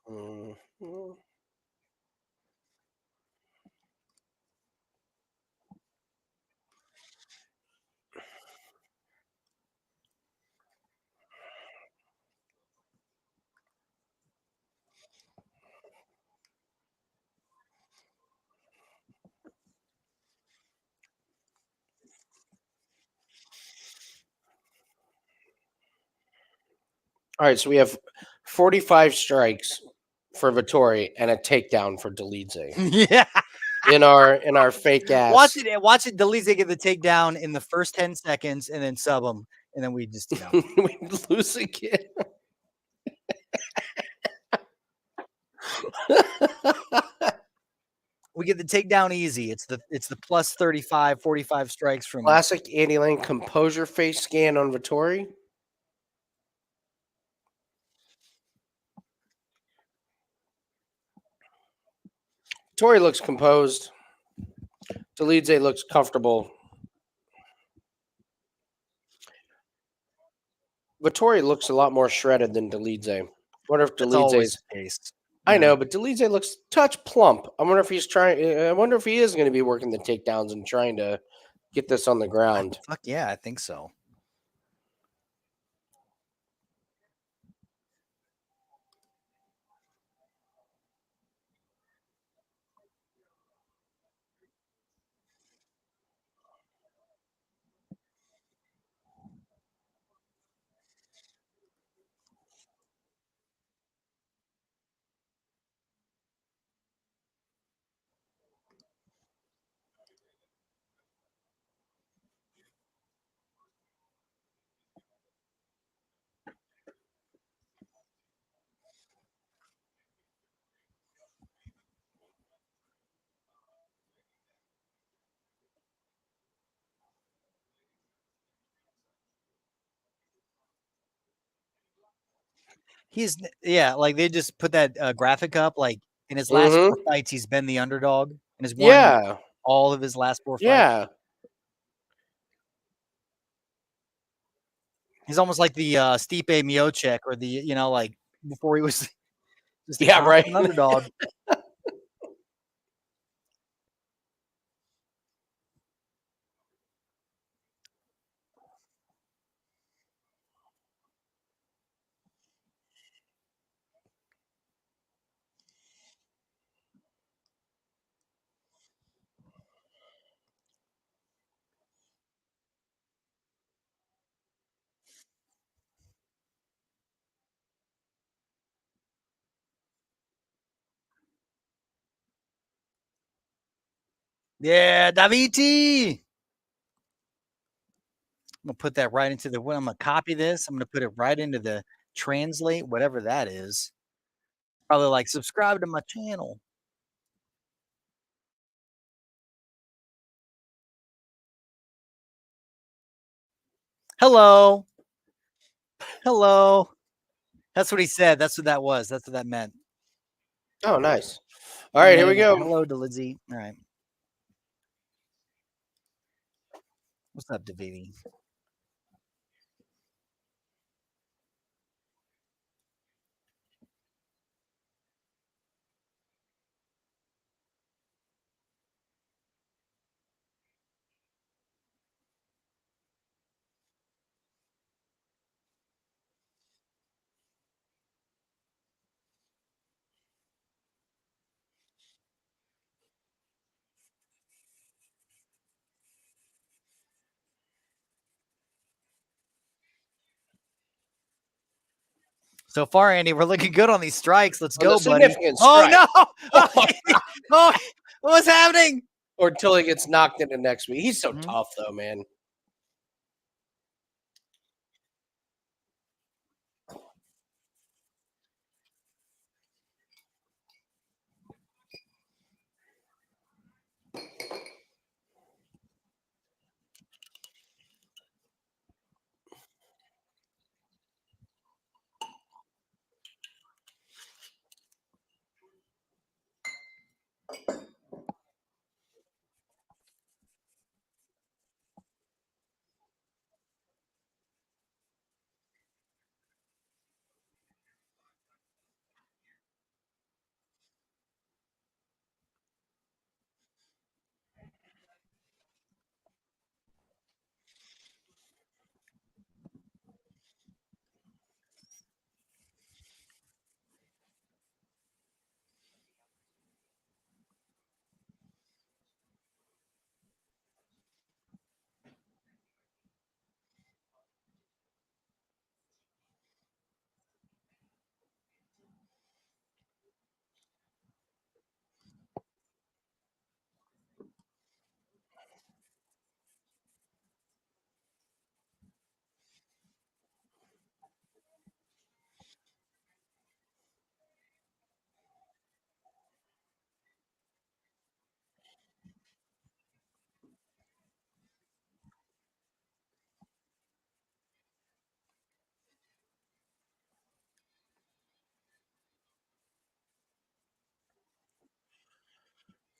S1: Mm-hmm. All right, so we have 45 strikes for Vettori and a takedown for Dolidze.
S2: Yeah.
S1: In our fake ass.
S2: Watch it. Dolidze get the takedown in the first 10 seconds and then sub him, and then we just
S1: we lose again.
S2: We get the takedown easy. It's the plus 35, 45 strikes from
S1: classic Andy Lane composure face scan on Vettori. Vettori looks composed. Dolidze looks comfortable. Vettori looks a lot more shredded than Dolidze. I wonder if Dolidze's
S2: case.
S1: I know, but Dolidze looks touch plump. I wonder if he's trying. I wonder if he is going to be working the takedowns and trying to get this on the ground.
S2: Fuck yeah, I think so. Like they just put that graphic up. Like in his last 4 fights, he's been the underdog and has won all of his last 4 fights.
S1: Yeah.
S2: He's almost like the Stipe Miocic or the, like before he was just
S1: right.
S2: An underdog. Yeah, Daviti. I'm gonna put that right into I'm gonna copy this. I'm gonna put it right into the translate, whatever that is. Probably like subscribe to my channel. Hello. That's what he said. That's what that was. That's what that meant.
S1: Oh, nice. All right, here we go.
S2: Hello, Dolidze. All right. What's up, Daviti? So far, Andy, we're looking good on these strikes. Let's go, buddy. Oh, no. Oh, what's happening?
S1: Or until he gets knocked into next week. He's so tough, though, man.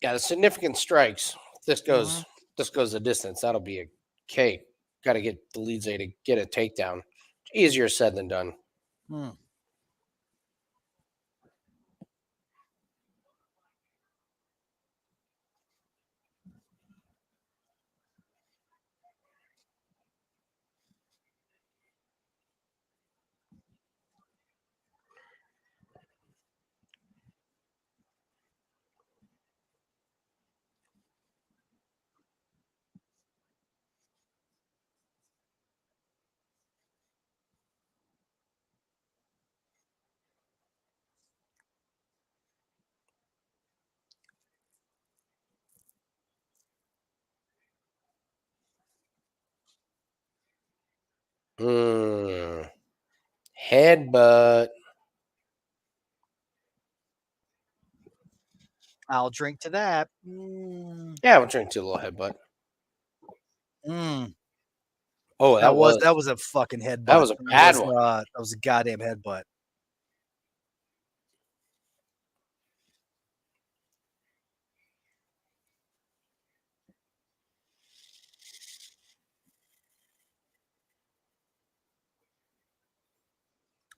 S1: Yeah, the significant strikes. This goes the distance. That'll be a cake. Got to get Dolidze to get a takedown. Easier said than done. Headbutt.
S2: I'll drink to that.
S1: Yeah, we'll drink to a little headbutt. Oh,
S2: that was a fucking headbutt.
S1: That was a bad one.
S2: That was a goddamn headbutt.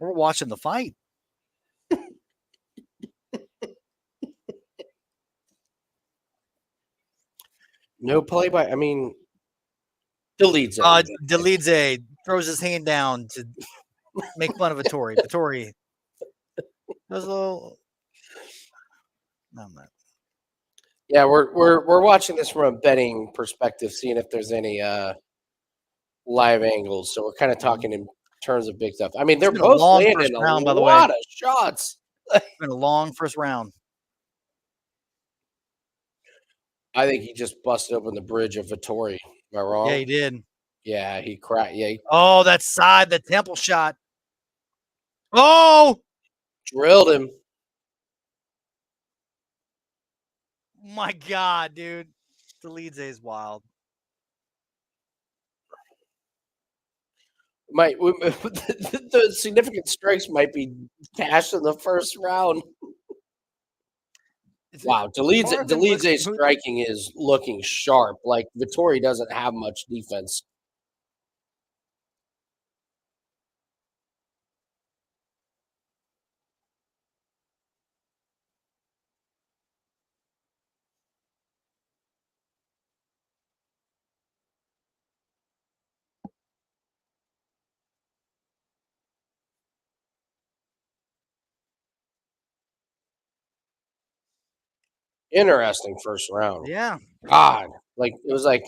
S2: We're watching the fight.
S1: No play by. I mean, Dolidze.
S2: Dolidze throws his hand down to make fun of Vettori. Vettori. Was a little. No, I'm not.
S1: Yeah, we're watching this from a betting perspective, seeing if there's any live angles. So we're kind of talking in terms of big stuff. I mean, they're
S2: been a
S1: both
S2: long
S1: landing
S2: first round,
S1: a
S2: by the way.
S1: lot of shots.
S2: It's been a long first round.
S1: I think he just busted open the bridge of Vettori. Am I wrong?
S2: Yeah, he did.
S1: Yeah, he cracked. Yeah, he
S2: Oh, that side, the temple shot. Oh,
S1: drilled him.
S2: my God, dude. Dolidze is wild.
S1: The significant strikes might be cashed in the first round. Wow, Dolidze's striking is looking sharp. Like Vettori doesn't have much defense. Interesting first round.
S2: Yeah.
S1: God, like it was like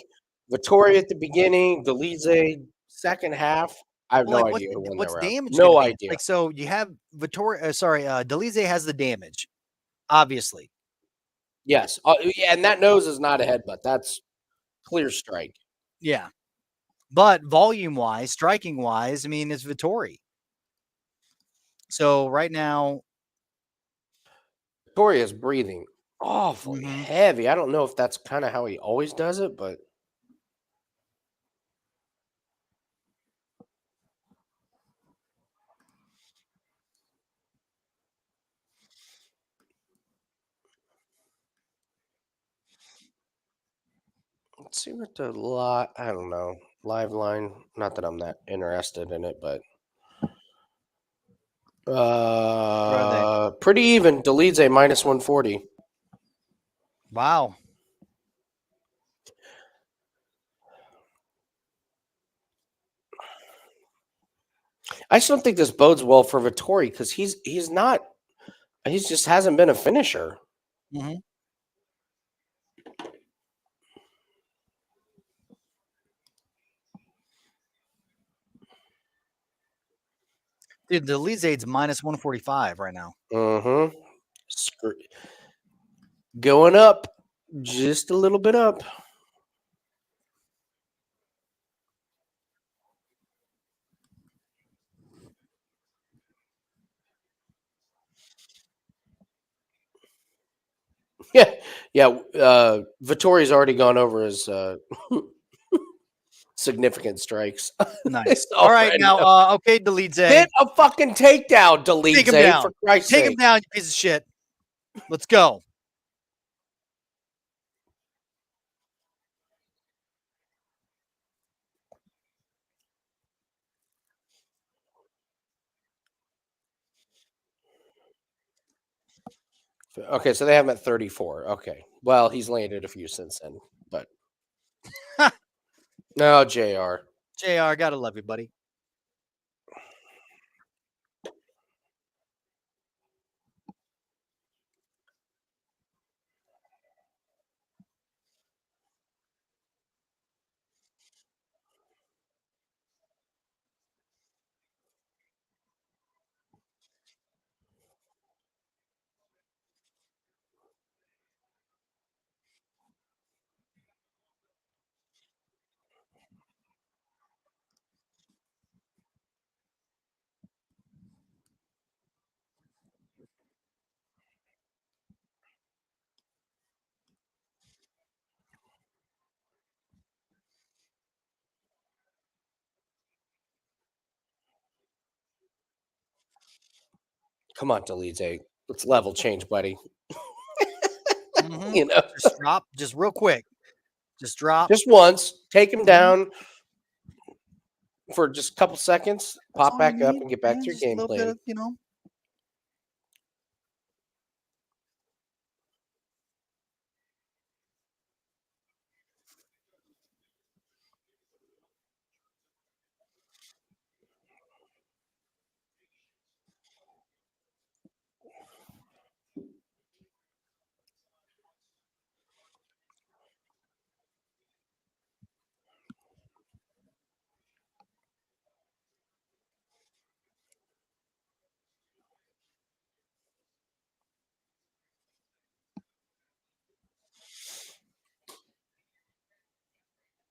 S1: Vettori at the beginning, Dolidze second half. I have no idea who won that round.
S2: Damage?
S1: No idea.
S2: Like, so you have Vettori. Dolidze has the damage, obviously.
S1: Yes, yeah, and that nose is not a headbutt. That's clear strike.
S2: Yeah, but volume-wise, striking-wise, I mean, it's Vettori. So right now,
S1: Vettori is breathing awfully heavy. I don't know if that's kind of how he always does it, but let's see what the I don't know. Live line. Not that I'm that interested in it, but pretty even. Dolidze minus 140.
S2: wow.
S1: I just don't think this bodes well for Vettori because he just hasn't been a finisher.
S2: Mm-hmm. Dude, Dolidze's minus 145 right now.
S1: Mm-hmm. Going up, just a little bit up. Yeah. Vettori's already gone over his significant strikes.
S2: Nice. All right, now, okay, Dolidze.
S1: Hit a fucking takedown, Dolidze.
S2: Take him down.
S1: For Christ's sake.
S2: Take him down, you piece of shit. Let's go.
S1: Okay, so they have him at 34. Okay. Well, he's landed a few since then, but no, JR.
S2: JR, gotta love you, buddy.
S1: Come on, Dolidze. Let's level change, buddy.
S2: You know, just drop, just real quick. Just drop.
S1: Just once. Take him down. for just a couple seconds,
S2: That's
S1: pop
S2: all
S1: back
S2: you
S1: up
S2: need,
S1: and get back
S2: man,
S1: to your
S2: just a
S1: game
S2: little bit
S1: plan.
S2: of, you know.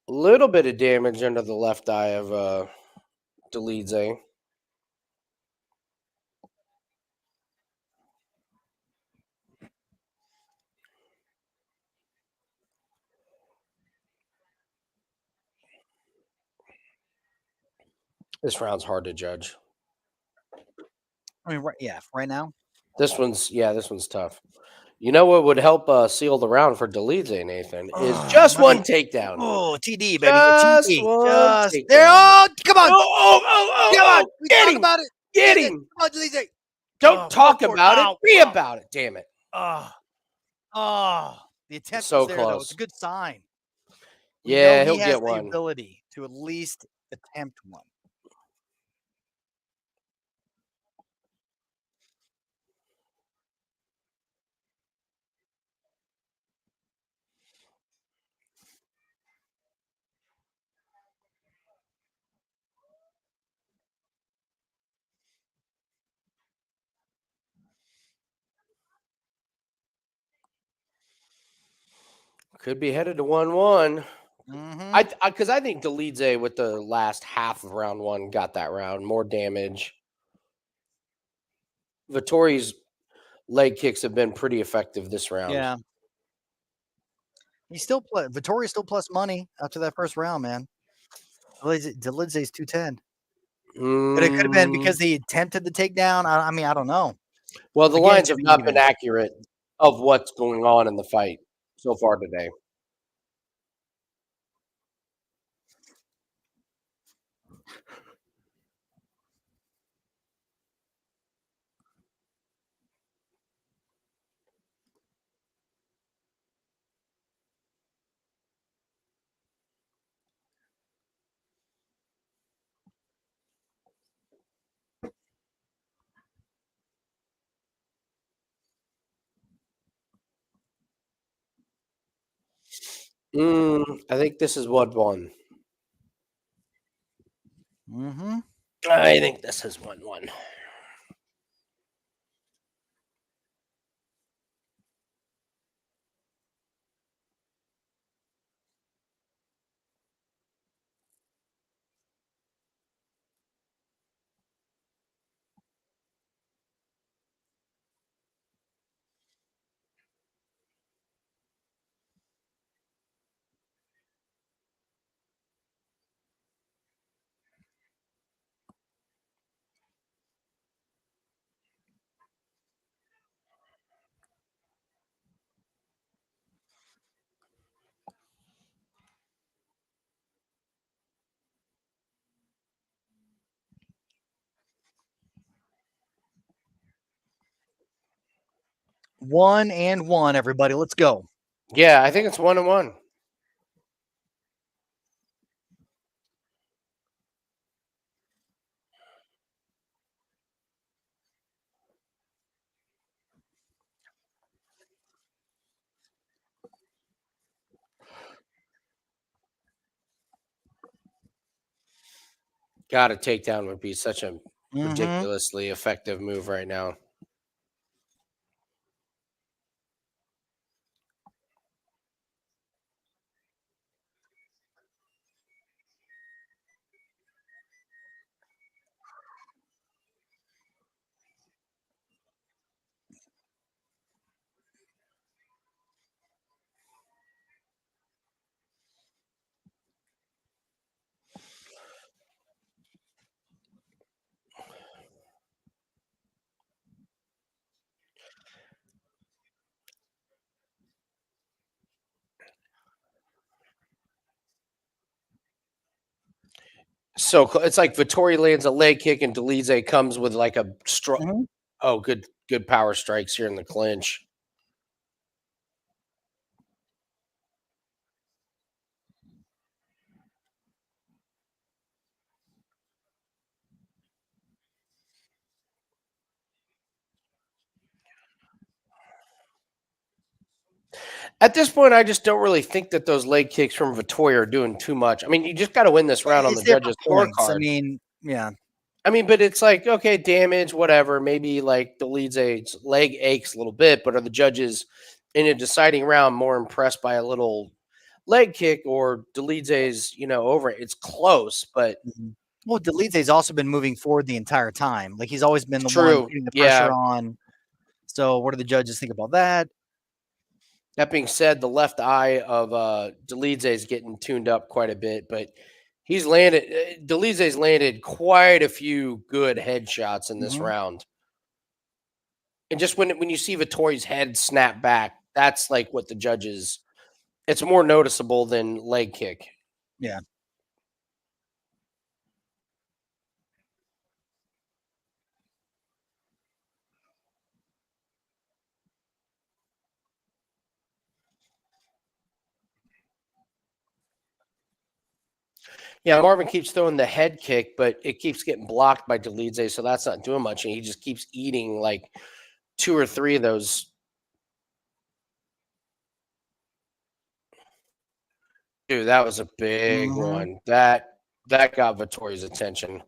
S1: A little bit of damage under the left eye of Dolidze. This round's hard to judge.
S2: I mean, right now.
S1: This one's tough. You know what would help seal the round for Dolidze, Nathan, is just one takedown.
S2: Oh, TD, baby.
S1: Just
S2: TD.
S1: one
S2: Just
S1: takedown.
S2: there. Oh, come on. Come on.
S1: Oh,
S2: We
S1: get
S2: talk
S1: him.
S2: about it.
S1: Get
S2: Get it.
S1: him.
S2: Come on, Dolidze.
S1: Don't talk
S2: go for it.
S1: about
S2: Ow,
S1: it. Be
S2: ow.
S1: about it. Damn it.
S2: The attempt
S1: So
S2: was there, though.
S1: close.
S2: It's a good sign. We
S1: Yeah,
S2: know
S1: he'll
S2: he has
S1: get
S2: the
S1: one.
S2: ability to at least attempt one.
S1: Could be headed to 1-1.
S2: Mm-hmm.
S1: Because I think Dolidze with the last half of round one got that round. More damage. Vettori's leg kicks have been pretty effective this round.
S2: Yeah. Vettori's still plus money after that first round, man. Dolidze's 210. But it could have been because he attempted the takedown. I mean, I don't know.
S1: Well, the
S2: Again,
S1: lines
S2: to
S1: have
S2: be
S1: not
S2: even.
S1: been accurate of what's going on in the fight so far today. I think this is 1-1.
S2: Mm-hmm.
S1: I think this is 1-1.
S2: One and one, everybody. Let's go.
S1: Yeah, I think it's 1-1. Got a takedown would be such a ridiculously effective move right now. so it's like Vettori lands a leg kick and Dolidze comes with like a strong. Oh, good power strikes here in the clinch. At this point, I just don't really think that those leg kicks from Vettori are doing too much. I mean, you just got to win this round on the judges' scorecard.
S2: I mean, yeah.
S1: I mean, but it's like, okay, damage, whatever. Maybe like Dolidze's leg aches a little bit, but are the judges in a deciding round more impressed by a little leg kick or Dolidze's, over it? It's close, but
S2: well, Dolidze's also been moving forward the entire time. Like he's always been the one putting the pressure on. So what do the judges think about that?
S1: That being said, the left eye of Dolidze is getting tuned up quite a bit, but Dolidze's landed quite a few good headshots in this round. And just when you see Vettori's head snap back, that's like what the judges, it's more noticeable than leg kick.
S2: Yeah.
S1: Yeah, Marvin keeps throwing the head kick, but it keeps getting blocked by Dolidze, so that's not doing much. And he just keeps eating like 2 or 3 of those. Dude, that was a big one. That got Vettori's attention.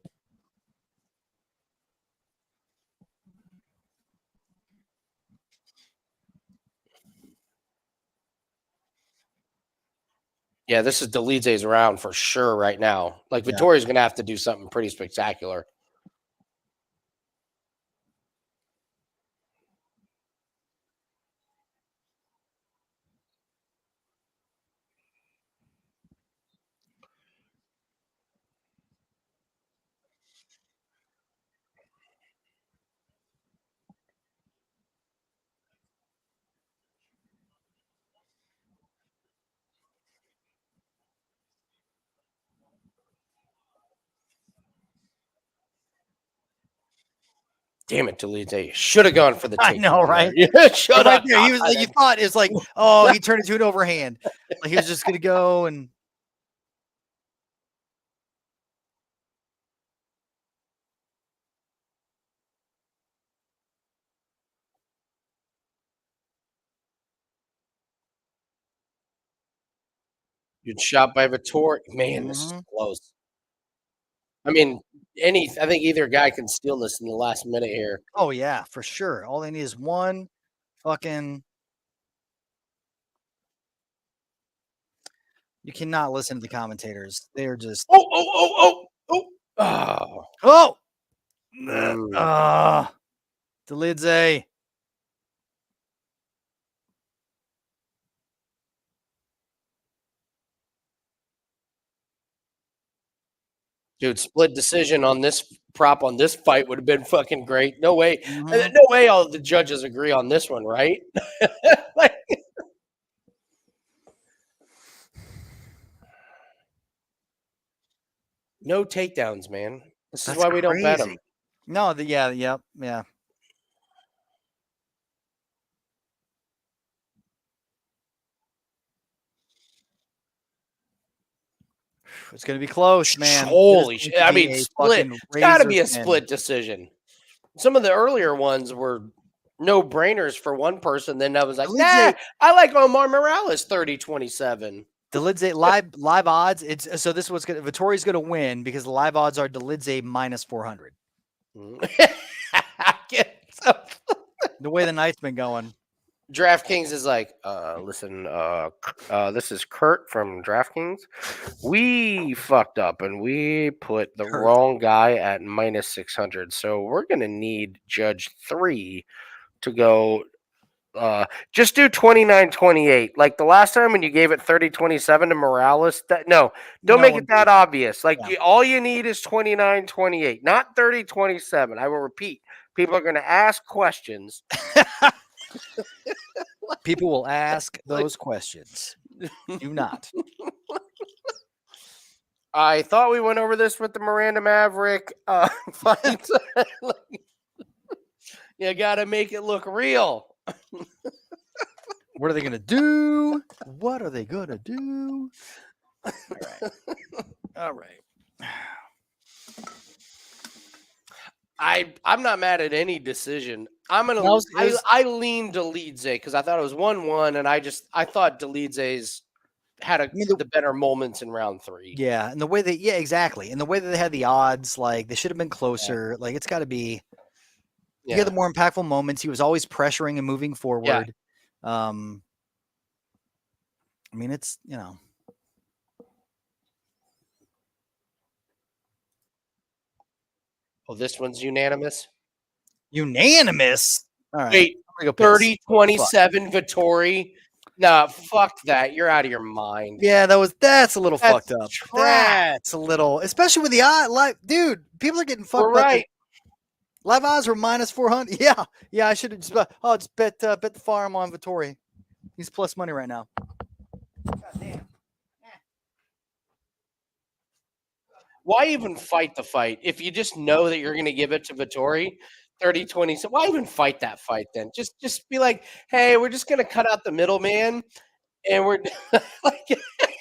S1: Yeah, this is Dolidze's round for sure right now. Like, Vettori's going to have to do something pretty spectacular. Damn it, Dolidze. Should have gone for the takedown.
S2: I know, right?
S1: Yeah, shut up.
S2: There. He was like, you thought it's like, oh, he turned into an overhand. Like he was just gonna go and
S1: Good shot by Vettori. Man, this is close. I mean, I think either guy can steal this in the last minute here.
S2: Oh yeah, for sure. All they need is one fucking. You cannot listen to the commentators. They're just Dolidze.
S1: Dude, split decision on this prop on this fight would have been fucking great. No way. No way all the judges agree on this one, right? No takedowns, man. This is why we don't bet them.
S2: No, yeah. It's going to be close, man.
S1: Holy shit. I mean, split. It's got to be a split decision. Some of the earlier ones were no-brainers for one person. Then I was like, nah, I like Omar Morales 30-27.
S2: Dolidze live odds. So this is what's going to Vettori's going to win because the live odds are Dolidze minus 400. The way the night's been going.
S1: DraftKings is like, listen, this is Kurt from DraftKings. We fucked up and we put the wrong guy at minus 600. So we're going to need Judge 3 to go. Just do 29-28. Like the last time when you gave it 30-27 to Morales. Don't make it that obvious. Like all you need is 29-28, not 30-27. I will repeat. People are going to ask questions.
S2: People will ask those questions. Do not.
S1: I thought we went over this with the Miranda Maverick fight. You got to make it look real.
S2: What are they going to do? What are they going to do? All right.
S1: I'm not mad at any decision. I lean Dolidze because I thought it was 1-1, and I thought Dolidze's had the better moments in round 3.
S2: Yeah, and the way exactly. And the way that they had the odds, like they should have been closer. Yeah. Like it's got to be. Yeah. He had the more impactful moments. He was always pressuring and moving forward. Yeah. I mean, it's
S1: Oh, this one's unanimous.
S2: Unanimous. All right.
S1: Wait, 30-27 Vettori. Nah, fuck that. You're out of your mind.
S2: Yeah, that's a little fucked up. That's a little, especially with the live, dude. People are getting fucked up.
S1: Right.
S2: Live odds were -400. Yeah. I should have just bet the farm on Vettori. He's plus money right now. God damn.
S1: Why even fight the fight if you just know that you're going to give it to Vettori? 30-20. So why even fight that fight then? Just be like, hey, we're just gonna cut out the middleman, and we're like,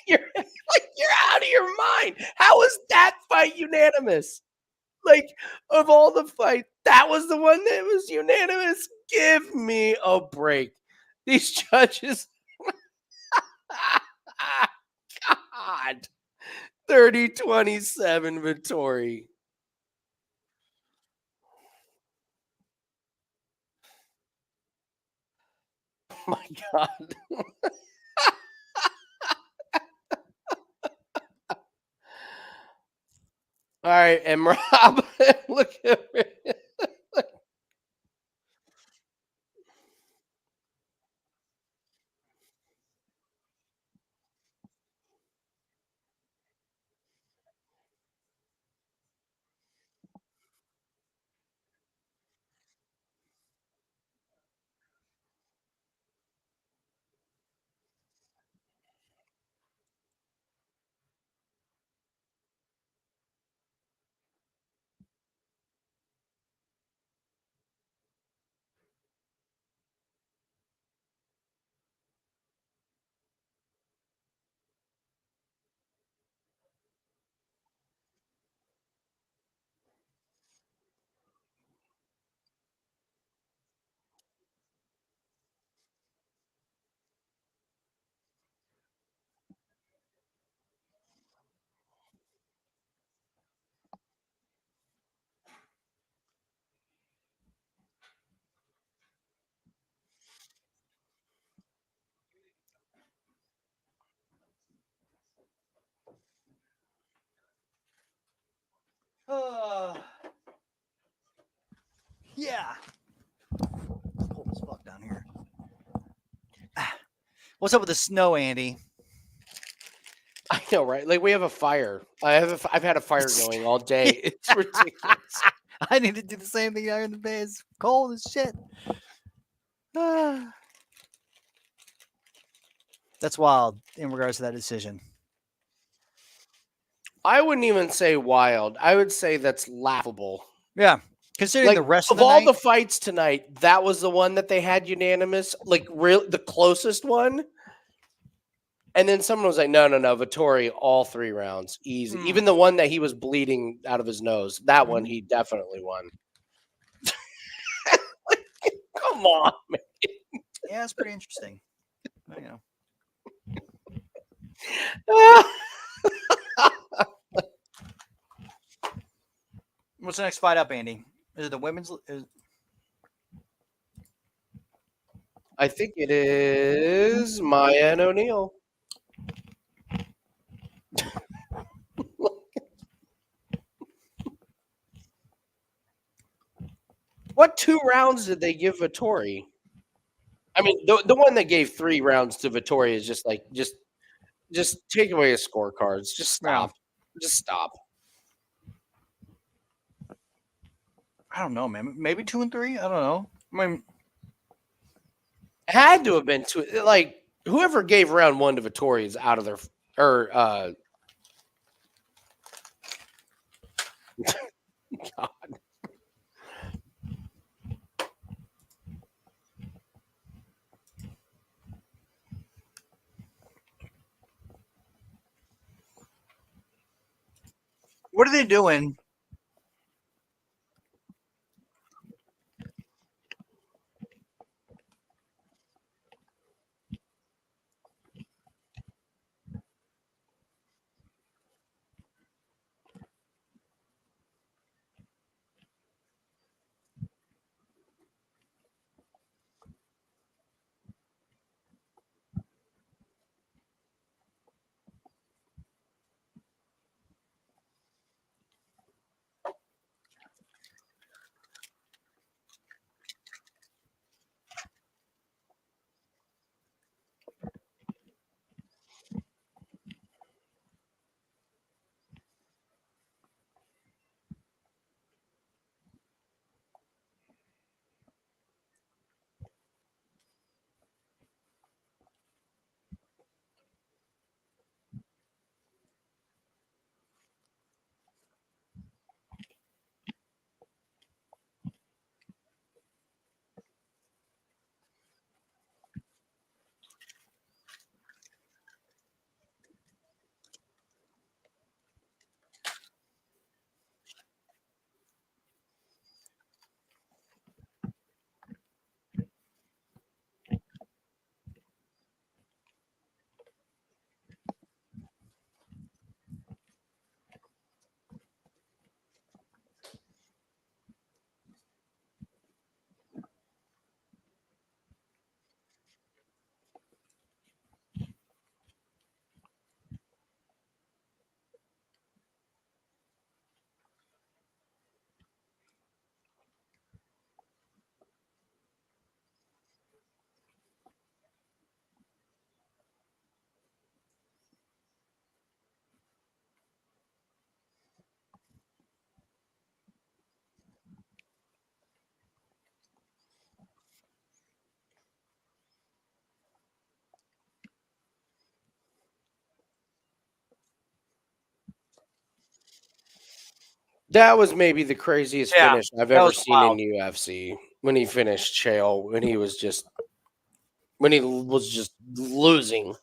S1: you're out of your mind. How is that fight unanimous? Like, of all the fights, that was the one that was unanimous. Give me a break. These judges, God, 30-27 Vettori. My God. All right, and Rob, look at me.
S2: Yeah. It's cold as fuck down here. What's up with the snow, Andy?
S1: I know, right? Like we have a fire. I've had a fire going all day. It's ridiculous.
S2: I need to do the same thing out in the bay. It's cold as shit. That's wild in regards to that decision.
S1: I wouldn't even say wild. I would say that's laughable.
S2: Yeah. Considering
S1: like,
S2: the rest
S1: of
S2: the
S1: all
S2: night,
S1: the fights tonight, that was the one that they had unanimous, like the closest one. And then someone was like, no, Vettori, all 3 rounds, easy. Even the one that he was bleeding out of his nose, that one he definitely won. Come on, man.
S2: Yeah, it's pretty interesting. You
S1: know.
S2: What's the next fight up, Andy? Is it the women's?
S1: I think it is Maia and O'Neal. What 2 rounds did they give Vettori? I mean, the one that gave 3 rounds to Vettori is just like just take away his scorecards. Just stop. Just stop.
S2: I don't know, man. Maybe 2 and 3. I don't know. I mean,
S1: it had to have been 2. Like whoever gave round 1 to Vettori is out of their God.
S2: What are they doing?
S1: That was maybe the craziest
S2: Yeah,
S1: finish I've
S2: that
S1: ever
S2: was
S1: seen
S2: wild.
S1: in UFC. When he finished Chael, when he was just losing.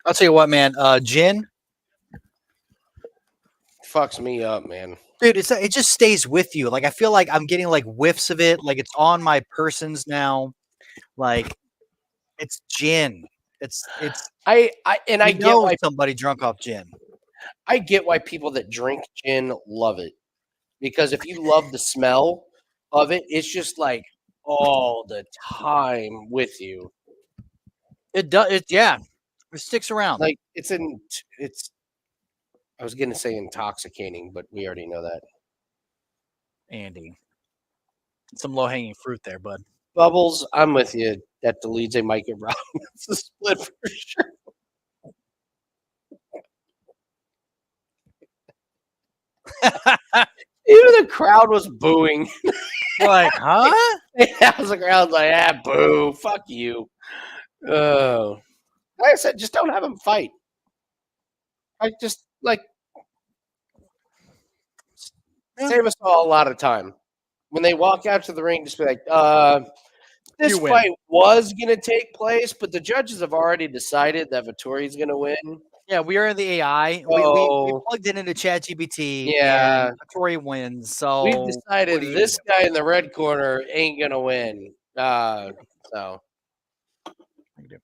S2: I'll tell you what, man. Gin,
S1: Fucks me up, man.
S2: dude, it just stays with you. Like I feel like I'm getting like whiffs of it. Like it's on my persons now. Like it's gin. It's
S1: I
S2: you
S1: get
S2: know
S1: why
S2: somebody drunk off gin.
S1: I get why people that drink gin love it. Because if you love the smell of it, it's just like all the time with you.
S2: It does. It yeah. It sticks around.
S1: Like it's I was gonna say intoxicating, but we already know that.
S2: Andy, some low hanging fruit there, bud.
S1: Bubbles, I'm with you. That Dolidze might get robbed. It's a split for sure. Even the crowd was booing.
S2: Like, huh?
S1: The crowd's like, ah, boo, fuck you. Oh, like I said, just don't have him fight. I just like save us all a lot of time. When they walk out to the ring, just be like, this
S2: You win.
S1: fight was going to take place, but the judges have already decided that Vettori's going to win.
S2: Yeah, we are in the AI. We
S1: So,
S2: plugged it into ChatGPT.
S1: Yeah.
S2: and Vettori wins. So
S1: we've
S2: what
S1: decided
S2: are you
S1: this
S2: gonna
S1: guy in the red corner ain't going to win. So,
S2: do?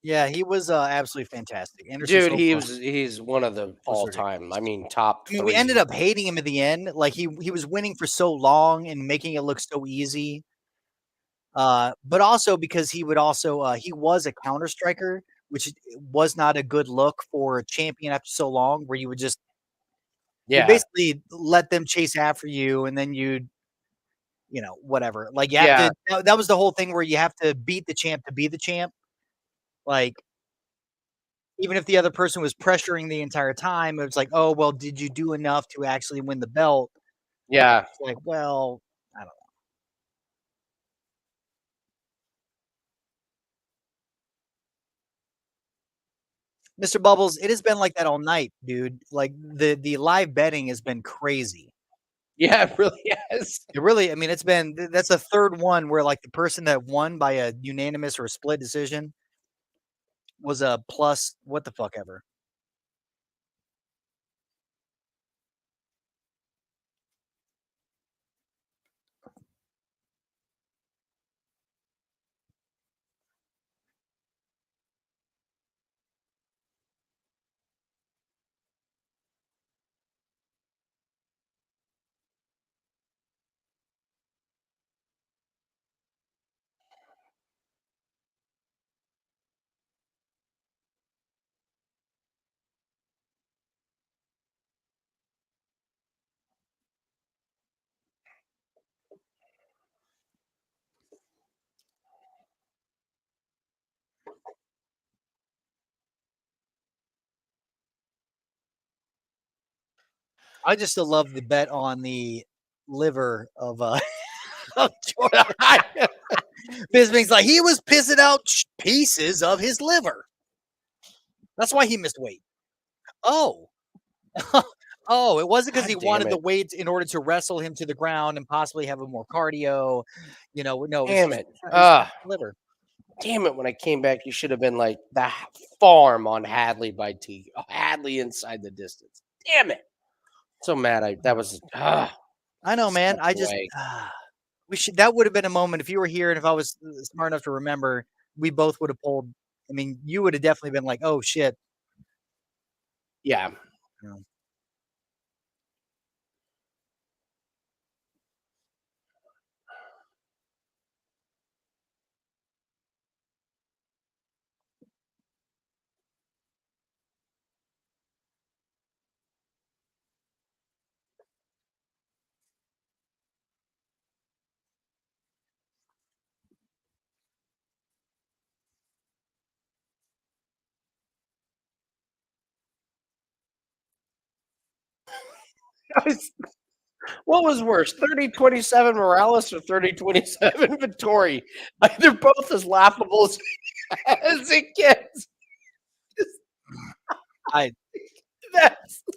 S2: Yeah, he was absolutely fantastic. Anderson
S1: Dude,
S2: Silva
S1: he's one of the all time. I mean, top
S2: I mean,
S1: 3.
S2: we ended up hating him at the end. Like he was winning for so long and making it look so easy. But also because he would also he was a counter striker, which was not a good look for a champion after so long, where you would just you basically let them chase after you, and then you'd whatever. Like you have to. That was the whole thing where you have to beat the champ to be the champ. Like even if the other person was pressuring the entire time, it was like, oh well, did you do enough to actually win the belt?
S1: Yeah.
S2: It's like, well, I don't know. Mr. Bubbles, it has been like that all night, dude. Like the live betting has been crazy.
S1: Yeah, it really has.
S2: It really, I mean, that's a third one where like the person that won by a unanimous or a split decision was a plus what the fuck ever. I just still love the bet on the liver of Jordan. Bisping's like he was pissing out pieces of his liver. That's why he missed weight. Oh. Oh, it wasn't because he wanted the weight in order to wrestle him to the ground and possibly have a more cardio. No.
S1: Damn it.
S2: Liver.
S1: Damn it. When I came back, you should have been like the farm on Hadley by T. Hadley inside the distance. Damn it. So mad. That was.
S2: I know, man. I just. That would have been a moment if you were here and if I was smart enough to remember, we both would have pulled. I mean, you would have definitely been like, oh, shit.
S1: Yeah. What was worse, 30-27 Morales or 30-27 Vettori? Like, they're both as laughable as it gets.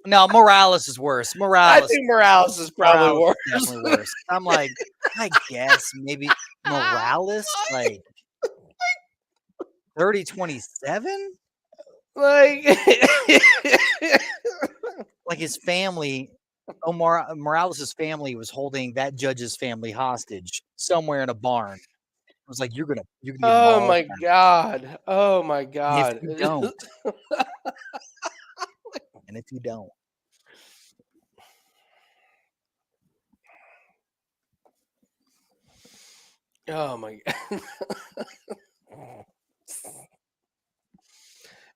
S2: No, Morales is worse.
S1: I think Morales is probably worse.
S2: Definitely worse. I'm like, I guess maybe Morales, like 30-27?
S1: Like
S2: his family, Morales' family was holding that judge's family hostage somewhere in a barn. It was like, you're gonna
S1: oh my god. Oh my god.
S2: If you don't. And if you don't.
S1: Oh my god.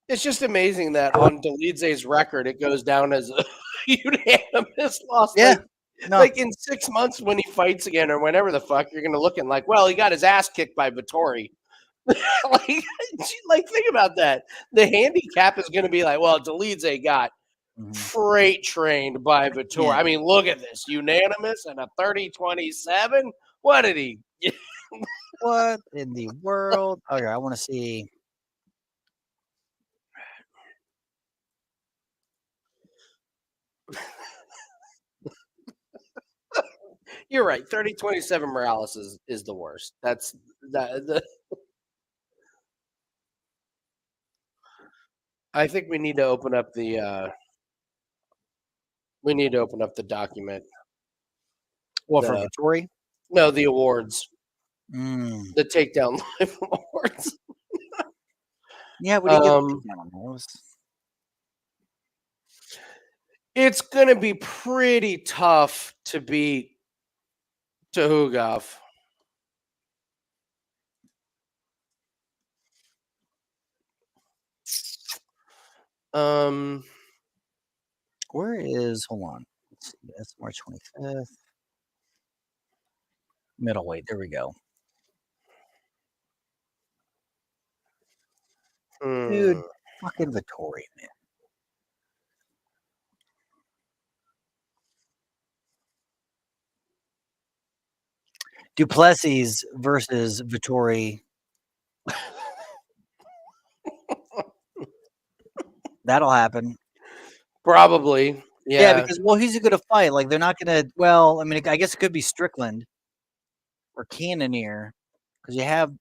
S1: It's just amazing that on Dolidze's record it goes down as a unanimous loss.
S2: Yeah.
S1: Like in 6 months when he fights again or whenever the fuck, you're gonna look at like, well, he got his ass kicked by Vettori. like think about that. The handicap is gonna be like, well, Dolidze got freight trained by Vettori. Yeah. I mean, look at this. Unanimous and a 30-27. What did he
S2: what in the world? Okay, I want to see.
S1: You're right. 30-27 Morales is the worst. That's that. I think we need to open up the. We need to open up the document.
S2: What for Vettori?
S1: No, the awards. The takedown live awards.
S2: Yeah, what do you get? I don't know.
S1: It's gonna be pretty tough to beat Tuhugov.
S2: Where is? Hold on. Let's see. That's March 25th. Middleweight. There we go. Dude, fucking Vettori, man. Duplessis versus Vettori. That'll happen.
S1: Probably.
S2: Yeah, because who's he gonna fight? Like they're not gonna. Well, I mean, I guess it could be Strickland or Cannonier because you have.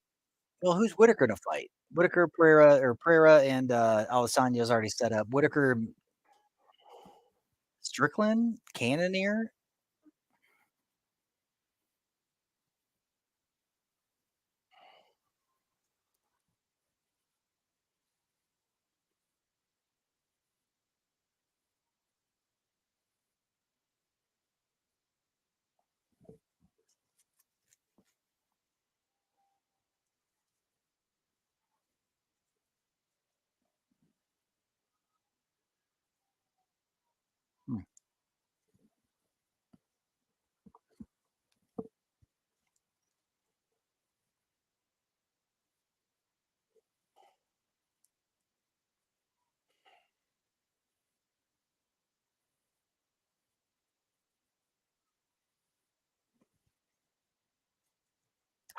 S2: Well, who's Whitaker to fight? Whitaker, Pereira, and Alessandra's already set up. Whitaker, Strickland, Cannonier.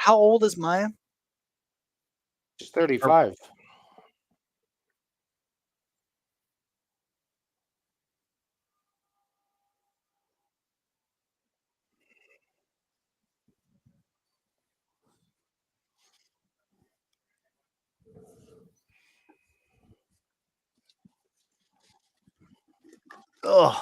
S2: How old is Maia?
S1: She's 35.
S2: Ugh.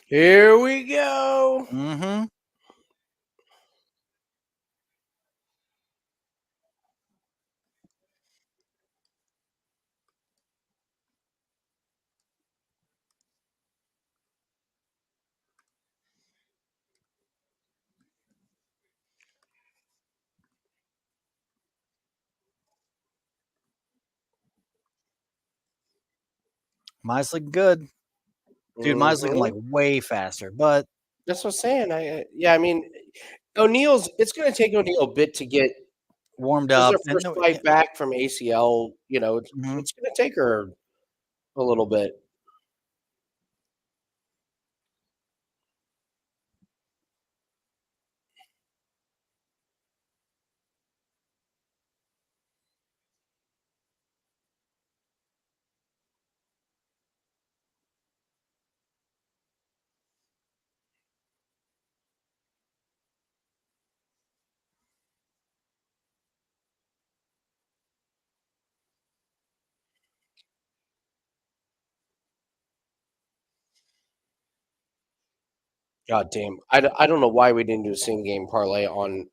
S1: Here we go.
S2: Mm-hmm. Maia's looking good. Dude, Maia's looking like way faster, but
S1: that's what I'm saying. I mean, it's going to take O'Neal a bit to get
S2: warmed
S1: this is
S2: up.
S1: her first fight back from ACL. You know, it's going to take her a little bit. God damn. I don't know why we didn't do a same game parlay on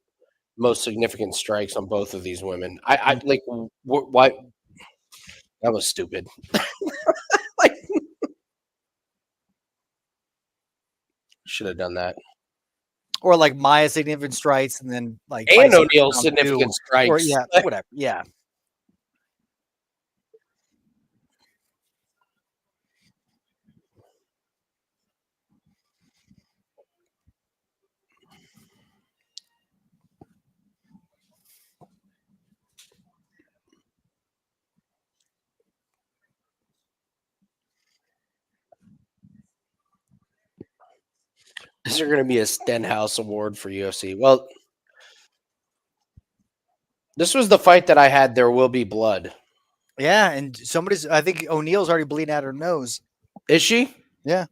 S1: most significant strikes on both of these women. I like why that was stupid. Like should have done that.
S2: Or like Maia significant strikes and then like
S1: And O'Neal's significant strikes.
S2: Or yeah, whatever. Yeah.
S1: Is there going to be a Stenhouse Award for UFC? Well, this was the fight that I had. There will be blood.
S2: Yeah, and I think O'Neal's already bleeding out her nose.
S1: Is she?
S2: Yeah.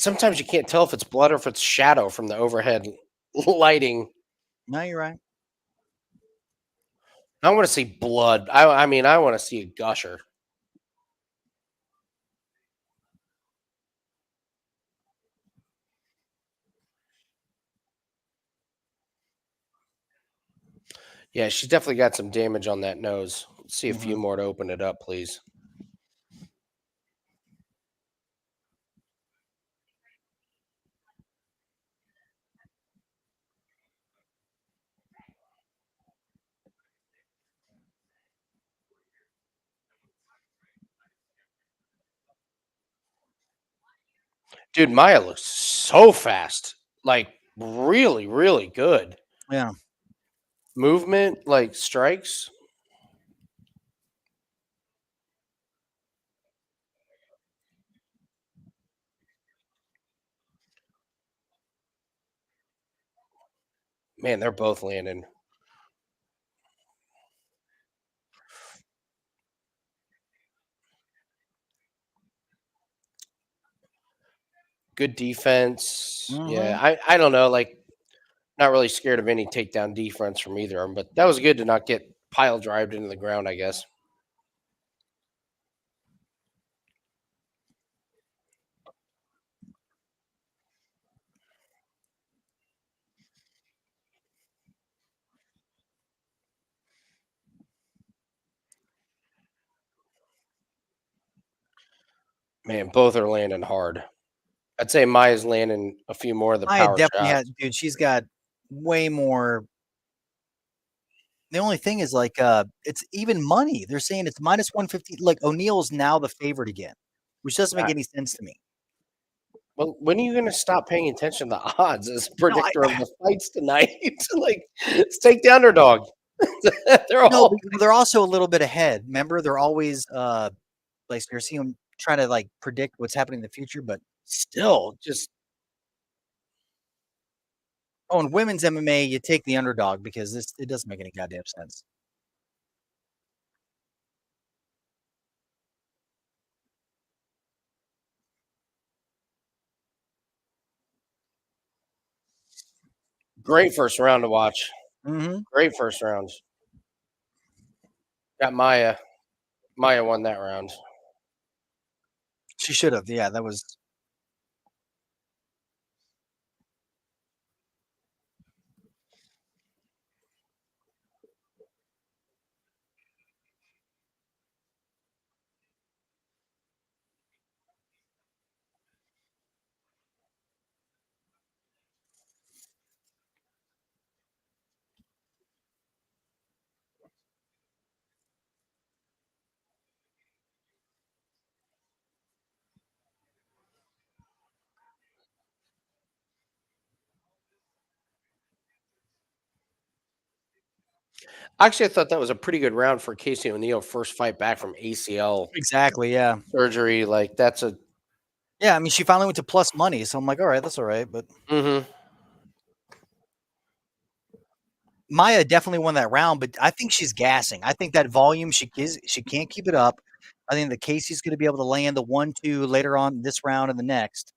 S1: sometimes you can't tell if it's blood or if it's shadow from the overhead lighting.
S2: No, you're right.
S1: I want to see blood. I mean, I want to see a gusher. Yeah, she's definitely got some damage on that nose. Let's see a few more to open it up, please. Dude, Maia looks so fast. Like, really, really good.
S2: Yeah.
S1: Movement, like strikes. Man, they're both landing. Good defense. Yeah, I don't know. Like, not really scared of any takedown defense from either of them, but that was good to not get pile drived into the ground, I guess. Man, both are landing hard. I'd say Maia's landing a few more of the
S2: Maia
S1: power
S2: definitely
S1: shots.
S2: had, dude. She's got way more. The only thing is, like, it's even money. They're saying it's minus 150. Like, O'Neal's now the favorite again, which doesn't make any sense to me.
S1: Well, when are you going to stop paying attention to the odds as a predictor
S2: No,
S1: of the fights tonight? Like, let's take the underdog. They're
S2: No,
S1: all
S2: but they're also a little bit ahead. Remember, they're always like you're seeing them trying to like predict what's happening in the future, but
S1: still just
S2: in women's MMA, you take the underdog because it doesn't make any goddamn sense.
S1: great first round to watch.
S2: Mm-hmm.
S1: Great first rounds. Got Maia. Maia won that round.
S2: She should have. Yeah, that was.
S1: Actually, I thought that was a pretty good round for Casey O'Neill. First fight back from ACL
S2: Exactly. Yeah.
S1: surgery. Like, that's a.
S2: Yeah. I mean, she finally went to plus money, so I'm like, all right, that's all right. But Maia definitely won that round, but I think she's gassing. I think that volume she can't keep it up. I think that Casey's going to be able to land the 1-2 later on this round and the next.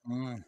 S2: Mm.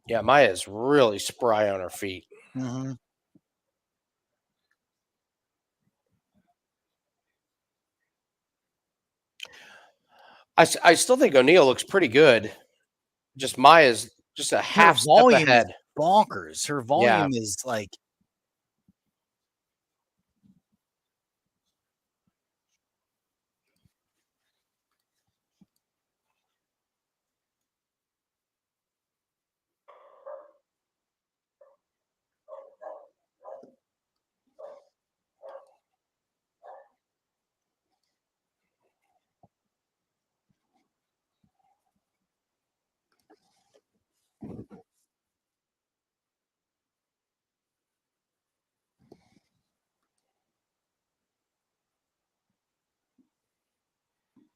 S1: Yeah, Maia's really spry on her feet.
S2: Mm-hmm.
S1: I still think O'Neal looks pretty good. Just Maia's just a
S2: Her
S1: half step
S2: volume
S1: ahead.
S2: is bonkers. Her volume is like.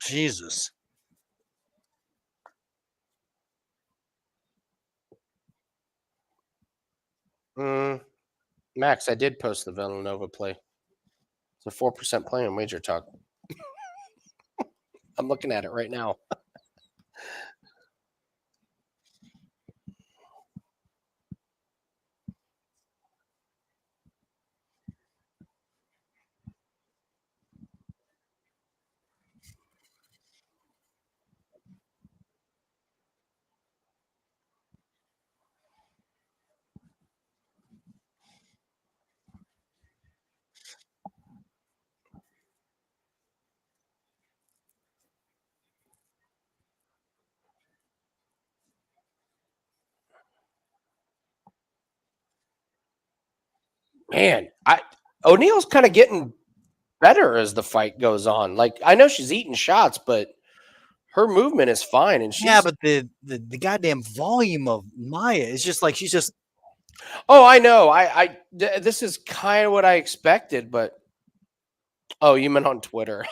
S2: Jesus.
S1: Max, I did post the Villanova play. It's a 4% play on Wager Talk. I'm looking at it right now. Man, O'Neal's kind of getting better as the fight goes on. Like, I know she's eating shots, but her movement is fine. And
S2: Yeah, but the goddamn volume of Maia is just like she's just.
S1: Oh, I know. This is kind of what I expected, but oh, you meant on Twitter.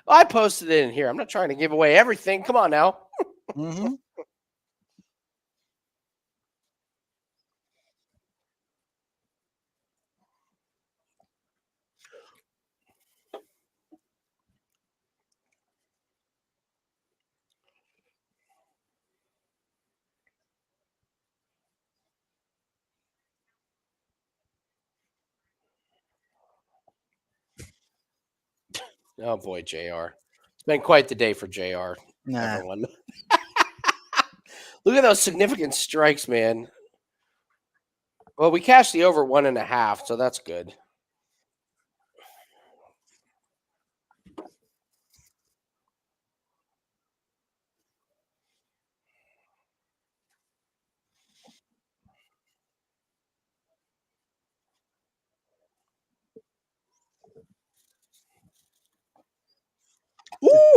S1: I posted it in here. I'm not trying to give away everything. Come on now.
S2: Mm-hmm.
S1: Oh boy, JR. It's been quite the day for JR.
S2: Nah.
S1: Everyone. Look at those significant strikes, man. Well, we cashed the over 1.5, so that's good.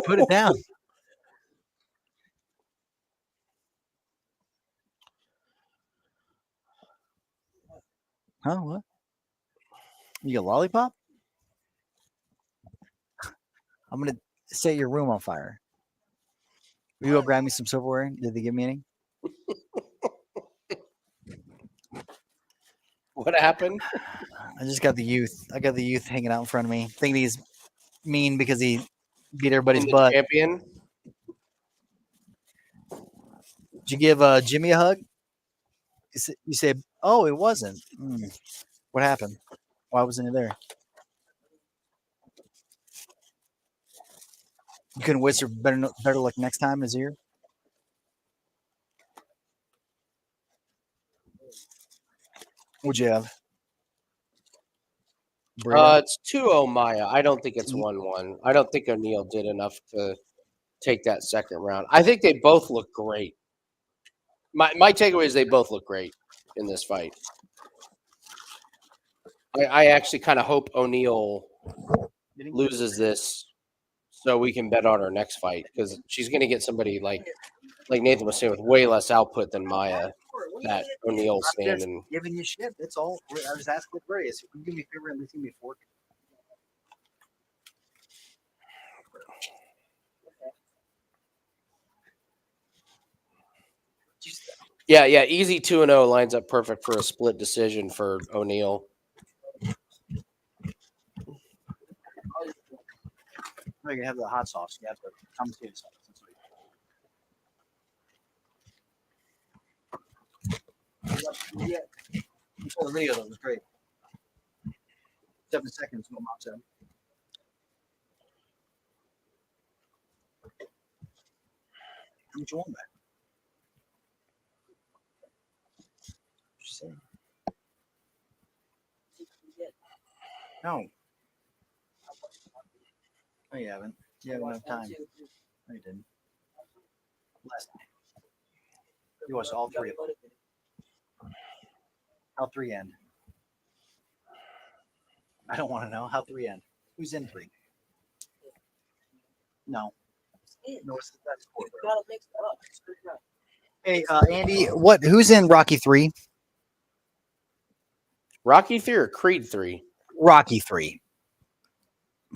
S2: Put it down. Huh? What? You get a lollipop? I'm gonna set your room on fire. Will you go grab me some silverware? Did they give me any?
S1: What happened?
S2: I just got the youth. I got the youth hanging out in front of me, thinking he's mean because he beat everybody's butt.
S1: Champion.
S2: Did you give Jimmy a hug? You say, "Oh, it wasn't." What happened? Why wasn't he there? You couldn't whisper better luck next time in his ear? What'd you have?
S1: It's 2-0 Maia. I don't think it's 1-1. I don't think O'Neal did enough to take that second round. I think they both look great. My takeaway is they both look great in this fight. I actually kind of hope O'Neal loses this so we can bet on her next fight because she's going to get somebody like Nathan was saying with way less output than Maia. That O'Neal stand and
S2: giving you shit. That's all. I was asking what Bray is. If you give me a favor and leave me a fork.
S1: yeah, easy 2-0 lines up perfect for a split decision for O'Neal.
S2: No, you have the hot sauce. You have the tomato sauce. Yeah. I saw the video. That was great. 7 seconds. What Mom said. How much you want back? She said. No. Oh, you haven't. You have enough time. No, you didn't. Last night. You watched all 3 of them. How 3 end? I don't want to know. How 3 end? Who's in 3? No. No, it's that's 4. Hey, Andy, who's in Rocky 3?
S1: Rocky 3 or Creed 3?
S2: Rocky 3.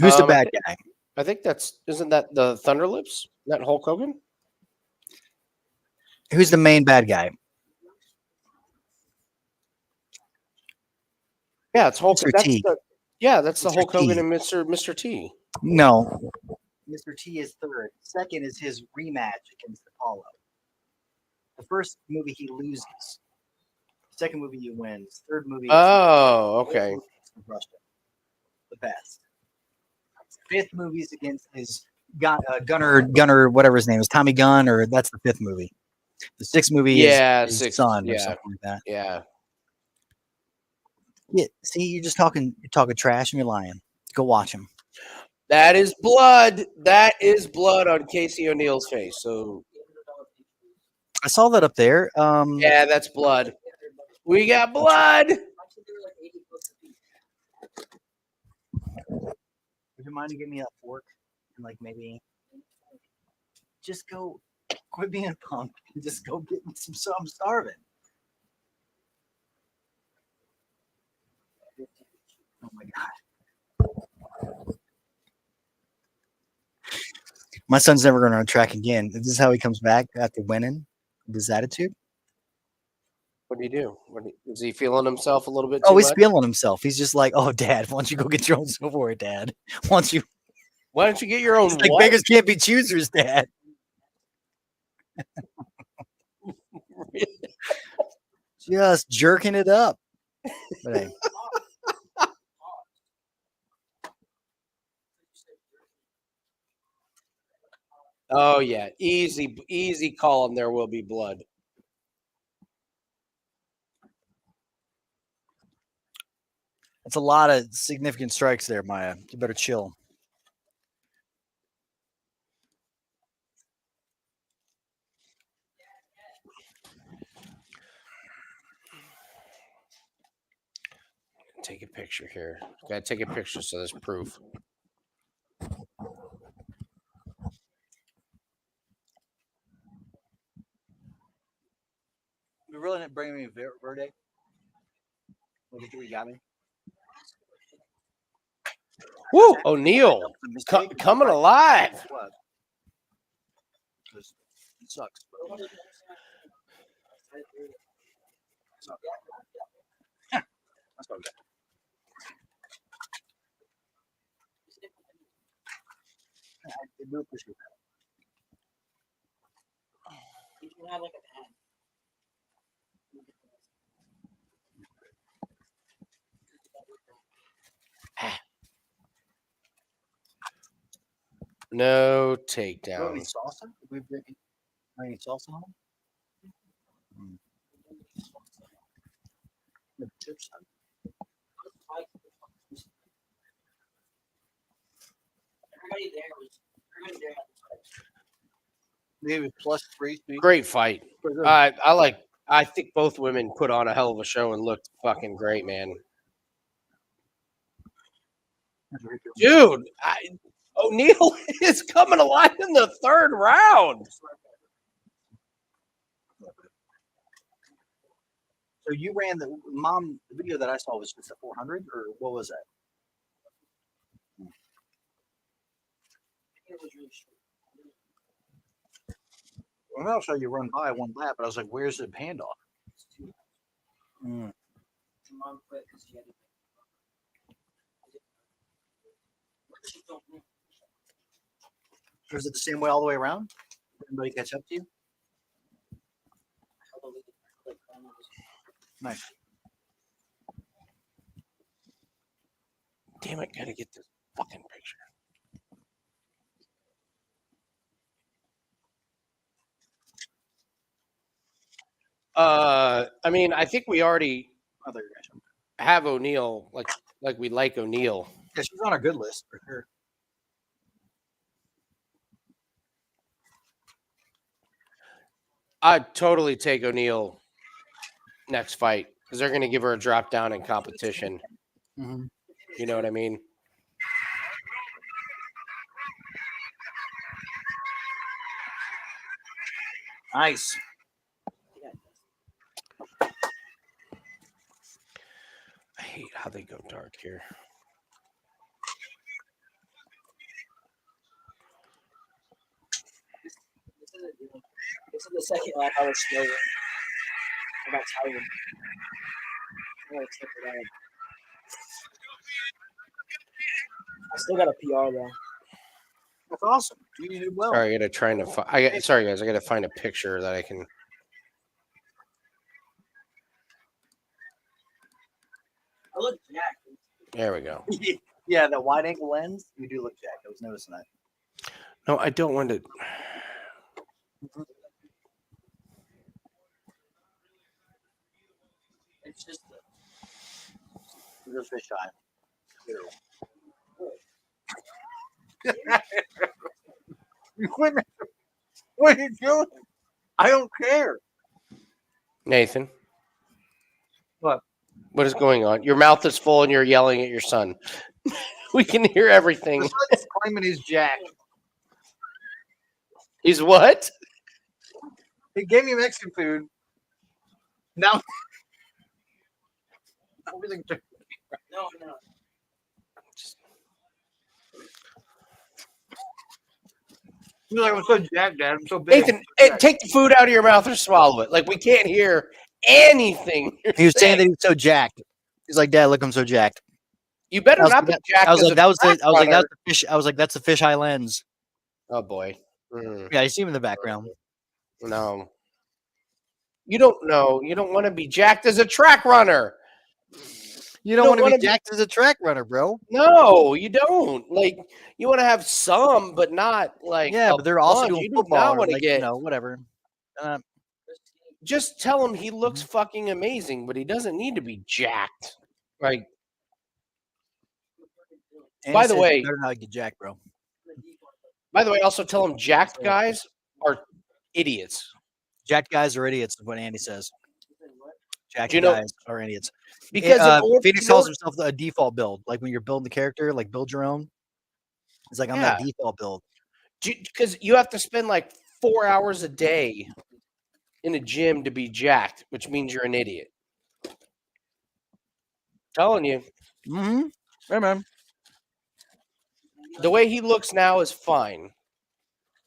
S2: Who's the bad guy?
S1: I think isn't that the Thunderlips? That Hulk Hogan?
S2: Who's the main bad guy?
S1: Yeah, it's Hulk.
S2: Mr.
S1: That's
S2: T.
S1: that's the
S2: Mr.
S1: Hulk Hogan
S2: T.
S1: and Mr. T.
S2: No. Mr. T is 3rd. 2nd is his rematch against Apollo. The first movie he loses. 2nd movie he wins. 3rd movie.
S1: Oh, okay.
S2: Russia. The best. 5th movie is against his Gunnar, whatever his name is, Tommy Gunn, or that's the 5th movie. The 6th movie is his son or something like that.
S1: Yeah.
S2: Yeah. See, you're talking trash and you're lying. Go watch him.
S1: That is blood. That is blood on Casey O'Neill's face. So
S2: I saw that up there.
S1: yeah, that's blood. We got blood.
S2: Would you mind to give me a fork and like maybe just go quit being a punk and just go get some? So I'm starving. Oh my god. My son's never going on track again. This is how he comes back after winning. This attitude.
S1: What do you do? Is he feeling himself a little bit?
S2: Oh, he's
S1: much?
S2: feeling himself. He's just like, oh, Dad, why don't you go get your own silverware, Dad? Why don't you
S1: get your own?
S2: Like beggars can't be choosers, Dad. Just jerking it up. But hey.
S1: Oh yeah, easy call, and there will be blood.
S2: That's a lot of significant strikes there, Maia. You better chill.
S1: Take a picture here. Gotta take a picture so there's proof.
S2: You really didn't bring me Verde? Look at you got me.
S1: Woo! O'Neal coming alive.
S2: What? Because it sucks. That's okay. I do appreciate that.
S5: You can have like an ad.
S1: No
S2: Do you want
S1: takedown.
S2: any salsa? Did we bring any salsa home? The chips.
S5: Everybody there had
S2: Maybe +3.
S1: Great fight. I think both women put on a hell of a show and looked fucking great, man. Dude, O'Neal is coming alive in the 3rd round.
S2: So you ran the video that I saw was just a 400, or what was that?
S5: it was really short.
S2: Well, I'll show you run by one lap, but I was like, where's the handoff?
S5: Mom quit because she had to.
S2: Or is it the same way all the way around? Did anybody catch up to you? Nice.
S1: Damn it, gotta get this fucking picture. I mean, I think we already have O'Neal, like we like O'Neal.
S2: Yeah, she's on our good list for sure.
S1: I'd totally take O'Neal next fight because they're going to give her a drop down in competition.
S2: Mm-hmm.
S1: You know what I mean?
S2: Nice.
S1: I hate how they go dark here.
S5: This is the second lap I was slower. I got tired. I still got a PR though.
S2: That's awesome. You did well.
S1: Sorry, I gotta try to sorry guys, I gotta find a picture that I can.
S5: I look jacked.
S1: There we go.
S2: Yeah, the wide angle lens. You do look jacked. I was noticing that.
S1: No, I don't want to.
S5: It's just
S2: You're fish eye. What are you doing? I don't care.
S1: Nathan.
S2: What?
S1: What is going on? Your mouth is full and you're yelling at your son. We can hear everything.
S2: The son's claiming he's jacked.
S1: He's what?
S2: He gave me Mexican food. Now everything.
S5: no.
S2: He's like, I'm so jacked, Dad. I'm so big.
S1: Nathan, take the food out of your mouth or swallow it. Like we can't hear anything.
S2: He was saying that he was so jacked. He's like, Dad, look, I'm so jacked.
S1: You better not be jacked.
S2: I was
S1: as
S2: like,
S1: a
S2: that was the.
S1: track
S2: I was like,
S1: runner.
S2: that's the fish. I was like, that's the fisheye lens.
S1: Oh boy. Mm,
S2: Yeah, you see him in the background.
S1: no. You don't know. You don't want to be jacked as a track runner.
S2: You don't
S1: don't
S2: want to
S1: wanna
S2: be
S1: be-
S2: jacked as a track runner, bro.
S1: No, you don't. Like you want to have some, but not like
S2: Yeah,
S1: a
S2: but they're also
S1: bunch.
S2: doing
S1: You do
S2: football.
S1: not
S2: Or
S1: want to
S2: like,
S1: get.
S2: whatever.
S1: Just tell him he looks fucking amazing, but he doesn't need to be jacked. Like,
S2: And
S1: By
S2: he
S1: the
S2: says,
S1: way-
S2: you better not get jacked, bro.
S1: also tell him jacked guys are idiots.
S2: Jacked guys are idiots, is what Andy says. Jacked
S1: you know-
S2: guys are idiots.
S1: Because
S2: Phoenix calls himself a default build. Like when you're building the character, like build your own. It's like I'm that default build.
S1: because you have to spend like 4 hours a day in a gym to be jacked, which means you're an idiot. Telling you,
S2: Mm-hmm. Hey, man.
S1: the way he looks now is fine,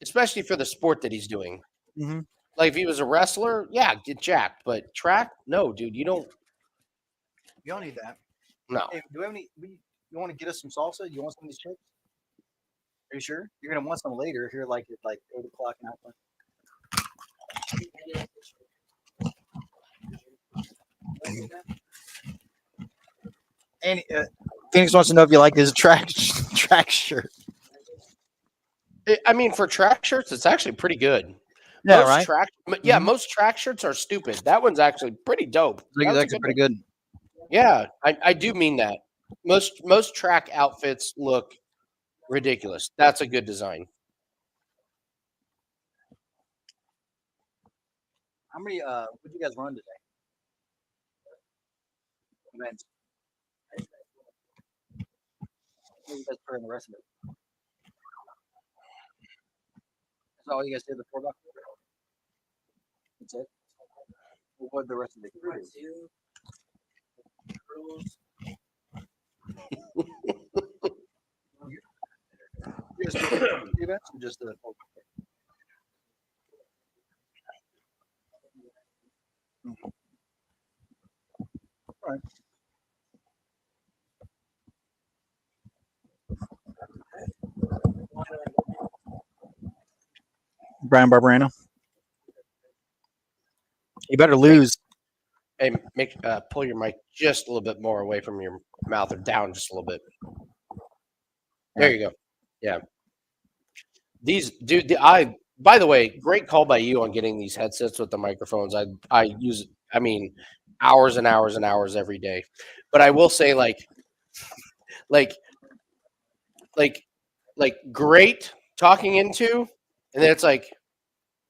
S1: especially for the sport that he's doing.
S2: Mm-hmm.
S1: Like if he was a wrestler, yeah, get jacked. But track, no, dude, you don't.
S2: You don't need that.
S1: No,
S2: Hey, do we have any? You want to get us some salsa? You want some of these chips? Are you sure? You're gonna want some later. Here, like at 8 o'clock in Alpha. And Phoenix wants to know if you like his track shirt.
S1: I mean for track shirts, it's actually pretty good.
S2: Yeah,
S1: most
S2: right.
S1: Most track shirts are stupid. That one's actually pretty dope.
S2: It's
S1: That was a
S2: actually
S1: good
S2: pretty
S1: one.
S2: good.
S1: Yeah, I do mean that. Most track outfits look ridiculous. That's a good design.
S2: How many? What did you guys run today? Events. What did you guys put in the rest of it? That's all you guys did the 4 bucks. That's it. What did the rest of the crew do? You guys did the events or just the? All right. Bryan Barberena. You better lose.
S1: Hey, pull your mic just a little bit more away from your mouth or down just a little bit. There you go. Yeah. These, dude, by the way, great call by you on getting these headsets with the microphones. I use, I mean, hours and hours and hours every day. But I will say, like great talking into, and then it's like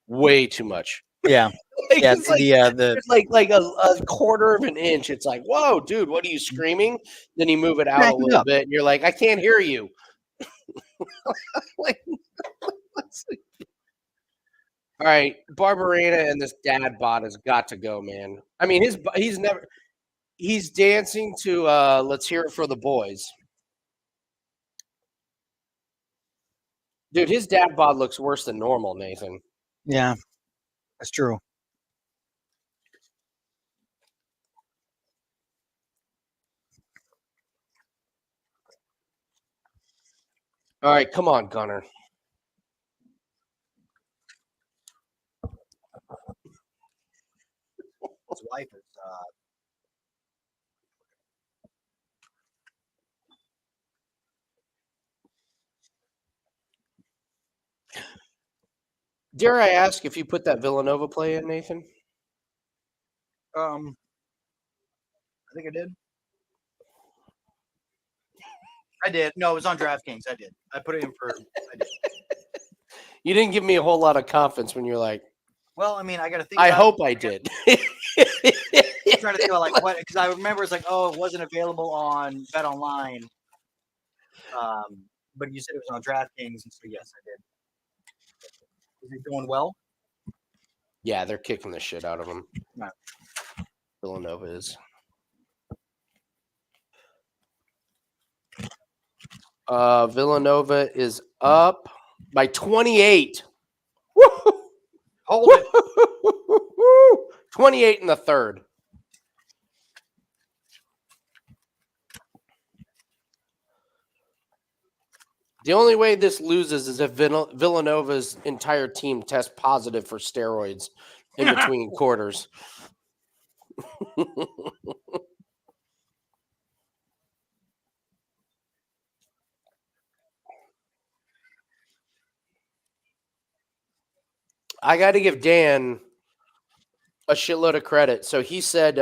S1: way too much.
S2: Yeah.
S1: Like,
S2: Yeah.
S1: it's like,
S2: The
S1: it's like a quarter of an inch. It's like, whoa, dude, what are you screaming? Then you move it out
S2: Back
S1: a
S2: it
S1: little
S2: up.
S1: bit, and you're like, I can't hear you. Like, all right, Barberena and this dad bod has got to go, man. I mean, he's dancing to Let's Hear It for the Boys. Dude, his dad bod looks worse than normal, Nathan.
S2: yeah, that's true.
S1: All right, come on, Gunnar.
S2: His wife is.
S1: Dare I ask if you put that Villanova play in, Nathan?
S2: I think I did. I did. No, it was on DraftKings. I did. I put it in for. I did.
S1: You didn't give me a whole lot of confidence when you're like,
S2: Well, I mean, I got to think.
S1: I
S2: about
S1: hope
S2: it.
S1: I did.
S2: I'm trying to think about like what, because I remember it's like, oh, it wasn't available on Bet Online. But you said it was on DraftKings, and so yes, I did. Is it going well?
S1: Yeah, they're kicking the shit out of him.
S2: No.
S1: Villanova is. Villanova is up by 28. Woo!
S2: Hold it.
S1: 28 in the third. The only way this loses is if Villanova's entire team tests positive for steroids in between quarters. I got to give Dan a shitload of credit. So he said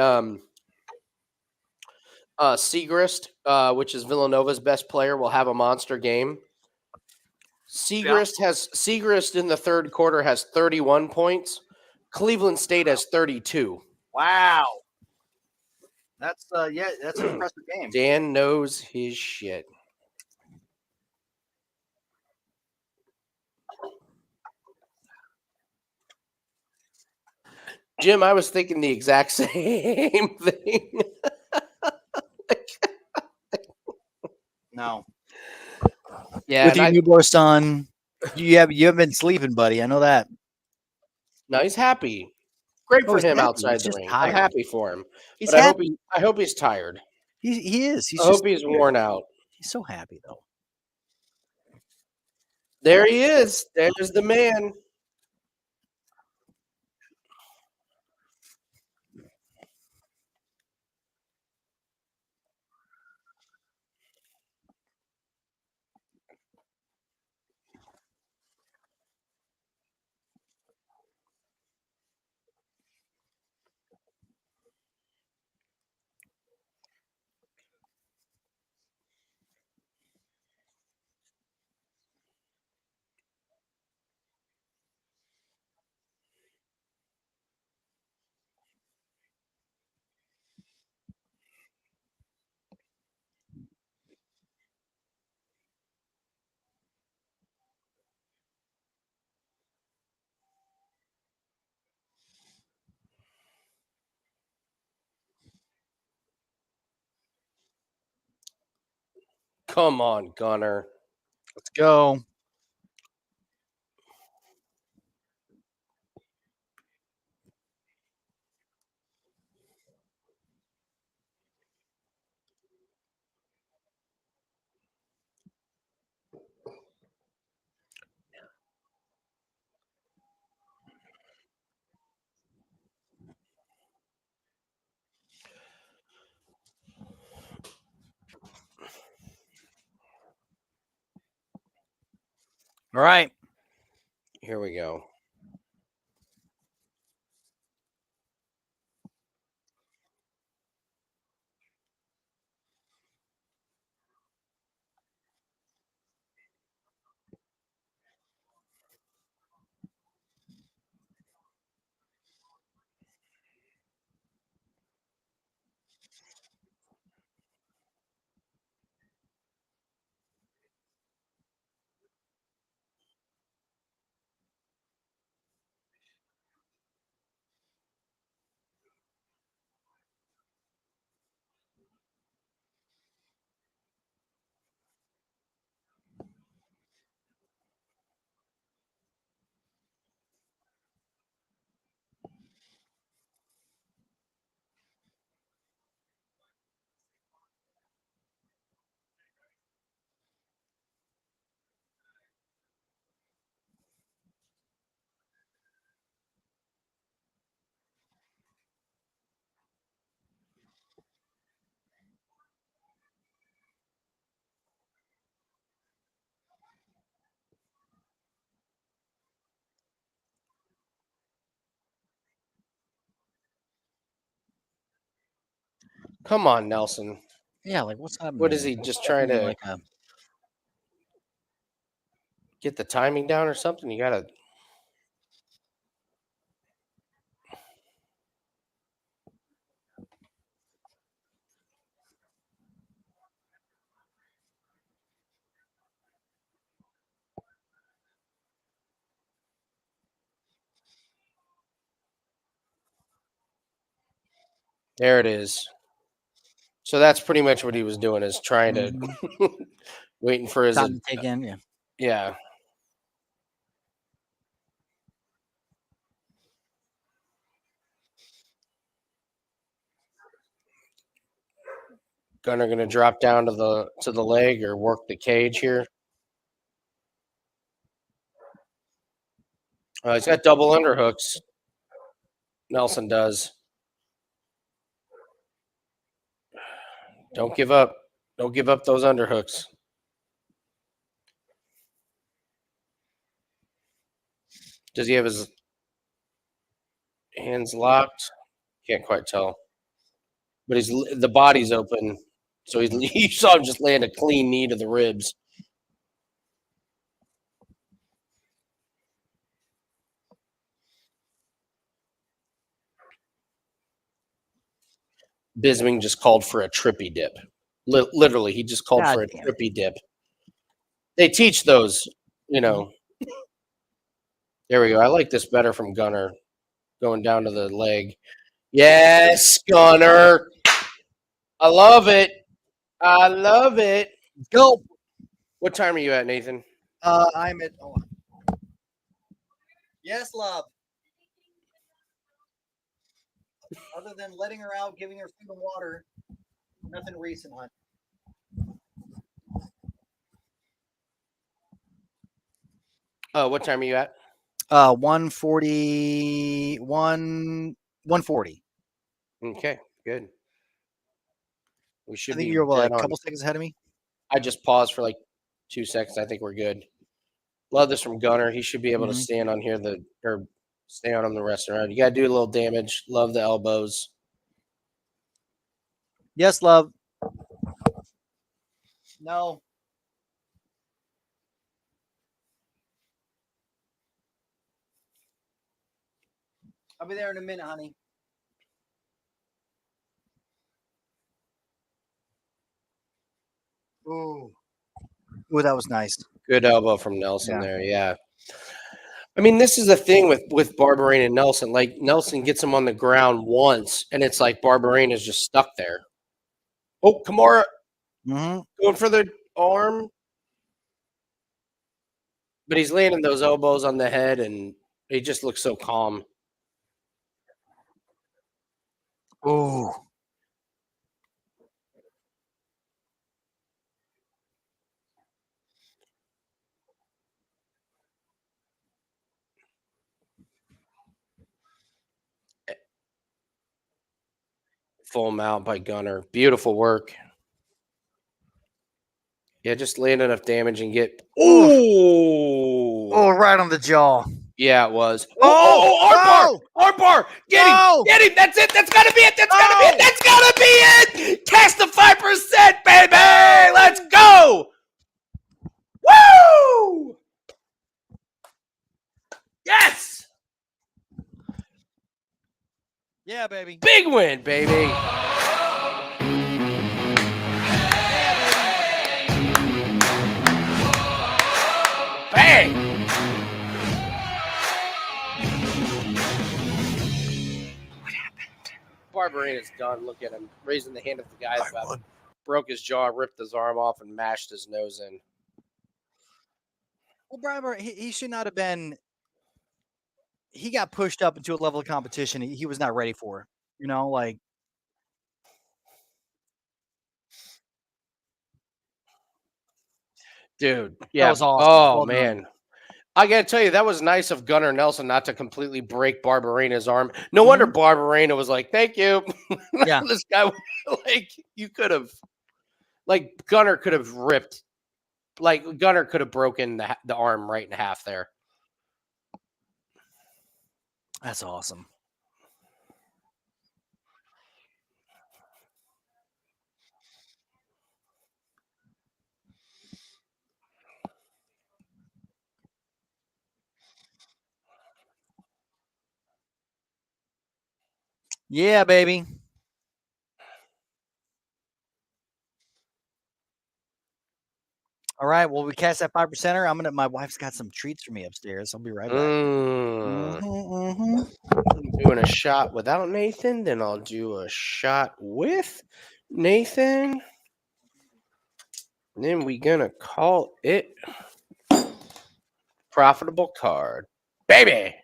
S1: Segrist, which is Villanova's best player, will have a monster game. Segrist in the third quarter has 31 points. Cleveland State has 32.
S2: Wow. That's that's an impressive game.
S1: Dan knows his shit. Jim, I was thinking the exact same thing.
S2: No.
S1: Yeah,
S2: With your newborn son, you haven't been sleeping, buddy. I know that.
S1: no, he's happy. Great for
S2: he's
S1: him
S2: happy.
S1: outside
S2: He's
S1: the
S2: just
S1: ring.
S2: tired.
S1: I'm happy for him.
S2: He's
S1: But
S2: happy.
S1: I hope he's tired.
S2: He is. He's
S1: I
S2: just
S1: hope he's worn out.
S2: He's so happy though.
S1: There he is. There's the man. Come on, Gunnar.
S2: Let's go. All right.
S1: Here we go. Come on, Nelson.
S2: Yeah, like what's happening?
S1: What is he just trying to get the timing down or something? You gotta. There it is. So that's pretty much what he was doing, is trying to waiting for his
S2: time to take in. Yeah.
S1: Yeah. Gunnar going to drop down to the leg or work the cage here. He's got double underhooks. Nelson does. Don't give up. Don't give up those underhooks. Does he have his hands locked? Can't quite tell. But the body's open. So you saw him just land a clean knee to the ribs. Bisping just called for a trippy dip. Literally, he just called for a trippy dip. They teach those, you know. There we go. I like this better from Gunnar, going down to the leg. Yes, Gunnar. I love it. I love it.
S2: Let's go.
S1: What time are you at, Nathan?
S2: I'm at. Oh. Yes, love. Other than letting her out, giving her food and water, nothing recent, hon.
S1: What time are you at?
S2: 1:40. 1:40.
S1: Okay, good. We should
S2: I think
S1: be
S2: you're
S1: dead
S2: a
S1: on.
S2: couple seconds ahead of me.
S1: I just paused for like 2 seconds. I think we're good. Love this from Gunnar. He should be able to stand on here or stay on him the rest of the round. You got to do a little damage. Love the elbows.
S2: Yes, love. No. I'll be there in a minute, honey. Ooh, that was nice.
S1: Good elbow from Nelson there. Yeah. I mean, this is the thing with Barberena and Nelson. Like, Nelson gets him on the ground once, and it's like Barberena is just stuck there. Oh, Kamaru going for the arm. But he's landing those elbows on the head, and he just looks so calm.
S2: Ooh.
S1: Full mount by Gunnar. Beautiful work. Yeah, just land enough damage and get. Oh!
S2: Oh, right on the jaw.
S1: Yeah, it was.
S2: Oh,
S1: Armbar! Get
S2: No!
S1: him! Get him! That's it! That's gotta be it! That's gotta be it! That's gotta be it! Cash the 5%, baby! Let's go! Woo! Yes!
S2: Yeah, baby.
S1: Big win, baby. Bang! Barberena's done. Look at him raising the hand of the guy that broke his jaw, ripped his arm off, and mashed his nose in.
S2: Well, Bryan, he should not have been. He got pushed up into a level of competition he was not ready for. You know, like.
S1: Dude, yeah.
S2: That was awesome.
S1: Oh,
S2: Well done.
S1: man. I got to tell you, that was nice of Gunnar Nelson not to completely break Barberena's arm. No wonder Barberena was like, thank you.
S2: Yeah.
S1: This guy, like, you could have, like, Gunnar could have ripped, like, Gunnar could have broken the arm right in half there.
S2: That's awesome. Yeah, baby. All right. Well, we cast that 5%er. My wife's got some treats for me upstairs. I'll be right back.
S1: I'm doing a shot without Nathan, then I'll do a shot with Nathan. And then we gonna call it profitable card. Baby!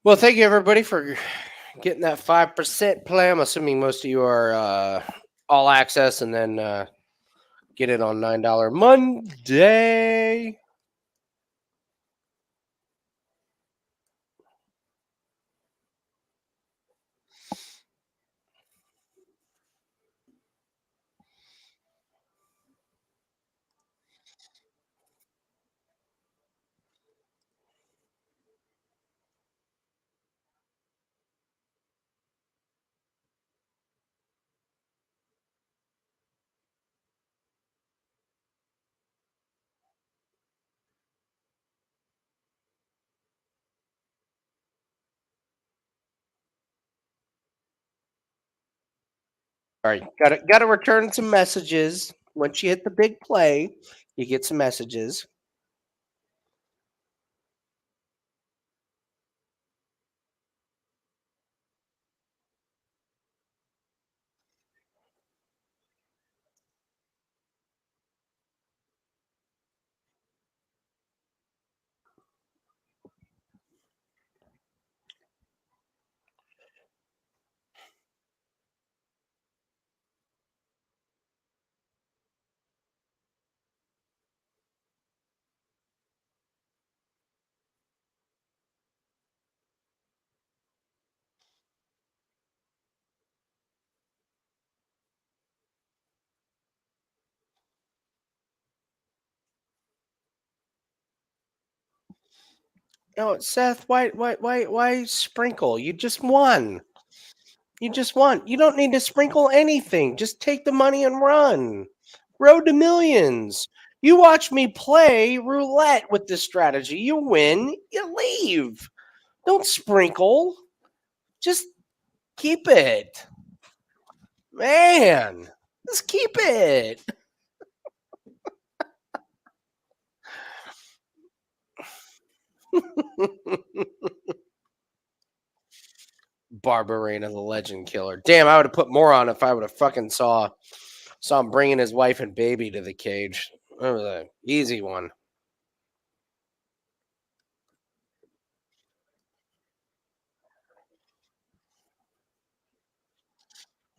S1: Well, thank you everybody for getting that 5% play. I'm assuming most of you are all access and then get it on $9 Monday. All right, got to return some messages. Once you hit the big play, you get some messages. No, Seth, why sprinkle? You just won. You just won. You don't need to sprinkle anything. Just take the money and run. Road to millions. You watch me play roulette with this strategy. You win, you leave. Don't sprinkle. Just keep it. Man, just keep it. Barberena, the legend killer. Damn, I would have put more on if I would have fucking saw him bringing his wife and baby to the cage. That was an easy one.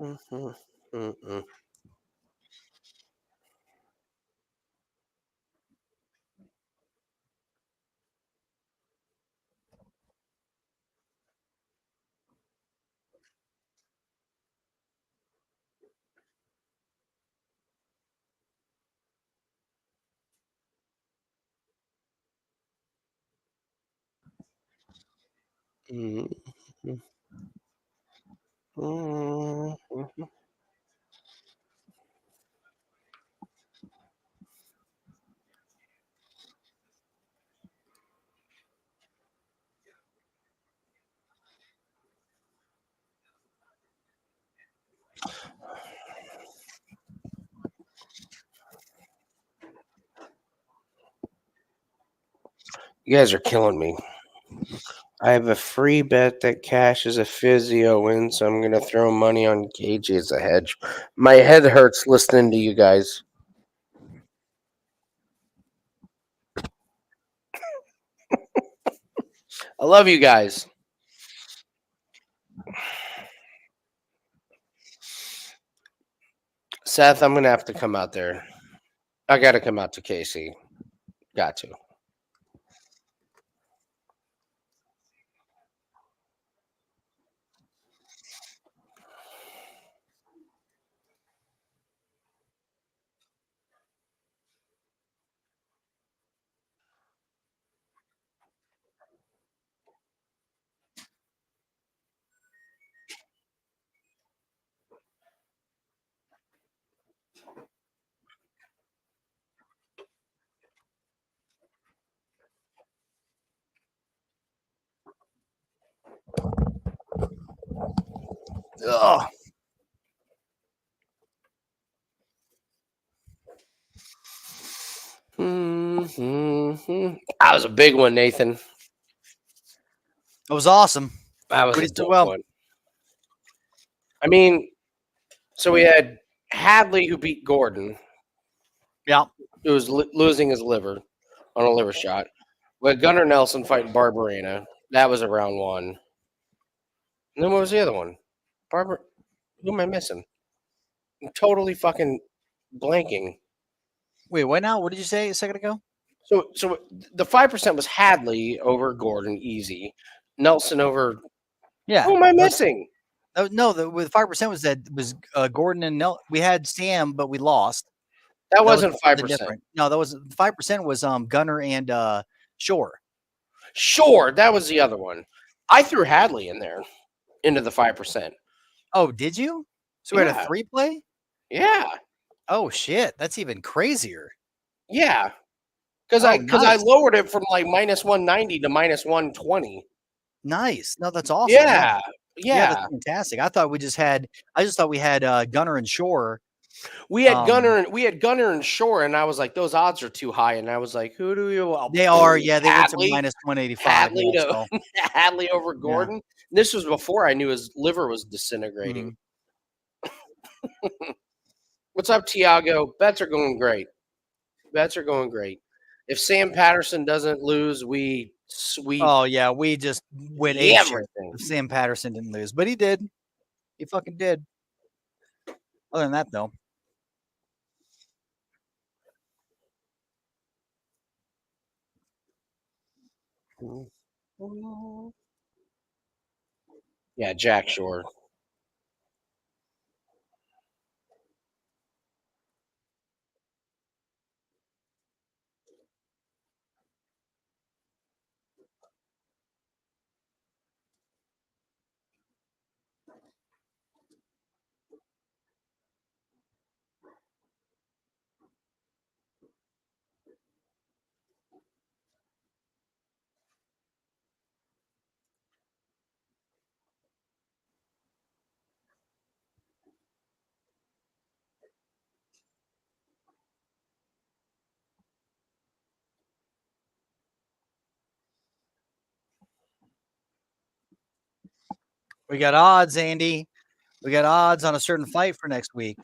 S1: Mm-hmm. Mm-mm. Mm-hmm. Mm-hmm. You guys are killing me. I have a free bet that cashes a Physio win, so I'm going to throw money on Gaethje as a hedge. My head hurts listening to you guys. I love you guys. Seth, I'm going to have to come out there. I got to come out to KC. Got to. Ugh. Mm-hmm. That was a big one, Nathan.
S2: It was awesome.
S1: That was
S2: But
S1: a
S2: he's doing
S1: dope
S2: well.
S1: one. I mean, so we had Hadley who beat Gordon,
S2: Yeah.
S1: who was losing his liver on a liver shot. We had Gunnar Nelson fighting Barberena. That was a round one. And then what was the other one? Who am I missing? I'm totally fucking blanking.
S2: Wait, what now? What did you say a second ago?
S1: So the 5% was Hadley over Gordon, easy. Nelson over.
S2: Yeah.
S1: Who am I missing?
S2: No, with 5% was Gordon and we had Sam, but we lost.
S1: That wasn't
S2: was
S1: 5%.
S2: different. No, that was 5% was Gunnar and Shore.
S1: Sure, that was the other one. I threw Hadley in there into the 5%.
S2: Oh, did you? So we had a 3-play?
S1: Yeah.
S2: Oh shit, that's even crazier.
S1: Yeah. Because I lowered it from like minus 190 to minus 120.
S2: Nice. No, that's awesome.
S1: Yeah.
S2: Yeah, that's fantastic. I thought we had Gunnar and Shore.
S1: We had Gunnar and Shore, and I was like, those odds are too high. And I was like, who do you?
S2: They are, yeah. They went to
S1: Hadley?
S2: minus 185.
S1: Hadley
S2: Yeah,
S1: to
S2: so.
S1: Hadley over Gordon.
S2: Yeah.
S1: This was before I knew his liver was disintegrating. What's up, Tiago? Bets are going great. If Sam Patterson doesn't lose, we
S2: Oh yeah, we just went
S1: everything.
S2: if Sam Patterson didn't lose, but he did. He fucking did. Other than that, though.
S1: Yeah, Jack Shore.
S2: We got odds, Andy. We got odds on a certain fight for next week.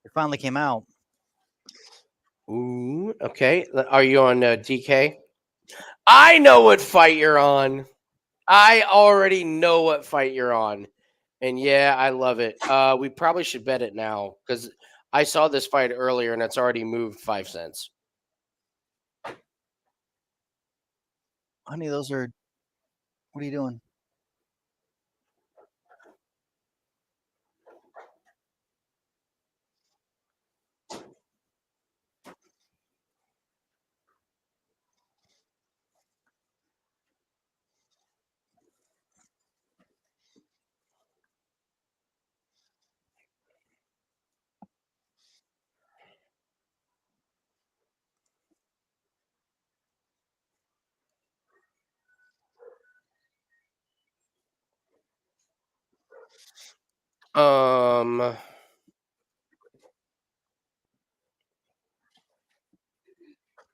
S2: It finally came out.
S1: Ooh, okay. Are you on DK? I know what fight you're on. I already know what fight you're on. And yeah, I love it. We probably should bet it now because I saw this fight earlier and it's already moved 5 cents.
S2: Honey, those are. What are you doing?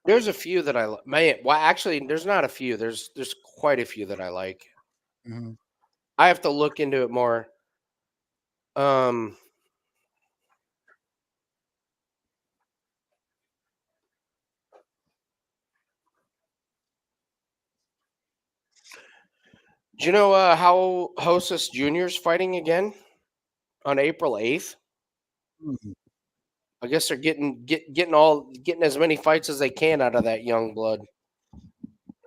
S1: There's a few that I like. Well, actually, there's not a few. There's quite a few that I like.
S2: Mm-hmm.
S1: I have to look into it more. Do you know how Hosas Jr.'s fighting again on April 8th?
S2: Mm-hmm.
S1: I guess they're getting as many fights as they can out of that young blood.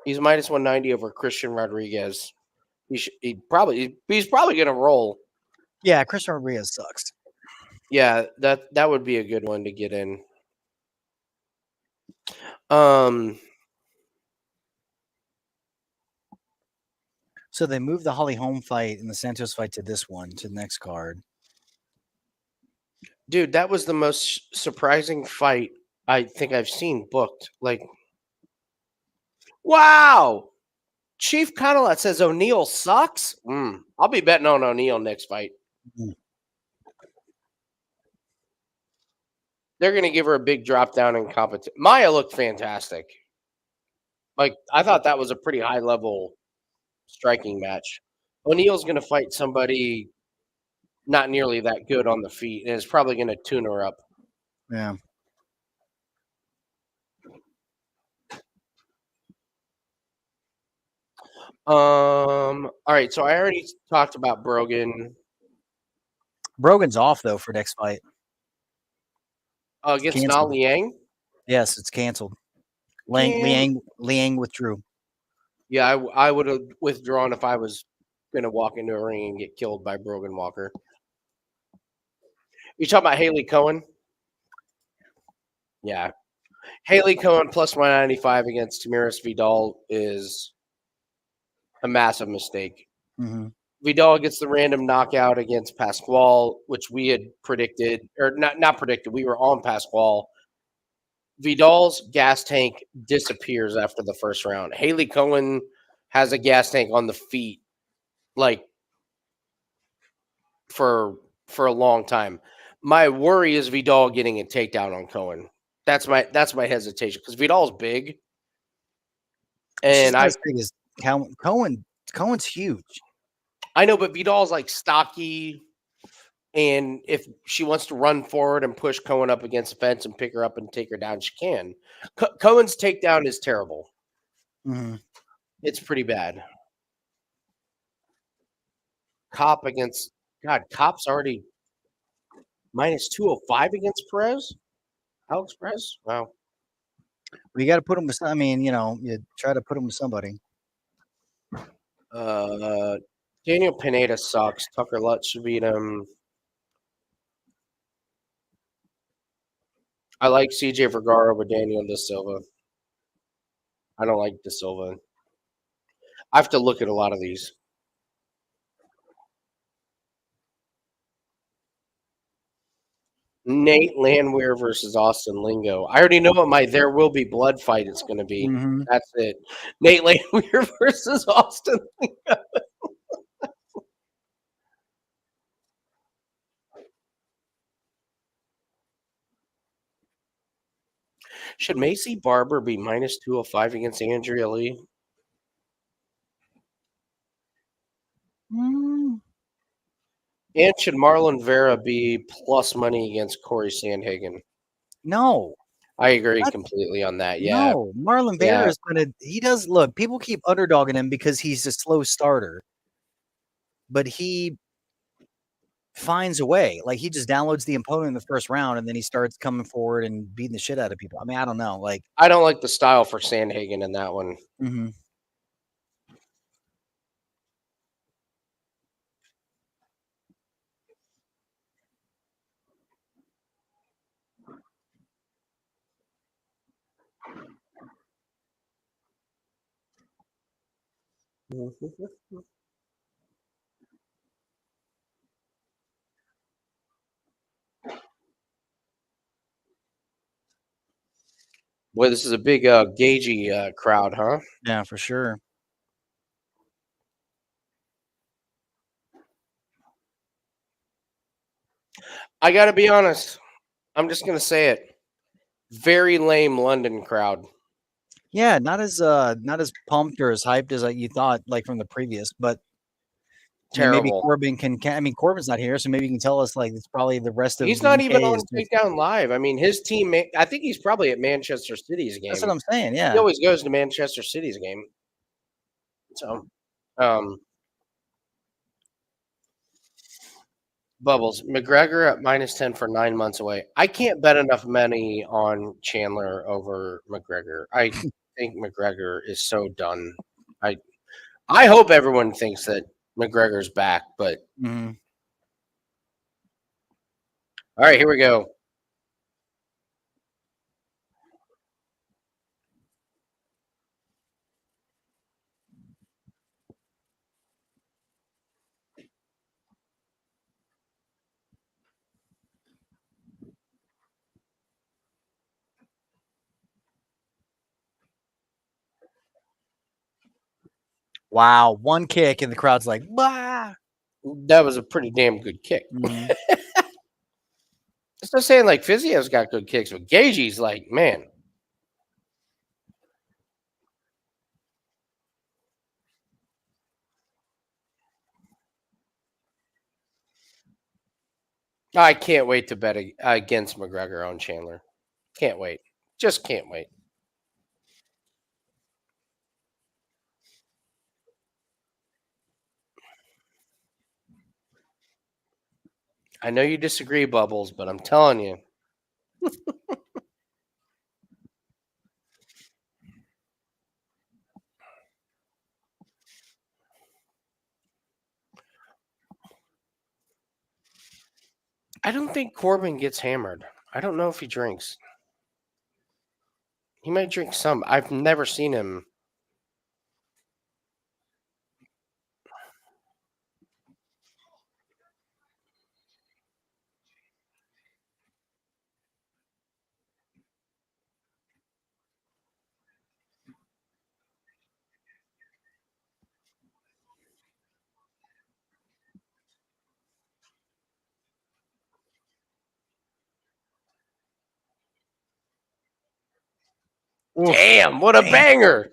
S1: He's minus 190 over Christian Rodriguez. He's probably gonna roll.
S2: Yeah, Christian Rodriguez sucks.
S1: Yeah, that would be a good one to get in.
S2: So they moved the Holly Holm fight and the Santos fight to this one, to the next card.
S1: Dude, that was the most surprising fight I think I've seen booked. Like, wow. Chief Conolat says O'Neal sucks. I'll be betting on O'Neal next fight.
S2: Mm.
S1: They're going to give her a big drop down in competition. Maia looked fantastic. Like, I thought that was a pretty high level striking match. O'Neal's going to fight somebody not nearly that good on the feet, and is probably going to tune her up.
S2: Yeah.
S1: All right, so I already talked about Brogan.
S2: Brogan's off though for next fight.
S1: Against Na Liang?
S2: Yes, it's canceled. Liang withdrew.
S1: Yeah, I would have withdrawn if I was going to walk into a ring and get killed by Brogan Walker. You talking about Haley Cohen? Yeah. Haley Cohen plus 195 against Tamiris Vidal is a massive mistake.
S2: Mm-hmm.
S1: Vidal gets the random knockout against Pasquale, which we had predicted, or not predicted. We were on Pasquale. Vidal's gas tank disappears after the first round. Haley Cohen has a gas tank on the feet, like for a long time. My worry is Vidal getting a takedown on Cohen. That's my hesitation because Vidal's big, and
S2: as big as Cohen's huge.
S1: I know, but Vidal's like stocky, and if she wants to run forward and push Cohen up against the fence and pick her up and take her down, she can. Cohen's takedown is terrible.
S2: Mm-hmm.
S1: It's pretty bad. Cop's already minus 205 against Perez. Alex Perez? Wow.
S2: Well, you got to put him with. I mean, you try to put him with somebody.
S1: Daniel Pineda sucks. Tucker Lutz should beat him. I like CJ Vergara over Daniel Da Silva. I don't like Da Silva. I have to look at a lot of these. Nate Landwehr versus Austin Lingo. I already know what my There Will Be Blood fight is going to be.
S2: Mm-hmm.
S1: That's it. Nate Landwehr versus Austin Lingo. Should Macy Barber be minus 205 against Andrea Lee?
S2: Mm.
S1: And should Marlon Vera be plus money against Corey Sandhagen?
S2: No.
S1: I agree
S2: What?
S1: completely on that. Yeah.
S2: No, Marlon Vera is gonna. He does look. People keep underdogging him because he's a slow starter, but he finds a way. Like he just downloads the opponent in the first round, and then he starts coming forward and beating the shit out of people. I mean, I don't know. Like
S1: I don't like the style for Sandhagen in that one.
S2: mhm.
S1: Boy, this is a big Gaethje crowd, huh?
S2: Yeah, for sure.
S1: I got to be honest. I'm just going to say it. Very lame London crowd.
S2: Yeah, not as pumped or as hyped as you thought, like from the previous, but
S1: Terrible.
S2: maybe Corbin can. I mean, Corbin's not here, so maybe you can tell us like it's probably the rest of.
S1: He's
S2: the
S1: not
S2: UK
S1: even on
S2: is just,
S1: Takedown Live. I mean, his team. I think he's probably at Manchester City's game.
S2: that's what I'm saying. Yeah,
S1: He always goes to Manchester City's game. So, Bubbles McGregor at -10 for 9 months away. I can't bet enough money on Chandler over McGregor. I think McGregor is so done. I hope everyone thinks that McGregor's back, but
S2: mhm.
S1: all right, here we go.
S2: Wow, one kick and the crowd's like, bah.
S1: That was a pretty damn good kick.
S2: Mhm.
S1: It's not saying like Fiziev's got good kicks, but Gaethje's like, man. I can't wait to bet against McGregor on Chandler. Can't wait. Just can't wait. I know you disagree, Bubbles, but I'm telling you. I don't think Corbin gets hammered. I don't know if he drinks. He might drink some. I've never seen him. Damn, what a banger.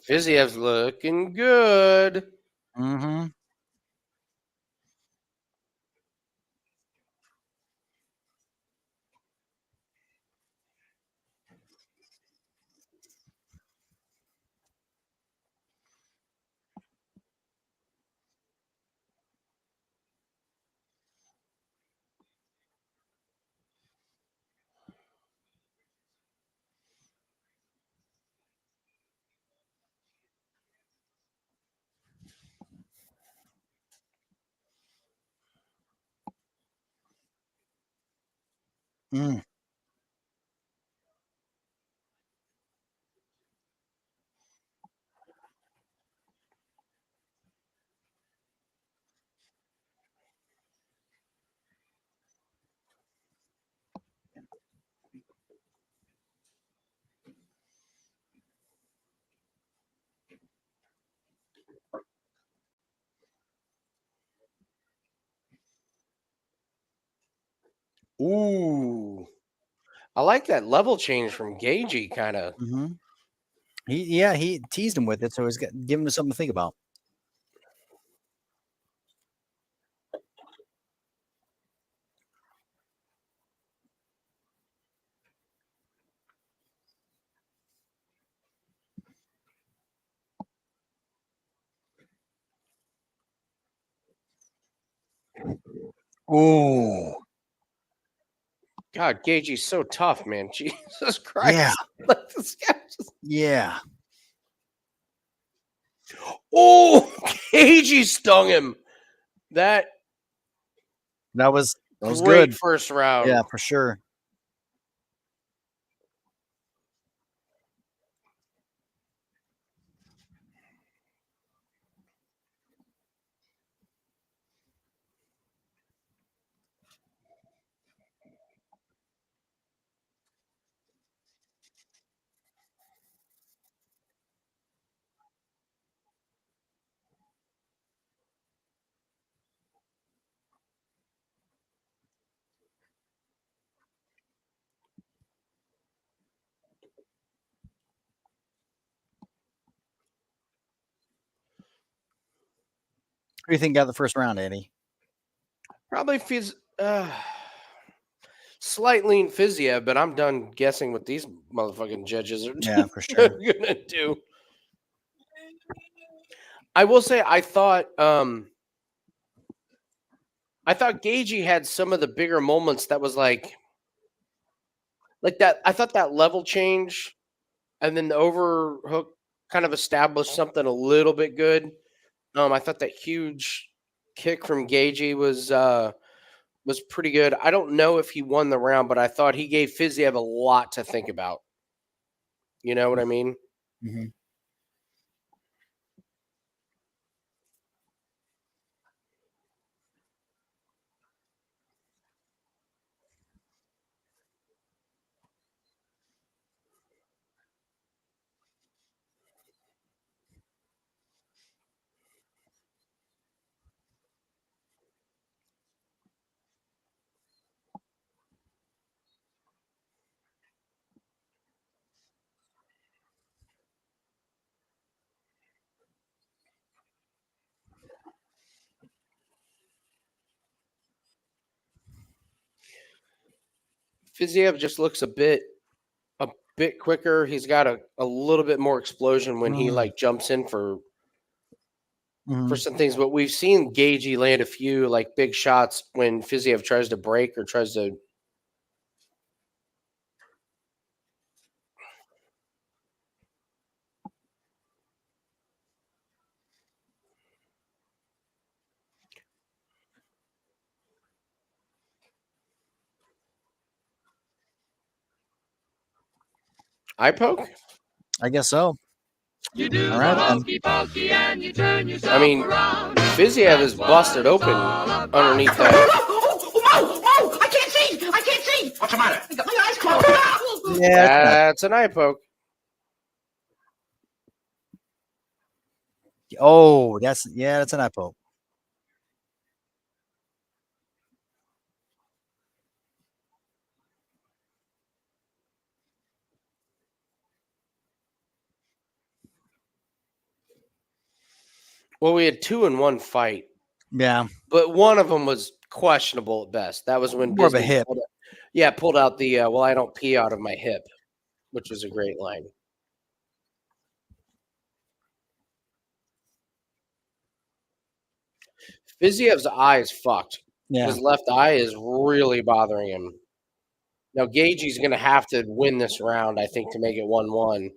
S1: Fiziev's looking good.
S2: Mm-hmm. Mm.
S1: Ooh. I like that level change from Gaethje, kind of.
S2: Mm-hmm. He teased him with it, so he's giving him something to think about. Ooh.
S1: God, Gaethje's so tough, man. Jesus Christ.
S2: Yeah.
S1: Like, this guy just...
S2: Yeah.
S1: Oh, Gaethje stung him. That
S2: That was
S1: great
S2: good.
S1: first round.
S2: Yeah, for sure. Who do you think got the first round, Eddie?
S1: Probably slight lean Fiziev, but I'm done guessing what these motherfucking judges are
S2: Yeah, for sure.
S1: gonna do. I will say I thought Gaethje had some of the bigger moments that was like that. I thought that level change and then the overhook kind of established something a little bit good. I thought that huge kick from Gaethje was pretty good. I don't know if he won the round, but I thought he gave Fiziev a lot to think about. You know what I mean?
S2: Mm-hmm.
S1: Fiziev just looks a bit quicker. He's got a little bit more explosion when he like jumps in for some things. But we've seen Gaethje land a few like big shots when Fiziev tries to break or tries to. Eye poke?
S2: I guess so.
S6: You do
S2: All right,
S6: the
S2: then.
S6: hokey pokey and you turn yourself
S1: I mean,
S6: around.
S1: Fiziev is busted open underneath that.
S6: Oh, I can't see! I can't see! What's the matter? I got my eyes closed.
S2: Yeah.
S1: That's an eye poke.
S2: Oh, that's an eye poke.
S1: Well, we had 2 in one fight,
S2: Yeah,
S1: but one of them was questionable at best. That was when
S2: more of a
S1: Bisping
S2: hip.
S1: pulled out the well, I don't pee out of my hip, which was a great line. Fiziev's eye is fucked.
S2: Yeah,
S1: His left eye is really bothering him. Now Gaethje's going to have to win this round, I think, to make it 1-1.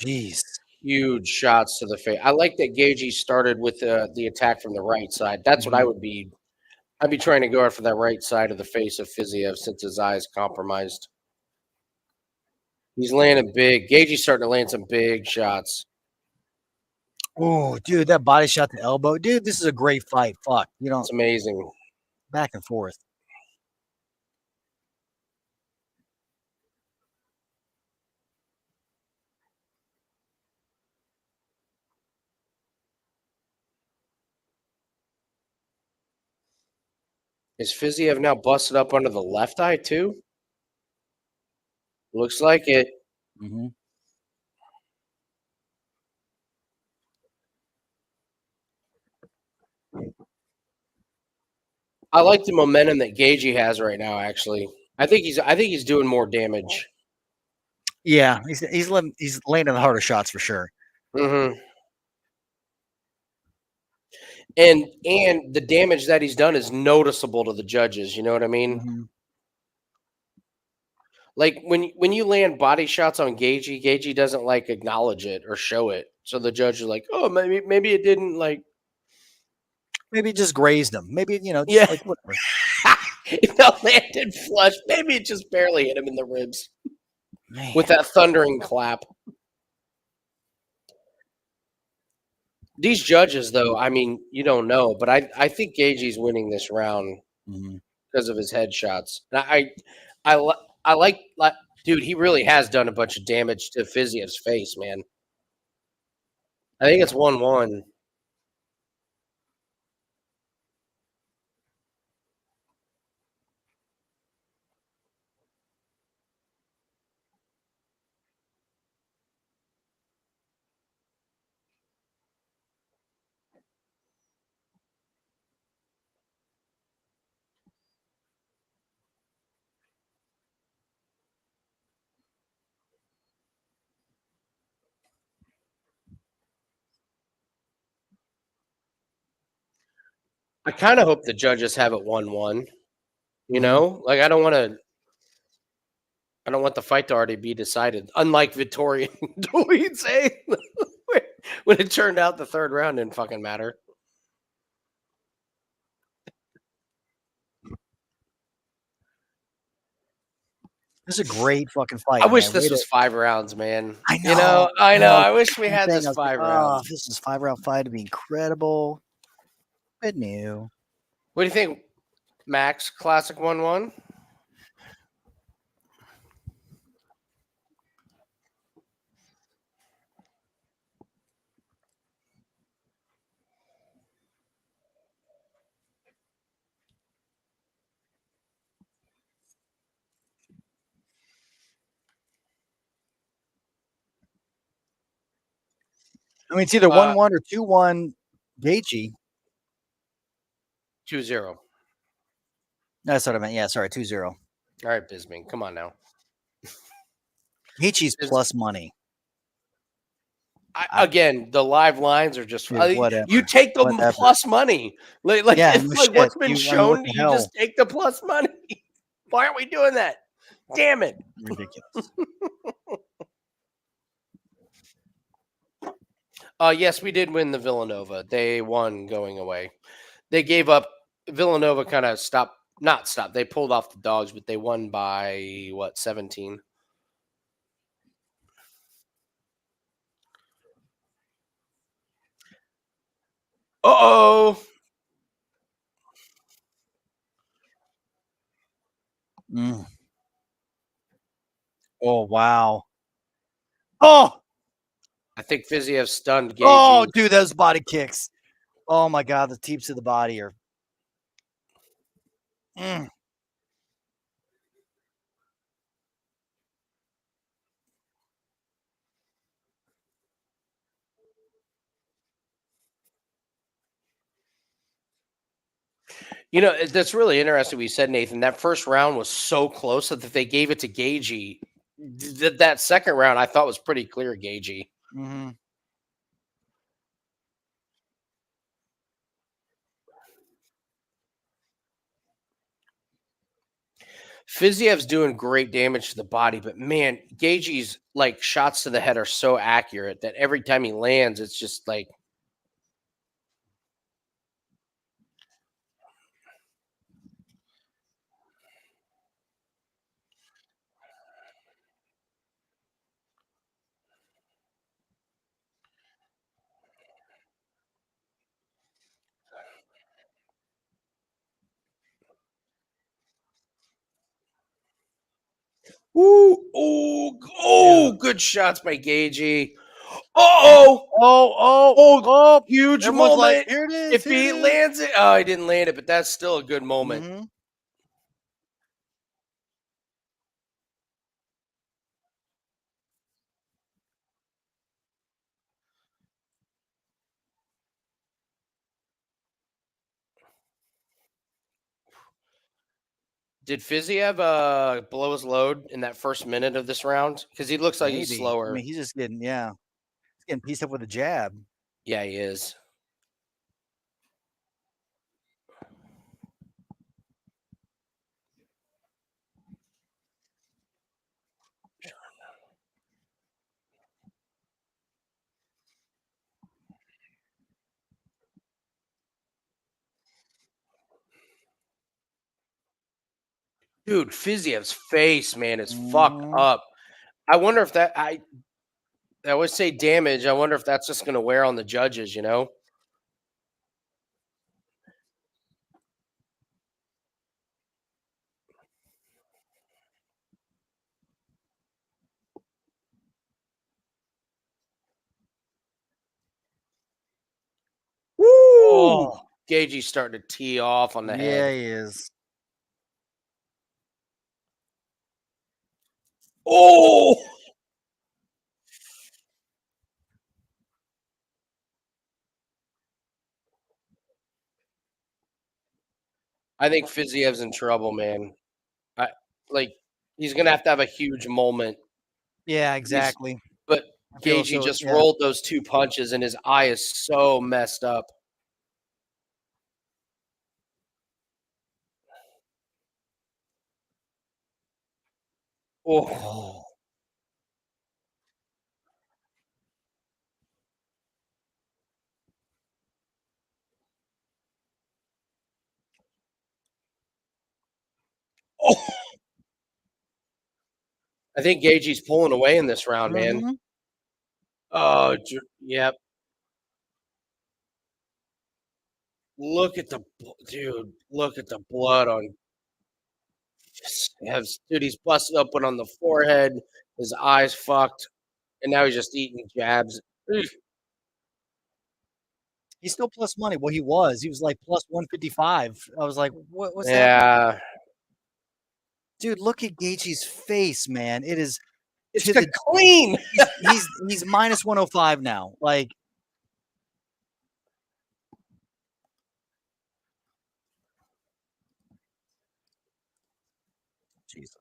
S2: jeez.
S1: Huge shots to the face. I like that Gaethje started with the attack from the right side. That's what I would be. I'd be trying to go after that right side of the face of Fiziev since his eye is compromised. He's landing big. Gaethje's starting to land some big shots.
S2: Oh, dude, that body shot to elbow. Dude, this is a great fight. Fuck. You don't
S1: It's amazing.
S2: back and forth.
S1: Is Fiziev now busted up under the left eye too? Looks like it.
S2: Mm-hmm.
S1: I like the momentum that Gaethje has right now. Actually, I think he's doing more damage.
S2: Yeah, he's landing the harder shots for sure.
S1: Mm-hmm. And the damage that he's done is noticeable to the judges. You know what I mean?
S2: Mm-hmm.
S1: Like when you land body shots on Gaethje doesn't like acknowledge it or show it. So the judge is like, oh, maybe it didn't like.
S2: Maybe it just grazed him. Maybe just
S1: Yeah.
S2: like whatever.
S1: If it landed flush, maybe it just barely hit him in the ribs
S2: Man.
S1: with that thundering clap. These judges, though, I mean, you don't know, but I think Gaethje's winning this round because of his headshots. And I like, dude, he really has done a bunch of damage to Fiziev's face, man. I think it's 1-1. I kind of hope the judges have it 1-1. You know, like I don't want the fight to already be decided. Unlike Vettori and Dolidze, when it turned out the third round didn't fucking matter.
S2: This is a great fucking fight.
S1: I wish
S2: man.
S1: this was 5 rounds, man.
S2: I know.
S1: You know, I know. I wish we had
S2: Thing,
S1: this
S2: I was like,
S1: 5 rounds.
S2: if this is 5-round fight, it'd be incredible. But new.
S1: What do you think, Max? Classic 1-1?
S2: I mean, it's either 1-1 or 2-1 Gaethje.
S1: 2-0.
S2: That's what I meant. Yeah, sorry, 2-0.
S1: All right, Bisming, come on now.
S2: Gaethje's plus money.
S1: Again, the live lines are just
S2: whatever.
S1: You take the plus money. Like,
S2: Yeah,
S1: it's
S2: no
S1: like
S2: shit.
S1: what's been
S2: What
S1: shown,
S2: the
S1: you
S2: hell?
S1: just take the plus money. Why aren't we doing that? Damn it.
S2: Ridiculous.
S1: Yes, we did win the Villanova. They won going away. They gave up. Villanova kind of not stopped. They pulled off the dogs, but they won by, 17? Uh-oh.
S2: Oh, wow. Oh,
S1: I think Fiziev stunned Gaethje.
S2: oh, dude, those body kicks. Oh, my God. The teeps of the body are. Mm.
S1: You know, that's really interesting what you said, Nathan. That first round was so close that if they gave it to Gaethje, that second round I thought was pretty clear Gaethje.
S2: Mm-hmm.
S1: Fiziev's doing great damage to the body, but man, Gaethje's like shots to the head are so accurate that every time he lands, it's just like good shots by Gaethje. Oh, huge
S2: Everyone's
S1: moment.
S2: like, here it is.
S1: If he lands it, oh, he didn't land it, but that's still a good moment.
S2: Mm-hmm.
S1: Did Fiziev blow his load in that first minute of this round? Because he looks like he's
S2: Maybe.
S1: slower.
S2: I mean, he's just getting, he's getting pieced up with a jab.
S1: Yeah, he is. Dude, Fiziev's face, man, is fucked up. I wonder if that I always say damage. I wonder if that's just gonna wear on the judges, you know? Woo!
S2: Oh,
S1: Gaethje's starting to tee off on the
S2: yeah,
S1: head.
S2: he is.
S1: Oh! I think Fiziev's in trouble, man. He's gonna have a huge moment.
S2: Yeah, exactly.
S1: But
S2: I feel
S1: Gaethje
S2: so,
S1: just
S2: yeah.
S1: rolled those two punches, and his eye is so messed up. Oh, oh. I think Gaethje's pulling away in this round, man.
S2: Mhm.
S1: Oh, yep. Look at the dude. Look at the blood on. Dude, he's busted open on the forehead. His eyes fucked, and now he's just eating jabs. Ugh.
S2: He's still plus money. Well, he was. He was like plus 155. I was like, what's that?
S1: Yeah,
S2: Dude, look at Gaethje's face, man. It is
S1: it's
S2: to
S1: the clean.
S2: he's minus 105 now. Like, Jesus.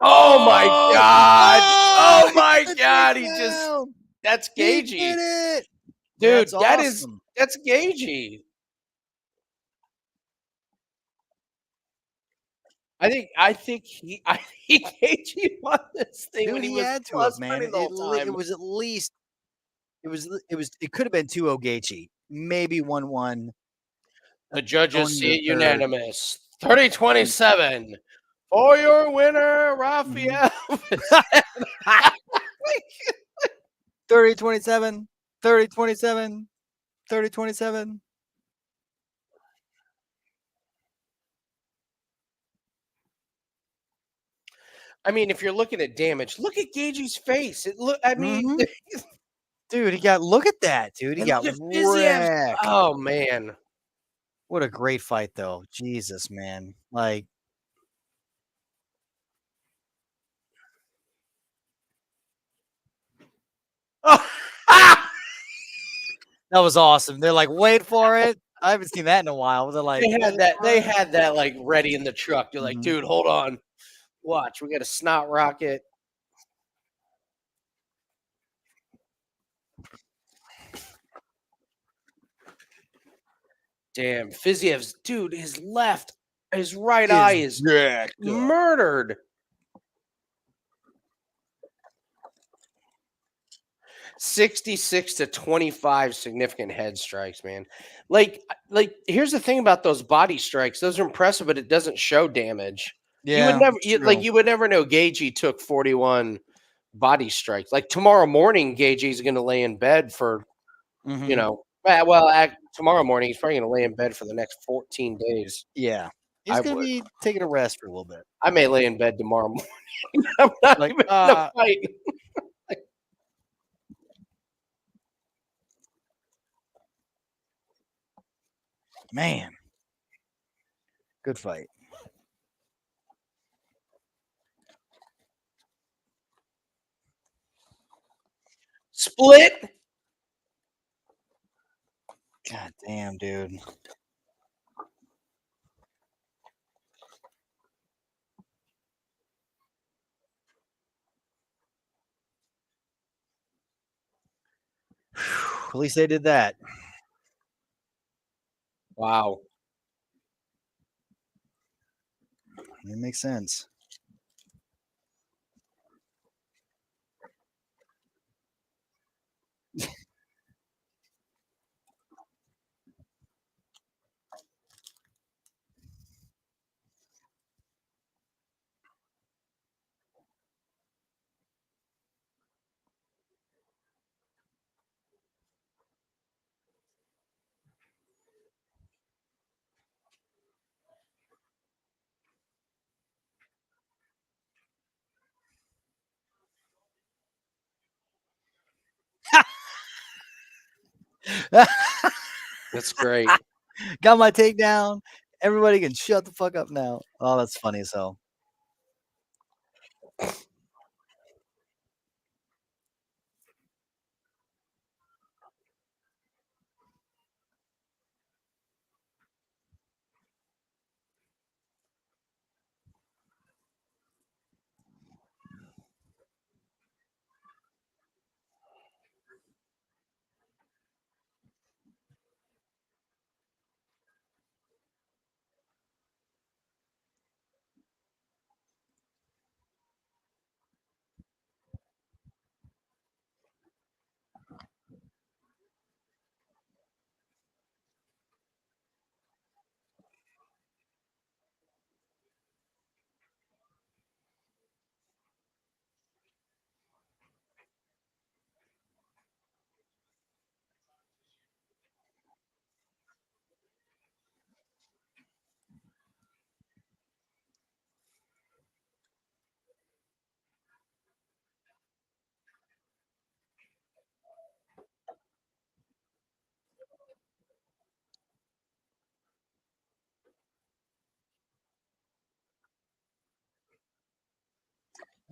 S1: Oh my god! Oh my
S2: he
S1: god!
S2: took
S1: He
S2: it
S1: just
S2: down.
S1: that's
S2: He
S1: Gaethje,
S2: did it.
S1: dude.
S2: That's awesome.
S1: That's Gaethje. I think Gaethje won this thing
S2: Dude,
S1: when he
S2: he
S1: was
S2: had to
S1: plus
S2: have, man.
S1: money the whole
S2: It
S1: time.
S2: was at least it could have been 2-0 Gaethje. Maybe 1-1.
S1: The judges
S2: going
S1: see it
S2: to the third.
S1: unanimous. 30-27. For your winner, Rafael.
S2: 30-27, 30-27, 30-27.
S1: I mean, if you're looking at damage, look at Gaethje's face. I mean,
S2: dude, look at that, dude. He got
S1: Fiziev's.
S2: wrecked.
S1: Oh man,
S2: what a great fight, though. Jesus, man. Like,
S1: oh.
S2: that was awesome. They're like, wait for it. I haven't seen that in a while. They're like,
S1: They had that like ready in the truck. They're like, dude, hold on, watch. We got a snot rocket. Damn, Fiziev's dude. His right eye is murdered. 66-25 significant head strikes, man. Like here's the thing about those body strikes. Those are impressive, but it doesn't show damage.
S2: Yeah,
S1: you would never know Gaethje took 41 body strikes. Like tomorrow morning, Gaethje is going to lay in bed for, tomorrow morning he's probably going to lay in bed for the next 14 days.
S2: Yeah, he's going to be taking a rest for a little bit.
S1: I may lay in bed tomorrow morning. I'm not
S2: like,
S1: even in the fight.
S2: Man, good fight.
S1: Split.
S2: God damn, dude. At least they did that.
S1: Wow.
S2: It makes sense.
S1: That's great.
S2: Got my takedown. Everybody can shut the fuck up now. Oh, that's funny as hell.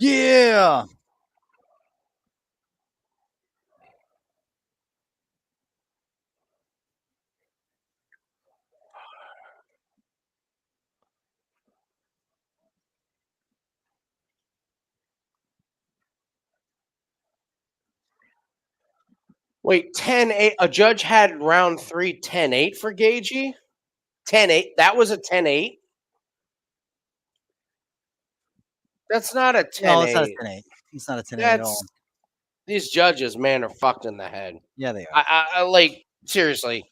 S2: Yeah.
S1: Wait, 10-8. A judge had round 3 10-8 for Gaethje? 10-8. That was a 10-8? That's not a 10-8.
S2: No, it's not a 10-8. It's not a 10-8 at all.
S1: These judges, man, are fucked in the head.
S2: Yeah, they are.
S1: I like, seriously.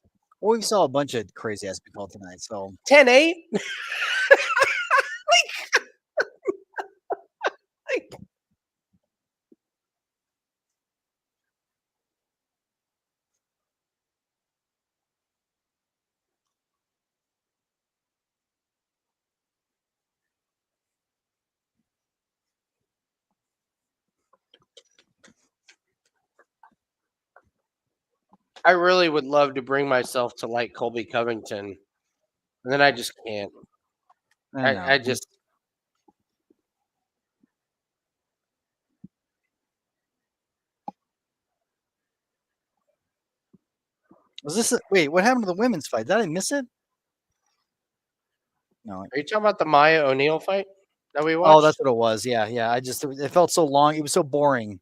S2: Well, we saw a bunch of crazy ass people tonight. So
S1: 10-8? I really would love to bring myself to like Colby Covington, and then I just can't.
S2: I know.
S1: I just
S2: Was this wait? What happened to the women's fight? Did I miss it? No.
S1: Are you talking about the Maia O'Neal fight that we watched?
S2: Oh, that's what it was. Yeah. It felt so long. It was so boring.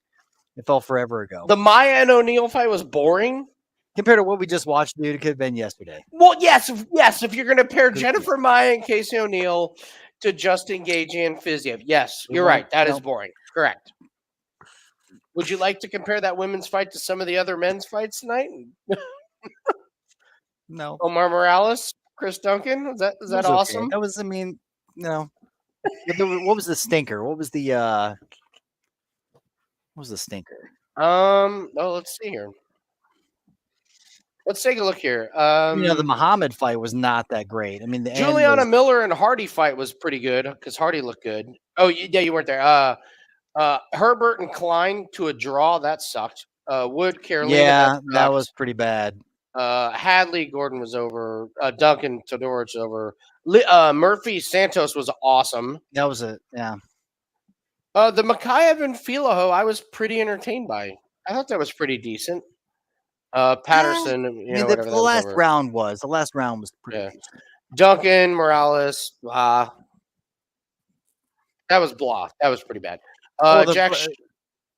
S2: It felt forever ago.
S1: The Maia and O'Neal fight was boring
S2: Compared to what we just watched, dude, it could have been yesterday.
S1: Well, yes. If you're going to pair Jennifer Maia and Casey O'Neal to Justin Gaethje and Fiziev, yes, you're right. That is boring. Correct. Would you like to compare that women's fight to some of the other men's fights tonight?
S2: No.
S1: Omar Morales, Chris Duncan. Is that awesome?
S2: Okay. That was, no. What was the stinker? What was the stinker?
S1: Oh, let's see here. Let's take a look here.
S2: The Muhammad fight was not that great. I mean, the
S1: Juliana Miller and Hardy fight was pretty good because Hardy looked good. Oh, yeah, you weren't there. Herbert and Klein to a draw. That sucked. Wood, Carolina.
S2: Yeah, that was pretty bad.
S1: Hadley, Gordon was over. Duncan, Todorich over. Murphy, Santos was awesome.
S2: That was yeah.
S1: The Mokaev and Filaho, I was pretty entertained by. I thought that was pretty decent. Patterson,
S2: the last round was pretty decent.
S1: Duncan, Morales, that was blah. That was pretty bad.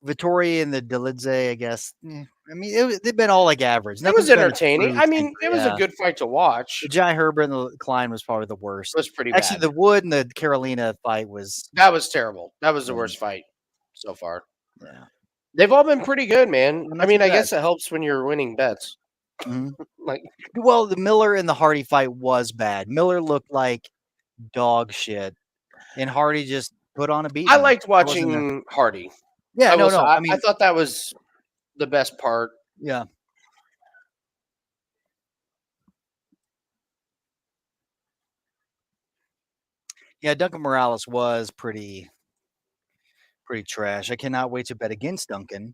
S2: Vettori and the Dolidze, I guess. They've been all like average.
S1: It was entertaining. It was a good fight to watch.
S2: The Jai Herbert and the Klein was probably the worst.
S1: It was pretty
S2: Actually,
S1: bad.
S2: the Wood and the Carolina fight was
S1: terrible. That was the worst fight so far.
S2: Yeah.
S1: They've all been pretty good, man. I guess it helps when you're winning bets.
S2: Mm-hmm.
S1: The
S2: Miller and the Hardy fight was bad. Miller looked like dog shit, and Hardy just put on a beat.
S1: I liked watching Hardy.
S2: Yeah,
S1: I thought that was the best part.
S2: Yeah. Yeah, Duncan Morales was pretty trash. I cannot wait to bet against Duncan.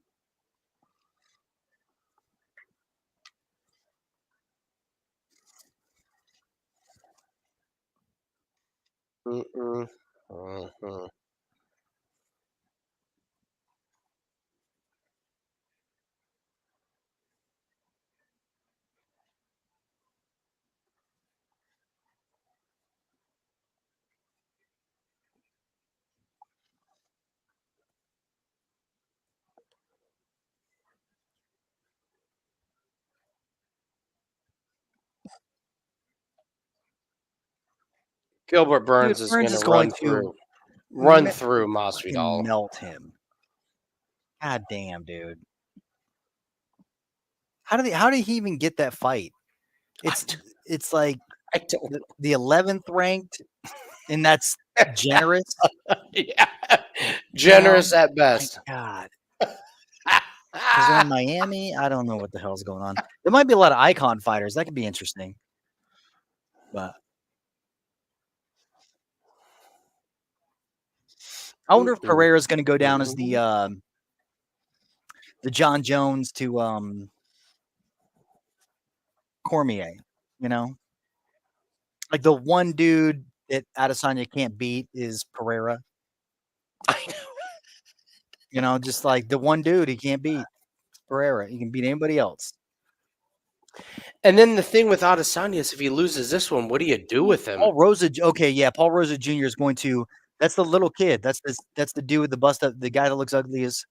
S1: Gilbert Burns is going to run through Masvidal.
S2: Melt him. God damn, dude. How did he even get that fight? It's like the 11th ranked, and that's generous.
S1: Yeah, generous at best.
S2: My God. Because they're in Miami. I don't know what the hell's going on. There might be a lot of icon fighters. That could be interesting. But I wonder if Pereira's going to go down as the John Jones to Cormier, like the one dude that Adesanya can't beat is Pereira.
S1: I know.
S2: Just like the one dude he can't beat, Pereira. He can beat anybody else.
S1: And then the thing with Adesanya is if he loses this one, what do you do with him?
S2: Paul Rosa Jr. is going to. That's the little kid. That's the dude with the bust up, the guy that looks ugly as.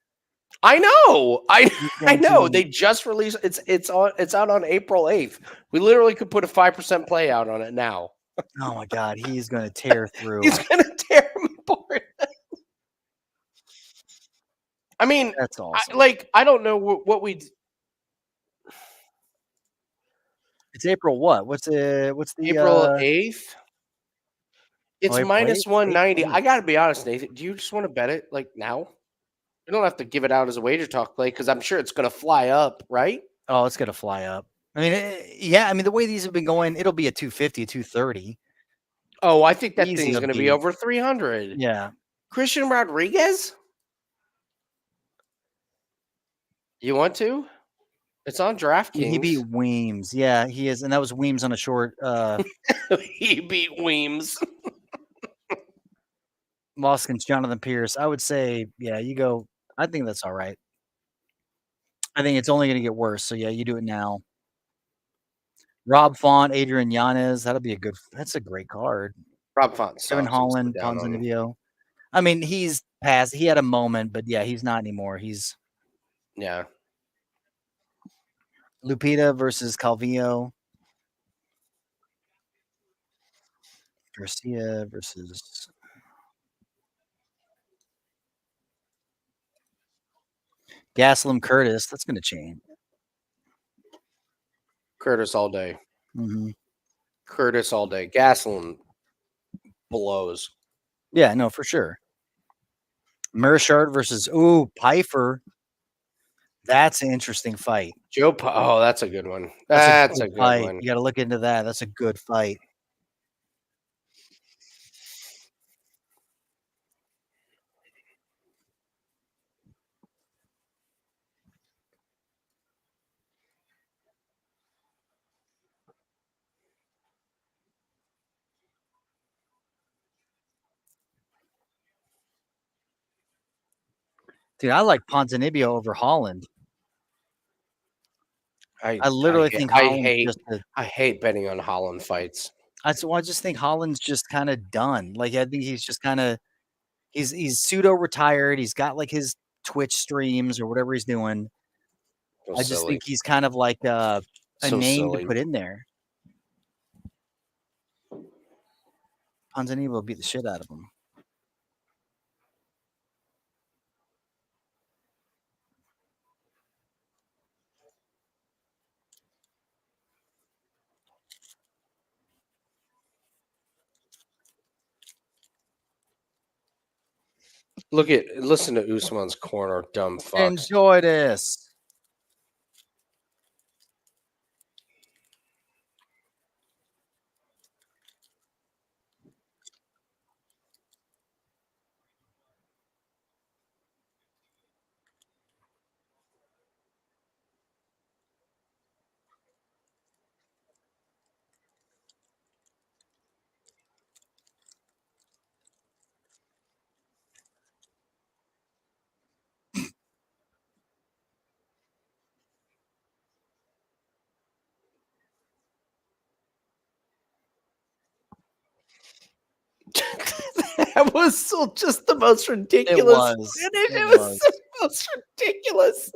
S1: I know. I know. They just released it's out on April 8th. We literally could put a 5% play out on it now.
S2: Oh my God, he's gonna tear through.
S1: He's gonna tear him apart.
S2: That's awesome.
S1: I don't know what we.
S2: It's April what? What's the
S1: April 8th? It's
S2: April
S1: minus
S2: 8th?
S1: 190. I gotta be honest, Nathan. Do you just want to bet it now? You don't have to give it out as a wager talk play because I'm sure it's gonna fly up, right?
S2: Oh, it's gonna fly up. The way these have been going, it'll be a 250, 230.
S1: Oh, I think that
S2: Easy
S1: thing's
S2: to
S1: gonna be
S2: beat.
S1: over 300.
S2: Yeah.
S1: Christian Rodriguez? You want to? It's on
S2: He
S1: DraftKings.
S2: beat Weems. Yeah, he is. And that was Weems on a short
S1: He beat Weems.
S2: loss against Jonathan Pierce. I would say, yeah, you go. I think that's all right. I think it's only going to get worse. So, yeah, you do it now. Rob Font, Adrian Yanez. That's a great card.
S1: Rob Font
S2: Kevin
S1: sucks. I'm
S2: Holland,
S1: so down on him.
S2: Ponzinibbio. I mean, he's past. He had a moment, but yeah, he's not anymore. He's
S1: Yeah.
S2: Lupita versus Calvillo. Garcia versus Gaslam Curtis. That's going to change.
S1: Curtis all day.
S2: Mm-hmm.
S1: Curtis all day. Gasoline blows.
S2: Yeah, no, for sure. Mershard versus Pfeiffer. That's an interesting fight.
S1: Oh, that's a good one. That's a good
S2: fight.
S1: one.
S2: You got to look into that. That's a good fight. Dude, I like Ponzinibbio over Holland. I literally think Holland's
S1: I hate betting on Holland fights.
S2: I just think Holland's just kind of done. Like I think he's just kind of he's pseudo retired. He's got like his Twitch streams or whatever he's doing.
S1: So
S2: I just
S1: silly.
S2: think he's kind of like a
S1: So
S2: name
S1: silly.
S2: to put in there. Ponzinibbio will beat the shit out of him.
S1: Listen to Usman's corner, dumb fucks.
S2: Enjoy this.
S1: That was still just the most ridiculous.
S2: It was.
S1: It was the most ridiculous.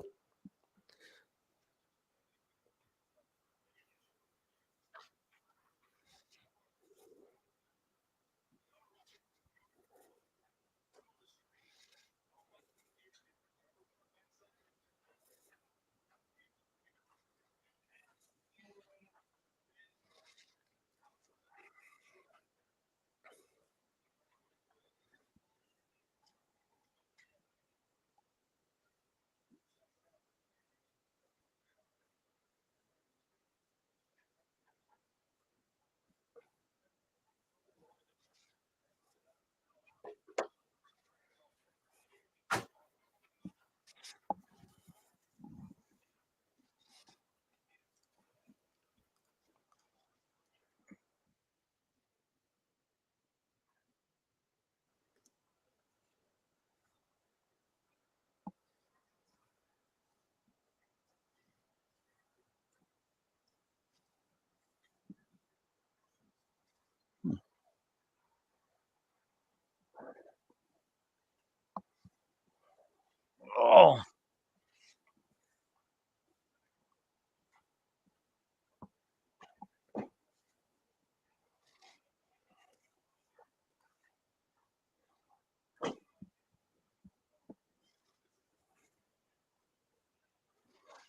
S2: Oh.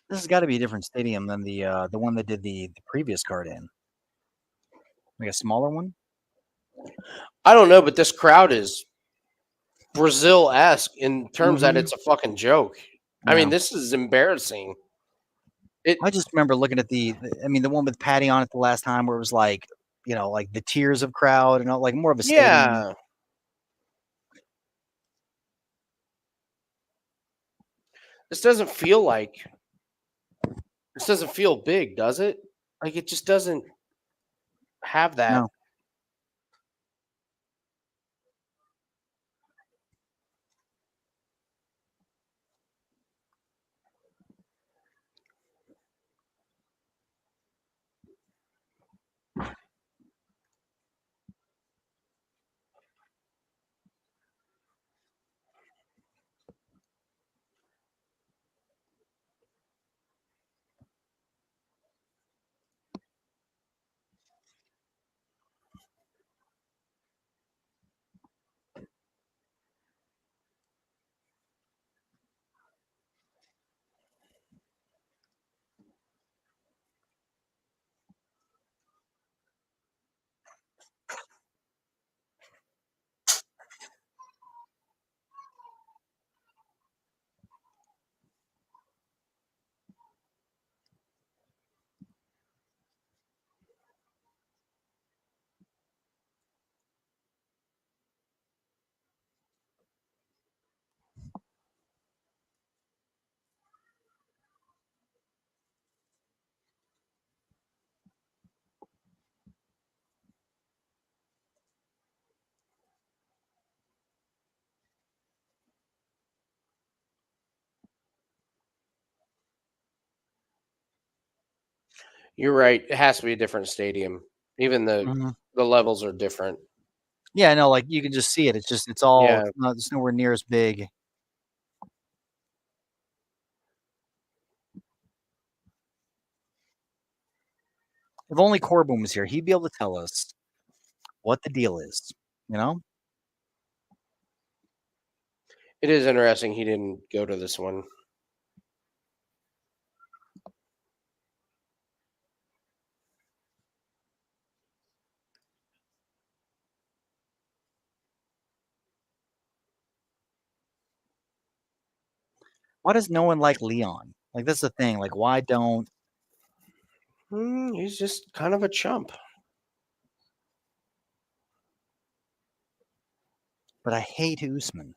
S2: This has got to be a different stadium than the one that did the previous card in. Like a smaller one?
S1: I don't know, but this crowd is Brazil-esque in terms that it's a fucking joke.
S2: Yeah.
S1: I mean, this is embarrassing.
S2: I just remember looking at the one with Patty on it the last time where it was like, like the tiers of crowd and all, like more of a stadium.
S1: Yeah. This doesn't feel like This doesn't feel big, does it? Like it just doesn't have that.
S2: No.
S1: You're right. It has to be a different stadium. Even the levels are different.
S2: Yeah, no, like you can just see it. It's all
S1: Yeah.
S2: it's nowhere near as big. If only Corbin was here, he'd be able to tell us what the deal is. You know?
S1: It is interesting he didn't go to this one.
S2: Why does no one like Leon? Like that's the thing. Like why don't
S1: He's just kind of a chump.
S2: but I hate Usman.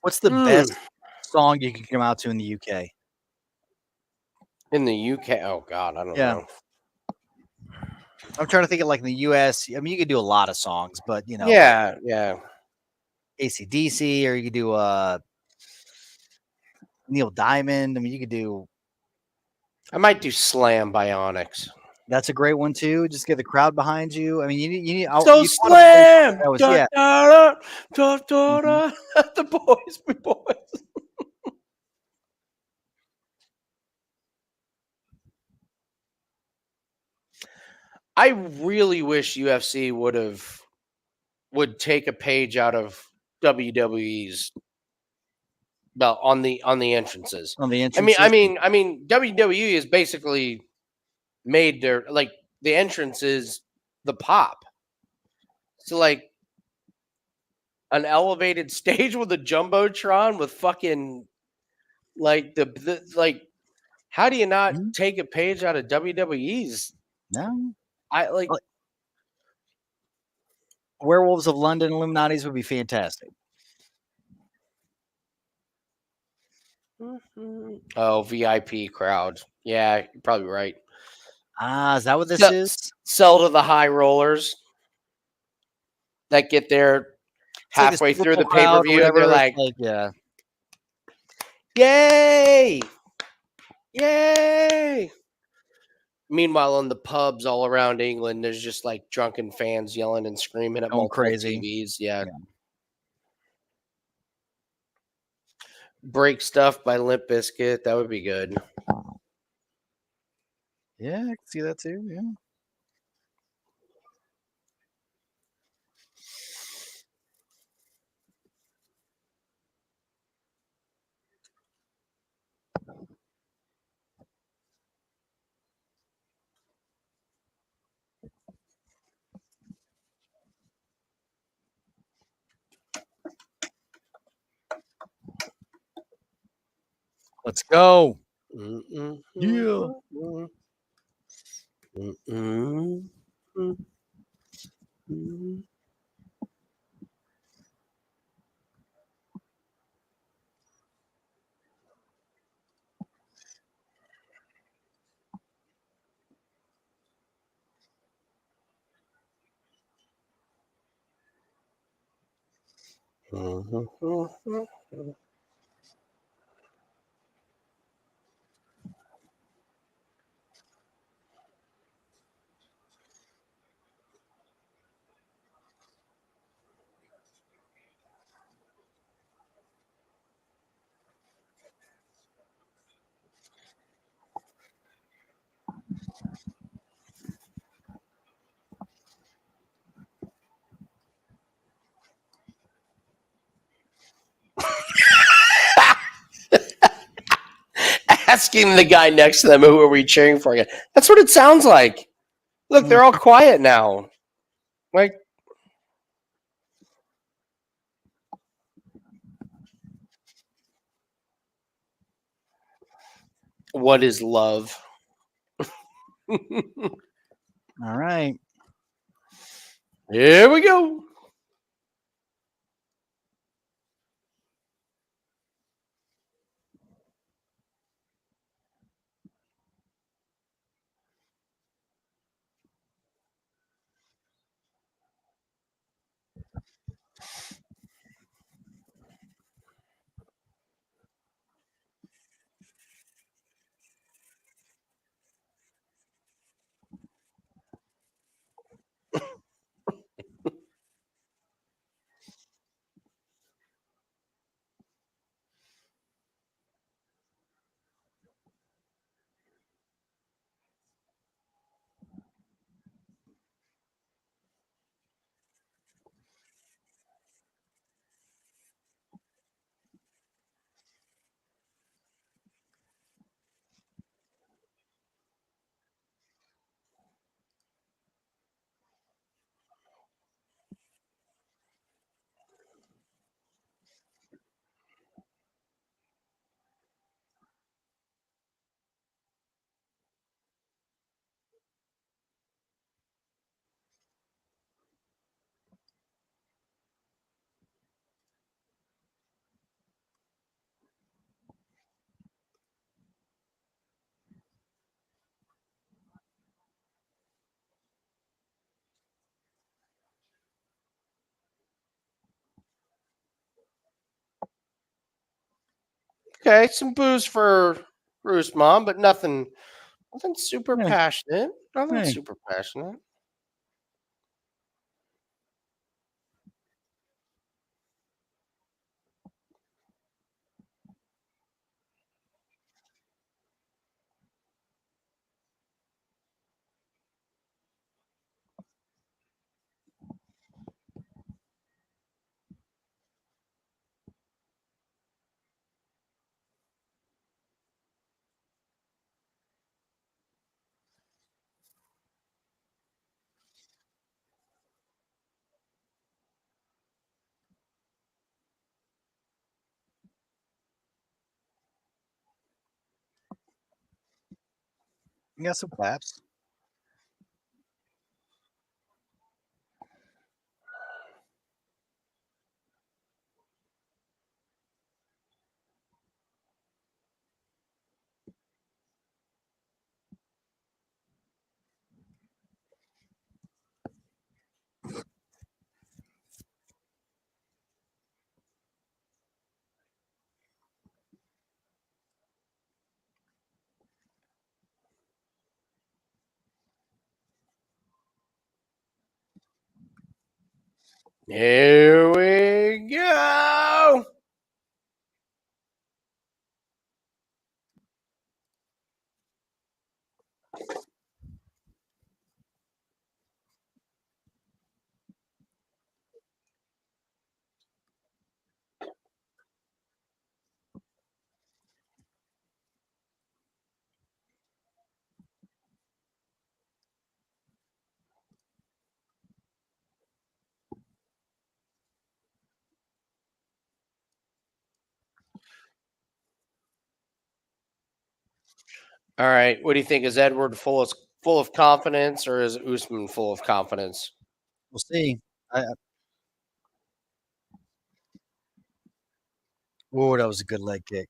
S2: What's the best song you can come out to in the UK?
S1: In the UK, oh God, I don't
S2: Yeah.
S1: know.
S2: I'm trying to think of like in the US. I mean, you could do a lot of songs, but you know,
S1: Yeah.
S2: AC/DC, or you could do Neil Diamond. I mean, you could do.
S1: I might do Slam by Onyx.
S2: That's a great one too. Just get the crowd behind you. I mean, you need.
S1: So
S2: you
S1: Slam,
S2: that was,
S1: da,
S2: yeah.
S1: da, da, da, da, the boys, my boys. I really wish UFC would take a page out of WWE's belt on the entrances.
S2: On the
S1: I
S2: entrances.
S1: mean, WWE has basically made their like the entrances the pop. So like an elevated stage with a jumbotron with fucking like the like. How do you not take a page out of WWE's?
S2: No,
S1: I like
S2: Werewolves of London Illuminatis would be fantastic.
S1: Oh, VIP crowd. Yeah, you're probably right.
S2: Ah, is that what this is?
S1: Sell to the high rollers that get there halfway
S2: like
S1: through the pay-per-view. They're like,
S2: yeah.
S1: Yay! Yay! Meanwhile, in the pubs all around England, there's just like drunken fans yelling and screaming at
S2: Going
S1: multiple
S2: crazy.
S1: TVs. Yeah.
S2: Yeah.
S1: Break Stuff by Limp Bizkit. That would be good.
S2: Yeah, I can see that too. Yeah. Let's go. Yeah.
S1: Asking the guy next to them, who are we cheering for again? That's what it sounds like. Look, they're all quiet now. Like, what is love?
S2: All right.
S1: Here we go. Okay, some booze for Usman, but nothing super
S2: Hey.
S1: passionate. Nothing
S2: Hey.
S1: super passionate.
S2: You got some claps.
S1: Here we go. All right. What do you think? Is Edward full of confidence, or is Usman full of confidence?
S2: We'll see. Oh, that was a good leg kick.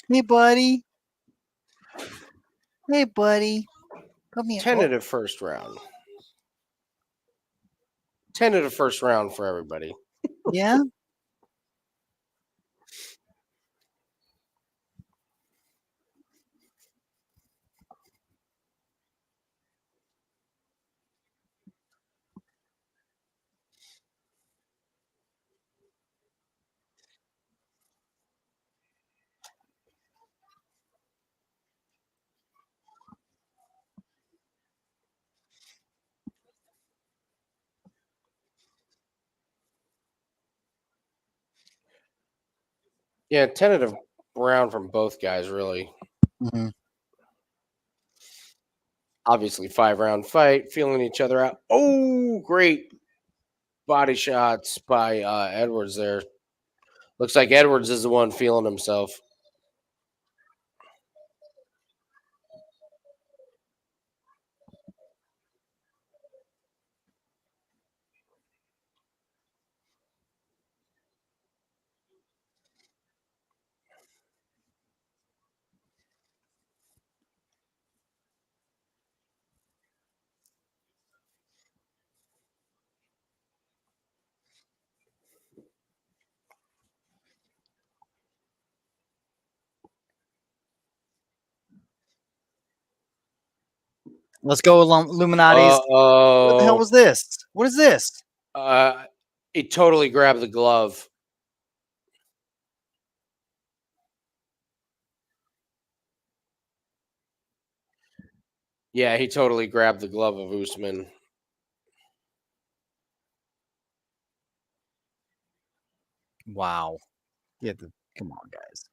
S2: Hey, buddy. Hey, buddy. Come here.
S1: Tentative first round. Tentative first round for everybody.
S2: Yeah.
S1: Yeah, tentative round from both guys, really.
S2: Mm-hmm.
S1: Obviously, 5-round fight, feeling each other out. Oh, great body shots by Edwards there. Looks like Edwards is the one feeling himself.
S2: Let's go, Illuminati's. What the hell
S1: Uh-oh.
S2: was this? What is this?
S1: He totally grabbed the glove. Yeah, he totally grabbed the glove of Usman.
S2: Wow. You have to, come on, guys.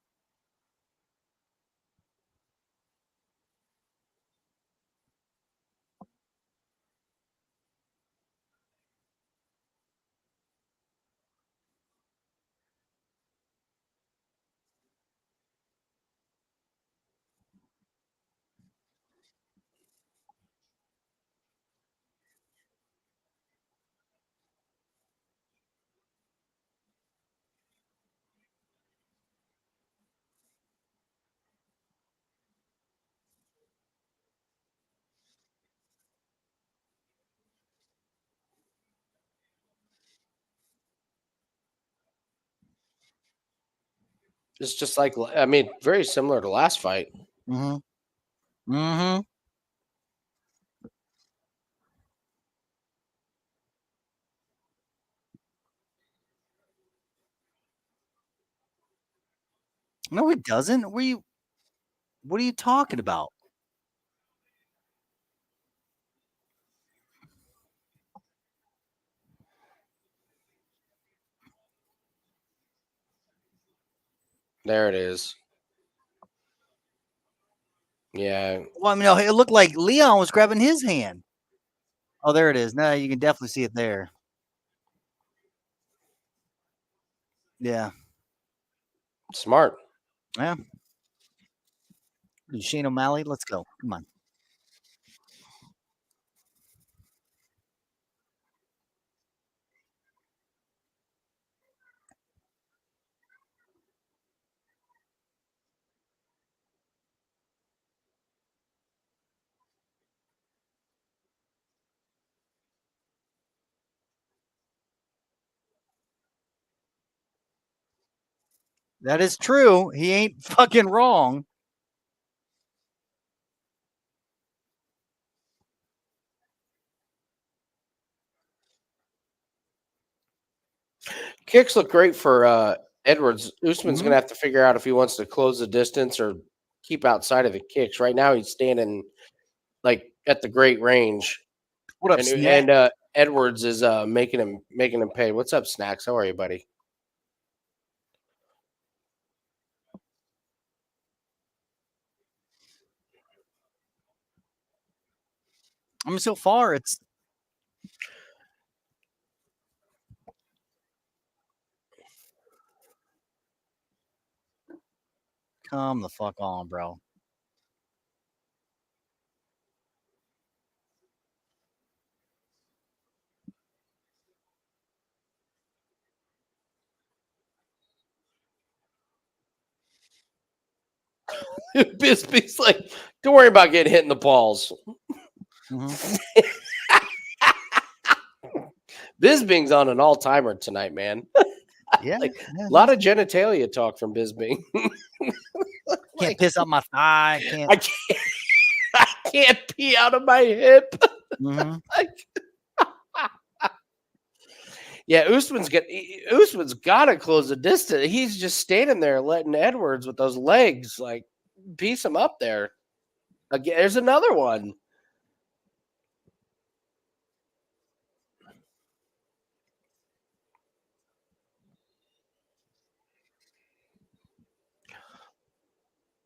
S1: It's just like, I mean, very similar to last fight.
S2: Mm-hmm. Mm-hmm. No, he doesn't. What are you talking about?
S1: There it is. Yeah.
S2: Well, I mean, no, it looked like Leon was grabbing his hand. Oh, there it is. No, you can definitely see it there. Yeah.
S1: Smart.
S2: Yeah. Shane O'Malley, let's go. Come on. That is true. He ain't fucking wrong.
S1: Kicks look great for Edwards. Usman's going to have to figure out if he wants to close the distance or keep outside of the kicks. Right now, he's standing like at the great range.
S2: What up,
S1: And,
S2: Snack?
S1: and Edwards is making him pay. What's up, Snacks? How are you, buddy?
S2: I mean, so far it's come the fuck on, bro.
S1: Bisbee's like, don't worry about getting hit in the balls. Bisbing's on an all-timer tonight, man.
S2: Yeah,
S1: Like,
S2: yeah,
S1: a lot of genitalia talk from Bisbing.
S2: can't piss up my thigh.
S1: I can't pee out of my hip. Like, yeah, Usman's got to close the distance. He's just standing there letting Edwards with those legs like piece him up there. Again, there's another one.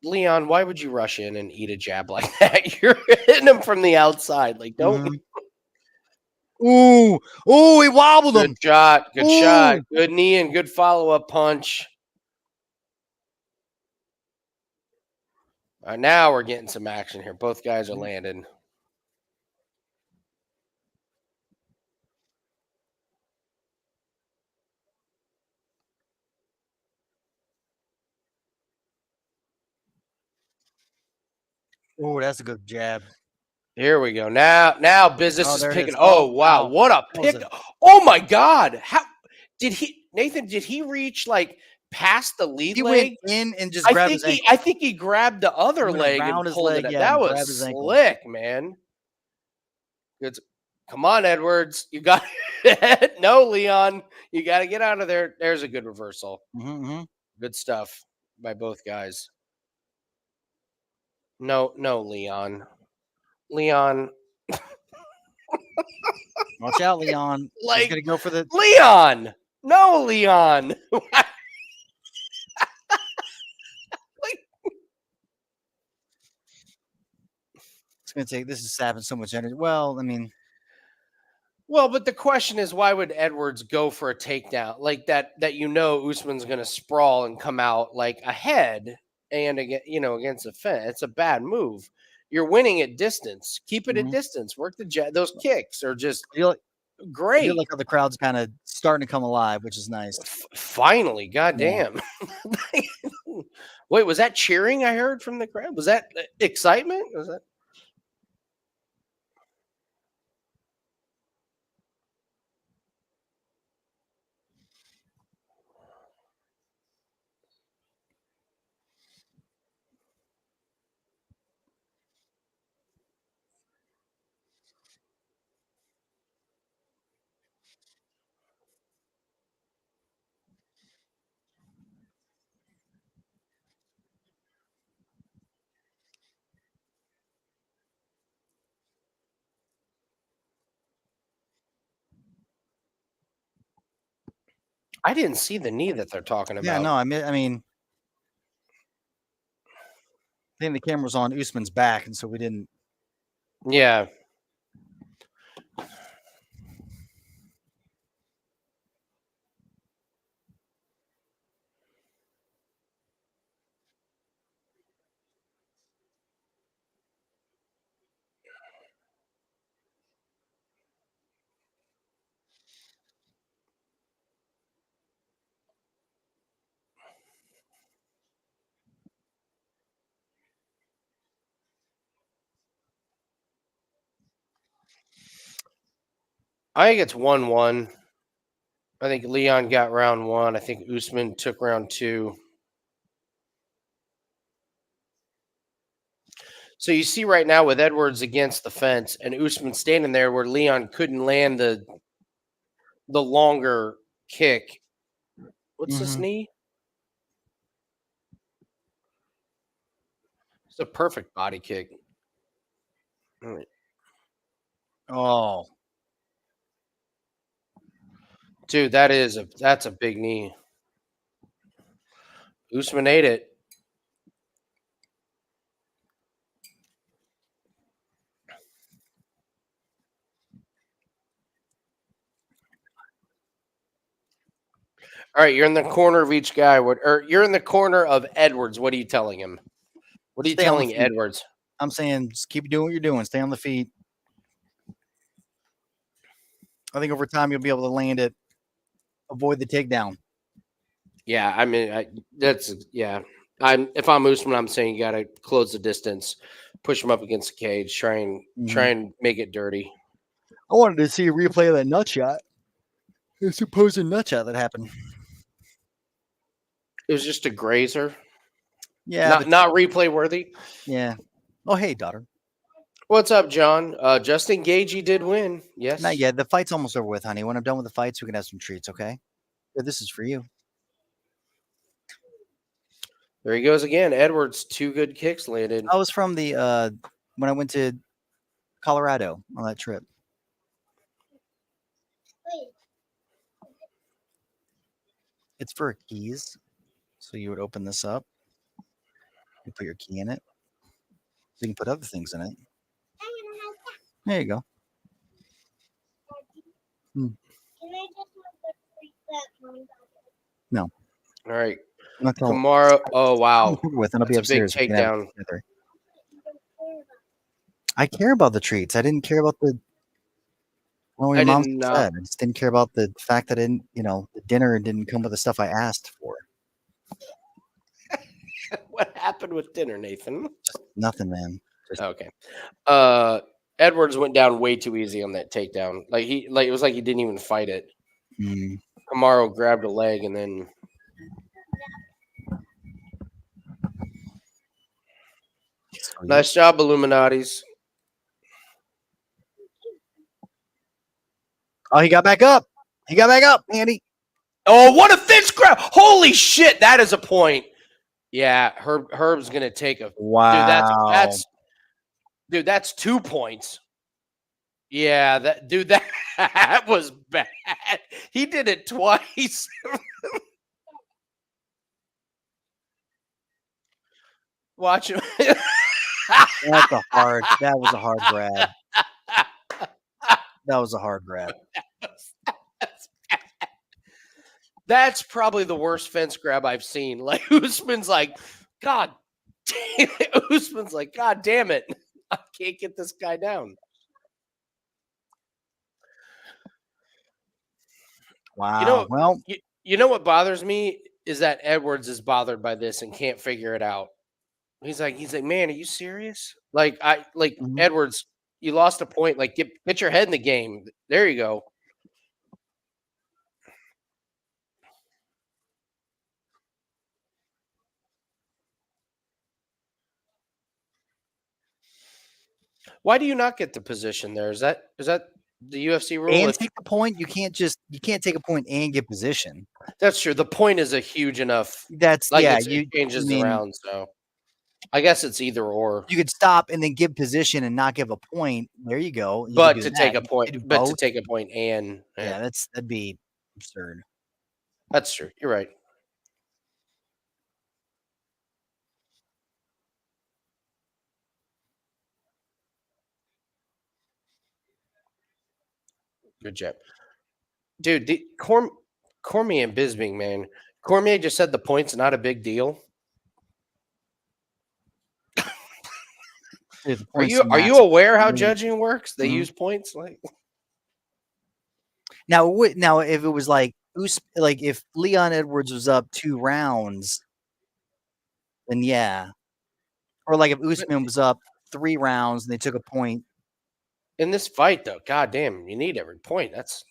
S1: Leon, why would you rush in and eat a jab like that? You're hitting him from the outside. Like, don't.
S2: Ooh, he wobbled him.
S1: Good shot. Good knee and good follow-up punch. All right, now we're getting some action here. Both guys are landing.
S2: Oh, that's a good jab.
S1: Here we go. Now business is
S2: there it
S1: picking.
S2: is.
S1: Oh, wow.
S2: Wow.
S1: What a
S2: That was
S1: pick. Oh, my God. How did he reach like past the lead
S2: He
S1: leg?
S2: went in and just grabbed his ankle.
S1: I think he grabbed the other
S2: He went
S1: leg
S2: around
S1: and
S2: his
S1: pulled
S2: leg,
S1: it.
S2: yeah,
S1: That
S2: and
S1: was
S2: grabbed his ankle.
S1: slick, man. Good. Come on, Edwards. You got it. No, Leon. You got to get out of there. There's a good reversal. Good stuff by both guys. No, Leon. Leon.
S2: Watch out, Leon.
S1: Like,
S2: He's gonna go for the
S1: Leon. No, Leon.
S2: It's going to take, this is sapping so much energy. Well, I mean,
S1: Well, but the question is, why would Edwards go for a takedown like that? That Usman's going to sprawl and come out like ahead, and again, against the fence, it's a bad move. You're winning at distance. Keep it at distance. Work those kicks are just great.
S2: I feel like how the crowd's kind of starting to come alive, which is nice.
S1: Finally, goddamn. Yeah. Wait, was that cheering I heard from the crowd? Was that excitement? Was that? I didn't see the knee that they're talking about.
S2: Yeah, no, I mean, I think the camera was on Usman's back, and so we didn't.
S1: Yeah. I think it's 1-1. I think Leon got round 1. I think Usman took round 2. So you see right now with Edwards against the fence and Usman standing there where Leon couldn't land the longer kick. What's this knee? It's a perfect body kick. All right.
S2: Oh.
S1: Dude, that's a big knee. Usman ate it. All right, you're in the corner of each guy. Or you're in the corner of Edwards. What are you telling him? What are you telling Edwards?
S2: I'm saying just keep doing what you're doing. Stay on the feet. I think over time you'll be able to land it. Avoid the takedown.
S1: Yeah, I mean if I'm Usman, I'm saying you got to close the distance, push him up against the cage, try and make it dirty.
S2: I wanted to see a replay of that nut shot. The supposed nut shot that happened.
S1: It was just a grazer.
S2: Yeah,
S1: not replay worthy.
S2: Yeah. Oh, hey, daughter.
S1: What's up, John? Justin Gaethje did win. Yes.
S2: Not yet. The fight's almost over with, honey. When I'm done with the fights, we can have some treats, okay? Here, this is for you.
S1: There he goes again. Edwards, 2 good kicks landed.
S2: I was from the when I went to Colorado on that trip. It's for keys. So you would open this up. You put your key in it. So you can put other things in it. There you go. No.
S1: All right.
S2: Kamaru.
S1: Oh, wow.
S2: With and I'll be upstairs.
S1: Big takedown.
S2: I care about the treats. I didn't care about the. Well, your mom said. I just didn't care about the fact that the dinner didn't come with the stuff I asked for.
S1: What happened with dinner, Nathan?
S2: Just nothing, man.
S1: Okay. Edwards went down way too easy on that takedown. It was like he didn't even fight it. Kamaru grabbed a leg and then. Nice job, Illuminatis.
S2: Oh, he got back up. He got back up, Andy.
S1: Oh, what a fist grab! Holy shit, that is a point. Yeah, Herb's gonna take a
S2: wow.
S1: Dude, that's 2 points. Yeah, that dude, that was bad. He did it twice. Watch him.
S2: That's a hard. That was a hard grab. That was a hard grab.
S1: That's probably the worst fence grab I've seen. Like Usman's like, God damn it. Usman's like, God damn it. I can't get this guy down.
S2: Wow. Well,
S1: You know what bothers me is that Edwards is bothered by this and can't figure it out. He's like, man, are you serious? Like,
S2: Mhm.
S1: Edwards, you lost a point. Like, get your head in the game. There you go. Why do you not get the position there? Is that the UFC rule?
S2: and take the point. You can't take a point and get position.
S1: That's true. The point is a huge enough.
S2: That's
S1: Like,
S2: yeah.
S1: it changes around. So, I guess it's either or.
S2: You could stop and then give position and not give a point. There you go. You
S1: But
S2: could
S1: to
S2: do
S1: take
S2: that.
S1: a point,
S2: You could do
S1: but to
S2: both.
S1: take a point, and
S2: Yeah, that'd be absurd.
S1: that's true. You're right. Good job, dude. Cormier and Bisping, man. Cormier just said the point's not a big deal.
S2: Dude, the
S1: Are
S2: point's
S1: you
S2: massive.
S1: aware how
S2: I mean,
S1: judging works? They
S2: Mhm.
S1: use points like
S2: now if it was like if Leon Edwards was up 2 rounds, then yeah. Or like if Usman was up 3 rounds and they took a point.
S1: in this fight, though. God damn, you need every point. That's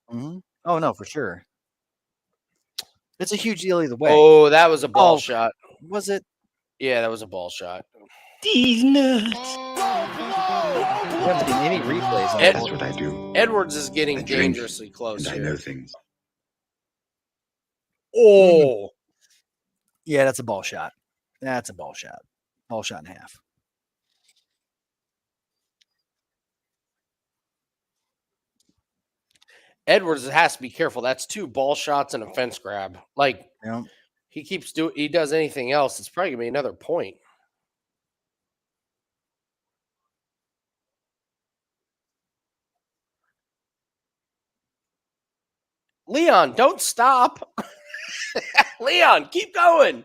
S2: Oh no, for sure. It's a huge deal either way.
S1: oh, that was a ball
S2: Oh.
S1: shot.
S2: Was it?
S1: Yeah, that was a ball shot.
S6: These nuts.
S2: I haven't seen any replays on
S1: Ed-
S3: That's
S2: it.
S3: what I do.
S1: Edwards is getting
S3: I drink,
S1: dangerously close
S3: And I
S1: here.
S3: know things.
S1: Oh,
S2: Yeah, that's a ball shot. That's a ball shot. Ball shot and a half.
S1: Edwards has to be careful. That's 2 ball shots and a fence grab. Like
S2: Yeah.
S1: he does anything else, it's probably gonna be another point. Leon, don't stop. Leon, keep going.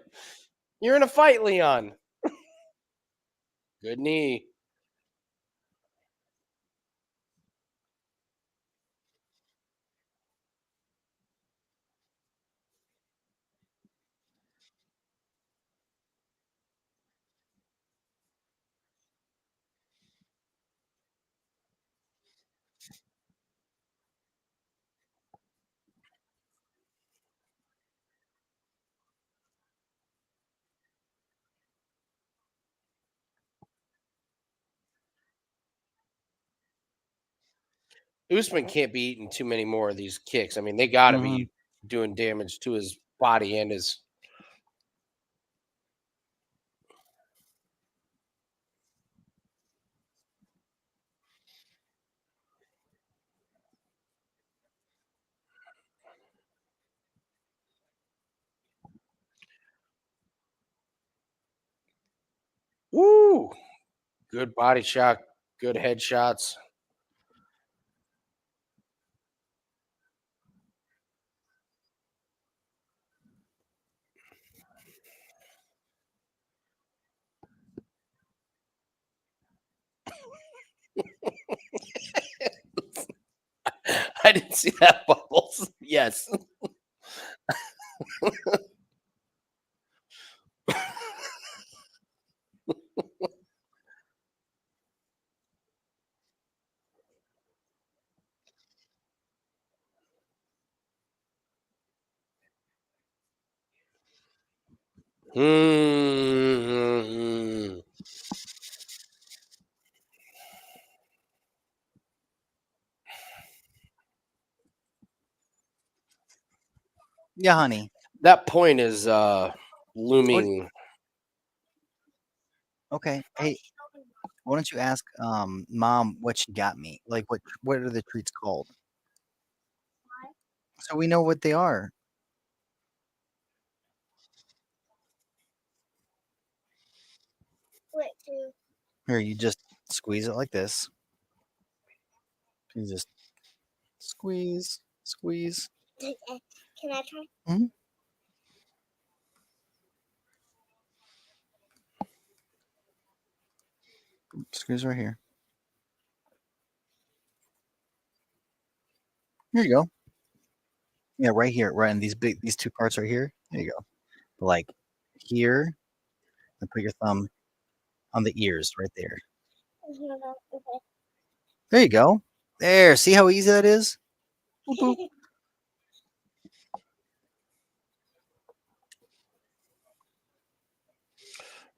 S1: You're in a fight, Leon. Good knee. Usman can't be eating too many more of these kicks. I mean, they got to be doing damage to his body and his. Woo! Good body shot, good headshots. I didn't see that, Bubbles. Yes. Mm-hmm.
S2: Yeah, honey.
S1: That point is looming.
S2: Okay. Hey, Why don't you ask mom what she got me? Like what are the treats called? So we know what they are. Here, you just squeeze it like this. You just squeeze, squeeze.
S7: Can I try?
S2: Mhm. Squeeze right here. Here you go. Yeah, right here, right in these two parts right here. There you go. Like here, and put your thumb on the ears right there.
S7: Okay.
S2: There you go. There. See how easy that is? Boop, boop.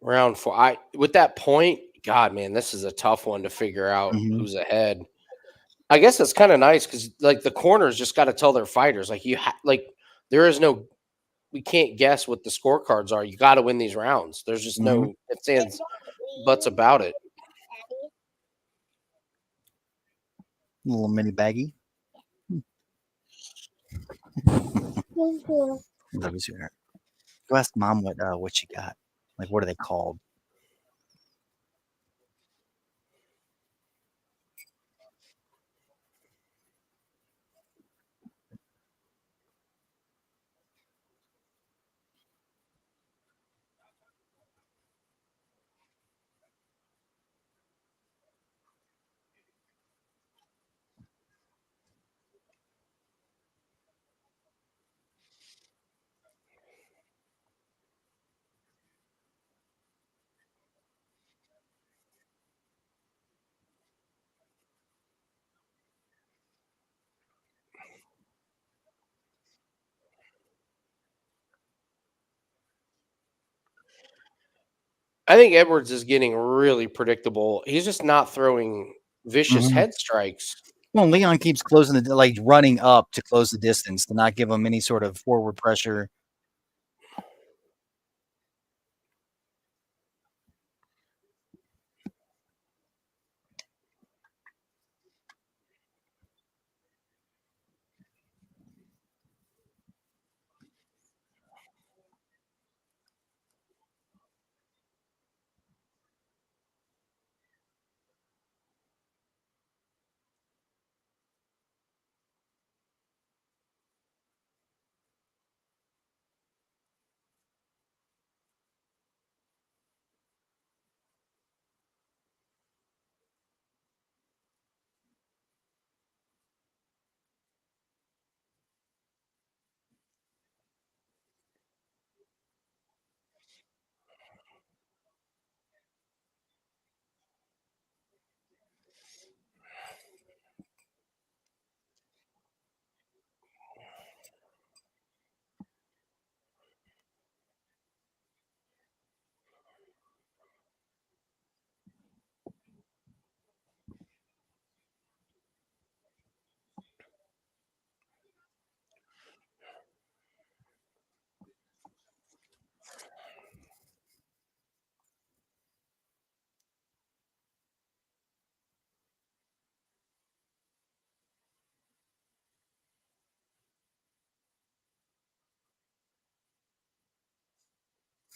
S1: Round 4. With that point, God, man, this is a tough one to figure out
S2: Mhm.
S1: who's ahead. I guess it's kind of nice because like the corners just got to tell their fighters like there is no, we can't guess what the scorecards are. You got to win these rounds. There's just no ifs, ands, buts about it.
S2: Little mini baggie.
S7: Thank you.
S2: Love you, sweetheart. Go ask mom what she got. Like what are they called?
S1: I think Edwards is getting really predictable. He's just not throwing vicious
S2: Mhm.
S1: head strikes.
S2: Well, Leon keeps closing like running up to close the distance to not give him any sort of forward pressure.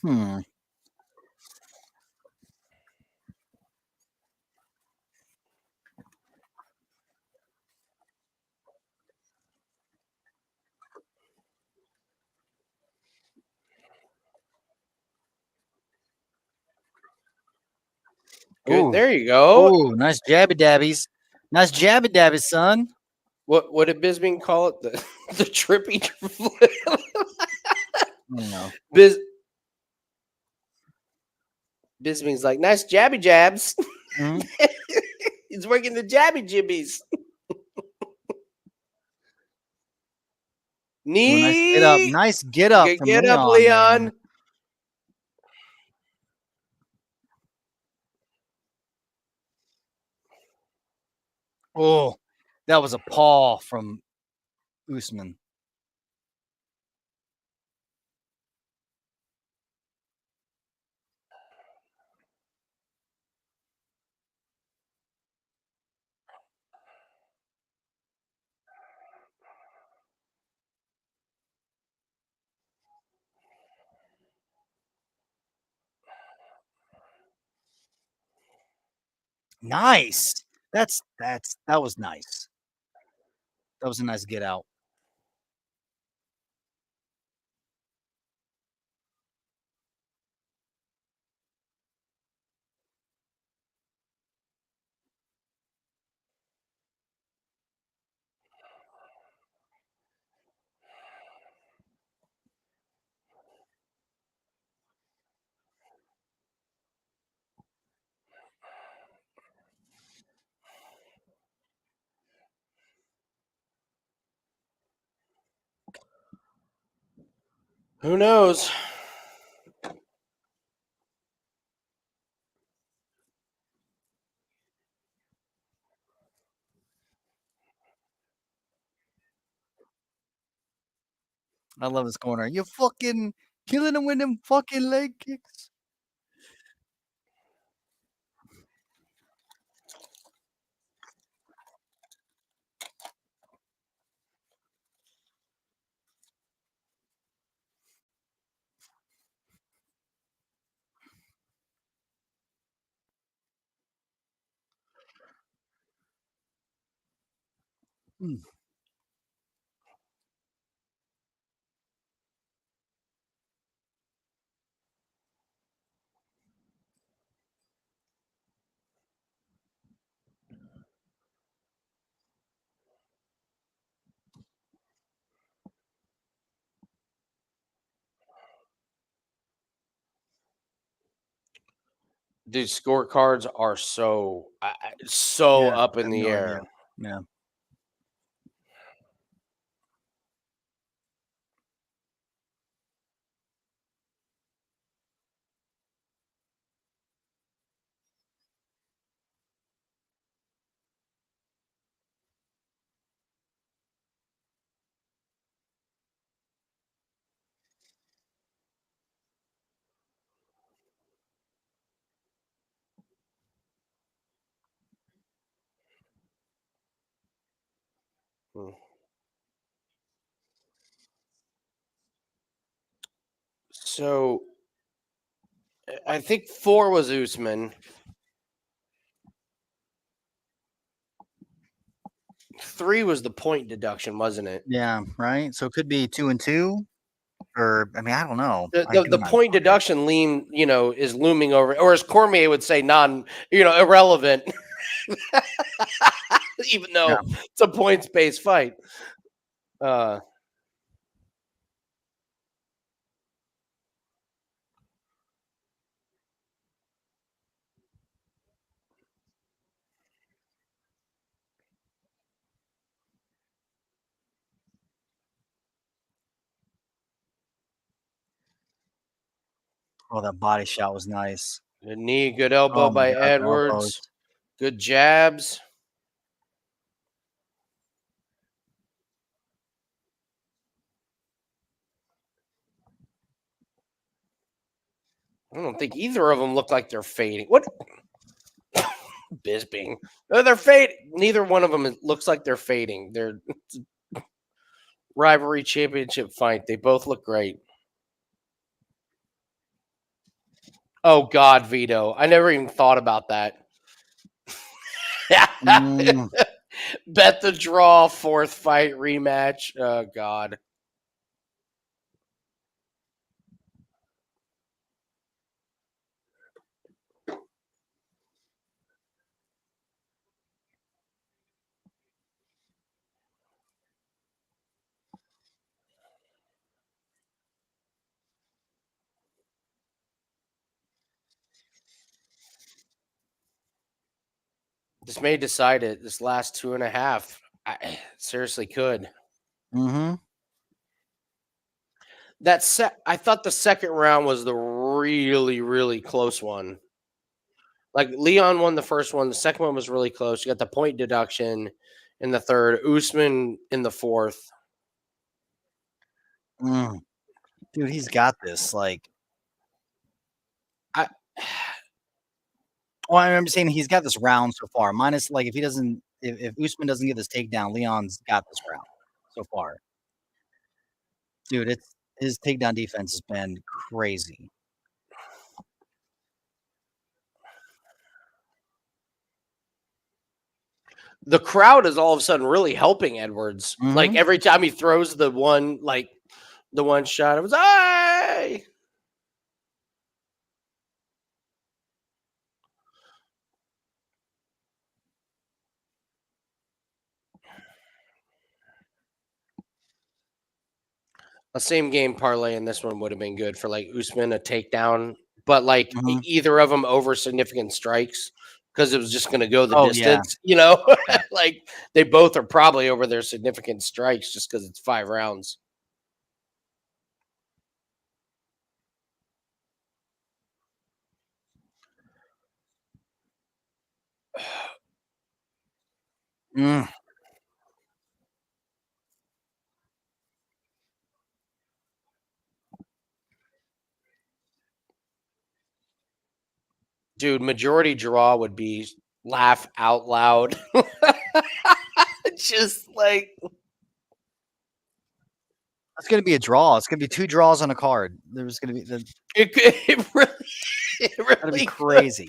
S2: Hmm.
S1: Good.
S2: Ooh.
S1: There you go.
S2: Ooh, nice jabby dabbies. Nice jabby dabbies, son.
S1: What did Bisbing call it? The trippy flip.
S2: No.
S1: Bisbing's like, nice jabby jabs.
S2: Mhm.
S1: He's working the jabby jibbies.
S2: Ooh, nice get up.
S1: Knee.
S2: Nice get up
S1: Good
S2: from
S1: get up,
S2: Leon.
S1: Leon.
S2: Man. Oh, that was a paw from Usman. Nice. That was nice. That was a nice get out.
S1: Who knows?
S2: I love this corner. You fucking killing him with them fucking leg kicks.
S1: Dude, scorecards are so
S2: Yeah,
S1: up
S2: I
S1: in
S2: have
S1: the
S2: no
S1: air.
S2: idea. Yeah.
S1: So I think 4 was Usman. 3 was the point deduction, wasn't it?
S2: Yeah, right. So it could be 2 and 2, or I mean, I don't know.
S1: The point deduction is looming over, or as Cormier would say, irrelevant, even though it's a points based fight.
S2: Oh, that body shot was nice.
S1: Good knee, good elbow
S2: Oh my
S1: by
S2: God, the
S1: Edwards.
S2: elbows.
S1: Good jabs. I don't think either of them look like they're fading. What? Bisbing. They're fading. Neither one of them looks like they're fading. They're rivalry championship fight. They both look great. Oh God, Vito. I never even thought about that. Bet the draw, 4th fight rematch. Oh God. This may decide it. This last 2.5. I seriously could.
S2: Mm-hmm.
S1: I thought the second round was the really, really close one. Like Leon won the first one. The second one was really close. You got the point deduction in the third. Usman in the fourth.
S2: Dude, he's got this. Like, I remember saying he's got this round so far. Minus, like, if Usman doesn't get this takedown, Leon's got this round so far. Dude, his takedown defense has been crazy.
S1: the crowd is all of a sudden really helping Edwards. Like every time he throws the one shot, it was "Hey!" A same game parlay in this one would have been good for like Usman a takedown, but like either of them over significant strikes because it was just going to go the distance, you know. Like they both are probably over their significant strikes just because it's 5 rounds. Dude, majority draw would be laugh out loud. Just like
S2: it's going to be a draw. It's going to be 2 draws on a card. There's going to be
S1: it really
S2: be crazy.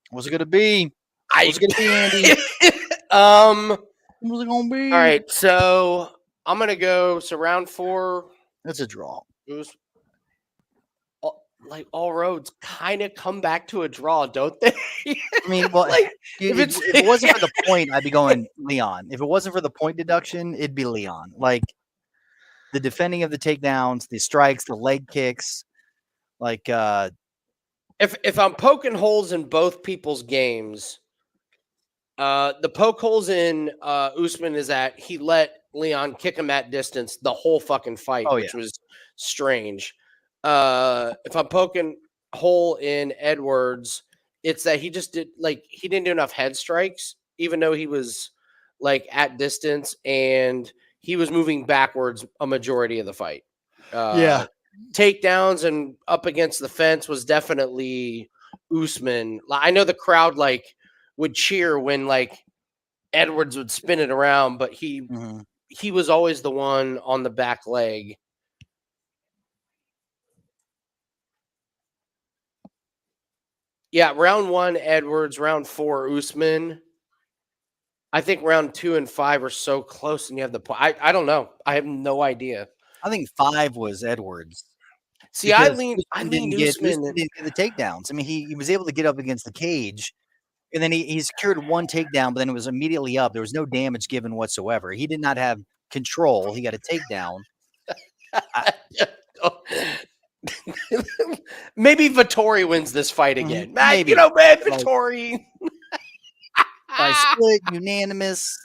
S2: What's it going to be? What's it going to be, Andy? What's it going to be?
S1: All right, so I'm going to go. So round 4.
S2: It's a draw.
S1: It was like all roads kind of come back to a draw, don't they?
S2: I mean, well,
S1: like,
S2: if it wasn't for the point, I'd be going Leon. If it wasn't for the point deduction, it'd be Leon. Like the defending of the takedowns, the strikes, the leg kicks. Like
S1: if I'm poking holes in both people's games, the poke holes in Usman is that he let Leon kick him at distance the whole fucking fight, which was strange. If I'm poking hole in Edwards, it's that he just he didn't do enough head strikes, even though he was like at distance and he was moving backwards a majority of the fight. Takedowns and up against the fence was definitely Usman. I know the crowd would cheer when Edwards would spin it around, but he was always the one on the back leg. Yeah, round 1, Edwards. Round 4, Usman. I think round 2 and 5 are so close, and you have the point. I don't know. I have no idea.
S2: I think 5 was Edwards.
S1: See, I lean Usman
S2: didn't get the takedowns. I mean, he was able to get up against the cage, and then he secured 1 takedown, but then it was immediately up. There was no damage given whatsoever. He did not have control. He got a takedown.
S1: Maybe Vettori wins this fight again.
S2: Maybe.
S1: Vettori.
S2: By split, unanimous.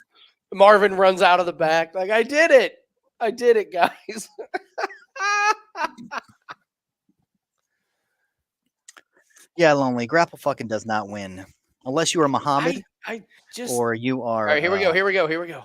S1: Marvin runs out of the back. I did it. I did it, guys.
S2: Yeah, Lonely. Grapple fucking does not win. Unless you are Muhammad. Or you are.
S1: All right, here we go.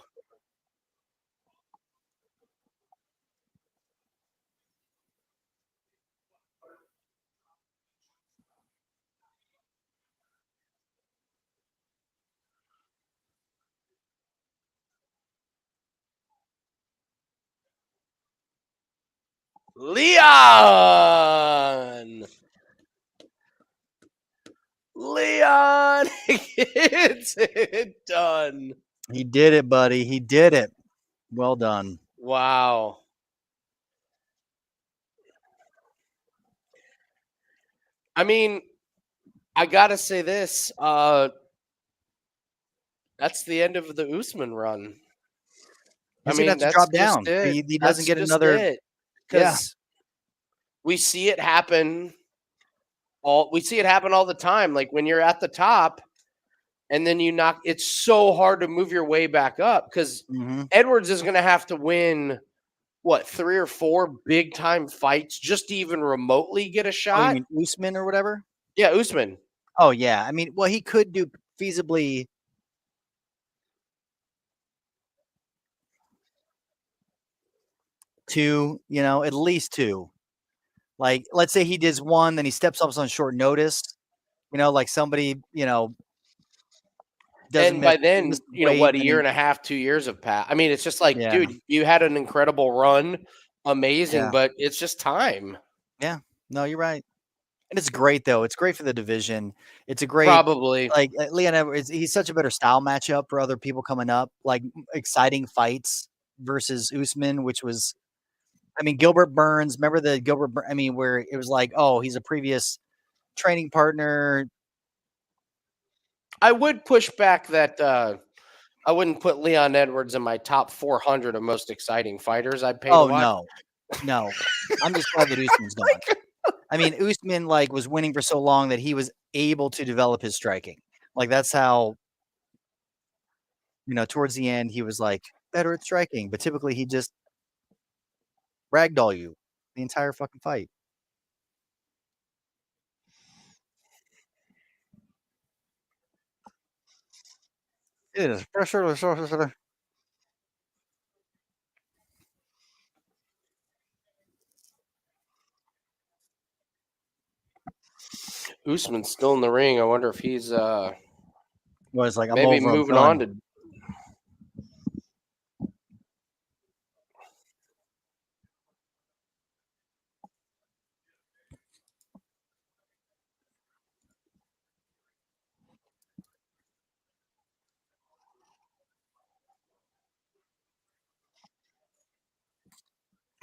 S1: Leon gets it done.
S2: He did it, buddy. He did it. Well done.
S1: Wow. I mean, I gotta say this. That's the end of the Usman run.
S2: He's gonna have to drop down. He doesn't get another.
S1: Because we see it happen. We see it happen all the time. Like when you're at the top, and then you knock. It's so hard to move your way back up because Edwards is going to have to win 3 or 4 big time fights just to even remotely get a shot.
S2: You mean Usman or whatever?
S1: Yeah, Usman.
S2: Oh yeah, I mean, well, he could do feasibly 2, at least 2. Like, let's say he does 1, then he steps up on short notice. Like somebody, doesn't
S1: And by
S2: miss
S1: then,
S2: weight,
S1: what, a
S2: and
S1: year
S2: then
S1: and a half, 2 years have passed. I mean, it's just like,
S2: yeah,
S1: dude, you had an incredible run, amazing,
S2: yeah,
S1: but it's just time.
S2: yeah. No, you're right. And it's great though. It's great for the division. It's a great
S1: Probably.
S2: like Leon Edwards. He's such a better style matchup for other people coming up. Like exciting fights versus Usman, which was, I mean, Gilbert Burns. Remember the Gilbert? I mean, where it was like, oh, he's a previous training partner.
S1: I would push back that I wouldn't put Leon Edwards in my top 400 of most exciting fighters I'd pay to
S2: Oh
S1: watch.
S2: no. I'm just glad that Usman's gone. I mean, Usman was winning for so long that he was able to develop his striking. Like that's how, towards the end he was like better at striking, but typically he just ragdoll you the entire fucking fight. It is pressure.
S1: Usman's still in the ring. I wonder if he's
S2: Was like, I'm
S1: maybe
S2: over,
S1: moving on to.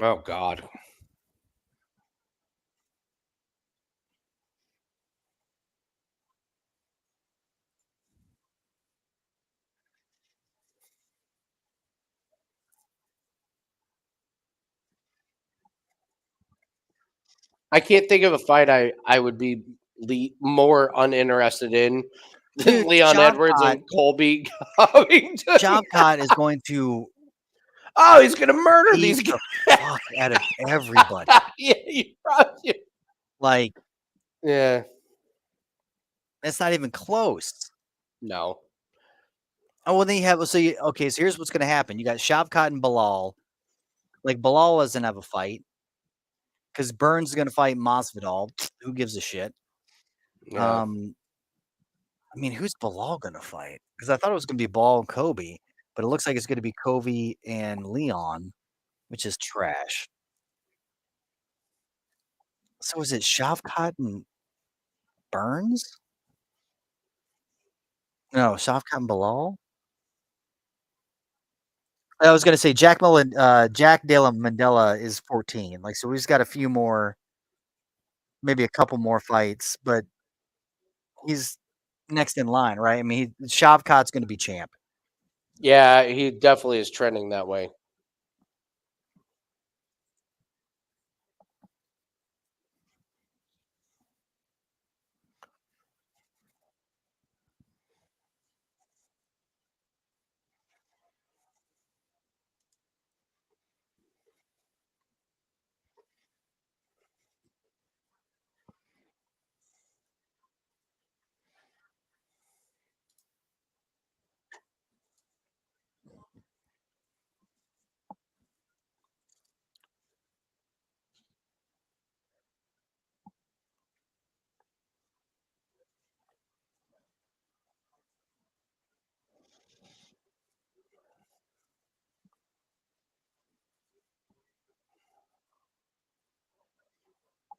S1: Oh God. I can't think of a fight I would be more uninterested in than
S2: Dude,
S1: Leon Edwards and Colby Covington.
S2: Shavkat is going to
S1: Oh, he's gonna murder
S2: beat
S1: these
S2: the
S1: guys.
S2: fuck out of everybody.
S1: Yeah,
S2: Like,
S1: yeah.
S2: that's not even close.
S1: No.
S2: Oh, well, then you have so here's what's going to happen. You got Shavkat and Bilal. Like Bilal doesn't have a fight because Burns is going to fight Masvidal. Who gives a shit?
S1: Yeah.
S2: I mean, who's Bilal going to fight? Because I thought it was going to be Bilal and Kobe, but it looks like it's going to be Kobe and Leon, which is trash. So is it Shavkat and Burns? No, Shavkat and Bilal. I was going to say Jack Della Mandela is 14. Like, so we've got a few more, maybe a couple more fights, but he's next in line, right? I mean, Shavkat's going to be champ.
S1: Yeah, he definitely is trending that way.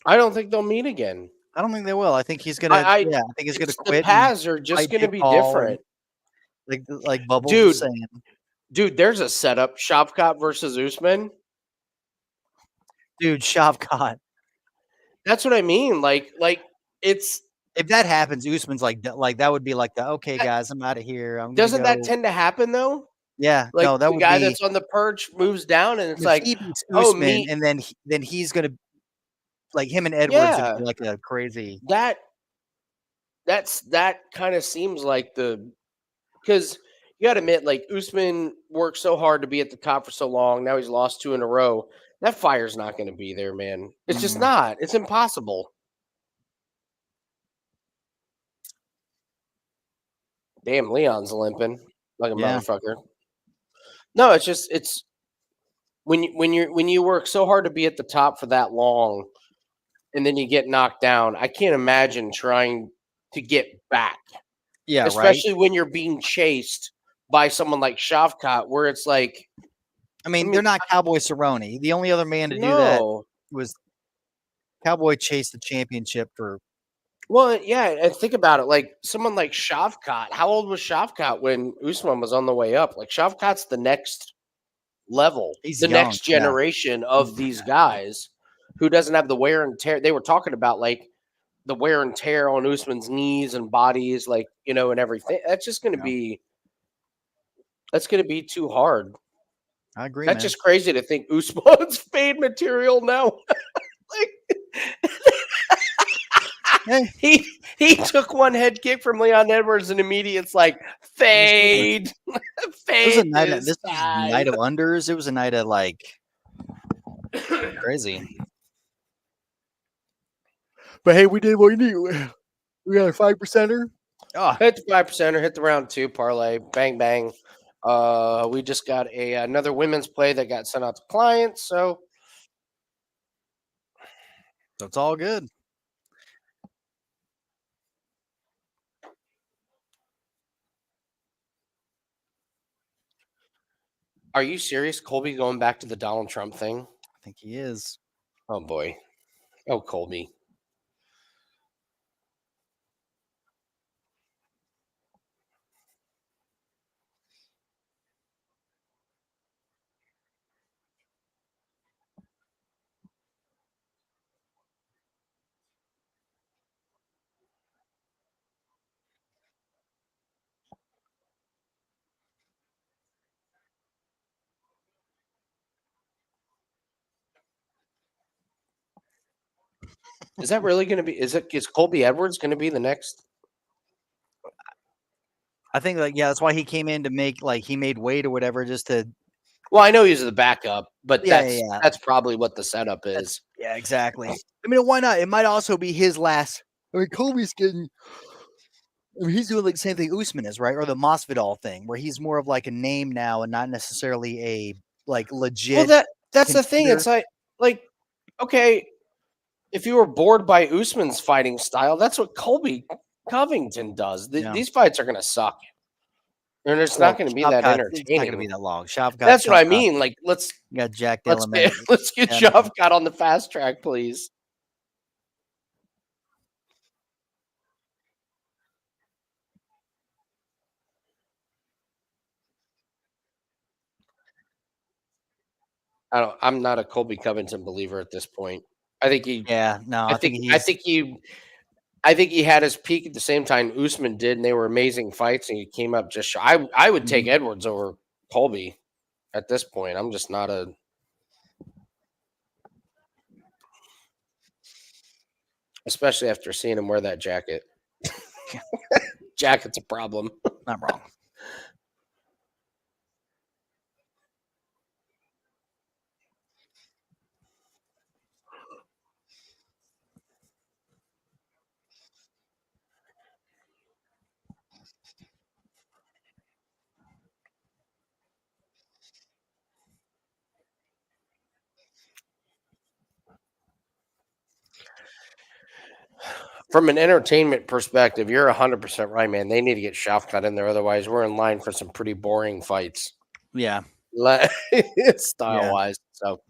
S1: I don't think they'll meet again.
S2: I don't think they will. I think he's gonna. I think he's gonna quit.
S1: The paths are just gonna be different.
S2: Like Bubbles was saying.
S1: Dude, there's a setup: Shavkat versus Usman.
S2: Dude, Shavkat.
S1: That's what I mean. Like it's
S2: if that happens, Usman's like that would be like the okay, guys, I'm out of here.
S1: Doesn't that tend to happen though?
S2: Yeah,
S1: like
S2: no, that
S1: the
S2: would
S1: guy
S2: be,
S1: that's on the perch moves down, and it's like,
S2: he beats
S1: oh,
S2: Usman, and then he's gonna like him and Edwards would be like a crazy.
S1: That kind of seems like because you got to admit, like Usman worked so hard to be at the top for so long. Now he's lost 2 in a row. That fire's not going to be there, man. It's just not. It's impossible. Damn, Leon's limping like a
S2: Yeah.
S1: motherfucker. No, it's when you work so hard to be at the top for that long, and then you get knocked down. I can't imagine trying to get back,
S2: Yeah, right.
S1: especially when you're being chased by someone like Shavkat, where it's like,
S2: I mean, they're not Cowboy Cerrone. The only other man to do that
S1: no.
S2: was Cowboy chased the championship for.
S1: Well, yeah, and think about it. Like someone like Shavkat. How old was Shavkat when Usman was on the way up? Like Shavkat's the next level,
S2: He's
S1: the
S2: young,
S1: next
S2: yeah.
S1: generation of these guys who doesn't have the wear and tear. They were talking about like the wear and tear on Usman's knees and bodies, like, you know, and everything. That's just going to be. That's going to be too hard.
S2: I agree.
S1: That's
S2: man.
S1: just crazy to think Usman's fade material now.
S2: Hey.
S1: He took one head kick from Leon Edwards and immediately it's like fade.
S2: It was a night.
S1: This
S2: This was a night of unders. It was a night of like crazy. But hey, we did what we need. We got a 5%er. Oh,
S1: Hit the 5%er, hit the round 2 parlay, bang bang. We just got another women's play that got sent out to clients, so
S2: it's all good.
S1: are you serious? Colby going back to the Donald Trump thing?
S2: I think he is.
S1: Oh boy. Oh, Colby. Is that really going to be? Is Colby Edwards going to be the next?
S2: I think like that's why he came in to make like he made weight or whatever just to.
S1: Well, I know he's the backup, but
S2: Yeah,
S1: that's probably what the setup is.
S2: Yeah, exactly. I mean, why not? It might also be his last. I mean, Colby's getting. I mean, he's doing like the same thing Usman is, right? Or the Masvidal thing, where he's more of like a name now and not necessarily a like legit.
S1: Well, that's the thing. It's like okay, if you were bored by Usman's fighting style, that's what Colby Covington does. These fights are going to suck, and it's not going to be that entertaining.
S2: It's not going to be that long. Shavkat,
S1: that's what I mean. Like, let's
S2: Jack Della
S1: let's get Shavkat on the fast track, please. I'm not a Colby Covington believer at this point. I think he.
S2: Yeah, no,
S1: I think he had his peak at the same time Usman did, and they were amazing fights. And he came up just shy. I would take Edwards over Colby at this point. I'm just not a. Especially after seeing him wear that jacket. Jacket's a problem.
S2: Not wrong.
S1: From an entertainment perspective, you're 100% right, man. They need to get Shavkat in there. Otherwise, we're in line for some pretty boring fights.
S2: Yeah.
S1: Style-wise. So,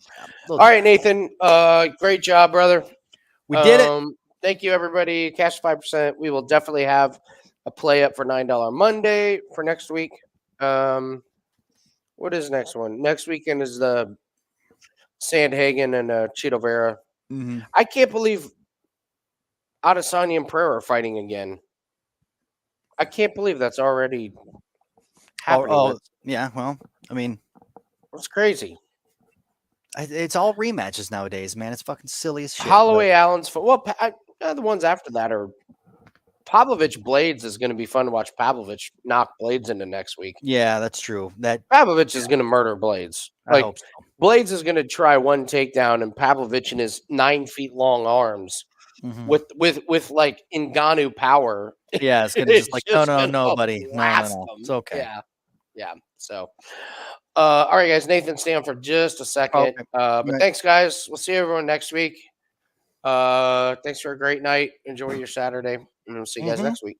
S1: all right, Nathan. Great job, brother.
S2: We did it.
S1: Thank you, everybody. Cash 5%. We will definitely have a play up for $9 Monday for next week. What is next one? Next weekend is the Sandhagen and Cheeto Vera.
S2: Mm-hmm.
S1: I can't believe Adesanya and Pereira are fighting again. I can't believe that's already happening.
S2: Yeah. Well, I mean,
S1: it's crazy.
S2: It's all rematches nowadays, man. It's fucking silly as shit.
S1: Holloway Allen's the ones after that are Pavlovich Blades is going to be fun to watch. Pavlovich knock Blades into next week.
S2: Yeah, that's true. That
S1: Pavlovich is going to murder Blades.
S2: I hope so.
S1: Blades is going to try one takedown, and Pavlovich in his 9 feet long arms
S2: Mhm.
S1: with like Ngannou power.
S2: Yeah, it's gonna just like no, buddy, no,
S1: blast
S2: no,
S1: them.
S2: it's okay.
S1: Yeah. So, all right, guys. Nathan, stay on for just a second.
S2: Okay.
S1: But
S2: Right.
S1: thanks, guys. We'll see everyone next week. Thanks for a great night. Enjoy your Saturday, and we'll see you guys
S2: Mhm.
S1: next week.